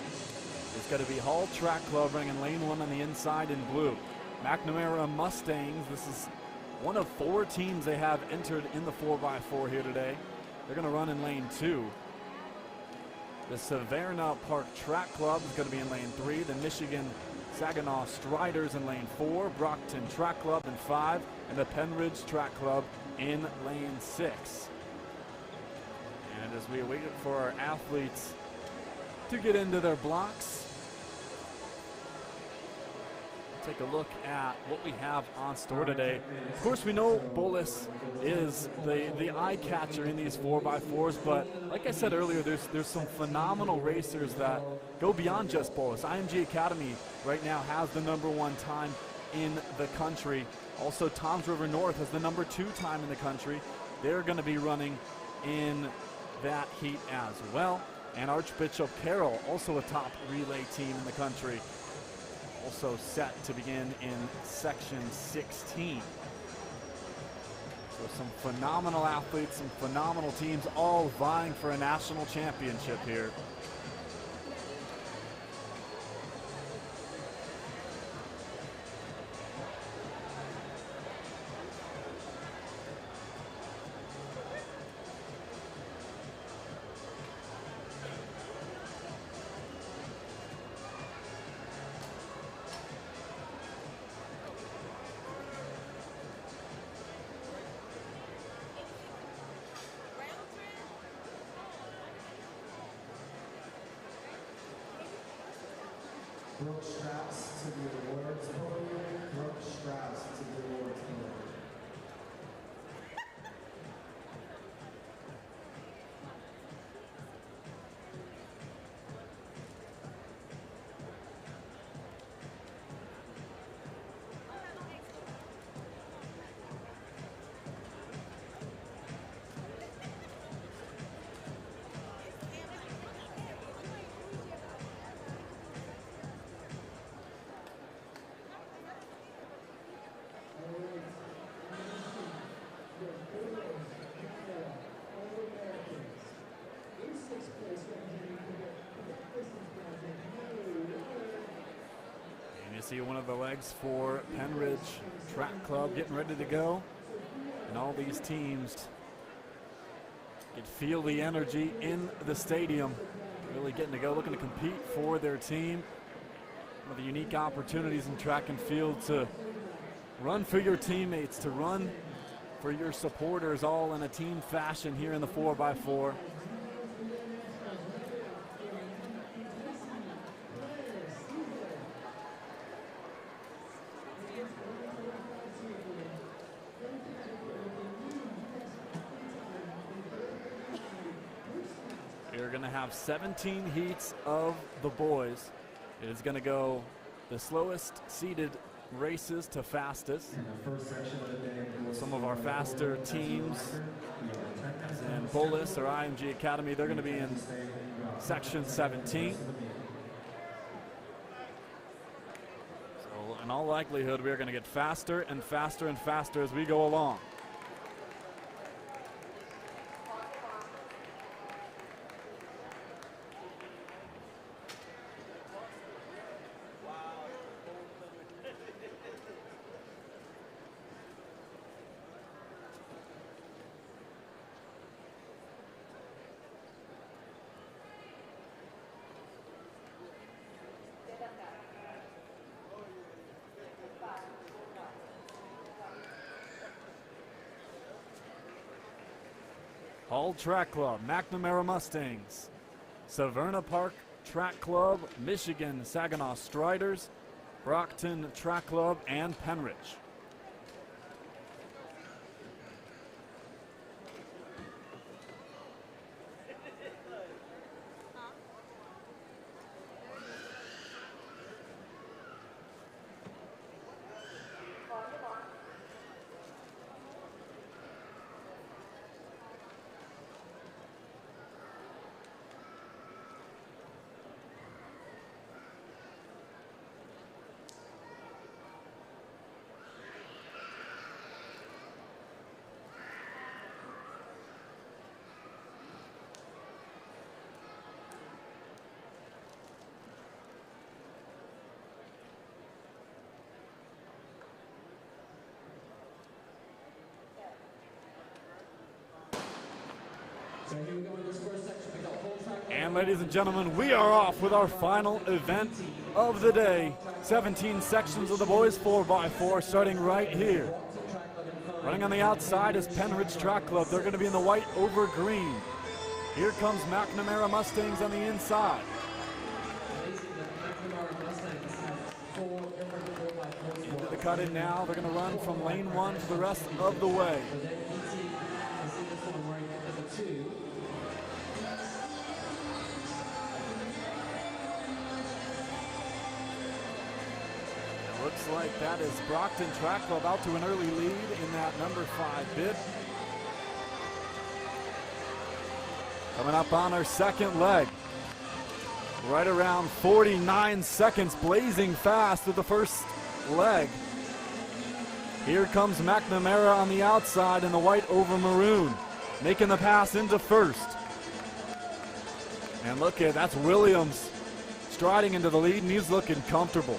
It's going to be Hall Track Club running lane 1 on the inside in blue. McNamara Mustangs, this is one of 4 teams they have entered in the 4x4 here today. They're going to run in lane 2. The Savannah Park Track Club is going to be in lane 3. The Michigan Saginaw Striders in lane 4. Brockton Track Club in 5. And the Penridge Track Club in lane 6. And as we wait for our athletes to get into their blocks, take a look at what we have on store today. Of course, we know Bolus is the eye catcher in these 4x4s, but like I said earlier, there's some phenomenal racers that go beyond just Bolus. IMG Academy right now has the #1 time in the country. Also, Toms River North has the #2 time in the country. They're going to be running in that heat as well. And Archbishop Carroll, also a top relay team in the country, also set to begin in section 16. So some phenomenal athletes, some phenomenal teams, all vying for a national championship here. Brooke Strauss to the awards podium. Brooke Strauss to the awards podium. And you see one of the legs for Penridge Track Club getting ready to go. And all these teams can feel the energy in the stadium. Really getting to go, looking to compete for their team. One of the unique opportunities in track and field to run for your teammates, to run for your supporters, all in a team fashion here in the 4x4. You're going to have 17 heats of the boys. It is going to go the slowest seeded races to fastest. Some of our faster teams, as in Bolus or IMG Academy, they're going to be in section 17. So in all likelihood, we're going to get faster and faster and faster as we go along. Hall Track Club, McNamara Mustangs. Savannah Park Track Club, Michigan Saginaw Striders, Brockton Track Club, and Penridge. And ladies and gentlemen, we are off with our final event of the day. 17 sections of the boys 4x4 starting right here. Running on the outside is Penridge Track Club. They're going to be in the white over green. Here comes McNamara Mustangs on the inside. Into the cut in now. They're going to run from lane 1 for the rest of the way. Looks like that is Brockton Track Club out to an early lead in that number 5 bid. Coming up on our second leg. Right around 49 seconds, blazing fast with the first leg. Here comes McNamara on the outside in the white over maroon, making the pass into first. And look at, that's Williams striding into the lead, and he's looking comfortable.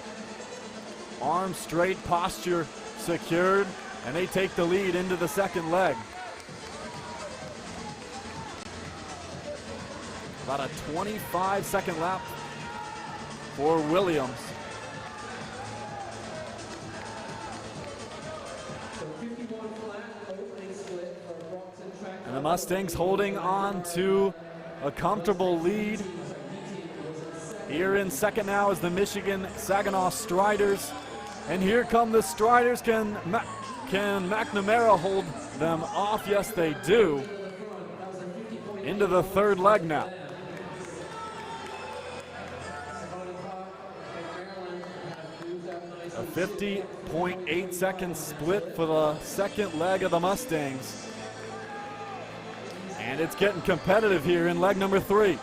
Arms straight, posture secured, and they take the lead into the second leg. About a 25-second lap for Williams. And the Mustangs holding on to a comfortable lead. Here in second now is the Michigan Saginaw Striders. And here come the Striders. Can McNamara hold them off? Yes, they do. Into the third leg now. A 50.8 second split for the second leg of the Mustangs. And it's getting competitive here in leg number 3.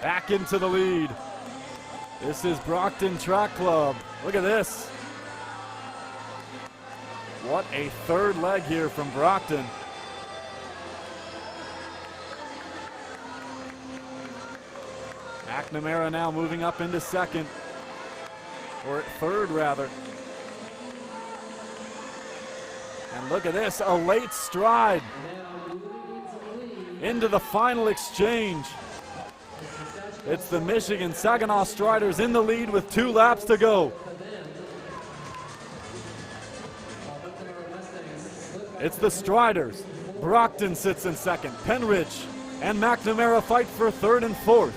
Back into the lead. This is Brockton Track Club. Look at this. What a third leg here from Brockton. McNamara now moving up into second, or third rather. And look at this, a late stride into the final exchange. It's the Michigan Saginaw Striders in the lead with 2 laps to go. It's the Striders. Brockton sits in second. Penridge and McNamara fight for third and fourth.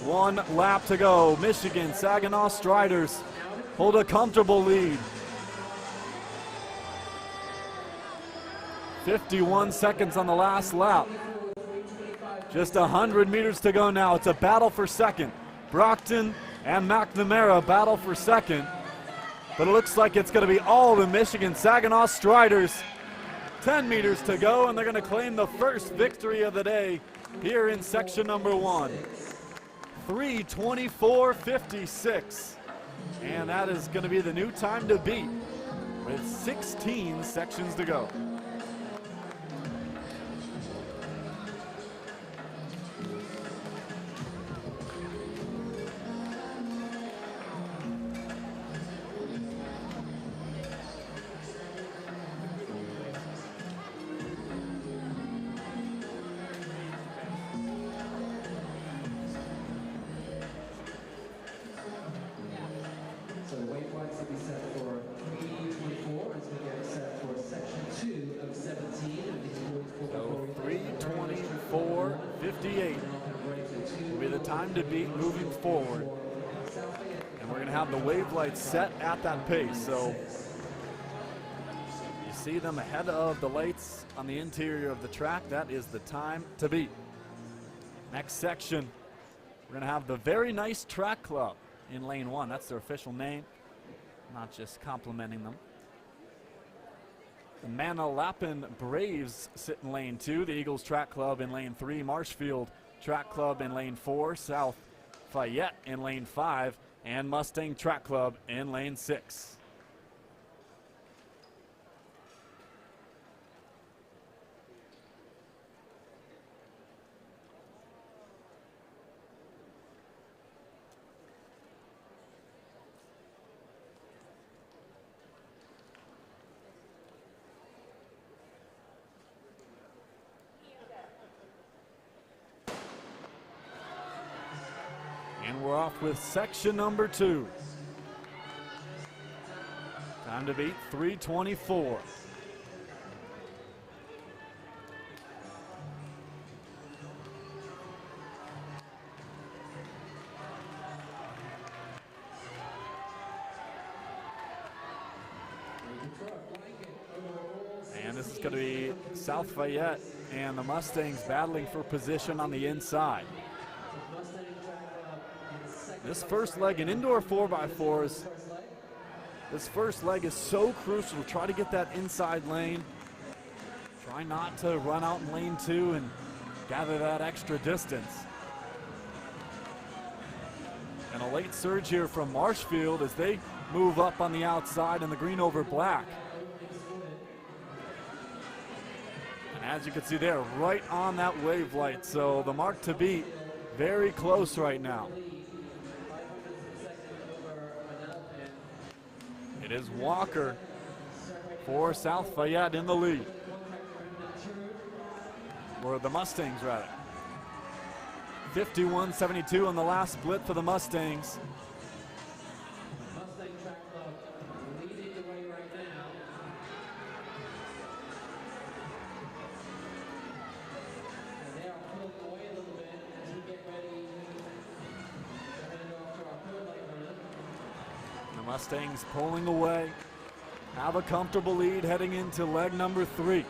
One lap to go. Michigan Saginaw Striders hold a comfortable lead. 51 seconds on the last lap. Just 100 meters to go now. It's a battle for second. Brockton and McNamara battle for second. But it looks like it's going to be all the Michigan Saginaw Striders. 10 meters to go, and they're going to claim the first victory of the day here in section number 1. 3:24.56. And that is going to be the new time to beat with 16 sections to go. So the waypoints will be set for 3:24, and so we get set for section 2 of 17 of these boys. So 3:24.58 will be the time to beat moving forward. And we're going to have the wave lights set at that pace. So you see them ahead of the lights on the interior of the track. That is the time to beat. Next section, we're going to have the Very Nice Track Club in lane 1. That's their official name, not just complimenting them. The Manalapan Braves sit in lane 2. The Eagles Track Club in lane 3. Marshfield Track Club in lane 4. South Fayette in lane 5. And Mustang Track Club in lane 6. And we're off with section number 2. Time to beat 3:24. And this is going to be South Fayette and the Mustangs battling for position on the inside. This first leg in indoor 4x4s, this first leg is so crucial to try to get that inside lane. Try not to run out in lane 2 and gather that extra distance. And a late surge here from Marshfield as they move up on the outside in the green over black. And as you can see, they're right on that wave light, so the mark to beat very close right now. It is Walker for South Fayette in the lead. Or the Mustangs, rather. 51-72 on the last split for the Mustangs. The Mustangs pulling away, have a comfortable lead heading into leg number 3.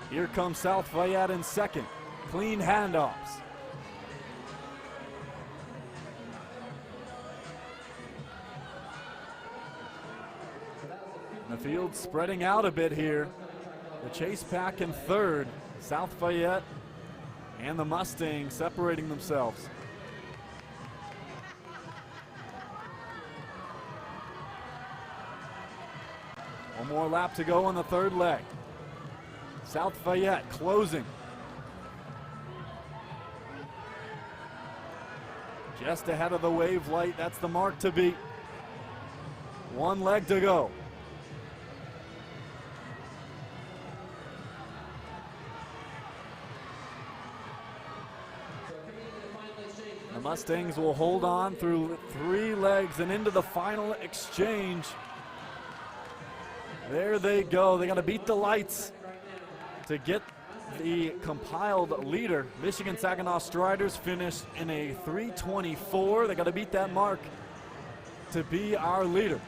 Here comes South Fayette in second. Clean handoffs. The field spreading out a bit here. The chase pack in third. South Fayette and the Mustangs separating themselves. One more lap to go on the third leg. South Fayette closing. Just ahead of the wave light, that's the mark to beat. One leg to go. The Mustangs will hold on through 3 legs and into the final exchange. There they go. They got to beat the lights to get the compiled leader. Michigan Saginaw Striders finished in a 3:24. They got to beat that mark to be our leader.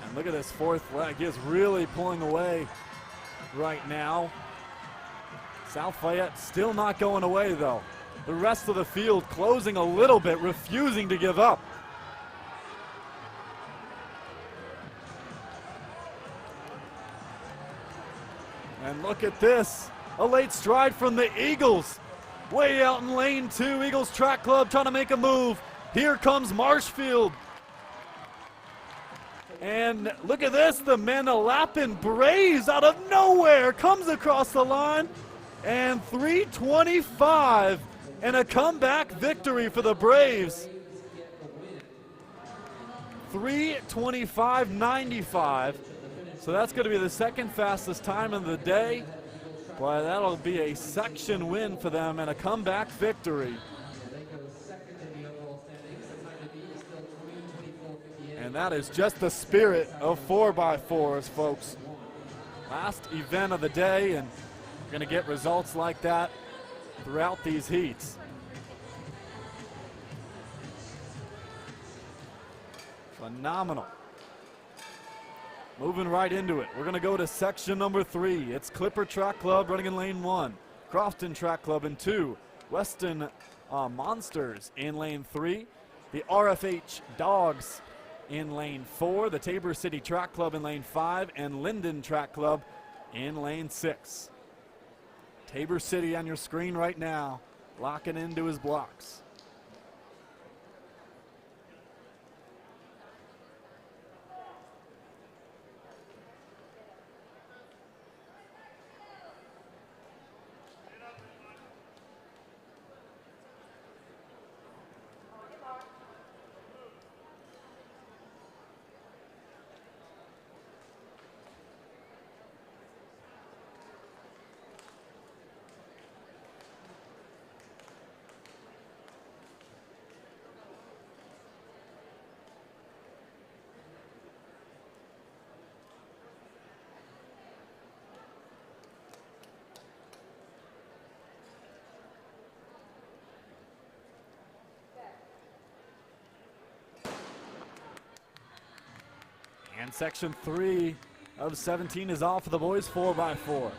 And look at this fourth leg. He is really pulling away right now. South Fayette still not going away though. The rest of the field closing a little bit, refusing to give up. And look at this, a late stride from the Eagles. Way out in lane 2, Eagles Track Club trying to make a move. Here comes Marshfield. And look at this, the Manalapan Braves out of nowhere comes across the line. And 3:25 and a comeback victory for the Braves. 3:25.95. So that's going to be the second fastest time of the day. Boy, that'll be a section win for them and a comeback victory. And that is just the spirit of 4x4s, folks. Last event of the day, and we're going to get results like that throughout these heats. Phenomenal. Moving right into it. We're going to go to section number 3. It's Clipper Track Club running in lane 1. Crofton Track Club in 2. Weston Monsters in lane 3. The RFH Dogs in lane 4. The Tabor City Track Club in lane 5. And Linden Track Club in lane 6. Tabor City on your screen right now, locking into his blocks. And section 3 of 17 is off for the boys 4x4.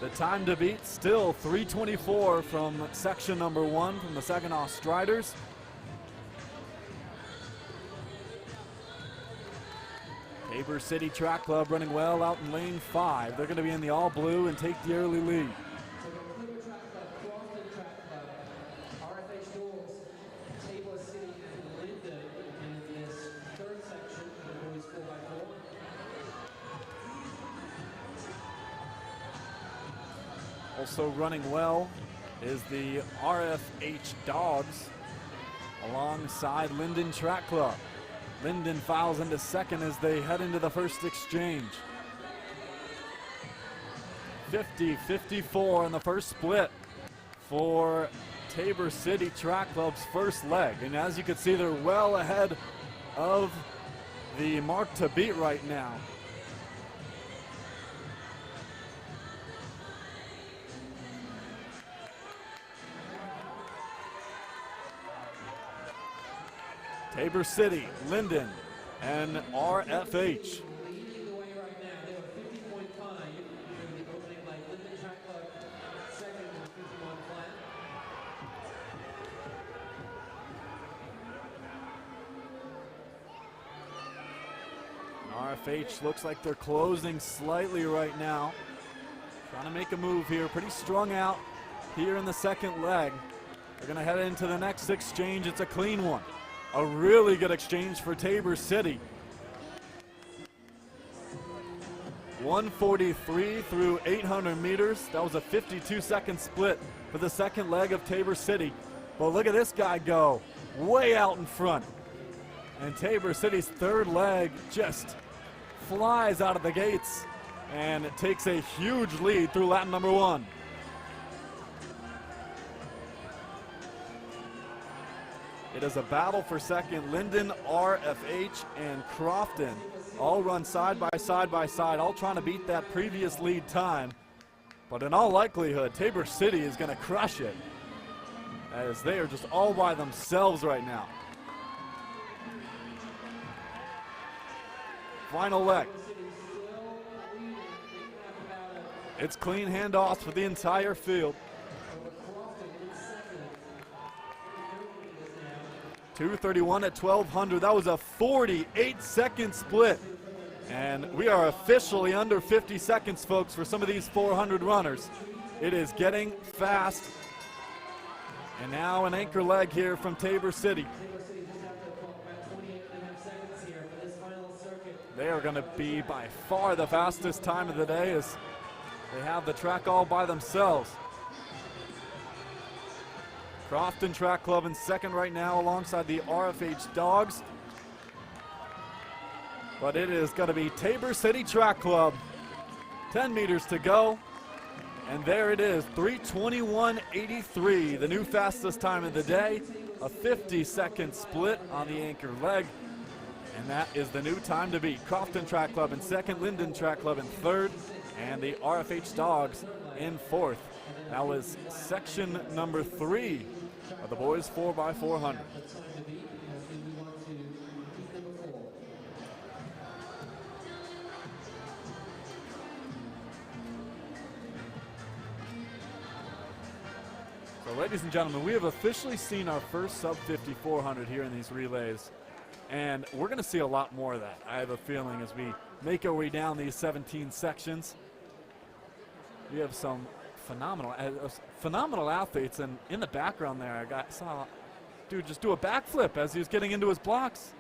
The time to beat still 3:24 from section number 1 from the Saginaw Striders. Tabor City Track Club running well out in lane 5. They're going to be in the all blue and take the early lead. Also running well is the RFH Dogs alongside Linden Track Club. Linden files into second as they head into the first exchange. 50-54 in the first split for Tabor City Track Club's first leg. And as you can see, they're well ahead of the mark to beat right now. Tabor City, Linden, and RFH. RFH looks like they're closing slightly right now. Trying to make a move here, pretty strung out here in the second leg. They're gonna head into the next exchange. It's a clean one. A really good exchange for Tabor City. 143 through 800 meters. That was a 52-second split for the second leg of Tabor City. But look at this guy go, way out in front. And Tabor City's third leg just flies out of the gates, and it takes a huge lead through lap number 1. It is a battle for second. Linden, RFH, and Crofton all run side by side, all trying to beat that previous lead time. But in all likelihood, Tabor City is going to crush it, as they are just all by themselves right now. Final leg. It's clean handoffs for the entire field. 2:31 at 1200. That was a 48-second split. And we are officially under 50 seconds, folks, for some of these 400 runners. It is getting fast. And now an anchor leg here from Tabor City. They are going to be by far the fastest time of the day, as they have the track all by themselves. Crofton Track Club in second right now alongside the RFH Dogs. But it is going to be Tabor City Track Club. 10 meters to go. And there it is, 3:21.83, the new fastest time of the day. A 50-second split on the anchor leg. And that is the new time to beat. Crofton Track Club in second, Linden Track Club in third, and the RFH Dogs in fourth. That was section number 3 of the boys 4x400. So ladies and gentlemen, we have officially seen our first sub 50 400 here in these relays. And we're going to see a lot more of that, I have a feeling, as we make our way down these 17 sections. We have some phenomenal athletes, and in the background there, I saw a dude just do a backflip as he was getting into his blocks.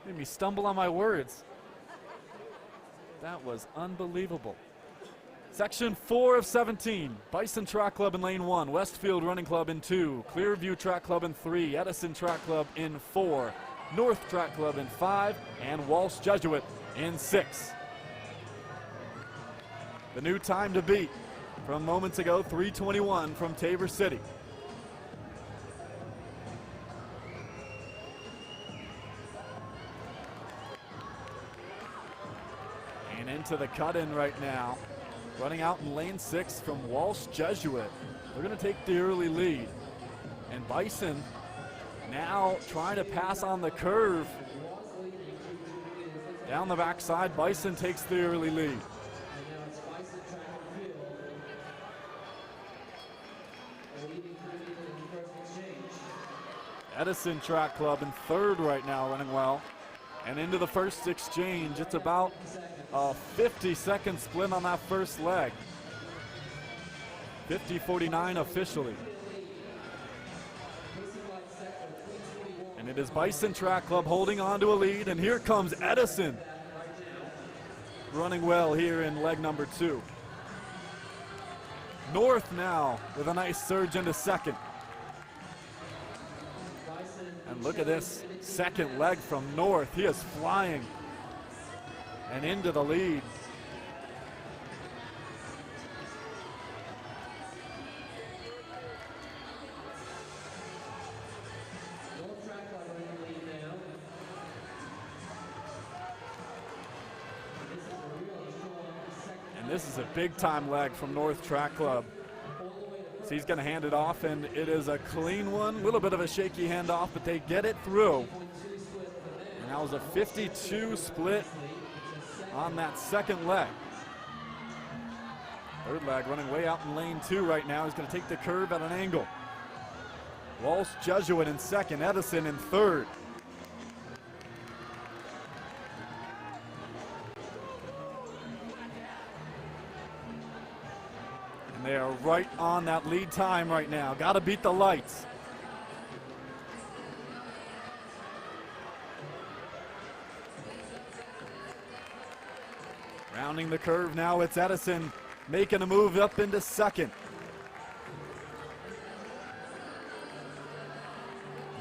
Made me stumble on my words. That was unbelievable. Section 4 of 17, Bison Track Club in lane 1, Westfield Running Club in 2, Clearview Track Club in 3, Edison Track Club in 4, North Track Club in 5, and Walsh Jesuit in 6. The new time to beat from moments ago, 3:21 from Tabor City. And into the cut-in right now. Running out in lane 6 from Walsh Jesuit. They're going to take the early lead. And Bison now trying to pass on the curve Down the backside, Bison takes the early lead. And now it's Bison track and field. Leading through the first exchange. Edison Track Club in third right now, running well. And into the first exchange, it's about a 50-second split on that first leg. 50-49 officially. And it is Bison Track Club holding on to a lead, and here comes Edison. Running well here in leg number 2. North now with a nice surge into second. And look at this second leg from North. He is flying and into the lead. And this is a big time leg from North Track Club. So he's going to hand it off, and it is a clean one. A little bit of a shaky handoff, but they get it through. And that was a 52 split on that second leg. Third leg running way out in lane 2 right now. He's going to take the curve at an angle. Walsh Jesuit in second, Edison in third. And they are right on that lead time right now. Got to beat the lights. Rounding the curve now, it's Edison making a move up into second.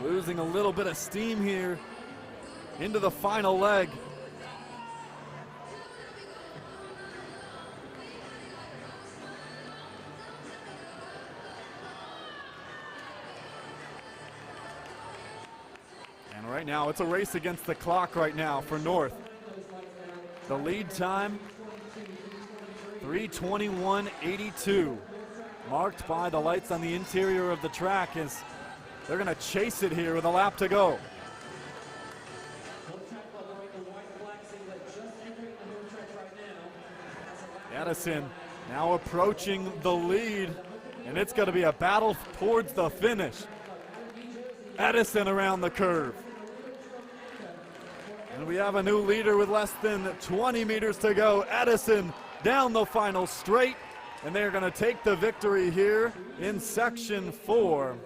Losing a little bit of steam here into the final leg. And right now, it's a race against the clock right now for North. The lead time, 3:21.82, marked by the lights on the interior of the track as they're going to chase it here with a lap to go. Edison now approaching the lead, and it's going to be a battle towards the finish. Edison around the curve. And we have a new leader with less than 20 meters to go. Edison down the final straight, and they're going to take the victory here in section 4.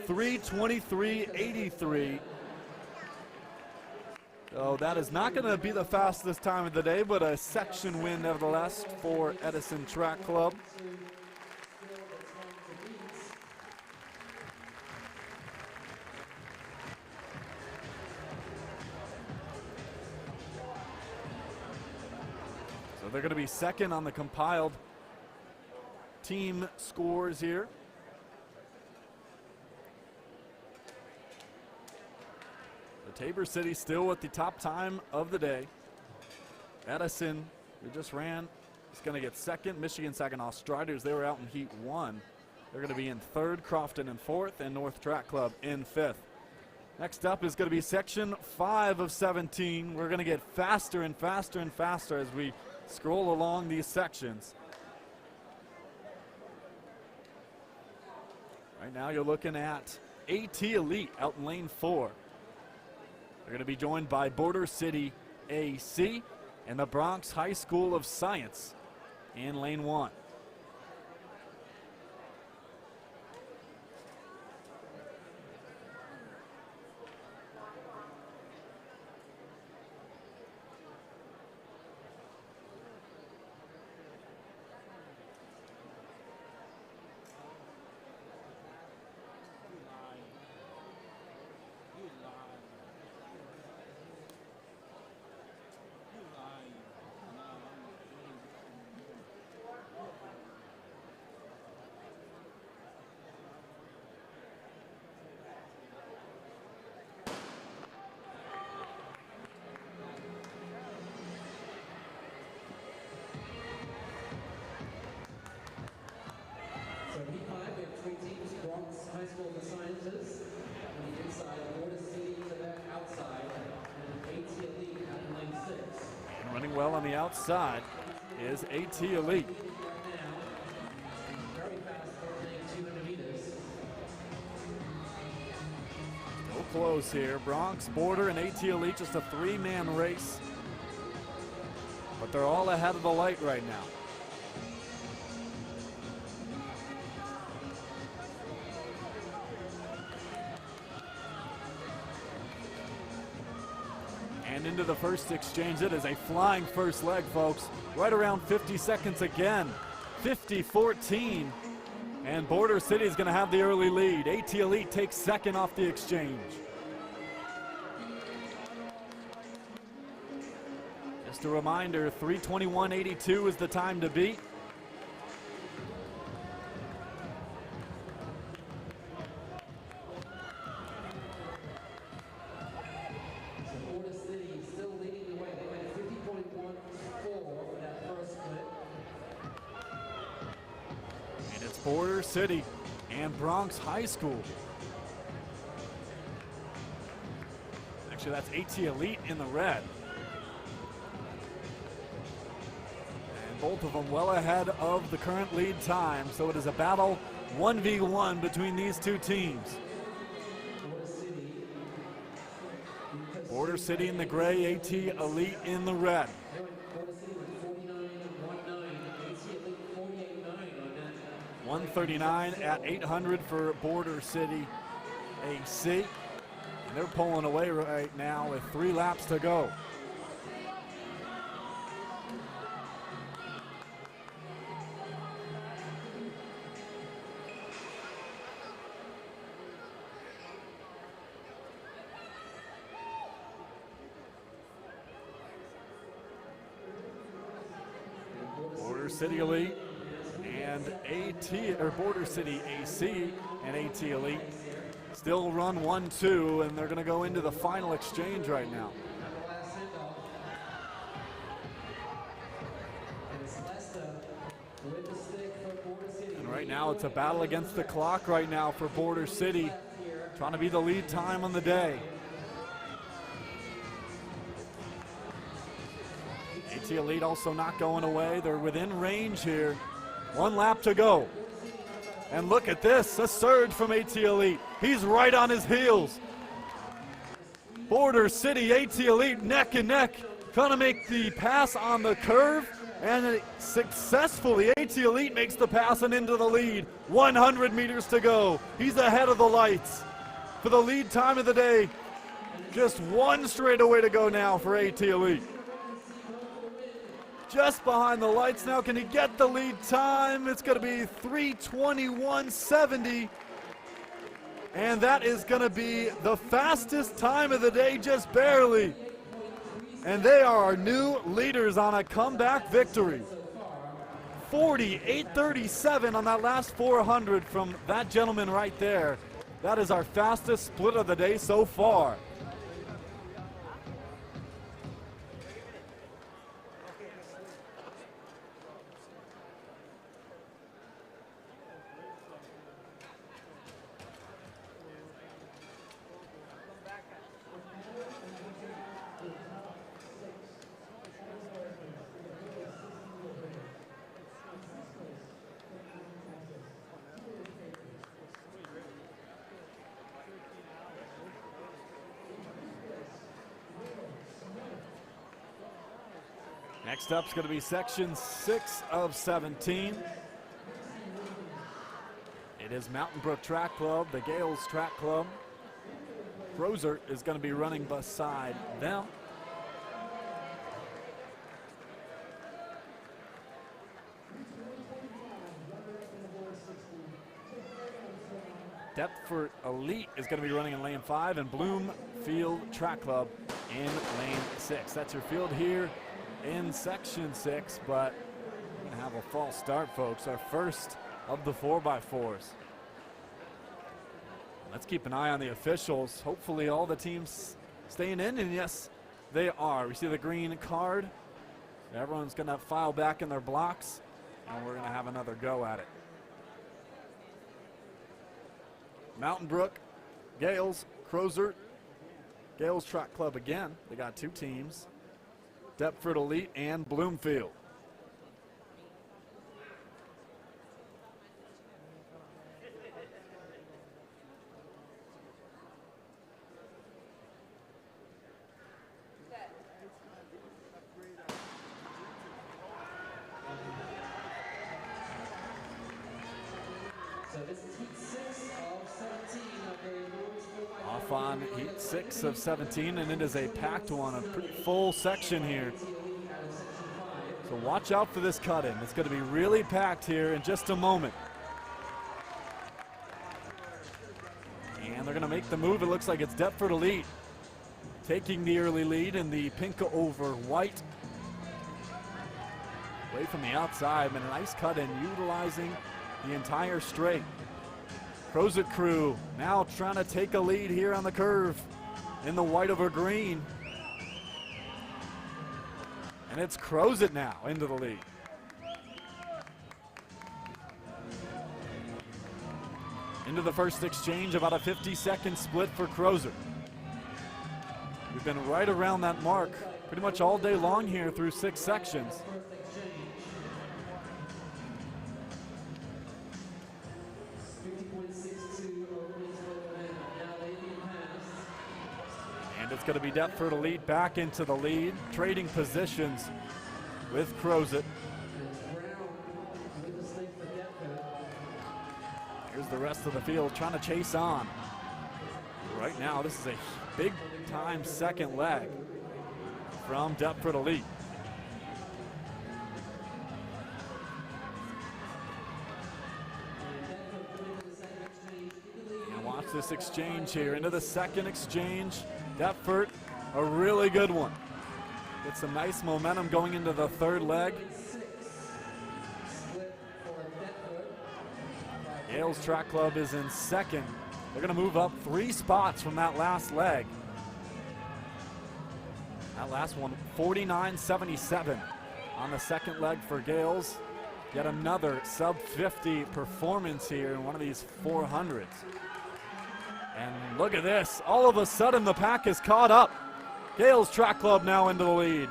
3:23.83. So that is not going to be the fastest time of the day, but a section win nevertheless for Edison Track Club. So they're going to be second on the compiled team scores here. Tabor City still at the top time of the day. Edison, who just ran, is going to get second. Michigan Saginaw Striders, they were out in heat 1. They're going to be in third, Crofton in fourth, and North Track Club in fifth. Next up is going to be section 5 of 17. We're going to get faster and faster and faster as we scroll along these sections. Right now you're looking at AT Elite out in lane 4. They're going to be joined by Border City AC and the Bronx High School of Science in lane 1. well on the outside is AT Elite. Still close here. Bronx, Border, and AT Elite, just a three-man race. But they're all ahead of the light right now. And into the first exchange. It is a flying first leg, folks. Right around 50 seconds again. 50-14. And Border City is going to have the early lead. AT Elite takes second off the exchange. Just a reminder, 3:21.82 is the time to beat. Border City and Bronx High School. Actually, that's AT Elite in the red. And both of them well ahead of the current lead time, so it is a battle 1v1 between these two teams. Border City in the gray, AT Elite in the red. 139 at 800 for Border City AC. And they're pulling away right now with 3 laps to go. Border City Elite and Border City AC and AT Elite still run 1-2, and they're going to go into the final exchange right now. And right now it's a battle against the clock right now for Border City, trying to be the lead time on the day. AT Elite also not going away. They're within range here. 1 lap to go. And look at this, a surge from AT Elite. He's right on his heels. Border City, AT Elite neck and neck, trying to make the pass on the curve. And successfully, AT Elite makes the pass and into the lead. 100 meters to go. He's ahead of the lights for the lead time of the day. Just 1 straightaway to go now for AT Elite. Just behind the lights now. Can he get the lead time? It's going to be 3:21.70. And that is going to be the fastest time of the day, just barely. And they are our new leaders on a comeback victory. 48.37 on that last 400 from that gentleman right there. That is our fastest split of the day so far. Next up is going to be section 6 of 17. It is Mountain Brook Track Club, the Gales Track Club. Crozer is going to be running beside them. Deptford Elite is going to be running in lane 5, and Bloomfield Track Club in lane 6. That's your field here in section 6, but we're going to have a false start, folks. Our first of the 4x4s. Let's keep an eye on the officials. Hopefully all the teams staying in, and yes, they are. We see the green card. Everyone's going to file back in their blocks, and we're going to have another go at it. Mountain Brook, Gales, Crozer, Gales Track Club again. They got 2 teams. Deptford Elite and Bloomfield. So this is heat 6 of 17 of the Lord's 4x4. Off on heat 6 of 17, and it is a packed one, a pretty full section here. So watch out for this cut-in. It's going to be really packed here in just a moment. And they're going to make the move. It looks like it's Deptford Elite taking the early lead in the pink over white. Away from the outside, but a nice cut-in utilizing the entire straight. Crozet crew now trying to take a lead here on the curve in the white over green. And it's Crozet now into the lead. Into the first exchange, about a 50-second split for Crozet. We've been right around that mark pretty much all day long here through 6 sections. And it's going to be Deptford Elite back into the lead, trading positions with Crozet. Here's the rest of the field trying to chase on. Right now, this is a big time second leg from Deptford Elite. And watch this exchange here into the second exchange. Deptford, a really good one. Get some nice momentum going into the third leg. Gales Track Club is in second. They're going to move up 3 spots from that last leg. That last one, 49.77 on the second leg for Gales. Yet another sub-50 performance here in one of these 400s. And look at this. All of a sudden, the pack is caught up. Gales Track Club now into the lead.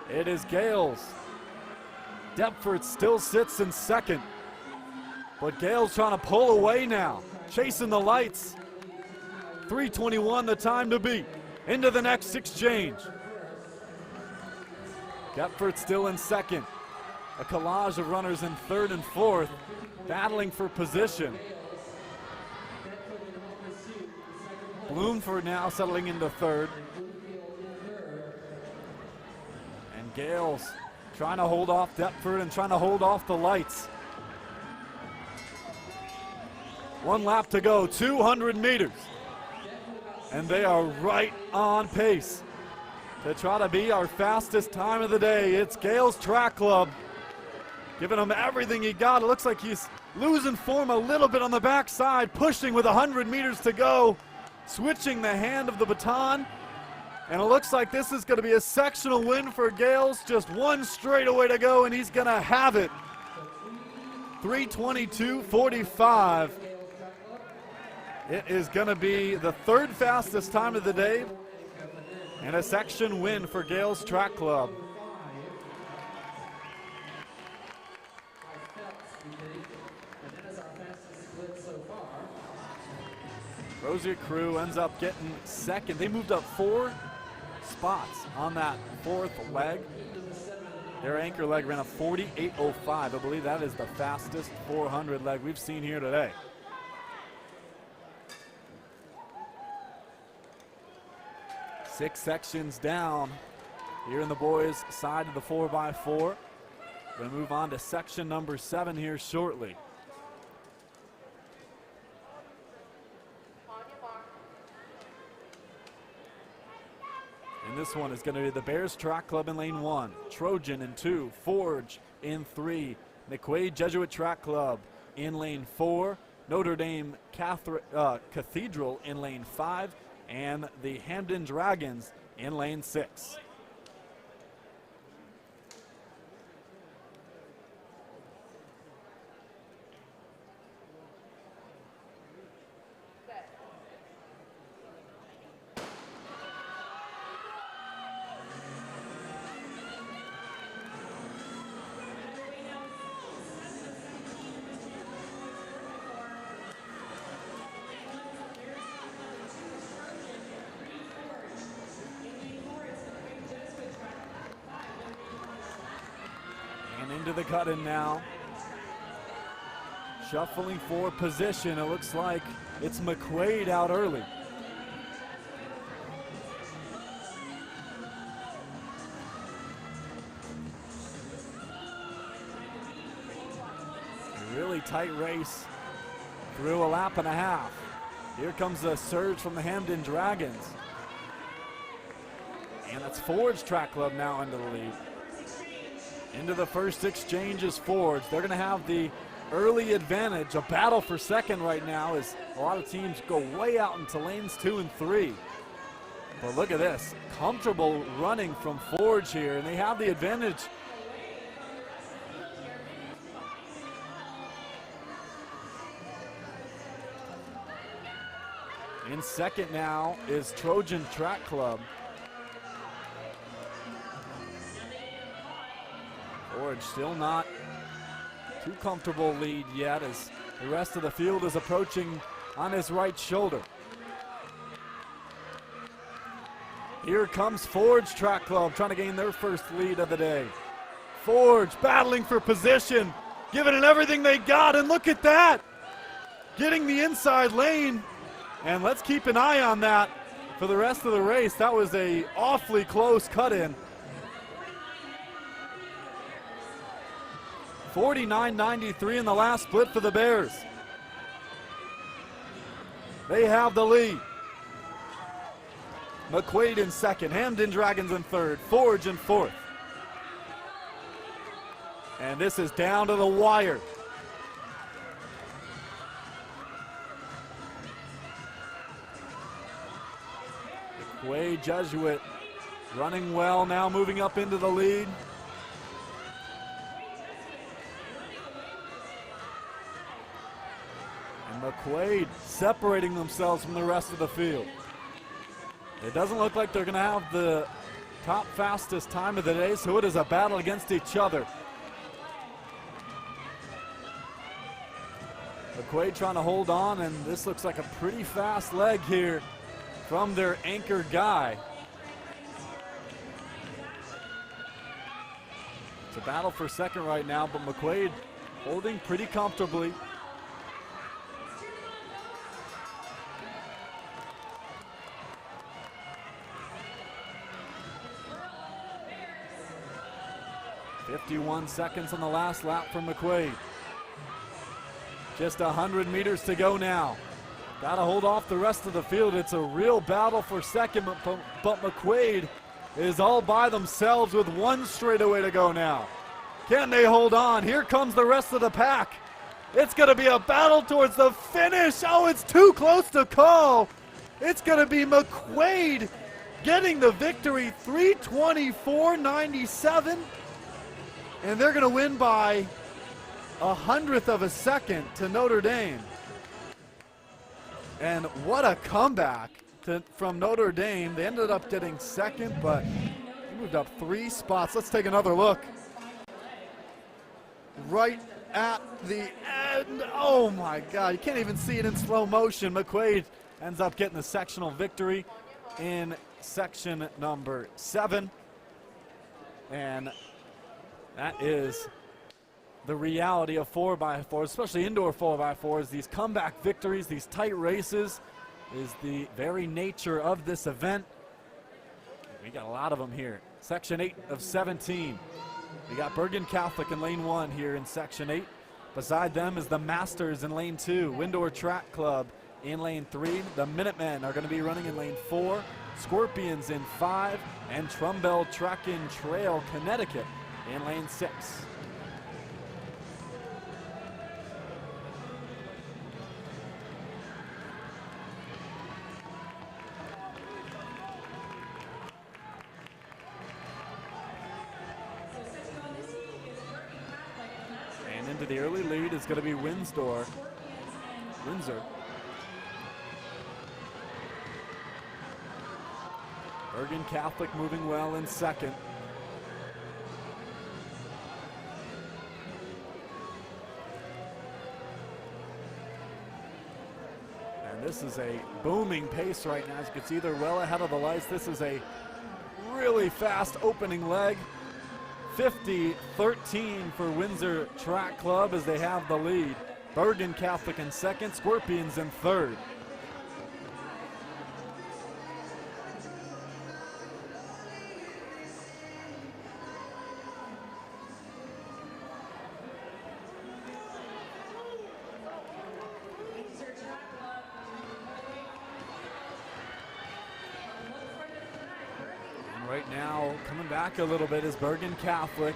It is Gales. Deptford still sits in second. But Gales trying to pull away now. Chasing the lights. 3:21 the time to beat. Into the next exchange. Deptford still in second. A collage of runners in third and fourth, battling for position. Bloomfield now settling into third. And Gales trying to hold off Deptford and trying to hold off the lights. 1 lap to go, 200 meters. And they are right on pace to try to be our fastest time of the day. It's Gales Track Club giving him everything he got. It looks like he's losing form a little bit on the backside, pushing with 100 meters to go, switching the hand of the baton. And it looks like this is going to be a sectional win for Gales. Just 1 straightaway to go, and he's going to have it. 3:22.45. It is going to be the 3rd fastest time of the day and a section win for Gales Track Club. Rosier crew ends up getting second. They moved up 4 spots on that 4th leg. Their anchor leg ran a 48.05. I believe that is the fastest 400 leg we've seen here today. Six sections down here in the boys' side of the 4x4. Going to move on to section number 7 here shortly. And this one is going to be the Bears Track Club in lane 1, Trojan in 2, Forge in 3, McQuaid Jesuit Track Club in lane 4, Notre Dame Cathedral in lane 5, and the Hamden Dragons in lane 6. Into the cut-in now. Shuffling for position. It looks like it's McQuaid out early. A really tight race through a lap and a half. Here comes a surge from the Hamden Dragons. And it's Ford's Track Club now into the lead. Into the first exchange is Ford's. They're going to have the early advantage. A battle for second right now as a lot of teams go way out into lanes 2 and 3. But look at this. Comfortable running from Ford's here, and they have the advantage. In second now is Trojan Track Club. Ford still not too comfortable lead yet as the rest of the field is approaching on his right shoulder. Here comes Ford's Track Club trying to gain their first lead of the day. Ford's battling for position, giving it everything they got, and look at that! Getting the inside lane. And let's keep an eye on that for the rest of the race. That was a awfully close cut-in. 49.93 in the last split for the Bears. They have the lead. McQuaid in second, Hamden Dragons in third, Forge in fourth. And this is down to the wire. McQuaid, Jesuit running well now, moving up into the lead. And McQuaid separating themselves from the rest of the field. It doesn't look like they're going to have the top fastest time of the day, so it is a battle against each other. McQuaid trying to hold on, and this looks like a pretty fast leg here from their anchor guy. It's a battle for second right now, but McQuaid holding pretty comfortably. "51 seconds on the last lap for McQuaid. Just 100 meters to go now. Got to hold off the rest of the field. It's a real battle for second, but McQuaid is all by themselves with one straightaway to go now. Can they hold on? Here comes the rest of the pack. It's going to be a battle towards the finish. Oh, it's too close to call. It's going to be McQuaid getting the victory, 3:24.97. And they're going to win by 100th of a second to Notre Dame. And what a comeback from Notre Dame. They ended up getting second, but they moved up 3 spots. Let's take another look. Right at the end. Oh my God, you can't even see it in slow motion. McQuaid ends up getting the sectional victory in section number 7. And that is the reality of 4x4, especially indoor 4x4s. These comeback victories, these tight races is the very nature of this event. We got a lot of them here. Section 8 of 17. We got Bergen Catholic in lane 1 here in section 8. Beside them is the Masters in lane 2. Windor Track Club in lane 3. The Minutemen are going to be running in lane 4. Scorpions in 5. And Trumbell Track and Trail Connecticut in lane 6. And into the early lead is going to be Windsor. Bergen Catholic moving well in second. This is a booming pace right now. As you can see, they're well ahead of the lights. This is a really fast opening leg. 50-13 for Windsor Track Club as they have the lead. Bergen Catholic in second, Scorpions in third. Right now, coming back a little bit is Bergen Catholic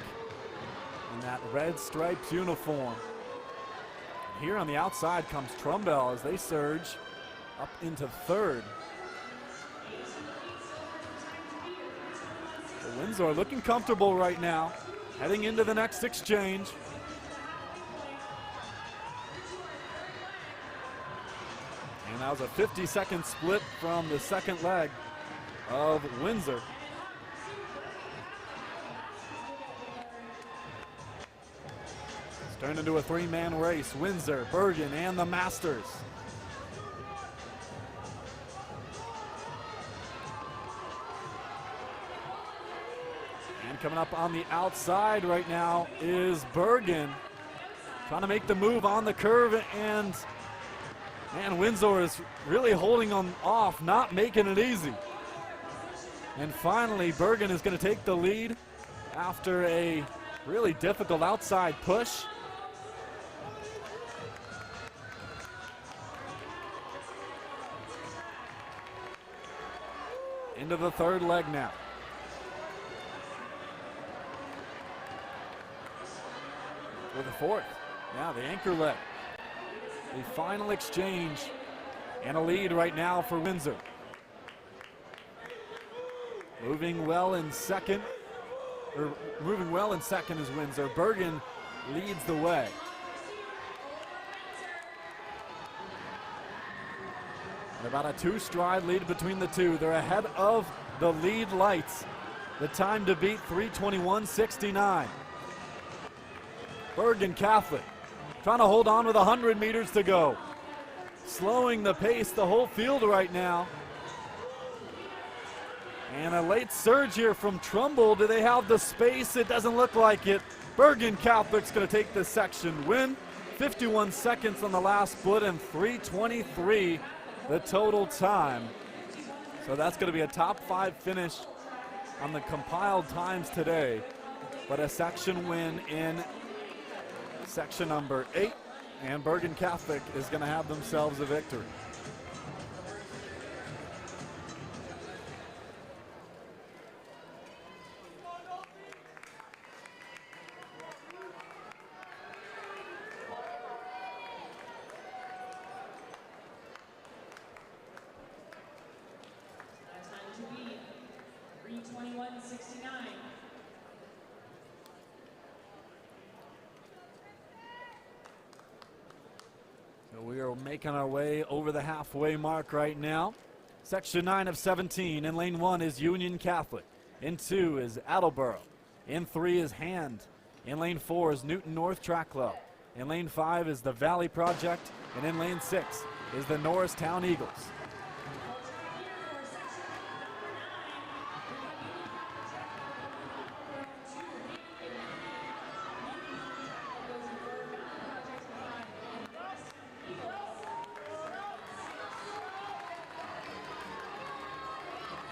in that red striped uniform. Here on the outside comes Trumbull as they surge up into third. The Windsor looking comfortable right now, heading into the next exchange. And that was a 50-second split from the second leg of Windsor. Turned into a three-man race, Windsor, Bergen, and the Masters. And coming up on the outside right now is Bergen. Trying to make the move on the curve, and Windsor is really holding on off, not making it easy. And finally, Bergen is going to take the lead after a really difficult outside push. Into the third leg now. For the fourth. Now the anchor leg. The final exchange and a lead right now for Windsor. Moving well in second is Windsor. Bergen leads the way. About a two-stride lead between the two. They're ahead of the lead lights. The time to beat, 3:21.69. Bergen Catholic trying to hold on with 100 meters to go. Slowing the pace, the whole field right now. And a late surge here from Trumbull. Do they have the space? It doesn't look like it. Bergen Catholic's going to take this section win. 51 seconds on the last split and 3:23 the total time. So that's going to be a top 5 finish on the compiled times today, but a section win in section number 8, and Bergen Catholic is going to have themselves a victory. We are making our way over the halfway mark right now. Section 9 of 17. In lane 1 is Union Catholic. In 2 is Attleboro. In 3 is Hand. In lane 4 is Newton North Track Club. In lane 5 is the Valley Project. And in lane 6 is the Norristown Eagles.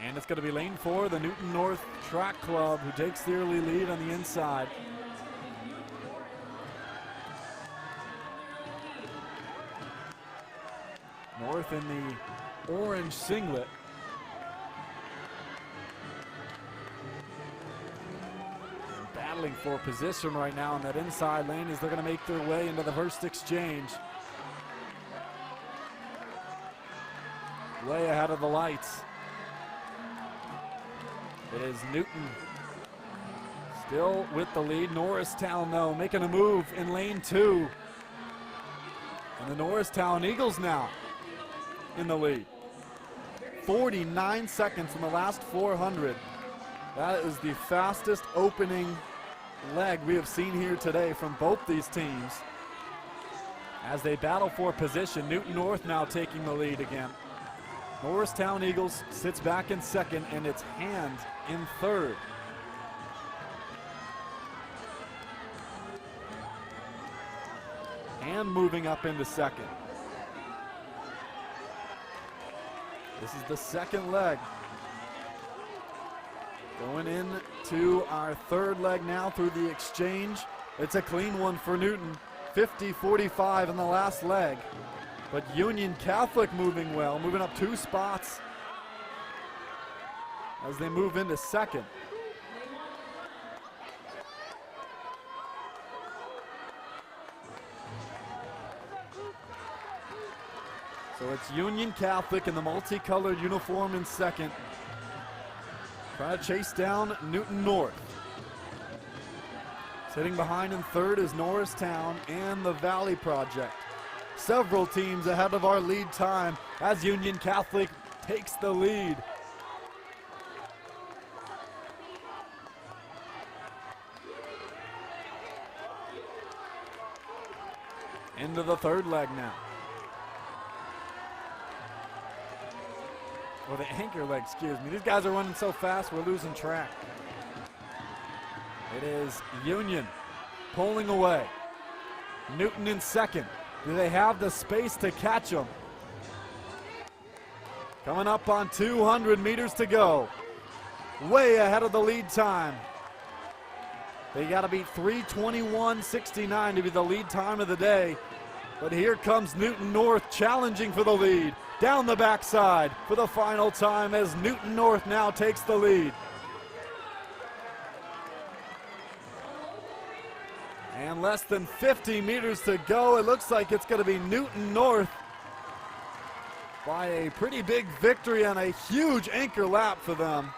And it's going to be lane 4, the Newton North Track Club, who takes the early lead on the inside. North in the orange singlet. And battling for position right now in that inside lane as they're going to make their way into the first exchange. Way ahead of the lights. It is Newton still with the lead. Norristown, though, making a move in lane 2. And the Norristown Eagles now in the lead. 49 seconds in the last 400. That is the fastest opening leg we have seen here today from both these teams. As they battle for position, Newton North now taking the lead again. Norristown Eagles sits back in second, and it's Hand in third. and moving up into second. This is the second leg. Going into our third leg now through the exchange. It's a clean one for Newton. 50-45 in the last leg. But Union Catholic moving well, moving up 2 spots as they move into second. So it's Union Catholic in the multicolored uniform in second. Trying to chase down Newton North. Sitting behind in third is Norristown and the Valley Project. Several teams ahead of our lead time as Union Catholic takes the lead. Into the third leg now. Or the anchor leg, excuse me. These guys are running so fast, we're losing track. It is Union pulling away. Newton in second. Do they have the space to catch them? Coming up on 200 meters to go. Way ahead of the lead time. They got to beat 3:21.69 to be the lead time of the day. But here comes Newton North challenging for the lead. Down the backside for the final time as Newton North now takes the lead. And less than 50 meters to go. It looks like it's going to be Newton North by a pretty big victory on a huge anchor lap for them.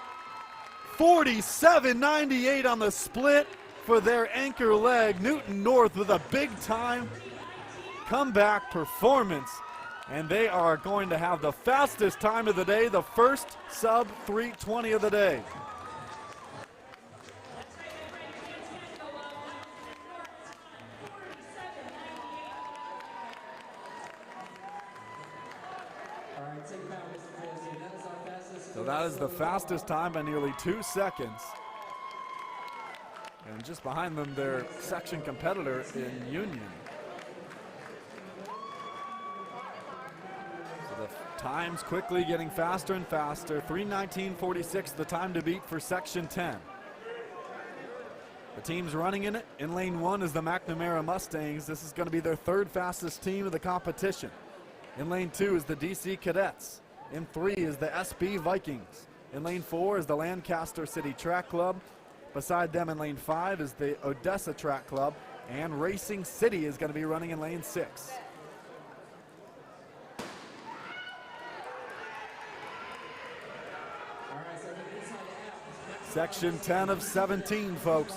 47.98 on the split for their anchor leg. Newton North with a big time comeback performance. And they are going to have the fastest time of the day, the first sub 3:20 of the day. So that is the fastest time by nearly 2 seconds. And just behind them, their section competitor in Union. So the time's quickly getting faster and faster. 3:19.46, the time to beat for Section 10. The teams running in it, in lane 1 is the McNamara Mustangs. This is going to be their 3rd fastest team of the competition. In lane 2 is the DC Cadets. In 3 is the SB Vikings. In lane 4 is the Lancaster City Track Club. Beside them in lane 5 is the Odessa Track Club. And Racing City is going to be running in lane 6. Section 10 of 17, folks.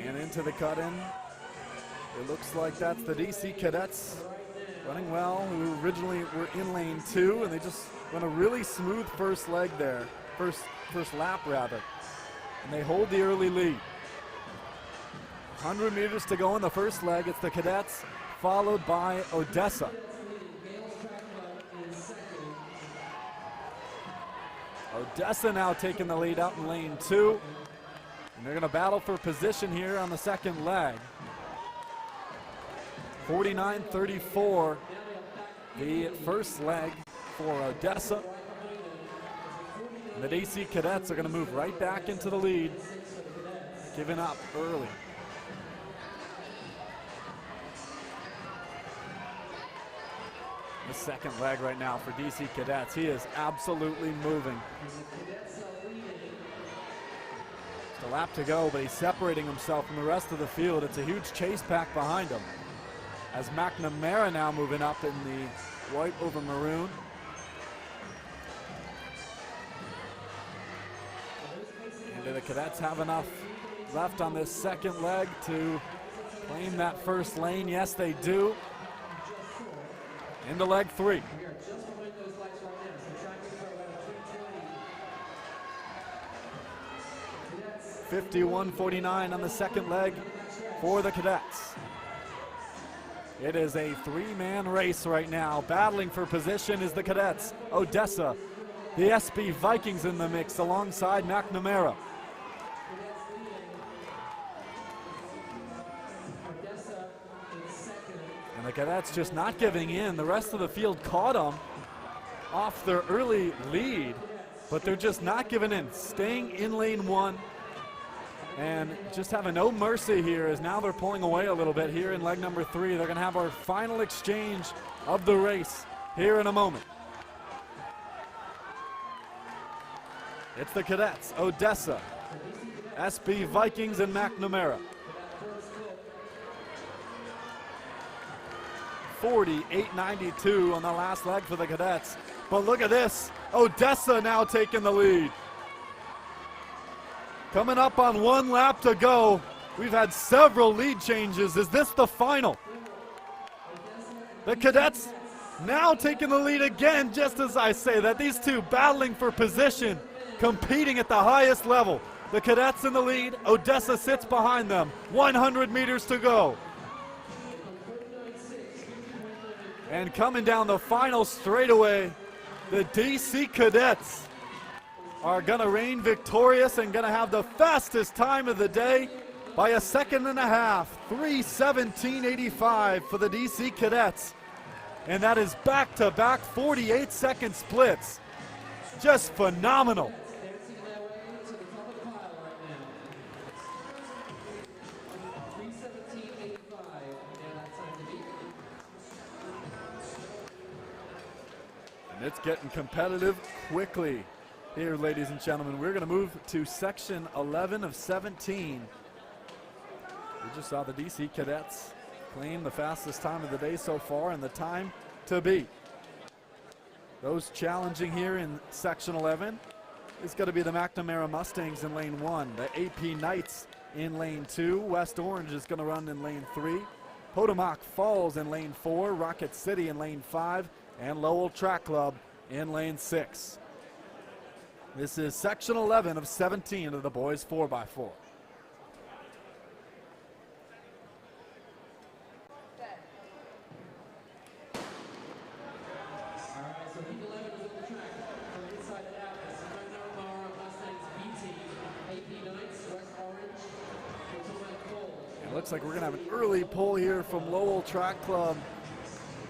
And into the cut-in. It looks like that's the DC Cadets running well, who originally were in lane 2, and they just went a really smooth first leg there, first lap rather. And they hold the early lead. 100 meters to go in the first leg. It's the Cadets, followed by Odessa. Odessa now taking the lead out in lane 2. And they're going to battle for position here on the second leg. 49-34, the first leg for Odessa. And the DC Cadets are going to move right back into the lead, giving up early. The second leg right now for DC Cadets. He is absolutely moving. Just a lap to go, but he's separating himself from the rest of the field. It's a huge chase pack behind him. As McNamara now moving up in the white over maroon. And do the Cadets have enough left on this second leg to claim that first lane? Yes, they do. Into leg 3. 51-49 on the second leg for the Cadets. It is a three-man race right now. Battling for position is the cadets. Odessa, the SB Vikings in the mix alongside McNamara. And the cadets just not giving in. The rest of the field caught them off their early lead, but they're just not giving in, staying in lane one and just having no mercy here as now they're pulling away a little bit here in leg number 3. They're gonna have our final exchange of the race here in a moment. It's the cadets, Odessa, SB Vikings, and McNamara. 48.92 on the last leg for the cadets. But look at this, Odessa now taking the lead. Coming up on 1 lap to go. We've had several lead changes. Is this the final? The cadets now taking the lead again, just as I say that. These two battling for position, competing at the highest level. The cadets in the lead, Odessa sits behind them. 100 meters to go. And coming down the final straightaway, the DC Cadets are gonna reign victorious and gonna have the fastest time of the day by a second and a half. 3:17.85 for the DC Cadets. And that is back-to-back 48-second splits. Just phenomenal. And it's getting competitive quickly here, ladies and gentlemen. We're going to move to section 11 of 17. We just saw the DC Cadets claim the fastest time of the day so far and the time to beat. Those challenging here in section 11 is going to be the McNamara Mustangs in lane 1, the AP Knights in lane 2, West Orange is going to run in lane 3, Potomac Falls in lane 4, Rocket City in lane 5, and Lowell Track Club in lane 6. This is section 11 of 17 of the boys 4x4. It looks like we're going to have an early pull here from Lowell Track Club.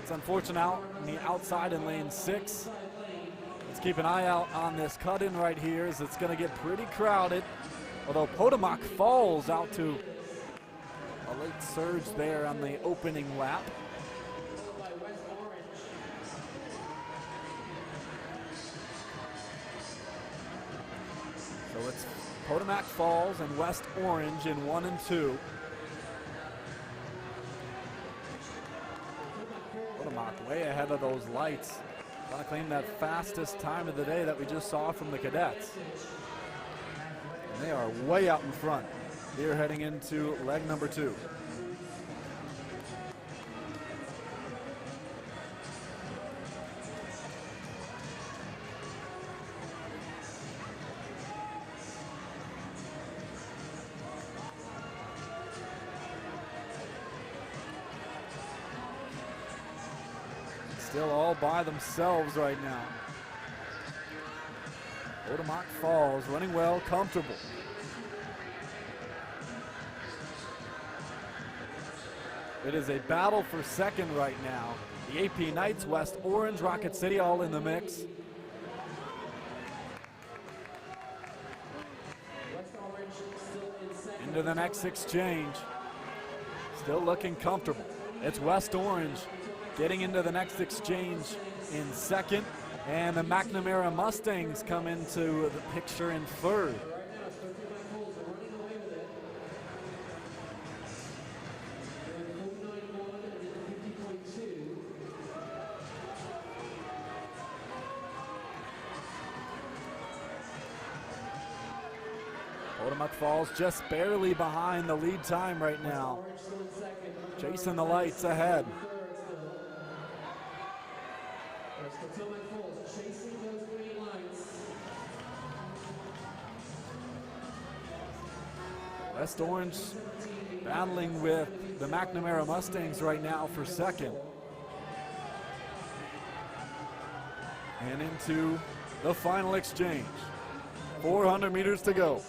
It's unfortunate out on the outside in lane 6. Let's keep an eye out on this cut-in right here as it's going to get pretty crowded. Although Potomac Falls out to a late surge there on the opening lap. So it's Potomac Falls and West Orange in 1 and 2. Potomac way ahead of those lights. Trying to claim that fastest time of the day that we just saw from the cadets. And they are way out in front here heading into leg number 2. Still all by themselves right now. Potomac Falls running well, comfortable. It is a battle for second right now. The AP Knights, West Orange, Rocket City all in the mix. Into the next exchange. Still looking comfortable. It's West Orange getting into the next exchange in second, and the McNamara Mustangs come into the picture in third. Potomac Falls just barely behind the lead time right now. Chasing the lights ahead. West Orange battling with the McNamara Mustangs right now for second. And into the final exchange. 400 meters to go.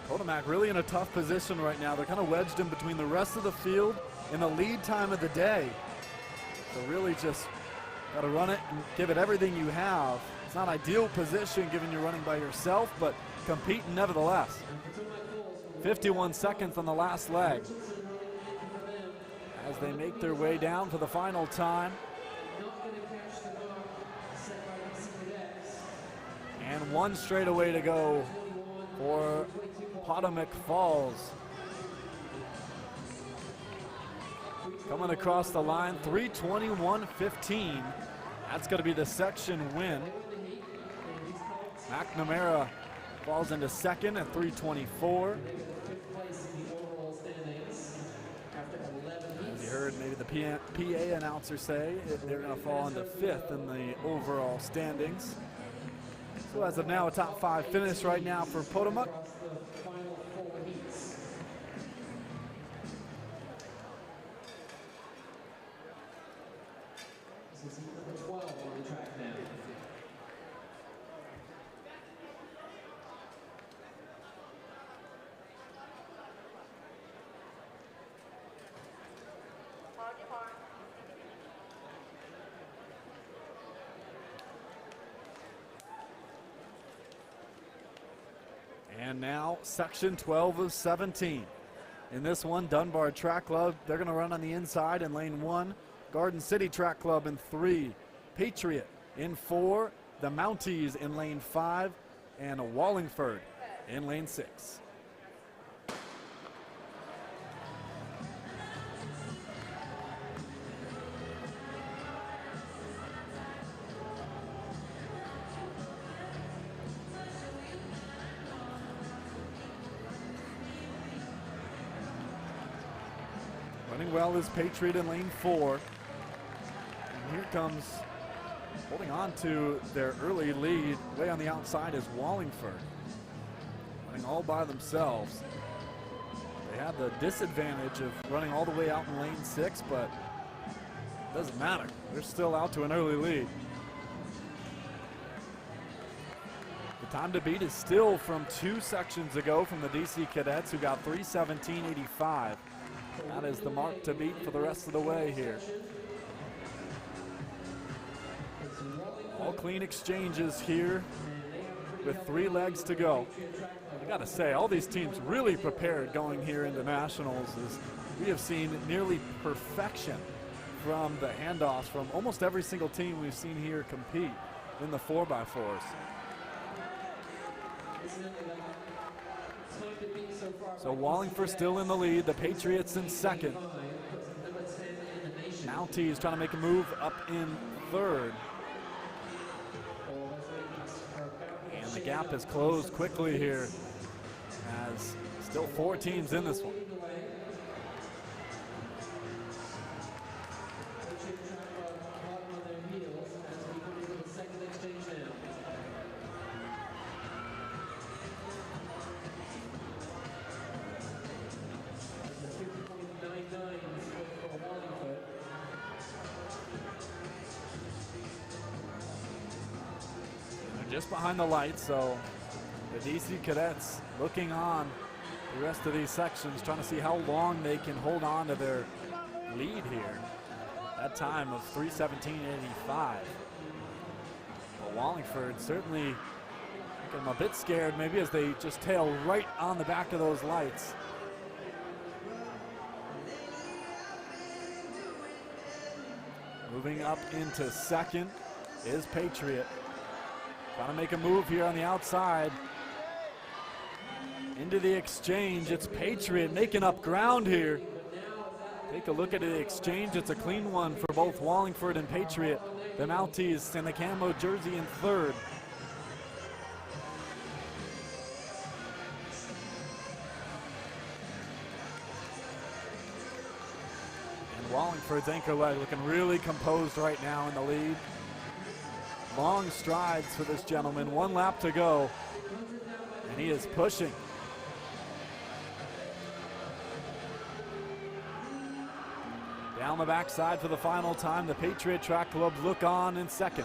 Potomac really in a tough position right now. They're kind of wedged in between the rest of the field in the lead time of the day. So really just got to run it and give it everything you have. It's not ideal position given you're running by yourself, but competing nevertheless. 51 seconds on the last leg as they make their way down for the final time. And one straightaway to go for Potomac Falls. Coming across the line, 3:21.15. That's going to be the section win. McNamara falls into second at 3:24. As you heard maybe the PA announcer say, they're going to fall into fifth in the overall standings. So as of now, a top 5 finish right now for Potomac. This is number 12 on the track now. And now section 12 of 17. In this one, Dunbar Track Club, they're going to run on the inside in lane 1. Garden City Track Club in 3. Patriot in 4. The Mounties in lane 5. And Wallingford in lane 6. Running well is Patriot in lane 4. And here comes, holding on to their early lead, way on the outside is Wallingford. Running all by themselves. They have the disadvantage of running all the way out in lane 6, but it doesn't matter. They're still out to an early lead. The time to beat is still from 2 sections ago from the DC Cadets, who got 3:17.85. That is the mark to beat for the rest of the way here. All clean exchanges here with 3 legs to go. I gotta say, all these teams really prepared going here into nationals, as we have seen nearly perfection from the handoffs from almost every single team we've seen here compete in the 4x4s. So Wallingford still in the lead, the Patriots in second. Mounties trying to make a move up in third. And the gap is closed quickly here, as still 4 teams in this one. Just behind the lights, so the DC Cadets looking on the rest of these sections, trying to see how long they can hold on to their lead here. That time of 3:17.85. But Wallingford certainly making them a bit scared, maybe, as they just tail right on the back of those lights. Moving up into second is Patriot. Trying to make a move here on the outside. Into the exchange, it's Patriot making up ground here. Take a look at the exchange, it's a clean one for both Wallingford and Patriot. The Mounties and the camo jersey in third. And Wallingford's anchor leg looking really composed right now in the lead. Long strides for this gentleman. 1 lap to go, and he is pushing. Down the backside for the final time, the Patriot Track Club look on in second.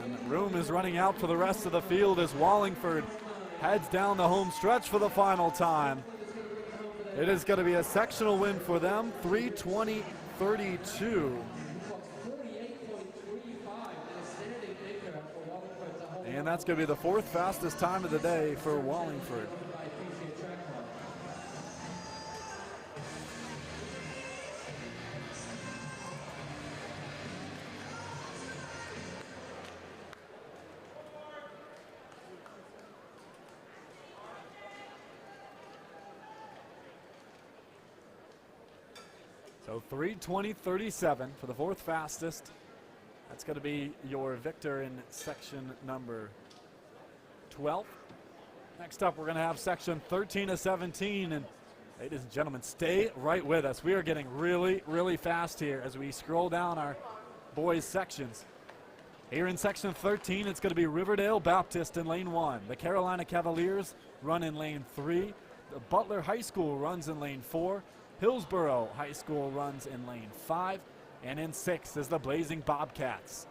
And room is running out for the rest of the field as Wallingford heads down the home stretch for the final time. It is going to be a sectional win for them, 3:20.32. And that's going to be the 4th fastest time of the day for Wallingford. So 3:20.37 for the 4th fastest. That's going to be your victor in section number 12. Next up, we're going to have section 13 of 17. And ladies and gentlemen, stay right with us. We are getting really, really fast here as we scroll down our boys sections. Here in section 13, it's going to be Riverdale Baptist in lane 1. The Carolina Cavaliers run in lane 3. The Butler High School runs in lane 4. Hillsborough High School runs in lane 5, and in 6 is the Blazing Bobcats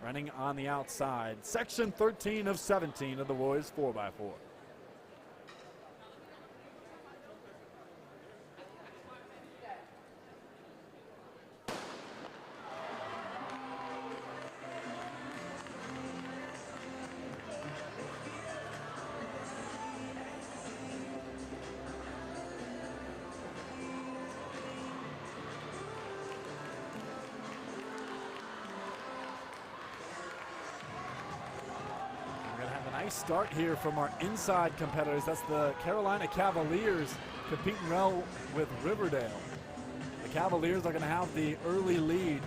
running on the outside. Section 13 of 17 of the boys 4x4. Start here from our inside competitors. That's the Carolina Cavaliers competing well with Riverdale. The Cavaliers are going to have the early lead.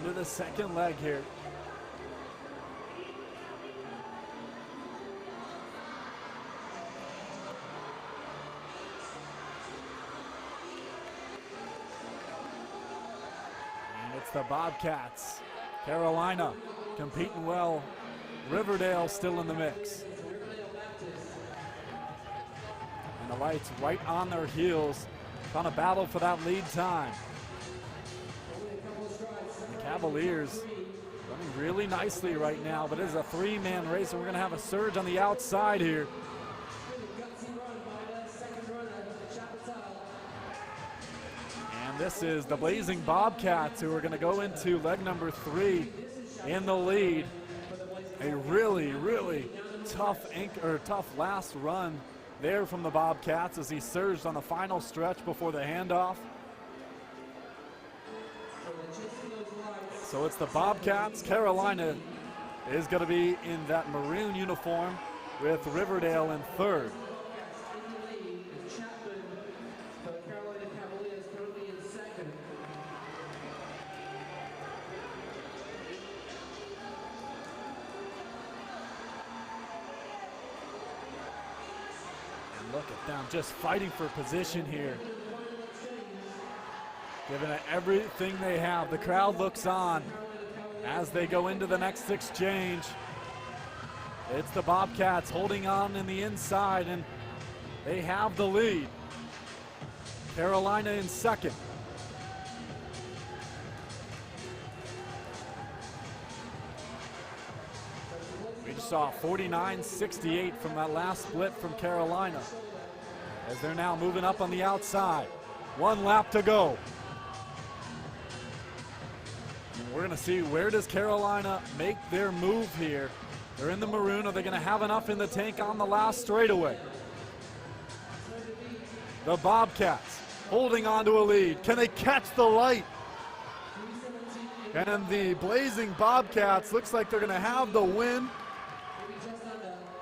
Into the second leg here. And it's the Bobcats. Carolina competing well. Riverdale still in the mix. And the Lights right on their heels, trying to battle for that lead time. Cavaliers running really nicely right now, but it is a 3-man race, and we're going to have a surge on the outside here. And this is the Blazing Bobcats, who are going to go into leg number 3 in the lead. A really, really tough last run there from the Bobcats as he surged on the final stretch before the handoff. So it's the Bobcats. Carolina is going to be in that maroon uniform with Riverdale in 3rd. And look at them just fighting for position here. Giving it everything they have. The crowd looks on as they go into the next exchange. It's the Bobcats holding on in the inside, and they have the lead. Carolina in 2nd. We just saw 49-68 from that last split from Carolina as they're now moving up on the outside. 1 lap to go. We're going to see, where does Carolina make their move here? They're in the maroon. Are they going to have enough in the tank on the last straightaway? The Bobcats holding on to a lead. Can they catch the light? And the Blazing Bobcats looks like they're going to have the win.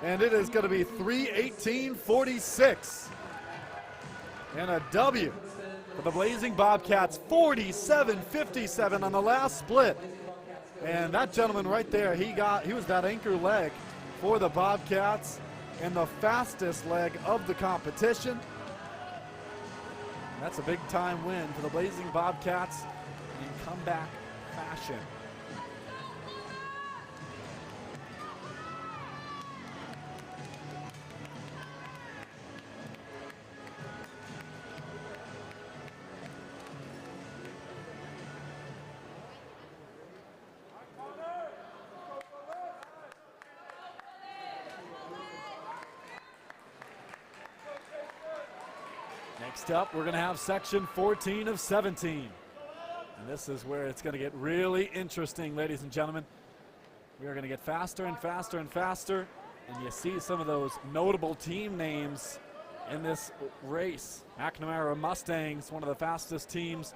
And it is going to be 3:18:46. And a W for the Blazing Bobcats, 47-57 on the last split. And that gentleman right there, he was that anchor leg for the Bobcats and the fastest leg of the competition. And that's a big time win for the Blazing Bobcats in comeback fashion. Next up, we're going to have section 14 of 17. And this is where it's going to get really interesting, ladies and gentlemen. We are going to get faster and faster and faster. And you see some of those notable team names in this race. McNamara Mustangs, one of the fastest teams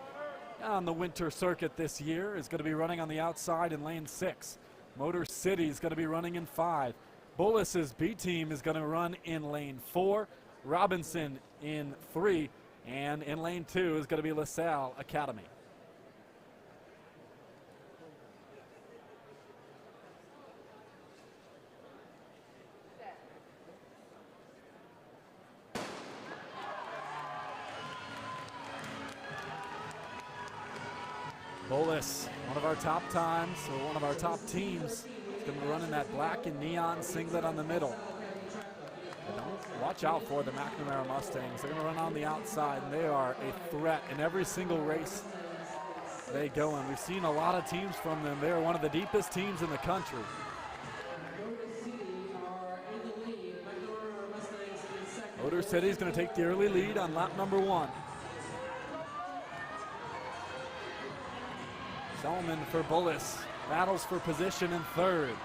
on the winter circuit this year, is going to be running on the outside in lane 6. Motor City is going to be running in 5. Bullis's B team is going to run in lane 4. Robinson in 3, and in lane 2 is going to be LaSalle Academy. Bullis, one of our top times, or one of our top teams, is going to be running that black and neon singlet on the middle. Watch out for the McNamara Mustangs. They're going to run on the outside, and they are a threat in every single race they go in. We've seen a lot of teams from them. They are one of the deepest teams in the country. Motor City is going to take the early lead on lap number 1. Selman for Bullis battles for position in 3rd.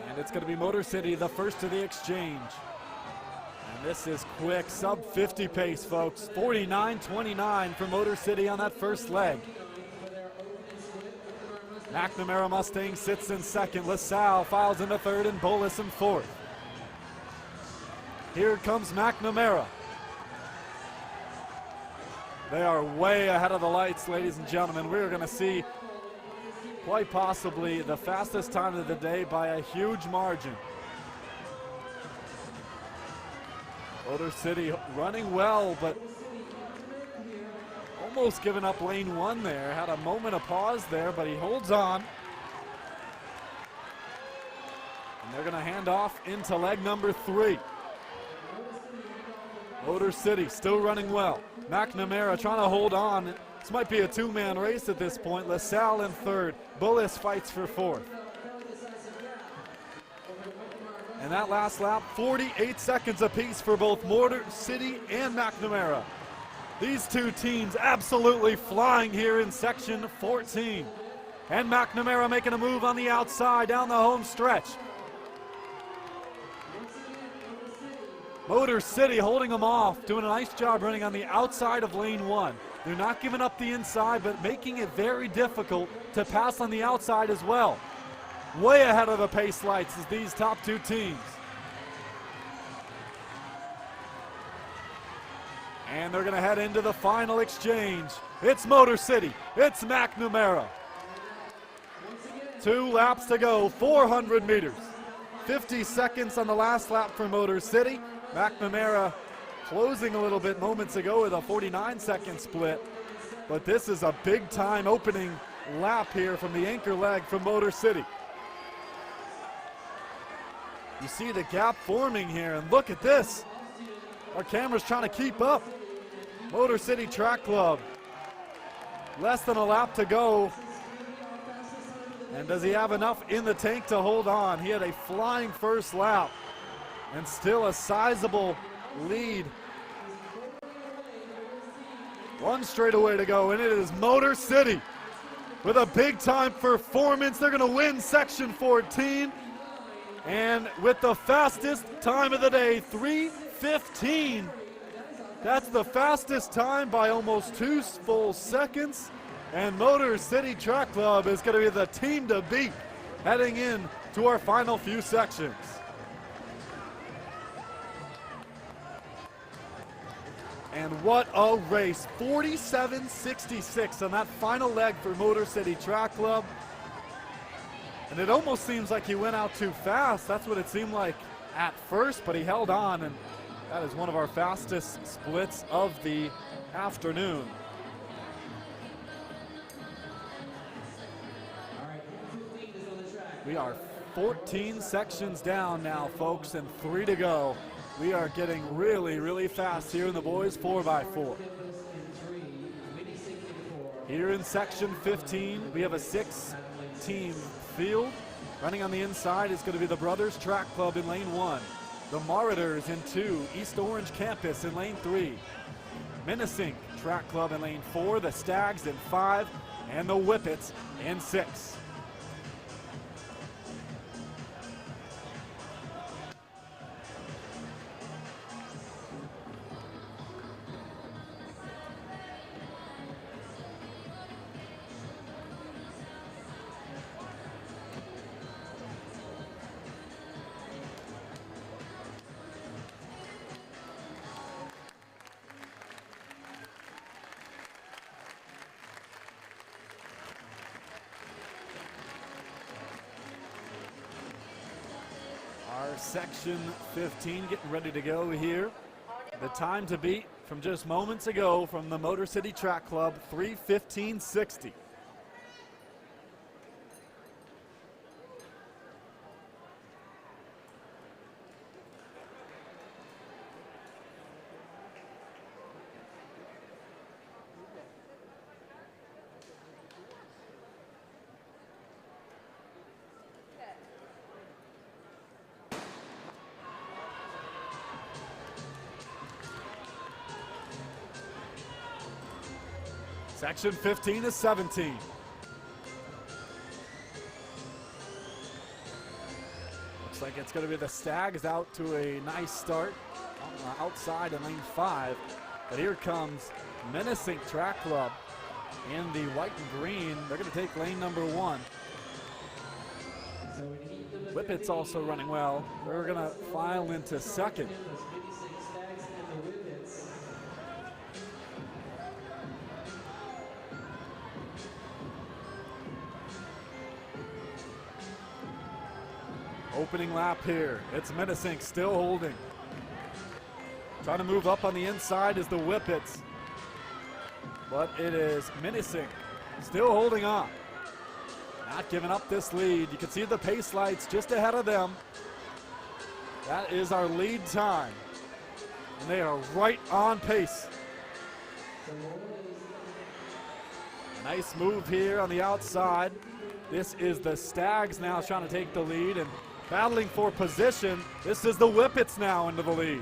And it's going to be Motor City, the first to the exchange. And this is quick, sub 50 pace, folks. 49.29 for Motor City on that first leg. McNamara Mustang sits in 2nd. LaSalle files into 3rd and Bullis in 4th. Here comes McNamara. They are way ahead of the lights, ladies and gentlemen. We're going to see quite possibly the fastest time of the day by a huge margin. Motor City running well, but almost giving up lane 1 there. Had a moment of pause there, but he holds on. And they're going to hand off into leg number 3. Motor City still running well. McNamara trying to hold on. This might be a 2-man race at this point. LaSalle in 3rd. Bullis fights for 4th. And that last lap, 48 seconds apiece for both Motor City and McNamara. These two teams absolutely flying here in section 14. And McNamara making a move on the outside down the home stretch. Motor City holding them off, doing a nice job running on the outside of lane 1. They're not giving up the inside, but making it very difficult to pass on the outside as well. Way ahead of the pace lights is these top 2 teams. And they're going to head into the final exchange. It's Motor City, it's McNamara. 2 laps to go, 400 meters. 50 seconds on the last lap for Motor City. McNamara closing a little bit moments ago with a 49-second split. But this is a big time opening lap here from the anchor leg from Motor City. You see the gap forming here, and look at this. Our camera's trying to keep up. Motor City Track Club. Less than a lap to go. And does he have enough in the tank to hold on? He had a flying first lap and still a sizable lead. 1 straightaway to go, and it is Motor City with a big time performance. They're going to win section 14, and with the fastest time of the day, 3 3:15. That's the fastest time by almost 2 full seconds. And Motor City Track Club is going to be the team to beat heading in to our final few sections. And what a race, 47.66 on that final leg for Motor City Track Club. And it almost seems like he went out too fast. That's what it seemed like at first, but he held on, and that is one of our fastest splits of the afternoon. We are 14 sections down now, folks, and 3 to go. We are getting really, really fast here in the boys 4x4. Here in section 15, we have a 6-team field. Running on the inside is going to be the Brothers Track Club in lane 1. The Marauders in 2, East Orange Campus in lane 3. Menacing Track Club in lane 4, the Stags in 5, and the Whippets in 6. Our section 15 getting ready to go here. The time to beat from just moments ago from the Motor City Track Club, 3:15.60. Section 15 is 17. Looks like it's going to be the Stags out to a nice start on the outside in lane 5. But here comes Menacing Track Club in the white and green. They're going to take lane number 1. Whippets also running well. They're going to file into second. Opening lap here. It's Menacing still holding. Trying to move up on the inside is the Whippets. But it is Menacing still holding on. Not giving up this lead. You can see the pace lights just ahead of them. That is our lead time. And they are right on pace. Nice move here on the outside. This is the Stags now trying to take the lead and battling for position. This is the Whippets now into the lead.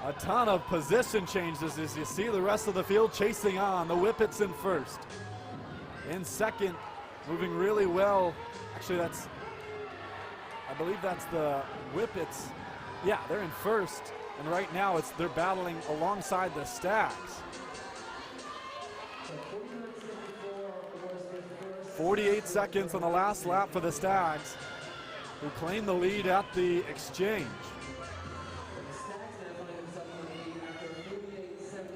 A ton of position changes as you see the rest of the field chasing on. The Whippets in first. In second, moving really well. Actually, I believe that's the Whippets. Yeah, they're in first. And right now they're battling alongside the Stags. 48 seconds on the last lap for the Stags, who claim the lead at the exchange.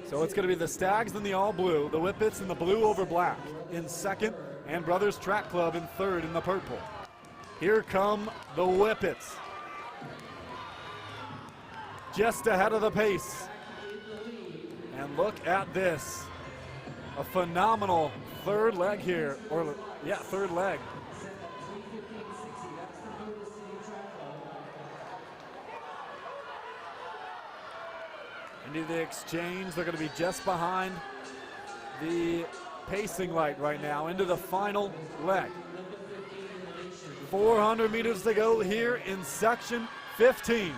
So it's going to be the Stags in the all blue, the Whippets in the blue over black in second, and Brothers Track Club in third in the purple. Here come the Whippets. Just ahead of the pace. And look at this. A phenomenal third leg here, third leg. Into the exchange, they're going to be just behind the pacing light right now, into the final leg. 400 meters to go here in section 15.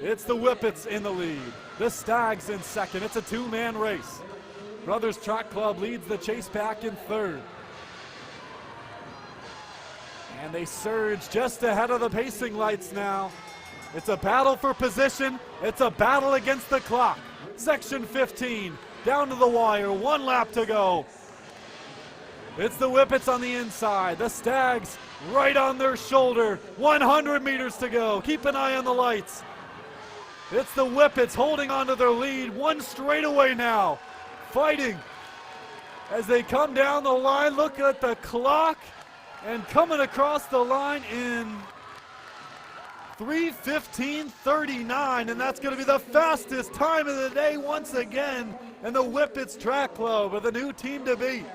It's the Whippets in the lead. The Stags in second. It's a two-man race. Brothers Track Club leads the chase pack in third. And they surge just ahead of the pacing lights now. It's a battle for position. It's a battle against the clock. Section 15, down to the wire, 1 lap to go. It's the Whippets on the inside. The Stags right on their shoulder. 100 meters to go. Keep an eye on the lights. It's the Whippets holding on to their lead. 1 straightaway now. Fighting as they come down the line. Look at the clock. And coming across the line in 3:15:39, and that's going to be the fastest time of the day once again. And the Whippets Track Club are the new team to beat.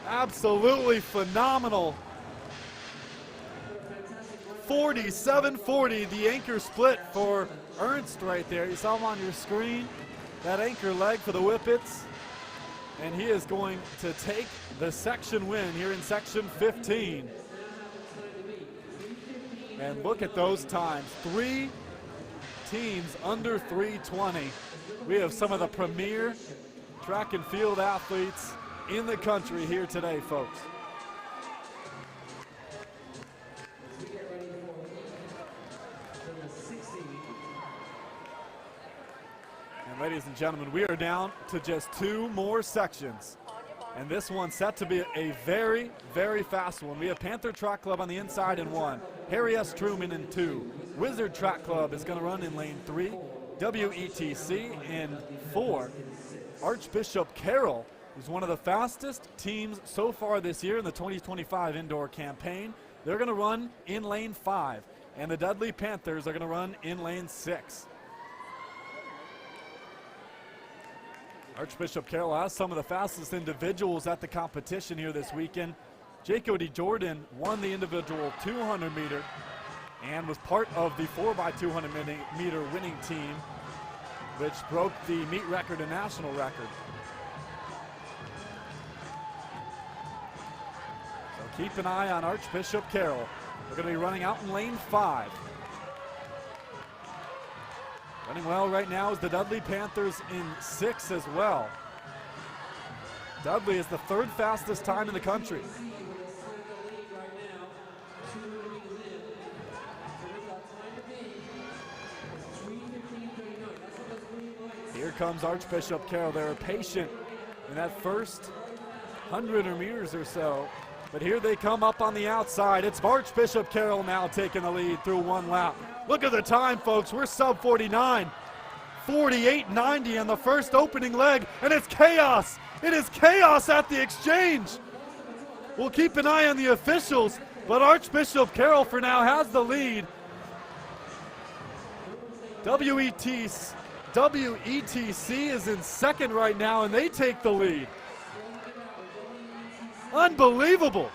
Absolutely phenomenal. 47-40, the anchor split for Ernst right there. You saw him on your screen. That anchor leg for the Whippets. And he is going to take the section win here in section 15. And look at those times. 3 teams under 3:20. We have some of the premier track and field athletes in the country here today, folks. And ladies and gentlemen, we are down to just 2 more sections. And this one's set to be a very, very fast one. We have Panther Track Club on the inside in 1, Harry S. Truman in 2. Wizard Track Club is going to run in lane 3, WETC in 4. Archbishop Carroll is one of the fastest teams so far this year in the 2025 indoor campaign. They're going to run in lane 5, and the Dudley Panthers are going to run in lane 6. Archbishop Carroll has some of the fastest individuals at the competition here this weekend. Jaco DeJordan won the individual 200 meter and was part of the 4x200 meter winning team, which broke the meet record and national record. So keep an eye on Archbishop Carroll. We're going to be running out in lane 5. Running well right now is the Dudley Panthers in 6 as well. Dudley is the 3rd fastest time in the country. Here comes Archbishop Carroll. They were patient in that first 100 meters or so. But here they come up on the outside. It's Archbishop Carroll now taking the lead through 1 lap. Look at the time, folks. We're sub 49. 48.90 on the first opening leg, and it's chaos. It is chaos at the exchange. We'll keep an eye on the officials, but Archbishop Carroll for now has the lead. WETC is in 2nd right now, and they take the lead. Unbelievable.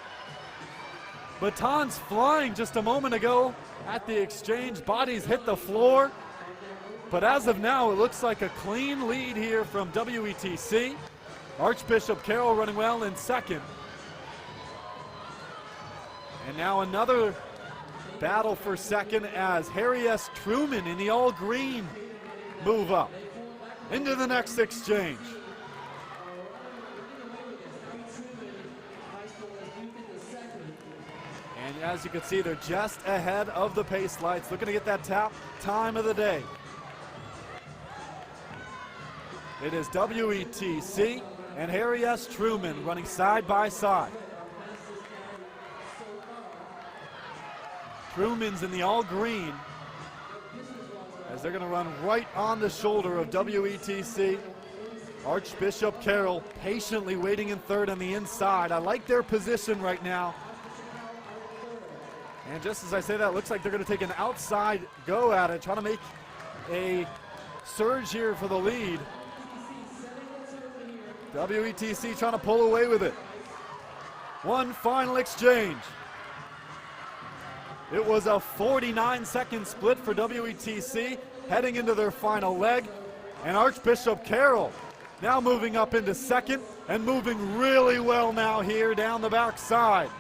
Batons flying just a moment ago at the exchange. Bodies hit the floor. But as of now, it looks like a clean lead here from WETC. Archbishop Carroll running well in 2nd. And now another battle for 2nd as Harry S. Truman in the all green move up into the next exchange. And as you can see, they're just ahead of the pace lights, looking to get that top time of the day. It is WETC and Harry S. Truman running side by side. Truman's in the all green as they're going to run right on the shoulder of WETC. Archbishop Carroll patiently waiting in 3rd on the inside. I like their position right now. And just as I say that, it looks like they're going to take an outside go at it, trying to make a surge here for the lead. WETC trying to pull away with it. One final exchange. It was a 49-second split for WETC heading into their final leg. And Archbishop Carroll now moving up into 2nd and moving really well now here down the backside.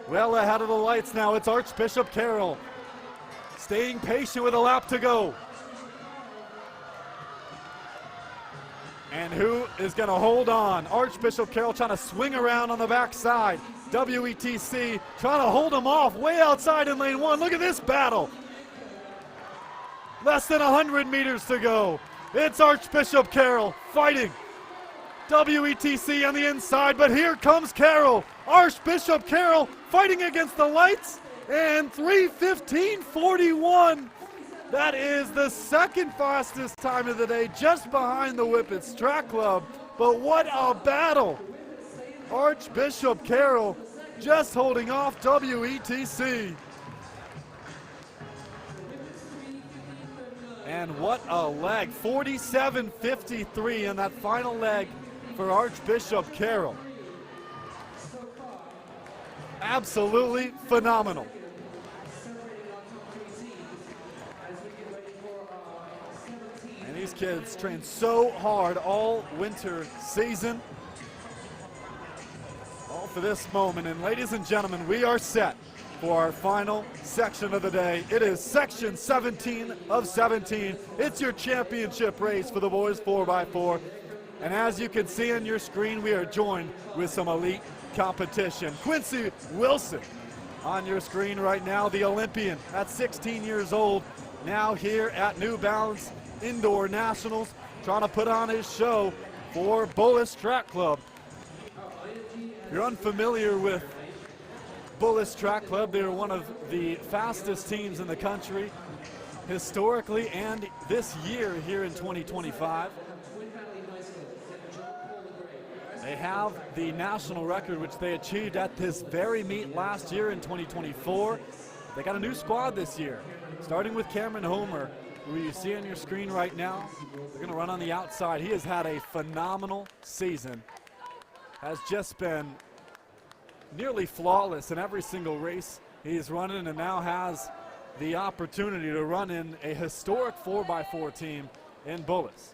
Well ahead of the lights now, it's Archbishop Carroll. Staying patient with a lap to go. And who is going to hold on? Archbishop Carroll trying to swing around on the backside. WETC trying to hold him off way outside in lane 1. Look at this battle. Less than 100 meters to go. It's Archbishop Carroll fighting WETC on the inside, but here comes Carroll. Archbishop Carroll fighting against the lights, and 3:15.41. That is the second fastest time of the day, just behind the Whippets Track Club. But what a battle! Archbishop Carroll just holding off WETC. And what a leg, 47.53 in that final leg for Archbishop Carroll. Absolutely phenomenal. And these kids train so hard all winter season, all for this moment. And ladies and gentlemen, we are set for our final section of the day. It is section 17 of 17. It's your championship race for the boys 4x4. And as you can see on your screen, we are joined with some elite competition. Quincy Wilson on your screen right now, the Olympian at 16 years old, now here at New Balance Indoor Nationals, trying to put on his show for Bullis Track Club. If you're unfamiliar with Bullis Track Club, they're one of the fastest teams in the country historically and this year here in 2025. They have the national record, which they achieved at this very meet last year in 2024. They got a new squad this year, starting with Cameron Homer, who you see on your screen right now. They're going to run on the outside. He has had a phenomenal season, has just been nearly flawless in every single race he's running, and now has the opportunity to run in a historic 4x4 team in Bullis.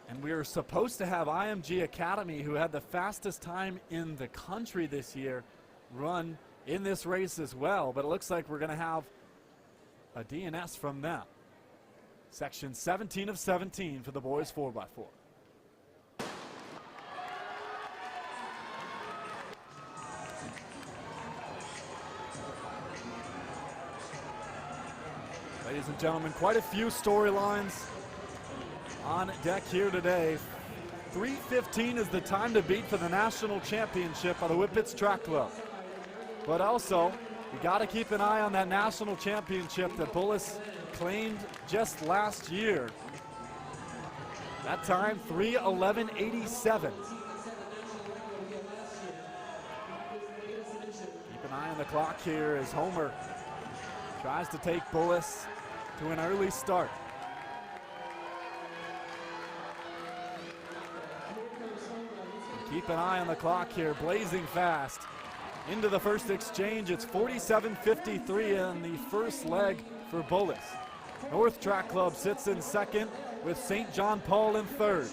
And we are supposed to have IMG Academy, who had the fastest time in the country this year, run in this race as well. But it looks like we're going to have a DNS from them. Section 17 of 17 for the boys 4x4. Ladies and gentlemen, quite a few storylines on deck here today. 3:15 is the time to beat for the national championship by the Whippets Track Club. But also, you got to keep an eye on that national championship that Bullis claimed just last year. That time, 3:11.87. Keep an eye on the clock here as Homer tries to take Bullis to an early start. Keep an eye on the clock here, blazing fast. Into the first exchange, it's 47.53 in the first leg for Bullis. North Track Club sits in second with St. John Paul in third.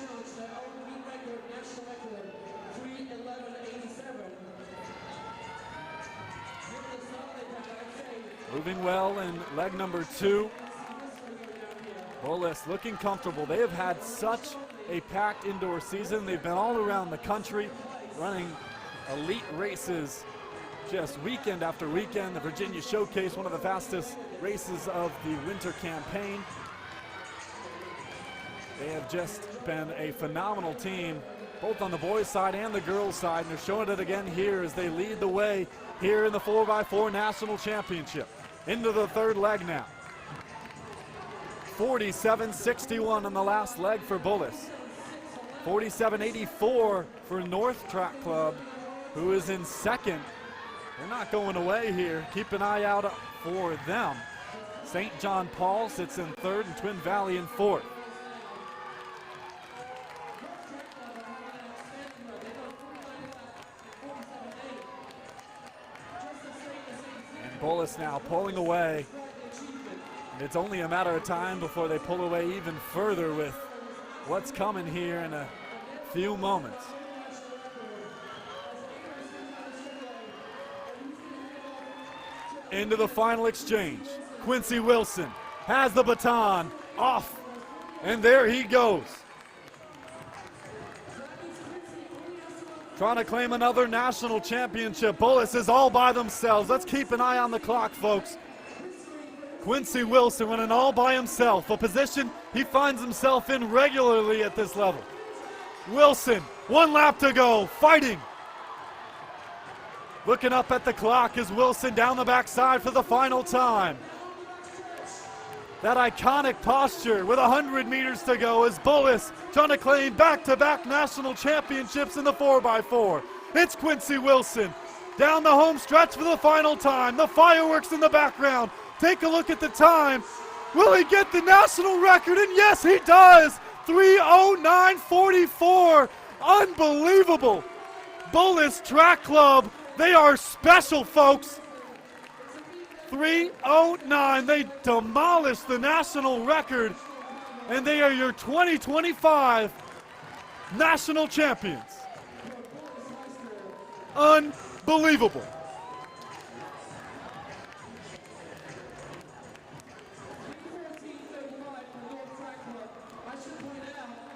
Moving well in leg number 2. Bullis looking comfortable. They have had such a packed indoor season. They've been all around the country running elite races just weekend after weekend. The Virginia Showcase, one of the fastest races of the winter campaign. They have just been a phenomenal team, both on the boys' side and the girls' side, and they're showing it again here as they lead the way here in the 4x4 National Championship. Into the third leg now. 47.61 on the last leg for Bullis. 47.84 for North Track Club, who is in second. They're not going away here. Keep an eye out for them. St. John Paul sits in third and Twin Valley in fourth. And Bullis now pulling away. And it's only a matter of time before they pull away even further with what's coming here in a few moments. Into the final exchange. Quincy Wilson has the baton. off. And there he goes. Trying to claim another national championship. Bullis is all by themselves. Let's keep an eye on the clock, folks. Quincy Wilson winning all by himself, a position he finds himself in regularly at this level. Wilson, 1 lap to go, fighting. Looking up at the clock as Wilson down the backside for the final time. That iconic posture with 100 meters to go as Bullis trying to claim back-to-back national championships in the 4x4. It's Quincy Wilson down the home stretch for the final time. The fireworks in the background. Take a look at the time. Will he get the national record? And yes, he does. 3:09:44. Unbelievable. Bullis Track Club, they are special, folks. 3:09. They demolished the national record, and they are your 2025 national champions. Unbelievable.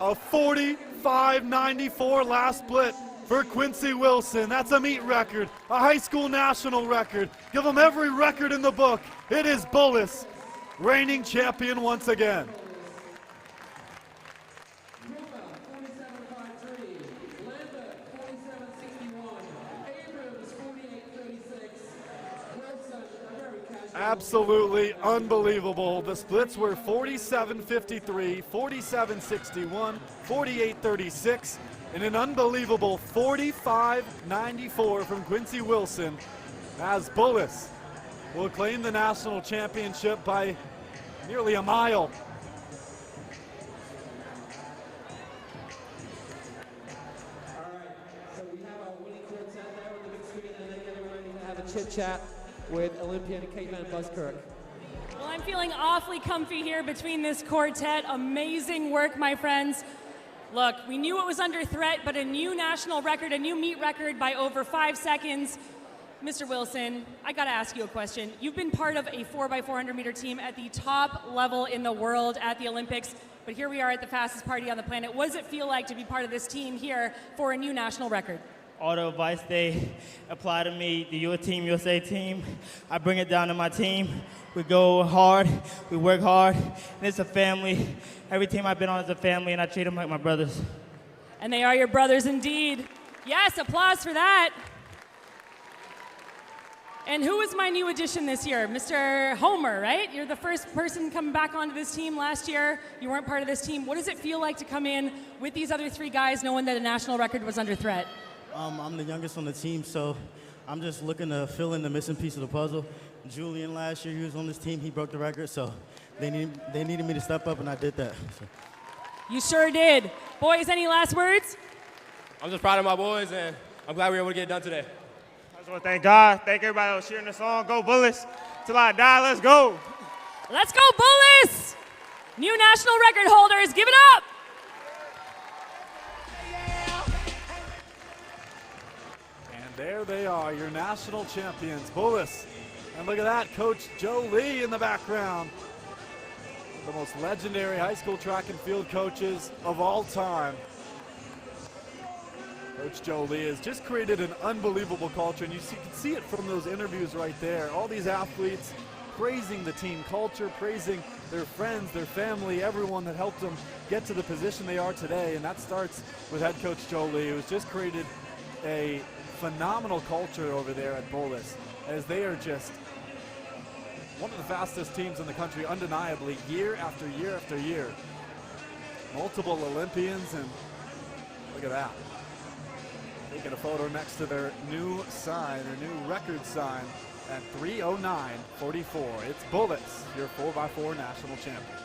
A 45:94 last split for Quincy Wilson. That's a meet record, a high school national record. Give him every record in the book. It is Bullis, reigning champion once again. Absolutely unbelievable. The splits were 47-53, 47-61, 48-36, and an unbelievable 45-94 from Quincy Wilson as Bullis will claim the national championship by nearly a mile. Have a chit chat with Olympian Caitlin Buskirk. Well, I'm feeling awfully comfy here between this quartet. Amazing work, my friends. Look, we knew it was under threat, but a new national record, a new meet record by over 5 seconds. Mr. Wilson, I gotta ask you a question. You've been part of a 4x400 meter team at the top level in the world at the Olympics, but here we are at the fastest party on the planet. What does it feel like to be part of this team here for a new national record? All the advice they apply to me, the Team USA team, I bring it down to my team. We go hard, we work hard, and it's a family. Every team I've been on is a family, and I treat them like my brothers. And they are your brothers indeed. Yes, applause for that. And who is my new addition this year? Mr. Homer, right? You're the first person coming back onto this team last year. You weren't part of this team. What does it feel like to come in with these other 3 guys knowing that a national record was under threat? I'm the youngest on the team, so I'm just looking to fill in the missing piece of the puzzle. Julian last year, he was on this team, he broke the record, so they needed me to step up, and I did that. So. You sure did. Boys, any last words? I'm just proud of my boys, and I'm glad we were able to get it done today. I just want to thank God, thank everybody that was cheering the song. Go Bullis, till I die, let's go. Let's go Bullis! New national record holders, give it up! There they are, your national champions, Bullis. And look at that, Coach Joe Lee in the background. The most legendary high school track and field coaches of all time. Coach Joe Lee has just created an unbelievable culture, and you can see it from those interviews right there. All these athletes praising the team culture, praising their friends, their family, everyone that helped them get to the position they are today. And that starts with head coach Joe Lee, who's just created a phenomenal culture over there at Bullis, as they are just one of the fastest teams in the country, undeniably, year after year after year. Multiple Olympians, and look at that. Taking a photo next to their new sign, their new record sign at 3:09:44. It's Bullis, your 4x4 national champion.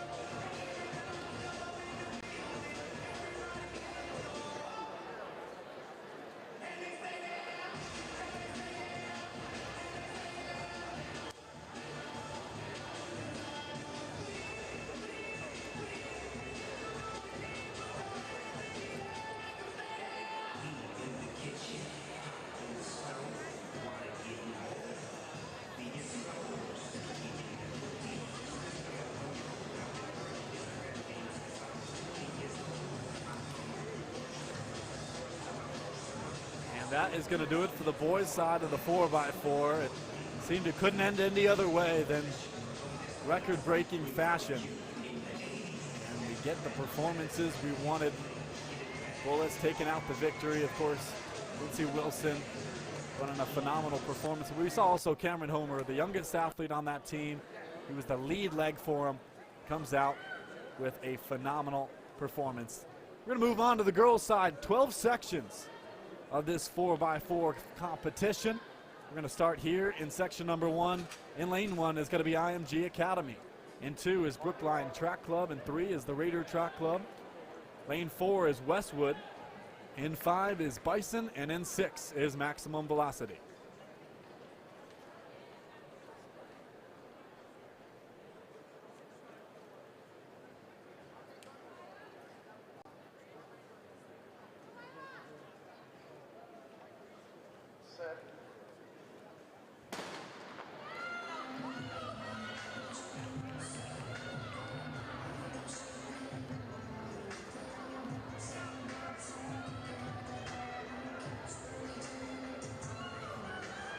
that is going to do it for the boys' side of the 4x4. It seemed it couldn't end any other way than record-breaking fashion. And we get the performances we wanted. Bullis taking out the victory, of course. Lindsey Wilson running a phenomenal performance. We saw also Cameron Homer, the youngest athlete on that team. He was the lead leg for him. Comes out with a phenomenal performance. We're going to move on to the girls' side. 12 sections of this 4x4 competition. We're going to start here in section number 1. In lane 1 is going to be IMG Academy. In 2 is Brookline Track Club. In 3 is the Raider Track Club. Lane 4 is Westwood. In 5 is Bison. And in 6 is Maximum Velocity.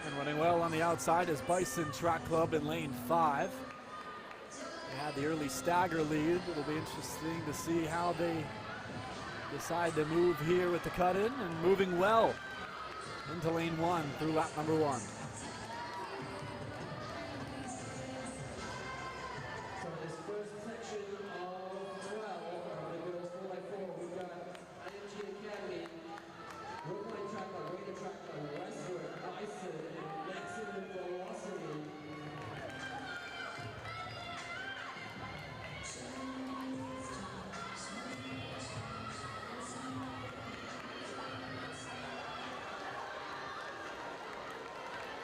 And running well on the outside is Bison Track Club in lane 5. They had the early stagger lead. It'll be interesting to see how they decide to move here with the cut-in, and moving well into lane 1 through lap number 1. So this first section of 12 of the girls 4x4, we've got IMG Academy, Brookline Track Club, Raider Track Club, Westwood, Bison, and Maximum Velocity.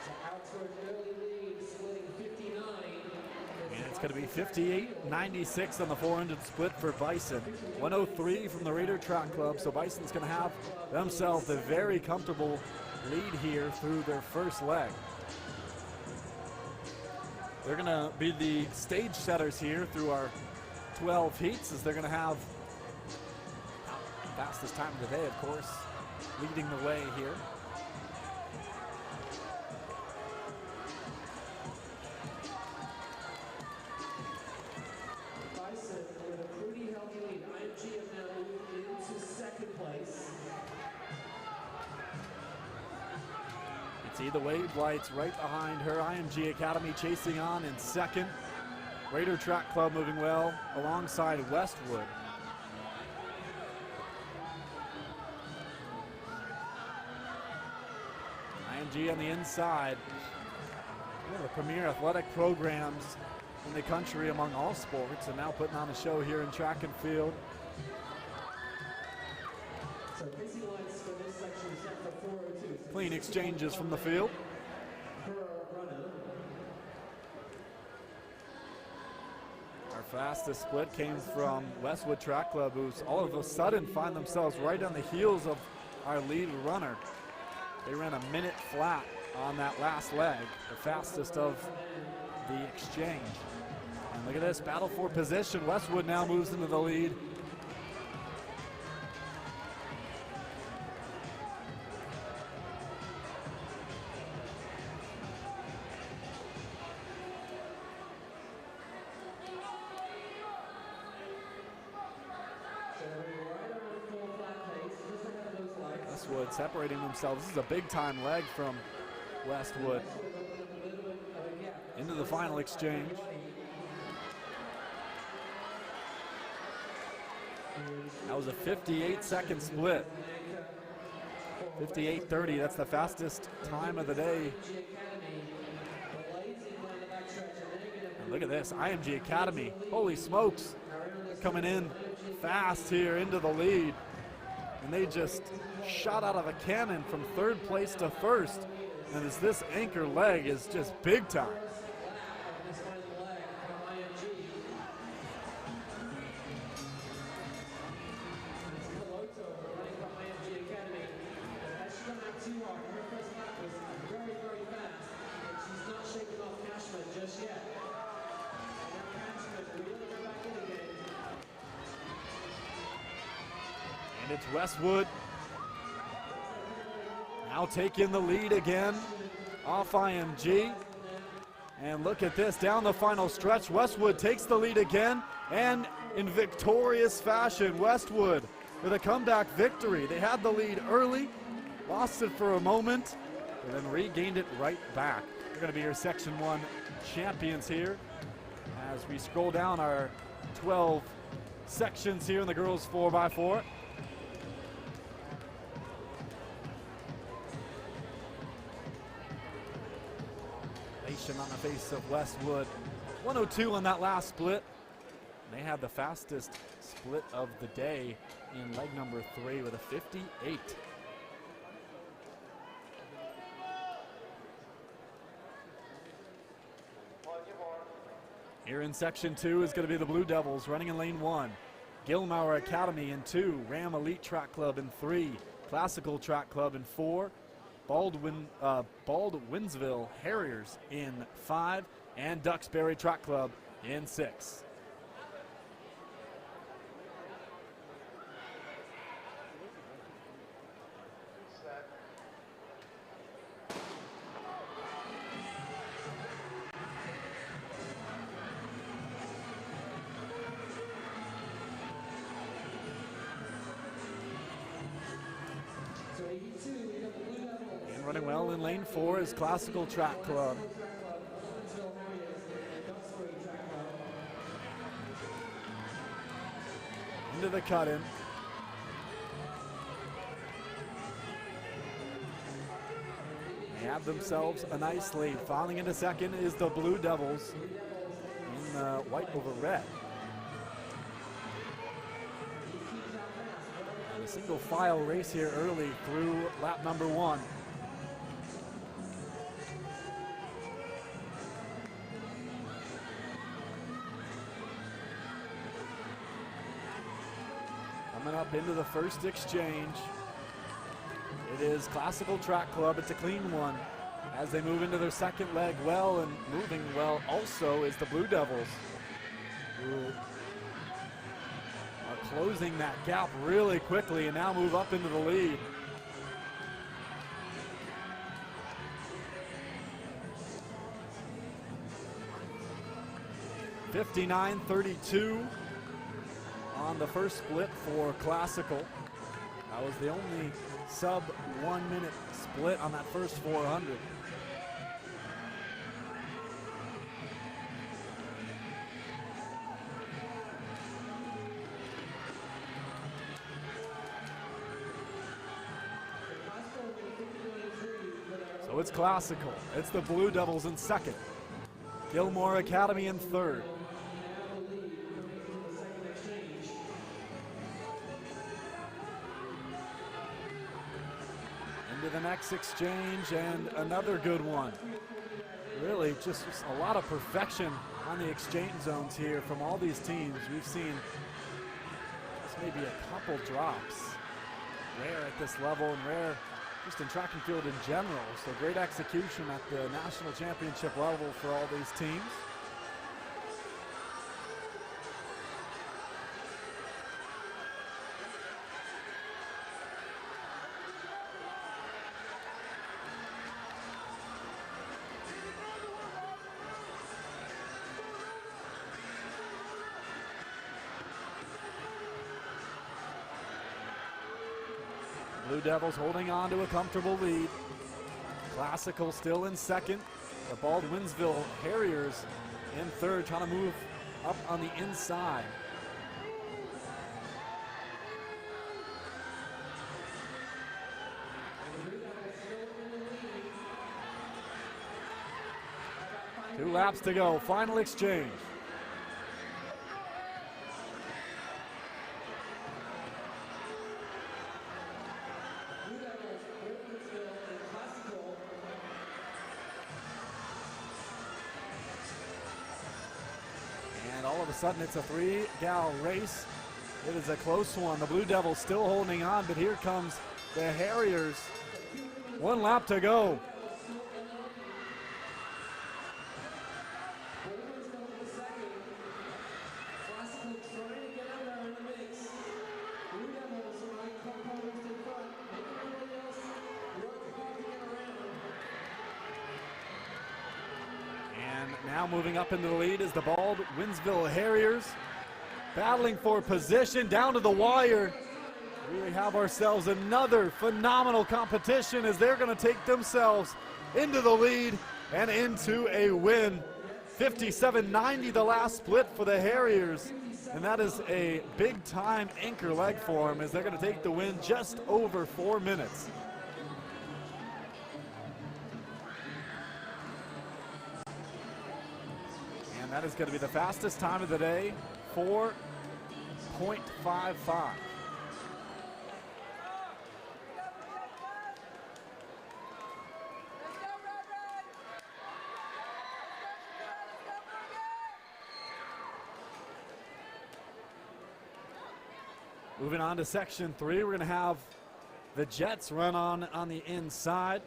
So out to an early lead, splitting 59. And it's going to be 58-96 on the 400 split for Bison. 103 from the Raider Track Club, so Bison's going to have themselves a very comfortable lead here through their first leg. They're going to be the stage setters here through our 12 heats, as they're going to have fastest time of the day, of course, leading the way here. Bison with a pretty healthy lead. IMG have now moved into second place. You can see the wave lights right behind her. IMG Academy chasing on in second. Raider Track Club moving well alongside Westwood. IMG on the inside. One of the premier athletic programs in the country among all sports, and now putting on a show here in track and field. So busy lights for this section set for 402. Clean exchanges from the field. Per runner. Our fastest split came from Westwood Track Club, who's all of a sudden find themselves right on the heels of our lead runner. They ran a minute flat on that last leg, the fastest of the exchange. And look at this, battle for position. Westwood now moves into the lead. Westwood separating themselves. This is a big time leg from Westwood into the final exchange. That was a 58-second split. 58:30, that's the fastest time of the day. And look at this, IMG Academy, holy smokes, coming in fast here into the lead. And they just shot out of a cannon from third place to first. And as this anchor leg is just big time. And it's Westwood now taking the lead again off IMG. And look at this, down the final stretch, Westwood takes the lead again, and in victorious fashion, Westwood with a comeback victory. They had the lead early, lost it for a moment, and then regained it right back. They're going to be your Section 1 champions here as we scroll down our 12 sections here in the girls 4x4. Elation on the face of Westwood. 102 on that last split. They had the fastest split of the day in leg number 3 with a 58. Here in section 2 is going to be the Blue Devils running in lane 1. Gilmauer Academy in 2, Ram Elite Track Club in 3, Classical Track Club in 4, Baldwinsville Harriers in 5, and Duxbury Track Club in 6. And running well in lane 4 is Classical Track Club. Into the cut-in. They have themselves a nice lead. Filing into second is the Blue Devils in white over red. And a single file race here early through lap number 1. Coming up into the first exchange, it is Classical Track Club. It's a clean one as they move into their second leg well, and moving well also is the Blue Devils, who are closing that gap really quickly and now move up into the lead. (59-32) on the first split for Classical. That was the only sub 1 minute split on that first 400. So it's Classical. It's the Blue Devils in second. Gilmore Academy in third. Into the next exchange, and another good one. Really just a lot of perfection on the exchange zones here from all these teams. We've seen just maybe a couple drops. Rare at this level and rare just in track and field in general. So great execution at the national championship level for all these teams. Blue Devils holding on to a comfortable lead. Classical still in second. The Baldwinsville Harriers in third, trying to move up on the inside. Two laps to go, final exchange. All of a sudden, it's a three-gal race. It is a close one. The Blue Devils still holding on, but here comes the Harriers. 1 lap to go. Now moving up into the lead is the Baldwinsville Harriers. Battling for position down to the wire. We have ourselves another phenomenal competition as they're going to take themselves into the lead and into a win. 57-90 the last split for the Harriers. And that is a big-time anchor leg for them as they're going to take the win just over 4 minutes. And that is going to be the fastest time of the day, 4.55. Moving on to section 3, we're going to have the Jets run on the inside.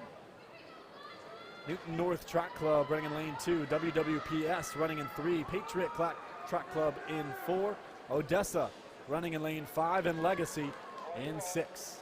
Newton North Track Club running in lane 2. WWPS running in 3. Patriot Track Club in 4. Odessa running in lane 5. And Legacy in 6.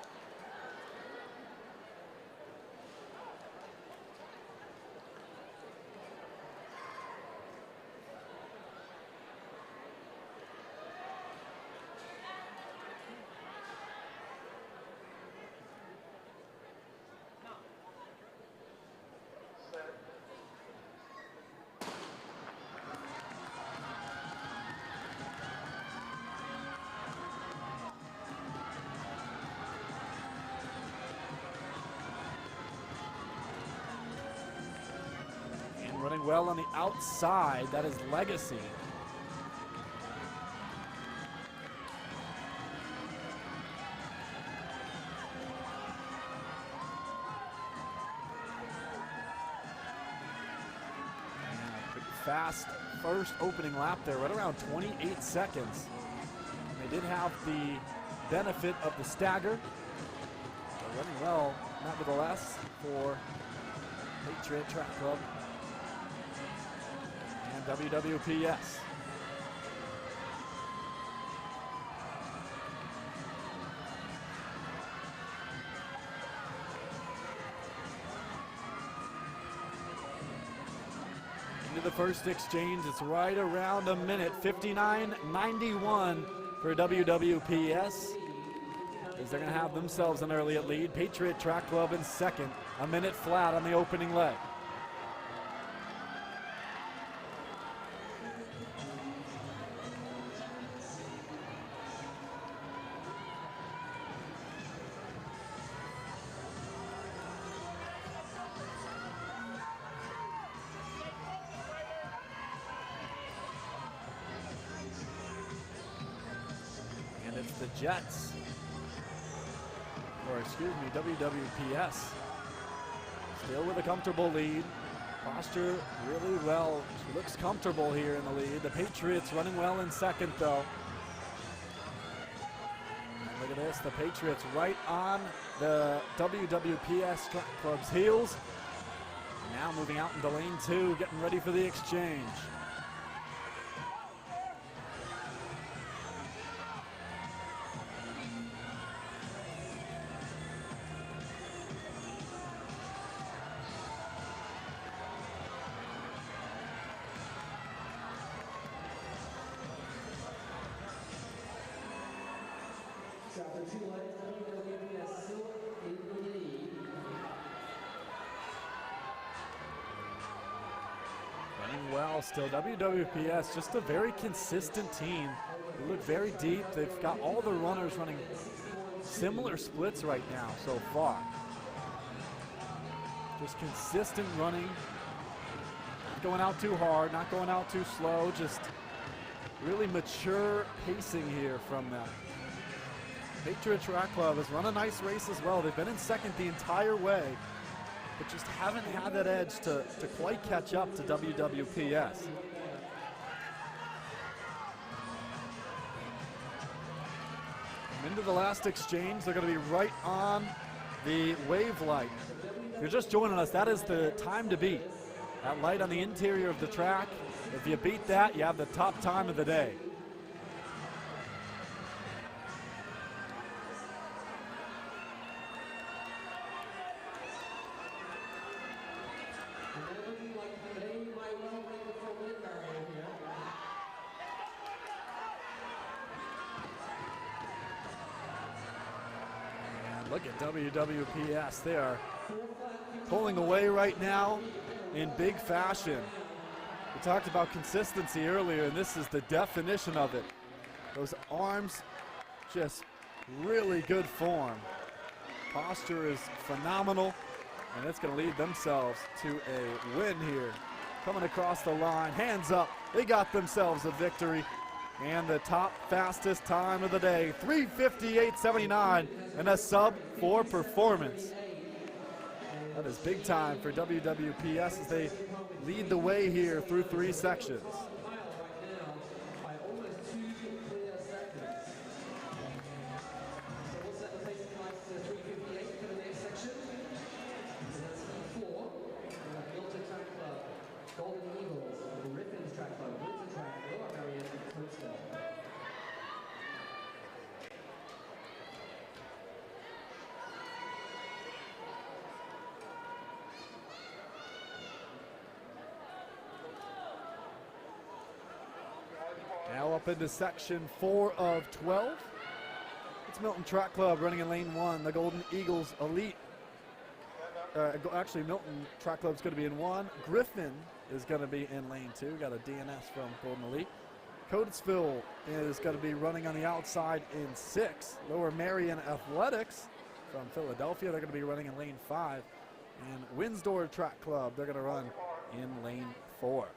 Running well on the outside, that is Legacy. Pretty fast first opening lap there, right around 28 seconds. They did have the benefit of the stagger. They're running well, nevertheless, for Patriot Track Club. WWPS. Into the first exchange, it's right around a minute, 59.91 for WWPS. As they're going to have themselves an early lead. Patriot Track Club in second, a minute flat on the opening leg. The Jets, or excuse me, WWPS, still with a comfortable lead. Posture really well. She looks comfortable here in the lead. The Patriots running well in second, though. And look at this, the Patriots right on the WWPS Track Club's heels. Now moving out into lane 2, getting ready for the exchange. Running well still. WWPS, just a very consistent team. They look very deep. They've got all the runners running similar splits right now so far. Just consistent running. Not going out too hard, not going out too slow. Just really mature pacing here from them. Patriot Track Club has run a nice race as well. They've been in second the entire way, but just haven't had that edge to quite catch up to WWPS. And into the last exchange, they're going to be right on the wave light. If you're just joining us, that is the time to beat. That light on the interior of the track. If you beat that, you have the top time of the day. And look at WWPS. They are pulling away right now in big fashion. We talked about consistency earlier, and this is the definition of it. Those arms, just really good form. Posture is phenomenal, and it's going to lead themselves to a win here. Coming across the line, hands up, they got themselves a victory. And the top fastest time of the day, 3:58.79, and a sub-4 performance. That is big time for WWPS as they lead the way here through 3 sections. Now up into section 4 of 12. It's Milton Track Club running in lane 1. The Golden Eagles Elite. Actually, Milton Track Club's going to be in 1. Griffin is going to be in lane 2. Got a DNS from Golden Elite. Coatesville is going to be running on the outside in 6. Lower Marion Athletics from Philadelphia, they're going to be running in lane 5. And Windsor Track Club, they're going to run in lane 4.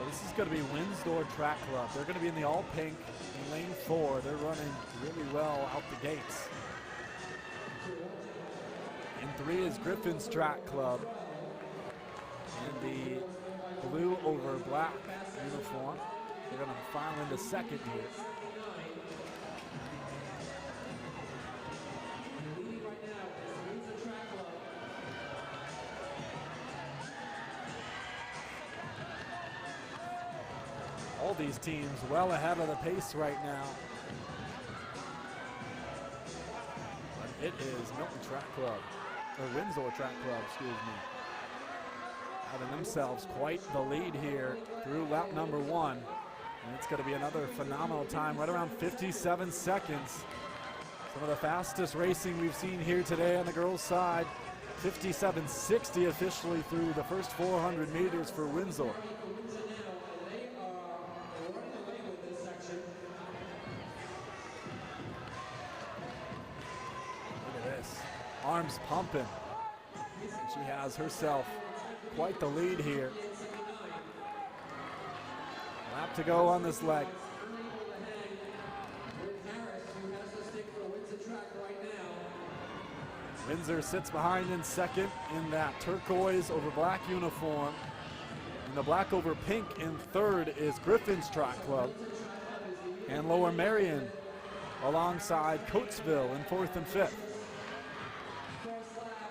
This is going to be Windsor Track Club. They're going to be in the all pink in lane 4. They're running really well out the gates. In 3 is Griffin's Track Club in the blue over black uniform. They're going to file into second here. All these teams well ahead of the pace right now. But it is Milton Track Club, or Windsor Track Club, excuse me, having themselves quite the lead here through lap number 1. And it's going to be another phenomenal time, right around 57 seconds. Some of the fastest racing we've seen here today on the girls' side. 57.60 officially through the first 400 meters for Windsor. Arms pumping. She has herself quite the lead here. Lap to go on this leg. Windsor sits behind in second in that turquoise over black uniform. And the black over pink in third is Griffin's Track Club. And Lower Marion alongside Coatesville in 4th and 5th.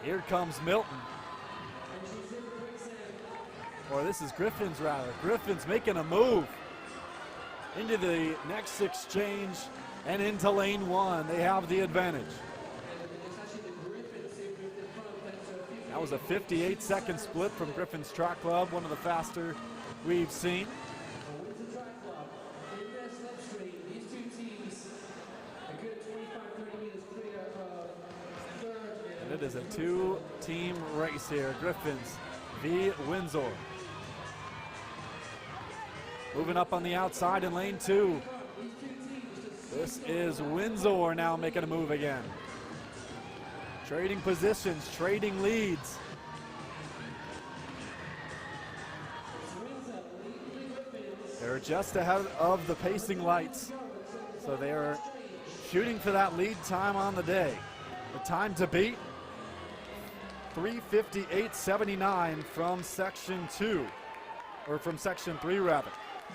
Here comes Milton. Or this is Griffin's rather. Griffin's making a move into the next exchange and into lane 1. They have the advantage. That was a 58-second split from Griffin's Track Club, one of the faster we've seen. It is a 2-team race here. Griffins v. Windsor. Moving up on the outside in lane 2. This is Windsor now making a move again. Trading positions, trading leads. They're just ahead of the pacing lights. So they are shooting for that lead time on the day. The time to beat, 3:58.79 from section 2. or from section 3 rather.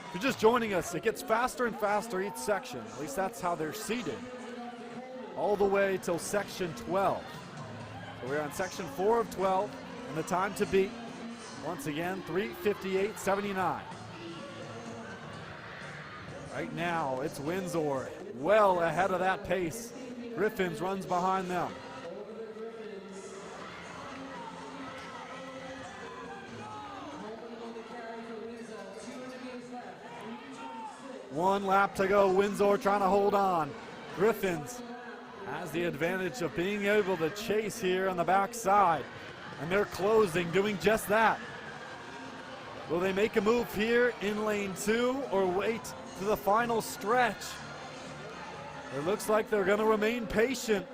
If you're just joining us, it gets faster and faster each section. At least that's how they're seated. All the way till section 12. So we're on section 4 of 12, and the time to beat, once again, 3:58.79. Right now, it's Windsor well ahead of that pace. Griffins runs behind them. One lap to go. Windsor trying to hold on. Griffins has the advantage of being able to chase here on the backside. And they're closing, doing just that. Will they make a move here in lane 2 or wait to the final stretch? It looks like they're going to remain patient.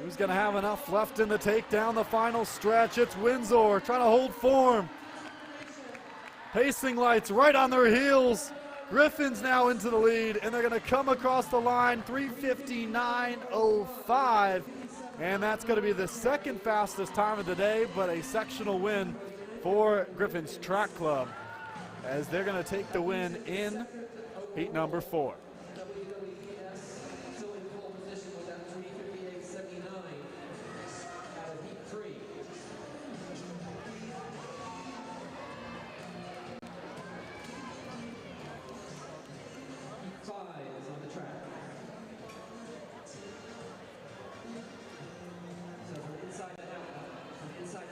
Who's going to have enough left in to take down the final stretch? It's Windsor trying to hold form. Pacing lights right on their heels. Griffins now into the lead, and they're going to come across the line, 3:59.05. And that's going to be the second fastest time of the day, but a sectional win for Griffins Track Club, as they're going to take the win in heat number 4.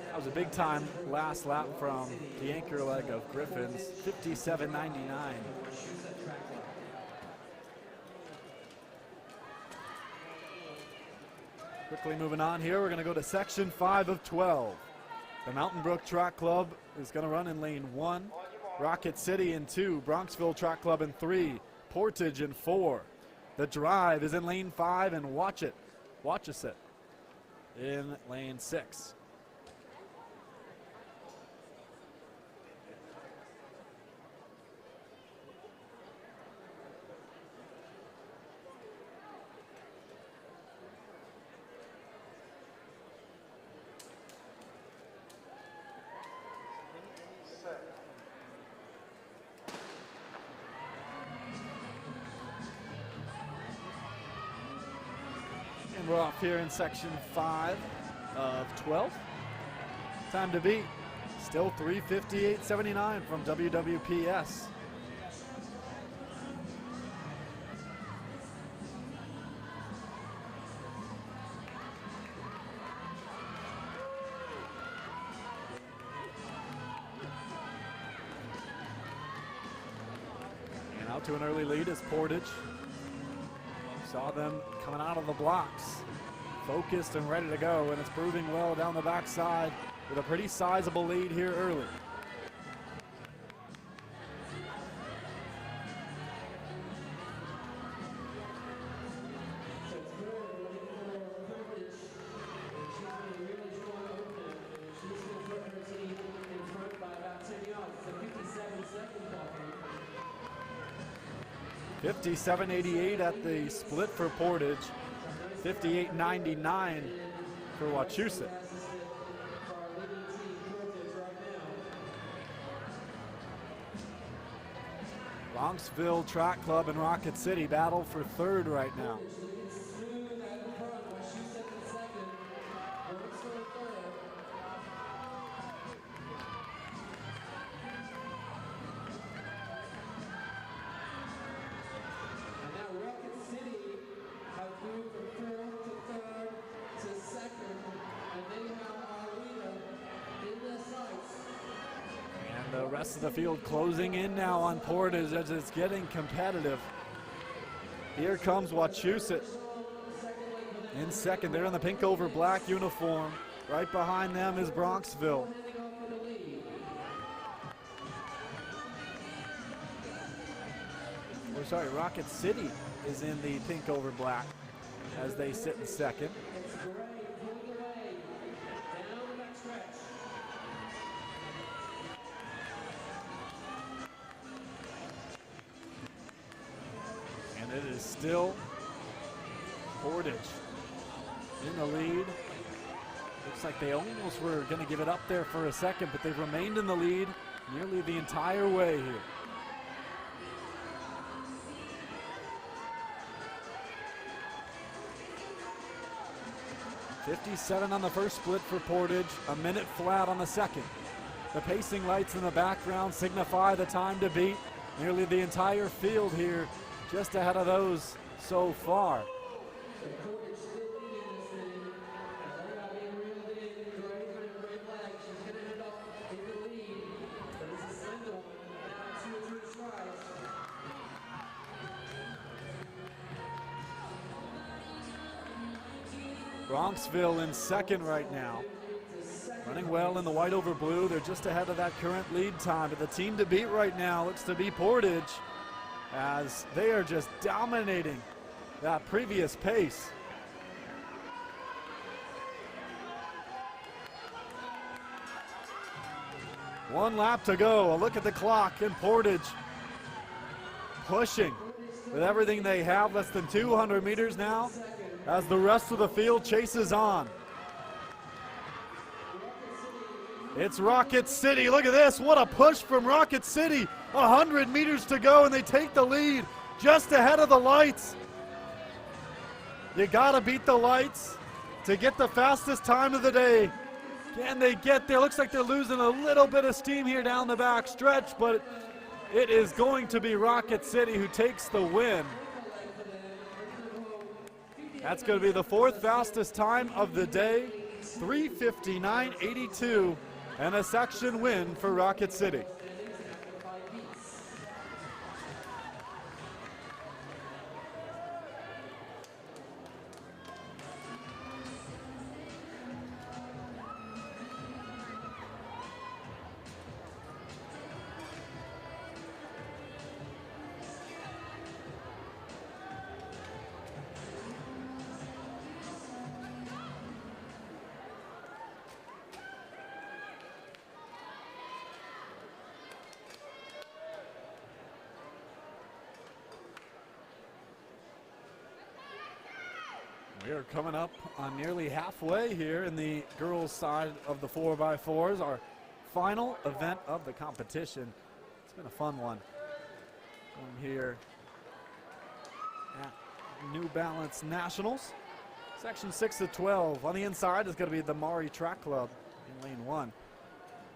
That was a big time last lap from the anchor leg of Griffins, 57.99. Quickly moving on here, we're going to go to section 5 of 12. The Mountain Brook Track Club is going to run in lane 1, Rocket City in 2, Bronxville Track Club in 3, Portage in 4. The Drive is in lane 5, and Watchit in lane 6. And we're off here in section 5 of 12. Time to beat, still 3:58.79 from WWPS. And out to an early lead is Portage. Saw them coming out of the blocks, focused and ready to go, and it's proving well down the backside with a pretty sizable lead here early. $57.88 at the split for Portage, $58.99 for Wachusett. Bronxville Track Club and Rocket City battle for third right now. The rest of the field closing in now on Portage as it's getting competitive. Here comes Wachusett in second. They're in the pink over black uniform. Right behind them is Bronxville. We're sorry, Rocket City is in the pink over black as they sit in second. It is still Portage in the lead. Looks like they almost were going to give it up there for a second, but they've remained in the lead nearly the entire way here. .57 on the first split for Portage, a minute flat on the second. The pacing lights in the background signify the time to beat. Nearly the entire field here, just ahead of those so far. Bronxville in second right now. Running well in the white over blue. They're just ahead of that current lead time. But the team to beat right now looks to be Portage, as they are just dominating that previous pace. One lap to go. A look at the clock, and Portage pushing with everything they have. Less than 200 meters now, as the rest of the field chases on. It's Rocket City. Look at this. What a push from Rocket City. 100 meters to go, and they take the lead just ahead of the lights. You got to beat the lights to get the fastest time of the day. Can they get there? Looks like they're losing a little bit of steam here down the back stretch, but it is going to be Rocket City who takes the win. That's going to be the fourth fastest time of the day, 3:59.82, and a section win for Rocket City. We are coming up on nearly halfway here in the girls' side of the 4x4s, our final event of the competition. It's been a fun one. I'm here at New Balance Nationals. Section 6 to 12. On the inside is going to be the Maury Track Club in lane 1.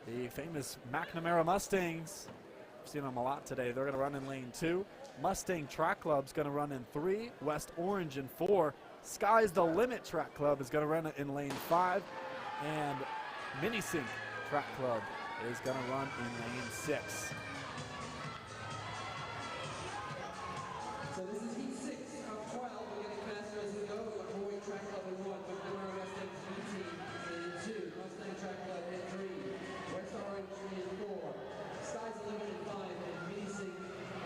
The famous McNamara Mustangs. I've seen them a lot today. They're going to run in lane 2. Mustang Track Club's going to run in 3. West Orange in 4. Sky's the Limit Track Club is going to run it in lane 5, and Minisync Track Club is going to run in lane 6. So this is heat 6 of 12. We're getting faster as we go. We've got Maury Track Club in 1, McNamara Mustang in 2, Mustang Track Club in 3, West Orange in 4, Sky's the Limit in 5, and Minisync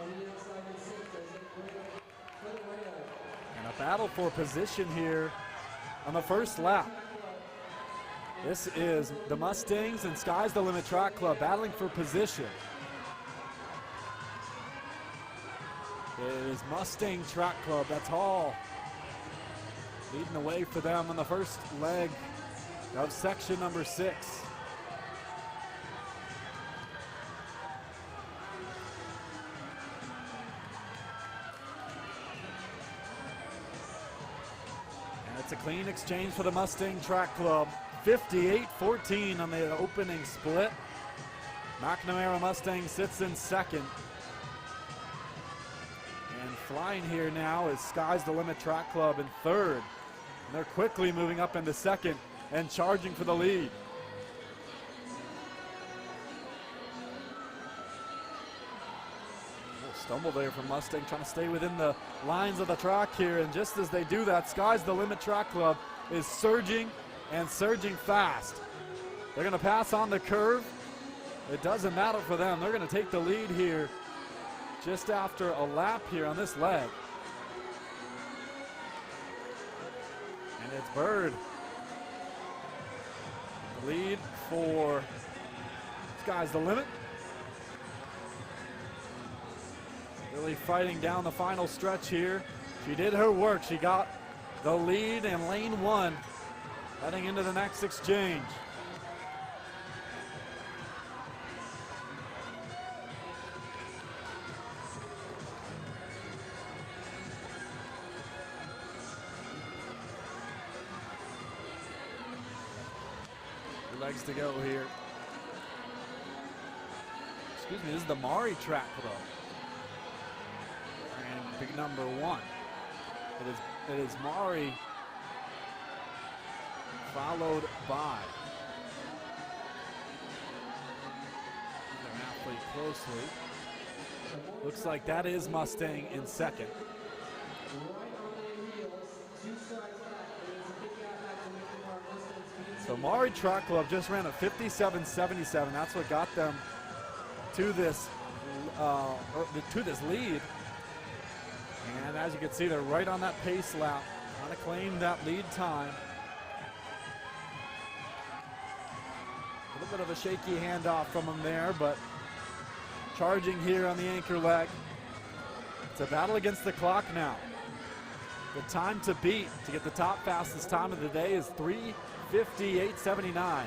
on the outside in 6 as they break for the rail. And a battle for position here on the first lap. This is the Mustangs and Sky's the Limit Track Club battling for position. It is Mustang Track Club, that's all leading the way for them on the first leg of section number 6. It's a clean exchange for the Mustang Track Club. 58-14 on the opening split. McNamara Mustang sits in second. And flying here now is Sky's the Limit Track Club in third. And they're quickly moving up into second and charging for the lead. Stumble there from Mustang, trying to stay within the lines of the track here, and just as they do that, Sky's the Limit Track Club is surging and surging fast. They're going to pass on the curve. It doesn't matter for them. They're going to take the lead here just after a lap here on this leg. And it's Bird. The lead for Sky's the Limit. Really fighting down the final stretch here. She did her work. She got the lead in lane 1 heading into the next exchange. Legs to go here. Excuse me, this is the Maury Track Club. And big number 1. It is Maury followed by their athlete closely. Looks like that is Mustang in second. So Maury Track Club just ran a 57.77. That's what got them to this lead. And as you can see, they're right on that pace lap, trying to claim that lead time. A little bit of a shaky handoff from them there, but charging here on the anchor leg. It's a battle against the clock now. The time to beat to get the top fastest time of the day is 3:58.79.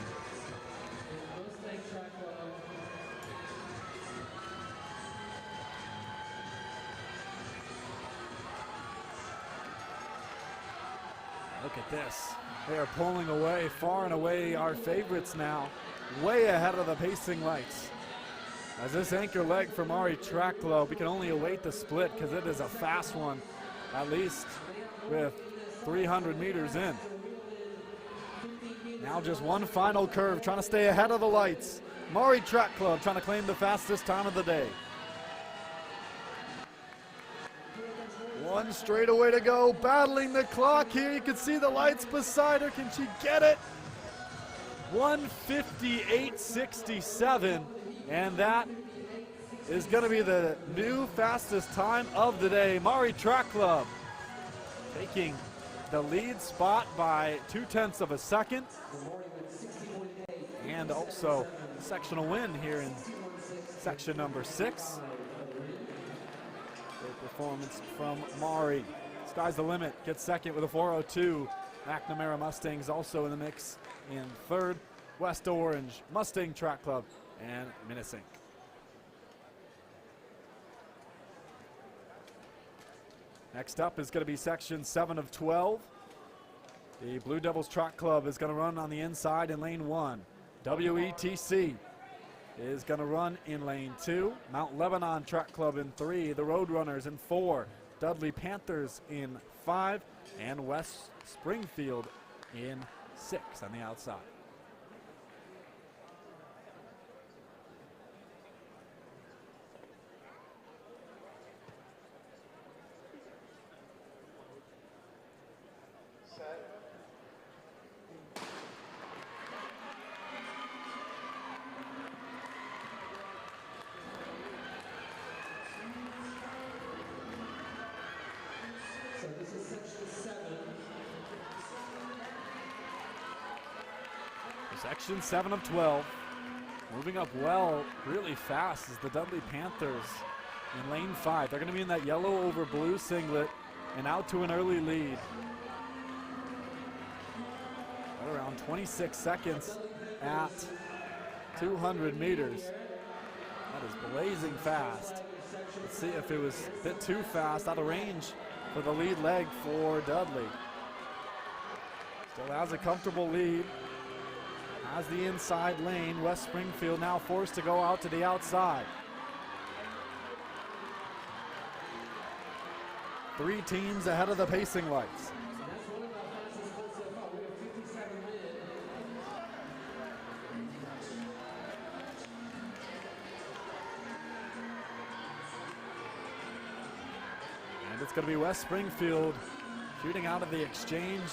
Look at this. They are pulling away, far and away our favorites now, way ahead of the pacing lights. As this anchor leg for Maury Track Club, we can only await the split because it is a fast one, at least with 300 meters in. Now just one final curve, trying to stay ahead of the lights. Maury Track Club trying to claim the fastest time of the day. One straightaway to go, battling the clock here. You can see the lights beside her. Can she get it? 1:58.67, and that is going to be the new fastest time of the day. Maury Track Club taking the lead spot by 0.2 of a second, and also a sectional win here in section number 6. Great performance from Maury. Sky's the limit, gets second with a 4:02. McNamara Mustangs also in the mix in third. West Orange, Mustang Track Club, and Minisink. Next up is going to be section 7 of 12. The Blue Devils Track Club is going to run on the inside in lane 1. WETC is going to run in lane 2. Mount Lebanon Track Club in 3. The Roadrunners in 4. Dudley Panthers in 5. And West Springfield in 6 on the outside. So this is section 7. Section 7 of 12. Moving up well, really fast, is the Dudley Panthers in lane 5. They're going to be in that yellow over blue singlet and out to an early lead. Right around 26 seconds at 200 meters. That is blazing fast. Let's see if it was a bit too fast, out of range for the lead leg for Dudley. Still has a comfortable lead. Has the inside lane. West Springfield now forced to go out to the outside. 3 teams ahead of the pacing lights. And it's going to be West Springfield shooting out of the exchange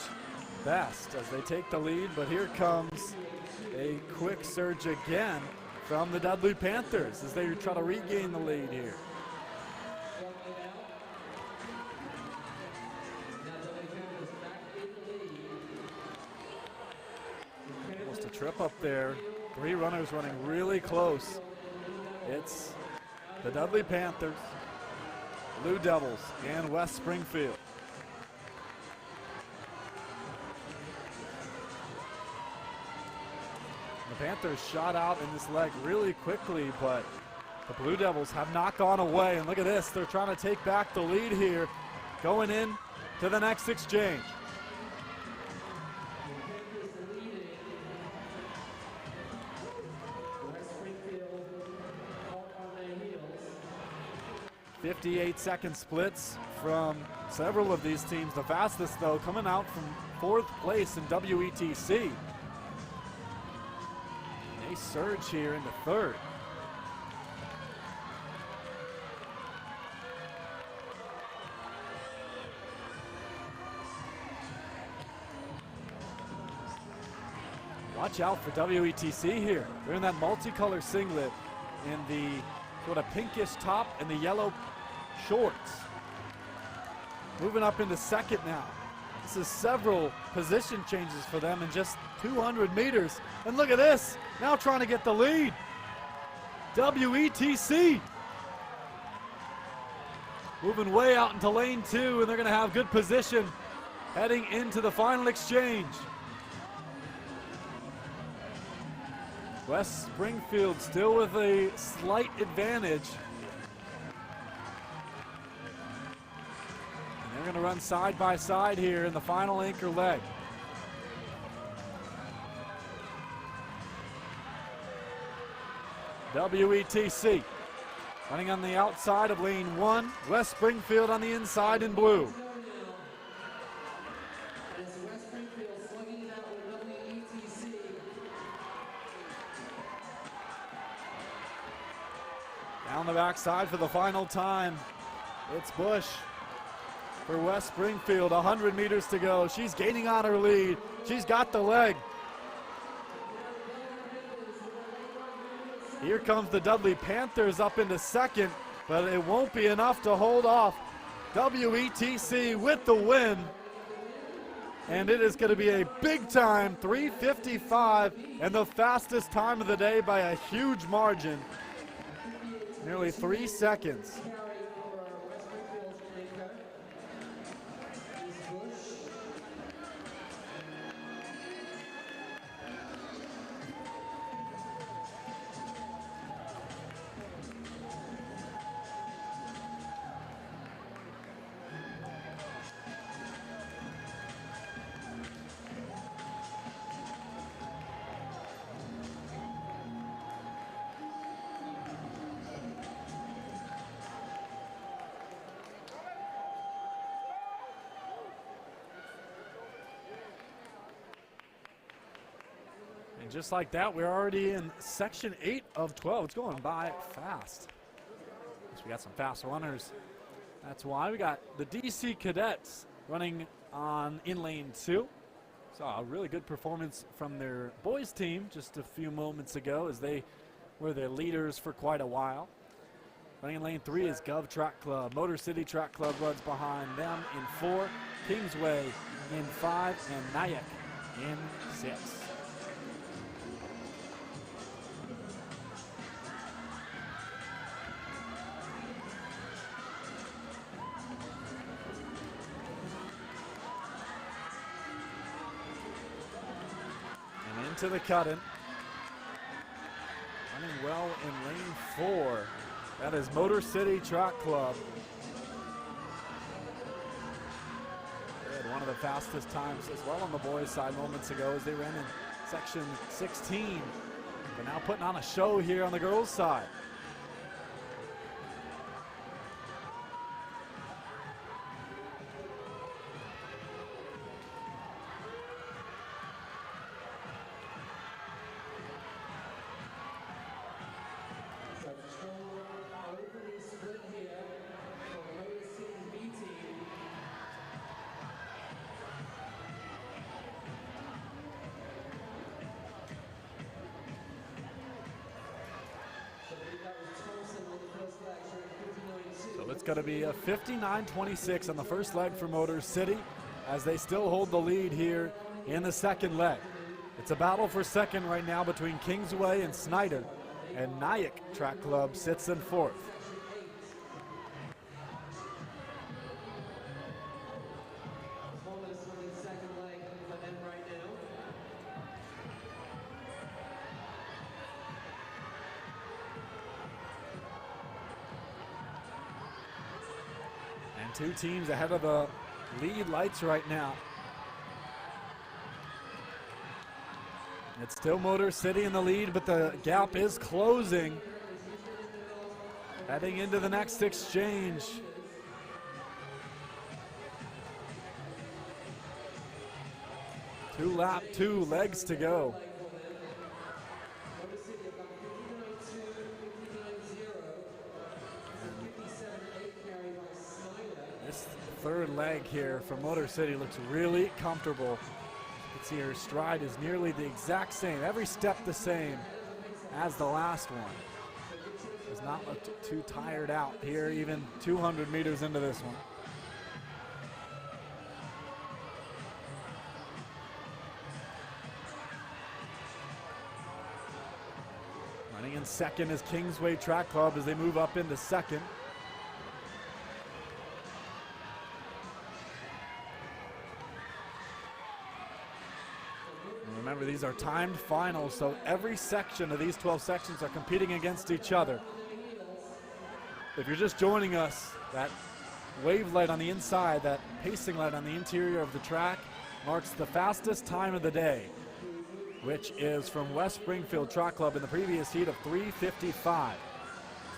best as they take the lead, but here comes a quick surge again from the Dudley Panthers as they try to regain the lead here. Almost a trip up there. 3 runners running really close. It's the Dudley Panthers, Blue Devils, and West Springfield. The Panthers shot out in this leg really quickly, but the Blue Devils have not gone away. And look at this, they're trying to take back the lead here, going in to the next exchange. "58-second splits from several of these teams. The fastest, though, coming out from 4th place in WETC. They surge here into 3rd. Watch out for WETC here. They're in that multicolor singlet in the sort of pinkish top and the yellow shorts. Moving up into 2nd now. This is several position changes for them in just 200 meters. And look at this, now trying to get the lead. WETC. Moving way out into lane 2, and they're gonna have good position heading into the final exchange. West Springfield still with a slight advantage. And they're going to run side by side here in the final anchor leg. WETC running on the outside of lane 1. West Springfield on the inside in blue. Down the backside for the final time. It's Bush for West Springfield. 100 meters to go. She's gaining on her lead. She's got the leg. Here comes the Dudley Panthers up into 2nd, but it won't be enough to hold off WETC with the win. And it is going to be a big time 3:55 and the fastest time of the day by a huge margin. Nearly 3 seconds. And just like that, we're already in section 8 of 12. It's going by fast. We got some fast runners. That's why we got the DC Cadets running on in lane 2. Saw a really good performance from their boys team just a few moments ago as they were the leaders for quite a while. Running in lane 3 is Gov Track Club. Motor City Track Club runs behind them in 4. Kingsway in 5 and Nyack in 6. To the cut-in. Running well in lane 4. That is Motor City Track Club. They had one of the fastest times as well on the boys' side moments ago as they ran in section 16. But now putting on a show here on the girls' side. It's going to be a 59-26 on the first leg for Motor City as they still hold the lead here in the second leg. It's a battle for second right now between Kingsway and Snyder, and Nyack Track Club sits in 4th. two teams ahead of the lead lights right now. It's still Motor City in the lead, but the gap is closing. Heading into the next exchange. Two legs to go. This third leg here from Motor City looks really comfortable. You can see her stride is nearly the exact same, every step the same as the last one. Does not look too tired out here, even 200 meters into this one. Running in second is Kingsway Track Club as they move up into second. And remember, these are timed finals, so every section of these 12 sections are competing against each other. If you're just joining us, that wave light on the inside, that pacing light on the interior of the track marks the fastest time of the day, which is from West Springfield Track Club in the previous heat of 3:55.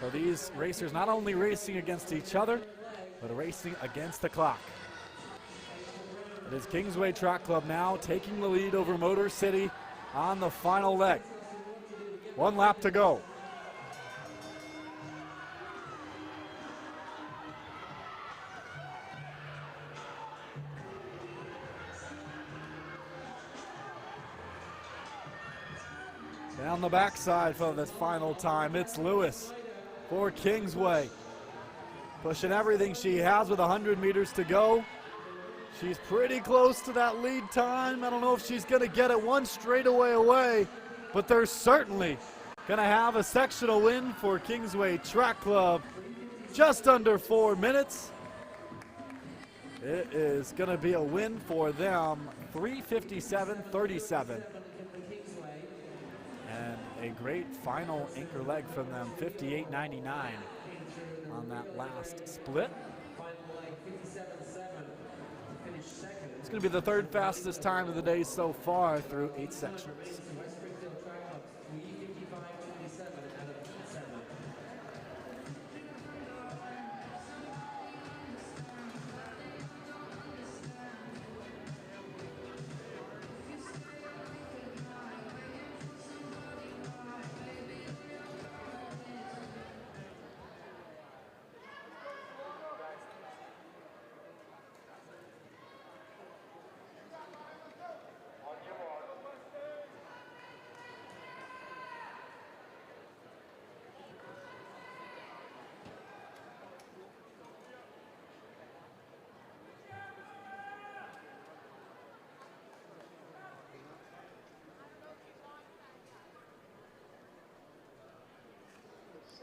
So these racers not only racing against each other, but racing against the clock. It is Kingsway Track Club now taking the lead over Motor City on the final leg. 1 lap to go. Down the backside for this final time, it's Lewis for Kingsway. Pushing everything she has with 100 meters to go. She's pretty close to that lead time. I don't know if she's gonna get it one straightaway away, but they're certainly gonna have a sectional win for Kingsway Track Club. Just under 4 minutes. It is gonna be a win for them, 3:57.37. And a great final anchor leg from them, 58.99 on that last split. It's going to be the third fastest time of the day so far through 8 sections.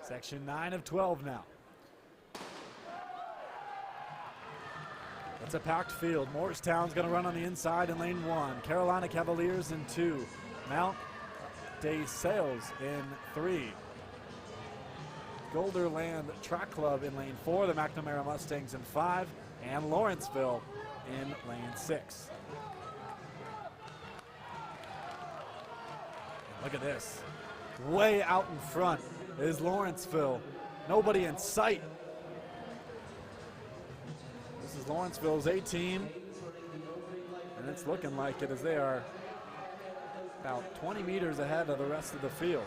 Section 9 of 12 now. It's a packed field. Morristown's going to run on the inside in lane 1. Carolina Cavaliers in 2. Mount Day Sales in 3. Golderland Track Club in lane 4. The McNamara Mustangs in 5. And Lawrenceville in lane 6. Look at this. Way out in front is Lawrenceville. Nobody in sight. This is Lawrenceville's A team, and it's looking like it as they are about 20 meters ahead of the rest of the field.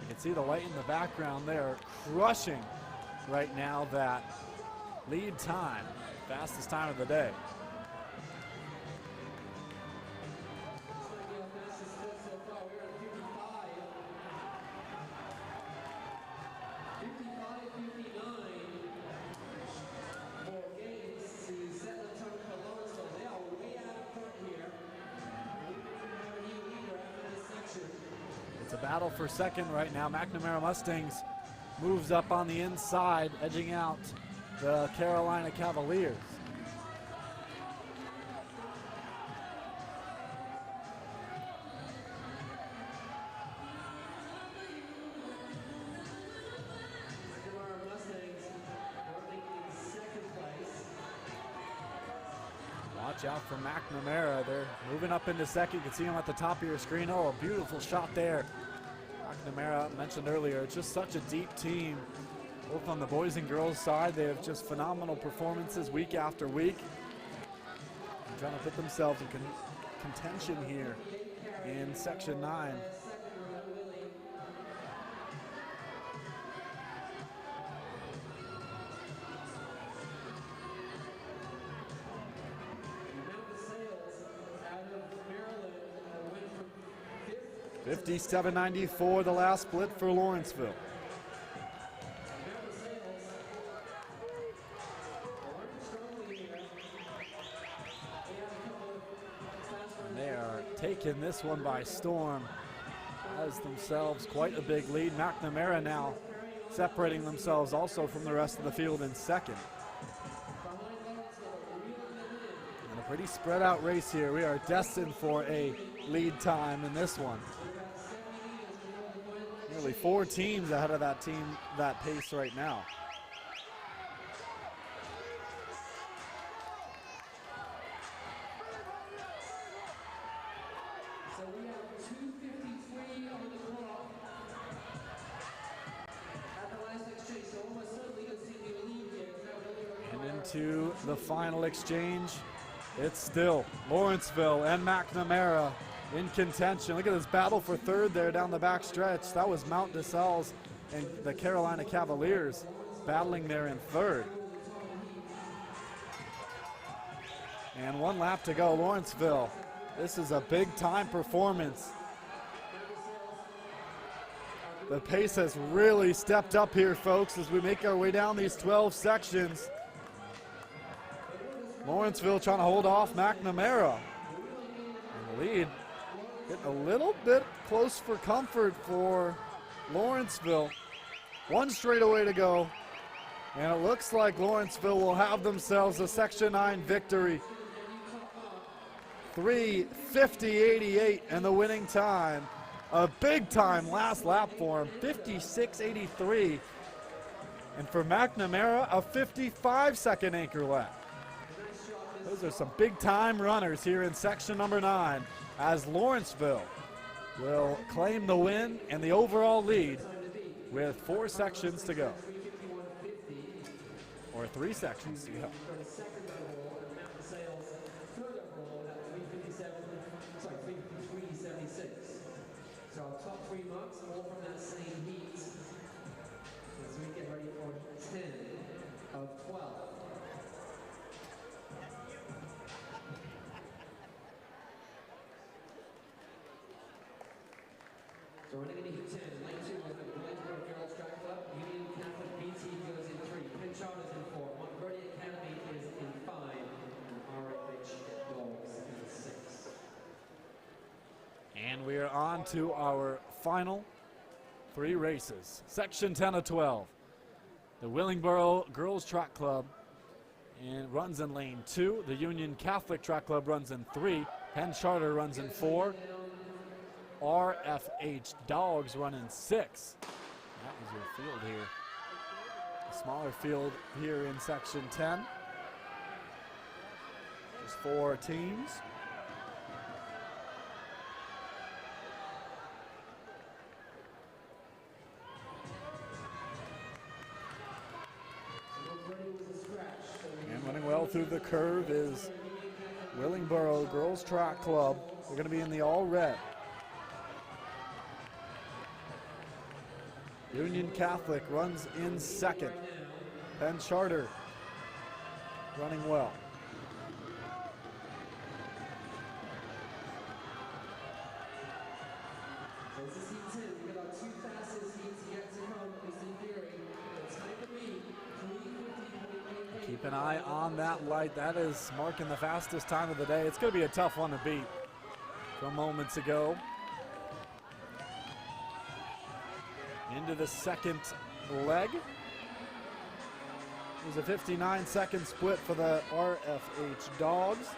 You can see the light in the background there, crushing right now that lead time, fastest time of the day. Battle for second right now. McNamara Mustangs moves up on the inside, edging out the Carolina Cavaliers. watch out for McNamara. They're moving up into second. You can see him at the top of your screen. Oh, a beautiful shot there. McNamara, mentioned earlier, it's just such a deep team. Both on the boys and girls side, they have just phenomenal performances week after week. They're trying to put themselves in contention here in Section 9. $57.94 the last split for Lawrenceville. And they are taking this one by storm. Has themselves quite a big lead. McNamara now separating themselves also from the rest of the field in second. And a pretty spread out race here. We are destined for a lead time in this one. Nearly 4 teams ahead of that team, that pace right now. So we have 2:53 on the clock. At the last exchange, so almost certainly going to see the lead here. And into the final exchange, it's still Lawrenceville and McNamara in contention. Look at this battle for third there down the back stretch. That was Mount DeSalles and the Carolina Cavaliers battling there in third. And 1 lap to go, Lawrenceville. This is a big time performance. The pace has really stepped up here, folks, as we make our way down these 12 sections. Lawrenceville trying to hold off McNamara. And the lead getting a little bit close for comfort for Lawrenceville. 1 straightaway to go. And it looks like Lawrenceville will have themselves a Section 9 victory. 3:50.88 and the winning time. A big time last lap for him, 56.83. And for McNamara, a 55-second anchor lap. Those are some big time runners here in section number 9 as Lawrenceville will claim the win and the overall lead with 4 sections to go. Or 3 sections to go. So our top 3 marks are all from that same heat as we get ready for 10 of 12. So running into heat 10, lane 2 with the Williamsburg Girls Track Club, Union Catholic BT goes in 3, Penn Charter's in 4, Montgomery Academy is in 5, and RFH Dogs in 6. And we are on to our final 3 races. Section 10 of 12. The Willingboro Girls Track Club runs in lane 2. The Union Catholic Track Club runs in 3. Penn Charter runs in 4. RFH Dogs run in 6. That was your field here. A smaller field here in section 10. Just 4 teams. And running well through the curve is Willingboro Girls Track Club. They're going to be in the all red. Union Catholic runs in 2nd. Penn Charter running well. So this is heat 10. We've got our 2 fastest heats yet to come, at least in theory. The time to beat, 3:50.88. Keep an eye on that light. That is marking the fastest time of the day. It's going to be a tough one to beat from moments ago. Into the second leg. There's a 59-second split for the RFH Dogs.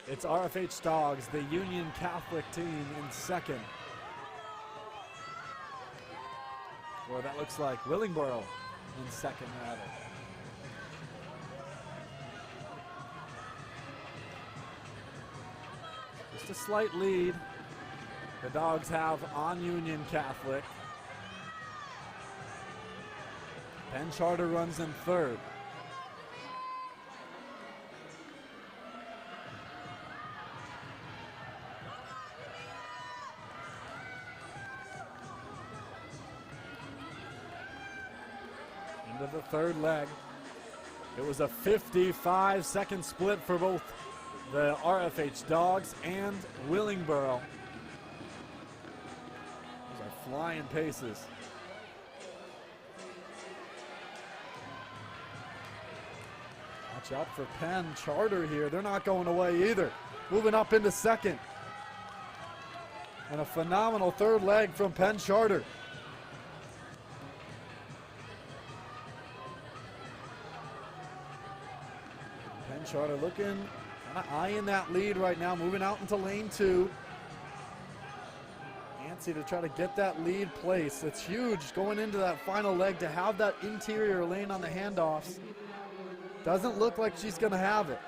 It's RFH Dogs, the Union Catholic team, in 2nd. or that looks like Willingboro in second rather. Just a slight lead the Dogs have on Union Catholic. Penn Charter runs in third. Into the third leg. It was a 55-second split for both the RFH Dogs and Willingboro. Those are flying paces. Watch out for Penn Charter here. They're not going away either. Moving up into second. And a phenomenal third leg from Penn Charter. Penn Charter looking, kind of eyeing that lead right now, moving out into lane 2. Antsy to try to get that lead place. It's huge going into that final leg to have that interior lane on the handoffs. Doesn't look like she's going to have it.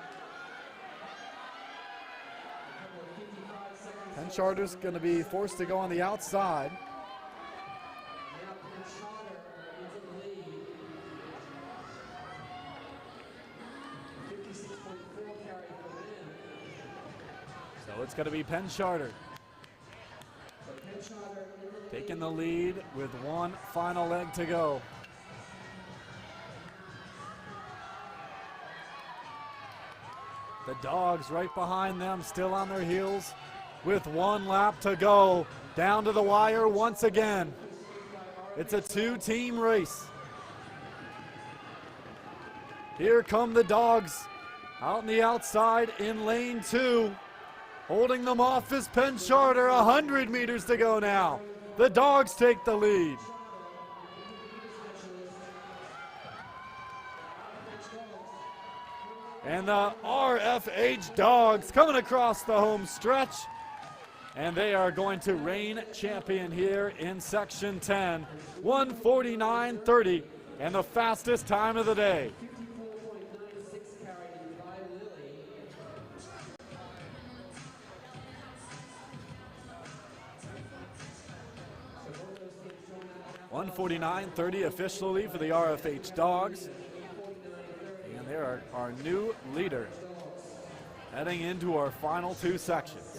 Penn Charter's going to be forced to go on the outside. So it's going to be Penn Charter taking the lead with one final leg to go. The Dogs right behind them, still on their heels with one lap to go. Down to the wire once again. It's a two-team race. Here come the Dogs out on the outside in lane 2. Holding them off is Penn Charter, 100 meters to go now. The Dogs take the lead. And the RFH Dogs coming across the home stretch. And they are going to reign champion here in Section 10. 1:49.30 and the fastest time of the day. $1:49.30 officially for the RFH Dogs. And they are our new leader heading into our final two sections.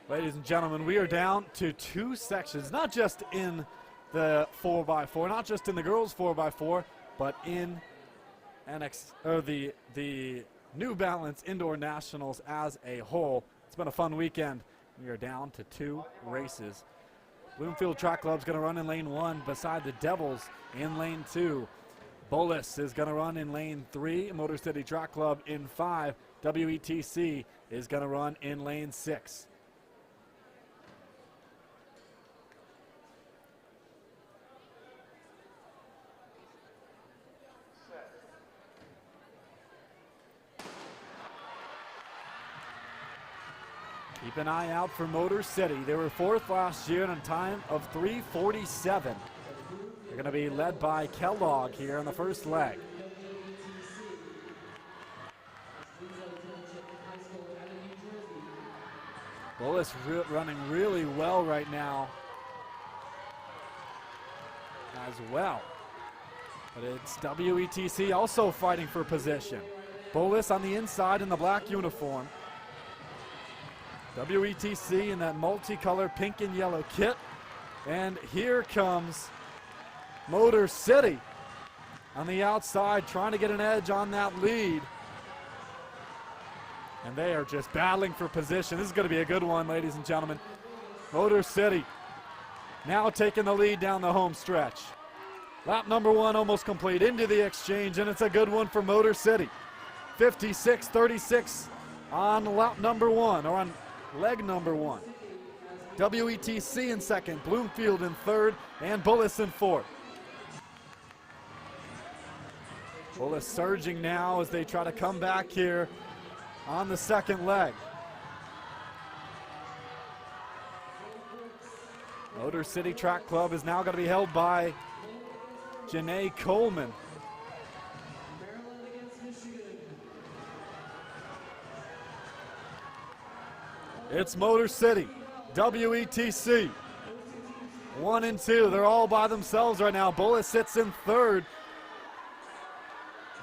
Ladies and gentlemen, we are down to two sections, not just in the 4x4, not just in the girls 4x4, but in the New Balance Indoor Nationals as a whole. It's been a fun weekend. We are down to two races. Bloomfield Track Club's going to run in lane 1 beside the Devils in lane 2. Bolus is going to run in lane 3. Motor City Track Club in 5. WETC is going to run in lane 6. Keep an eye out for Motor City. They were 4th last year in a time of 3:47. They're going to be led by Kellogg here in the first leg. Bullis running really well right now as well. But it's WETC also fighting for position. Bullis on the inside in the black uniform. WETC in that multicolor pink and yellow kit. And here comes Motor City on the outside trying to get an edge on that lead. And they are just battling for position. This is going to be a good one, ladies and gentlemen. Motor City now taking the lead down the home stretch. Lap number 1 almost complete into the exchange, and it's a good one for Motor City. 56-36 on lap number 1, or on leg number 1. WETC in second, Bloomfield in third, and Bullis in fourth. Bullis surging now as they try to come back here on the second leg. Motor City Track Club is now going to be held by Janae Coleman. It's Motor City, WETC. 1 and 2, they're all by themselves right now. Bullis sits in third.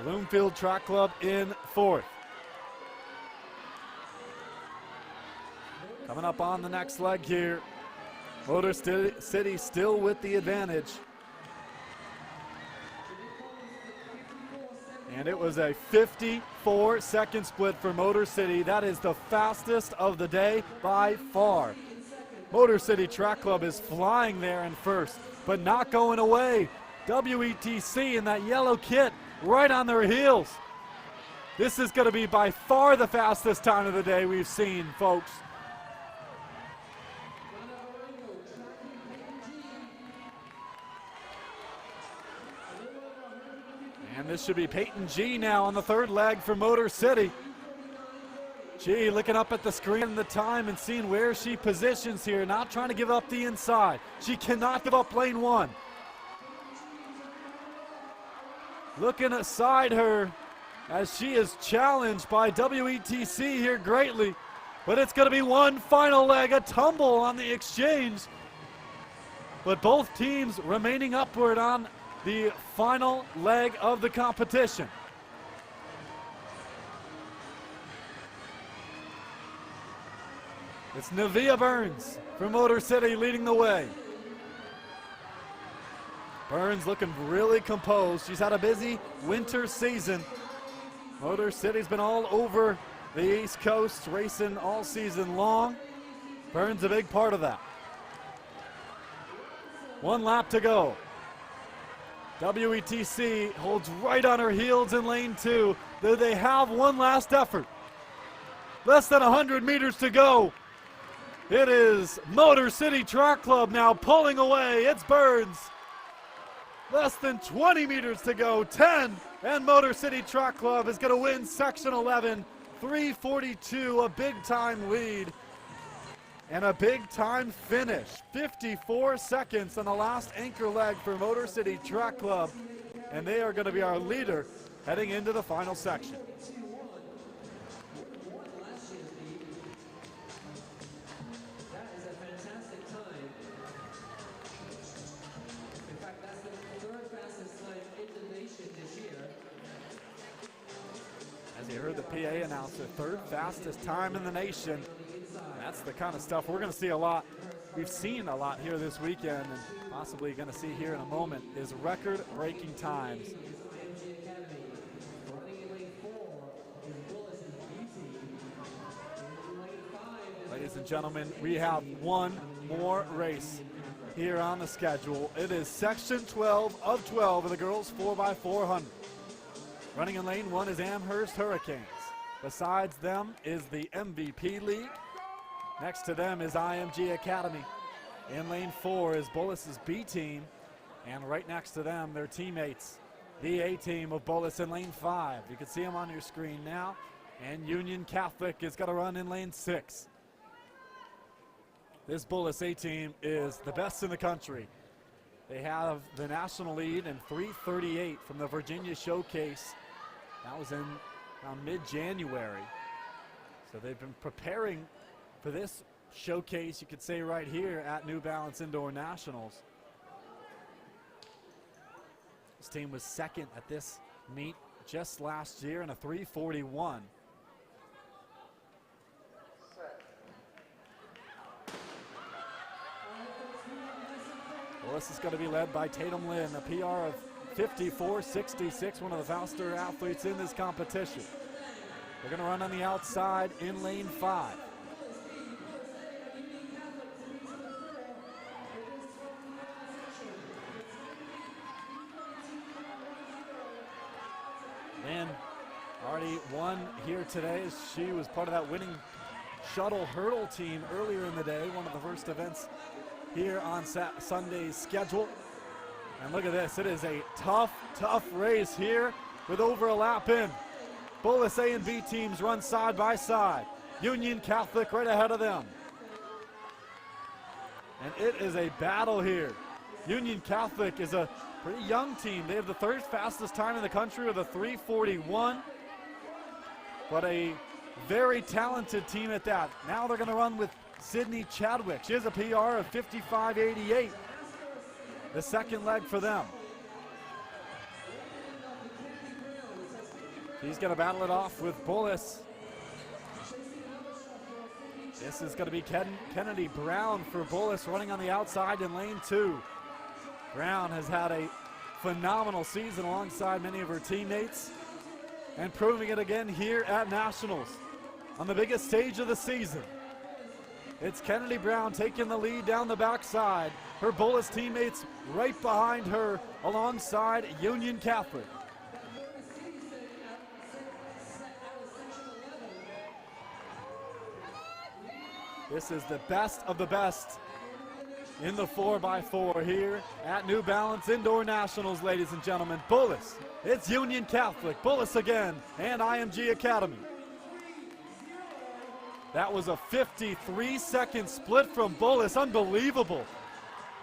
Bloomfield Track Club in fourth. Coming up on the next leg here, Motor City still with the advantage. And it was a 54-second split for Motor City. That is the fastest of the day by far. Motor City Track Club is flying there in first, but not going away. WETC in that yellow kit right on their heels. This is going to be by far the fastest time of the day we've seen, folks. And this should be Peyton G now on the third leg for Motor City. G looking up at the screen and the time and seeing where she positions here, not trying to give up the inside. She cannot give up lane 1. Looking aside her as she is challenged by WETC here greatly. But it's going to be one final leg, a tumble on the exchange. But both teams remaining upward on the final leg of the competition. It's Nevia Burns from Motor City leading the way. Burns looking really composed. She's had a busy winter season. Motor City's been all over the East Coast, racing all season long. Burns a big part of that. 1 lap to go. WETC holds right on her heels in lane 2. Do they have one last effort? Less than 100 meters to go. It is Motor City Track Club now pulling away. It's Burns. Less than 20 meters to go, 10, and Motor City Track Club is going to win Section 11, 3:42, a big-time lead, and a big-time finish. 54 seconds on the last anchor leg for Motor City Track Club, and they are going to be our leader heading into the final section. As you heard the PA announce the third fastest time in the nation. That's the kind of stuff we're going to see a lot. We've seen a lot here this weekend, and possibly going to see here in a moment, is record-breaking times. Ladies and gentlemen, we have one more race here on the schedule. It is Section 12 of 12 of the girls 4x400. Running in lane 1 is Amherst Hurricanes. Besides them is the MVP League. Next to them is IMG Academy. In lane 4 is Bullis' B team. And right next to them, their teammates, the A team of Bullis in lane 5. You can see them on your screen now. And Union Catholic is going to run in lane 6. This Bullis A team is the best in the country. They have the national lead in 3:38 from the Virginia Showcase. That was in mid-January. So they've been preparing for this showcase, you could say, right here at New Balance Indoor Nationals. This team was second at this meet just last year in a 3:41. Well, this is going to be led by Tatum Lynn, a PR of 54.66, one of the faster athletes in this competition. They're going to run on the outside in lane 5. Lynn already won here today. She was part of that winning shuttle hurdle team earlier in the day, one of the first events here on Sunday's schedule. And look at this, it is a tough race here with over a lap in. Bullis A and B teams run side by side. Union Catholic right ahead of them. And it is a battle here. Union Catholic is a pretty young team. They have the third fastest time in the country with a 3:41. But a very talented team at that. Now they're going to run with Sydney Chadwick. She has a PR of 55.88. The second leg for them. She's going to battle it off with Bullis. This is going to be Kennedy Brown for Bullis running on the outside in lane 2. Brown has had a phenomenal season alongside many of her teammates and proving it again here at Nationals on the biggest stage of the season. It's Kennedy Brown taking the lead down the backside. Her Bullis teammates right behind her alongside Union Catholic. This is the best of the best in the 4x4 here at New Balance Indoor Nationals, ladies and gentlemen. Bullis, it's Union Catholic, Bullis again, and IMG Academy. That was a 53-second split from Bullis, unbelievable.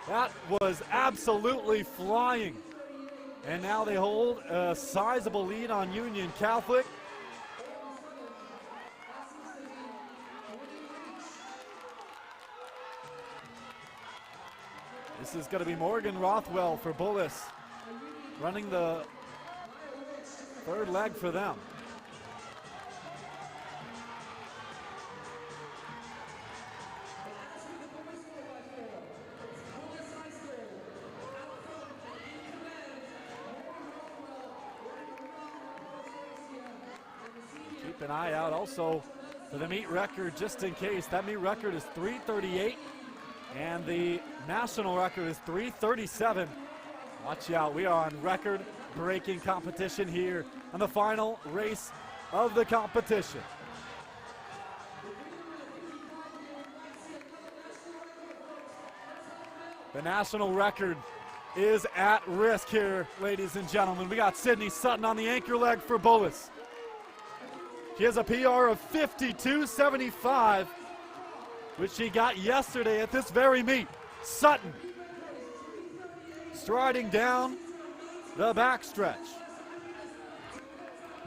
That was absolutely flying. And now they hold a sizable lead on Union Catholic. This is going to be Morgan Rothwell for Bullis, running the third leg for them. Keep an eye out also for the meet record, just in case. That meet record is 3:38. And the national record is 3:37. Watch out, we are on record-breaking competition here on the final race of the competition. The national record is at risk here, ladies and gentlemen. We got Sydney Sutton on the anchor leg for Bullis. She has a PR of 52.75. which she got yesterday at this very meet. Sutton striding down the backstretch.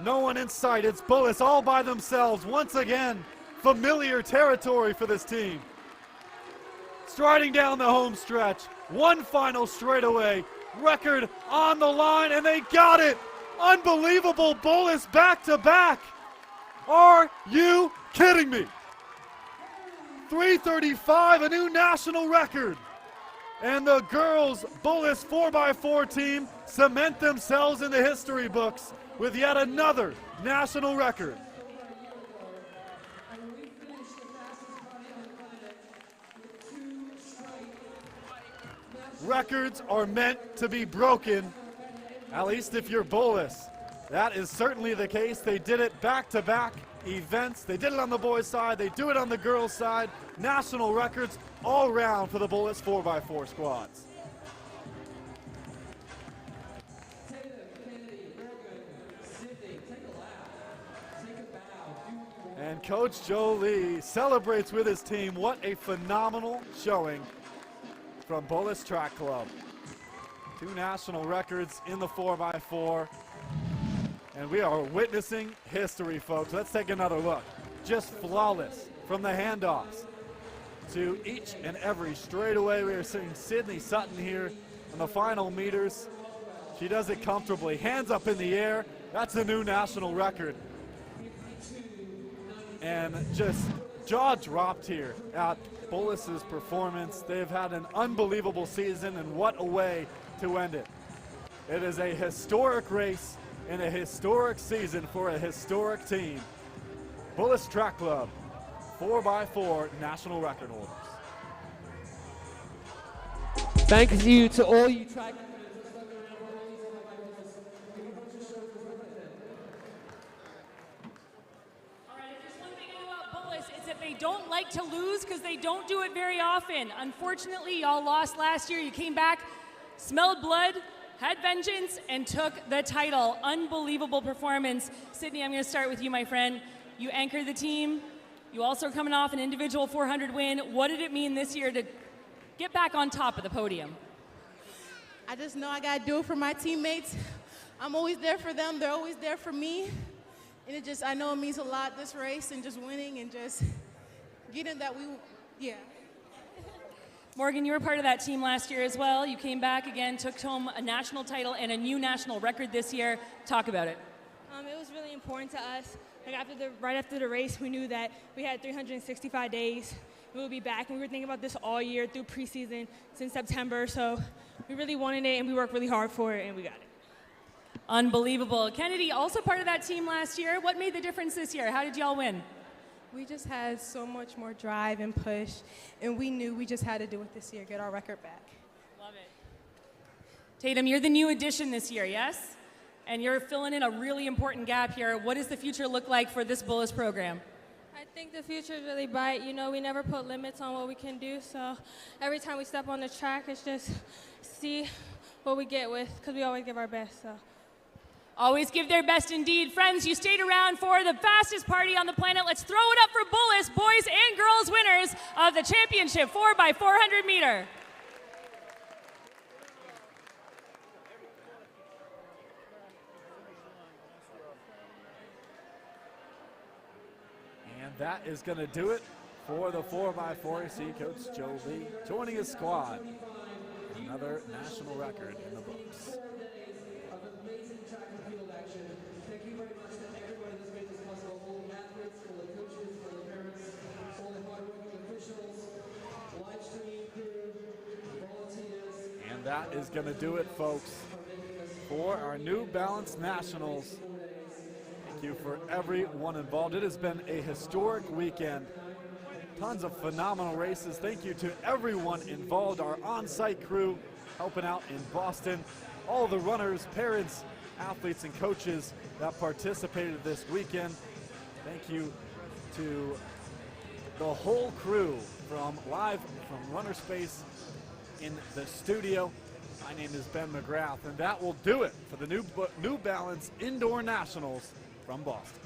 No one in sight. It's Bullis all by themselves. Once again, familiar territory for this team. Striding down the home stretch. One final straightaway. Record on the line, and they got it. Unbelievable. Bullis back to back. Are you kidding me? 3:35, a new national record. And the girls' Bullis 4x4 team cement themselves in the history books with yet another national record. Records are meant to be broken, at least if you're Bullis. That is certainly the case. They did it back-to-back events. They did it on the boys' side. They do it on the girls' side. National records all around for the Bullis 4x4 squads. And Coach Joe Lee celebrates with his team. What a phenomenal showing from Bullis Track Club. 2 national records in the 4x4. And we are witnessing history, folks. Let's take another look. Just flawless from the handoffs to each and every straightaway. We are seeing Sydney Sutton here in the final meters. She does it comfortably. Hands up in the air. That's a new national record. And just jaw dropped here at Bullis's performance. They've had an unbelievable season, and what a way to end it. It is a historic race in a historic season for a historic team. Bullis Track Club, 4x4 national record holders. Thank you to all you track. don't like to lose because they don't do it very often. Unfortunately, y'all lost last year. You came back, smelled blood, had vengeance, and took the title. Unbelievable performance. Sydney, I'm going to start with you, my friend. You anchored the team. You also coming off an individual 400 win. What did it mean this year to get back on top of the podium? I just know I got to do it for my teammates. I'm always there for them. They're always there for me. And I know it means a lot, this race, and just winning and just getting that yeah. Morgan, you were part of that team last year as well. You came back again, took home a national title and a new national record this year. Talk about it. It was really important to us. Like right after the race, we knew that we had 365 days. We would be back, and we were thinking about this all year through preseason since September. So we really wanted it, and we worked really hard for it, and we got it. Unbelievable. Kennedy, also part of that team last year. What made the difference this year? How did y'all win? We just had so much more drive and push, and we knew we just had to do it this year, get our record back. Love it. Tatum, you're the new addition this year, yes? And you're filling in a really important gap here. What does the future look like for this Bullis program? I think the future is really bright. You know, we never put limits on what we can do, so every time we step on the track, it's just see what we get with, because we always give our best. So. Always give their best indeed. Friends, you stayed around for the fastest party on the planet. Let's throw it up for Bullis, boys and girls winners of the championship 4x400 meter. And that is going to do it for the 4x4. See Coach Joe Lee joining his squad. Another national record in the books. Thank you very much to everybody that's made this possible, all the athletes, all the coaches, all the parents, all the hardworking officials, live stream crew, volunteers. And that is going to do it, folks, for our New Balance Nationals. Thank you for everyone involved. It has been a historic weekend. Tons of phenomenal races. Thank you to everyone involved, our on-site crew helping out in Boston, all the runners, parents, athletes and coaches that participated this weekend. Thank you to the whole crew from Runner Space in the studio. My name is Ben McGrath, and that will do it for the New Balance Indoor Nationals from Boston.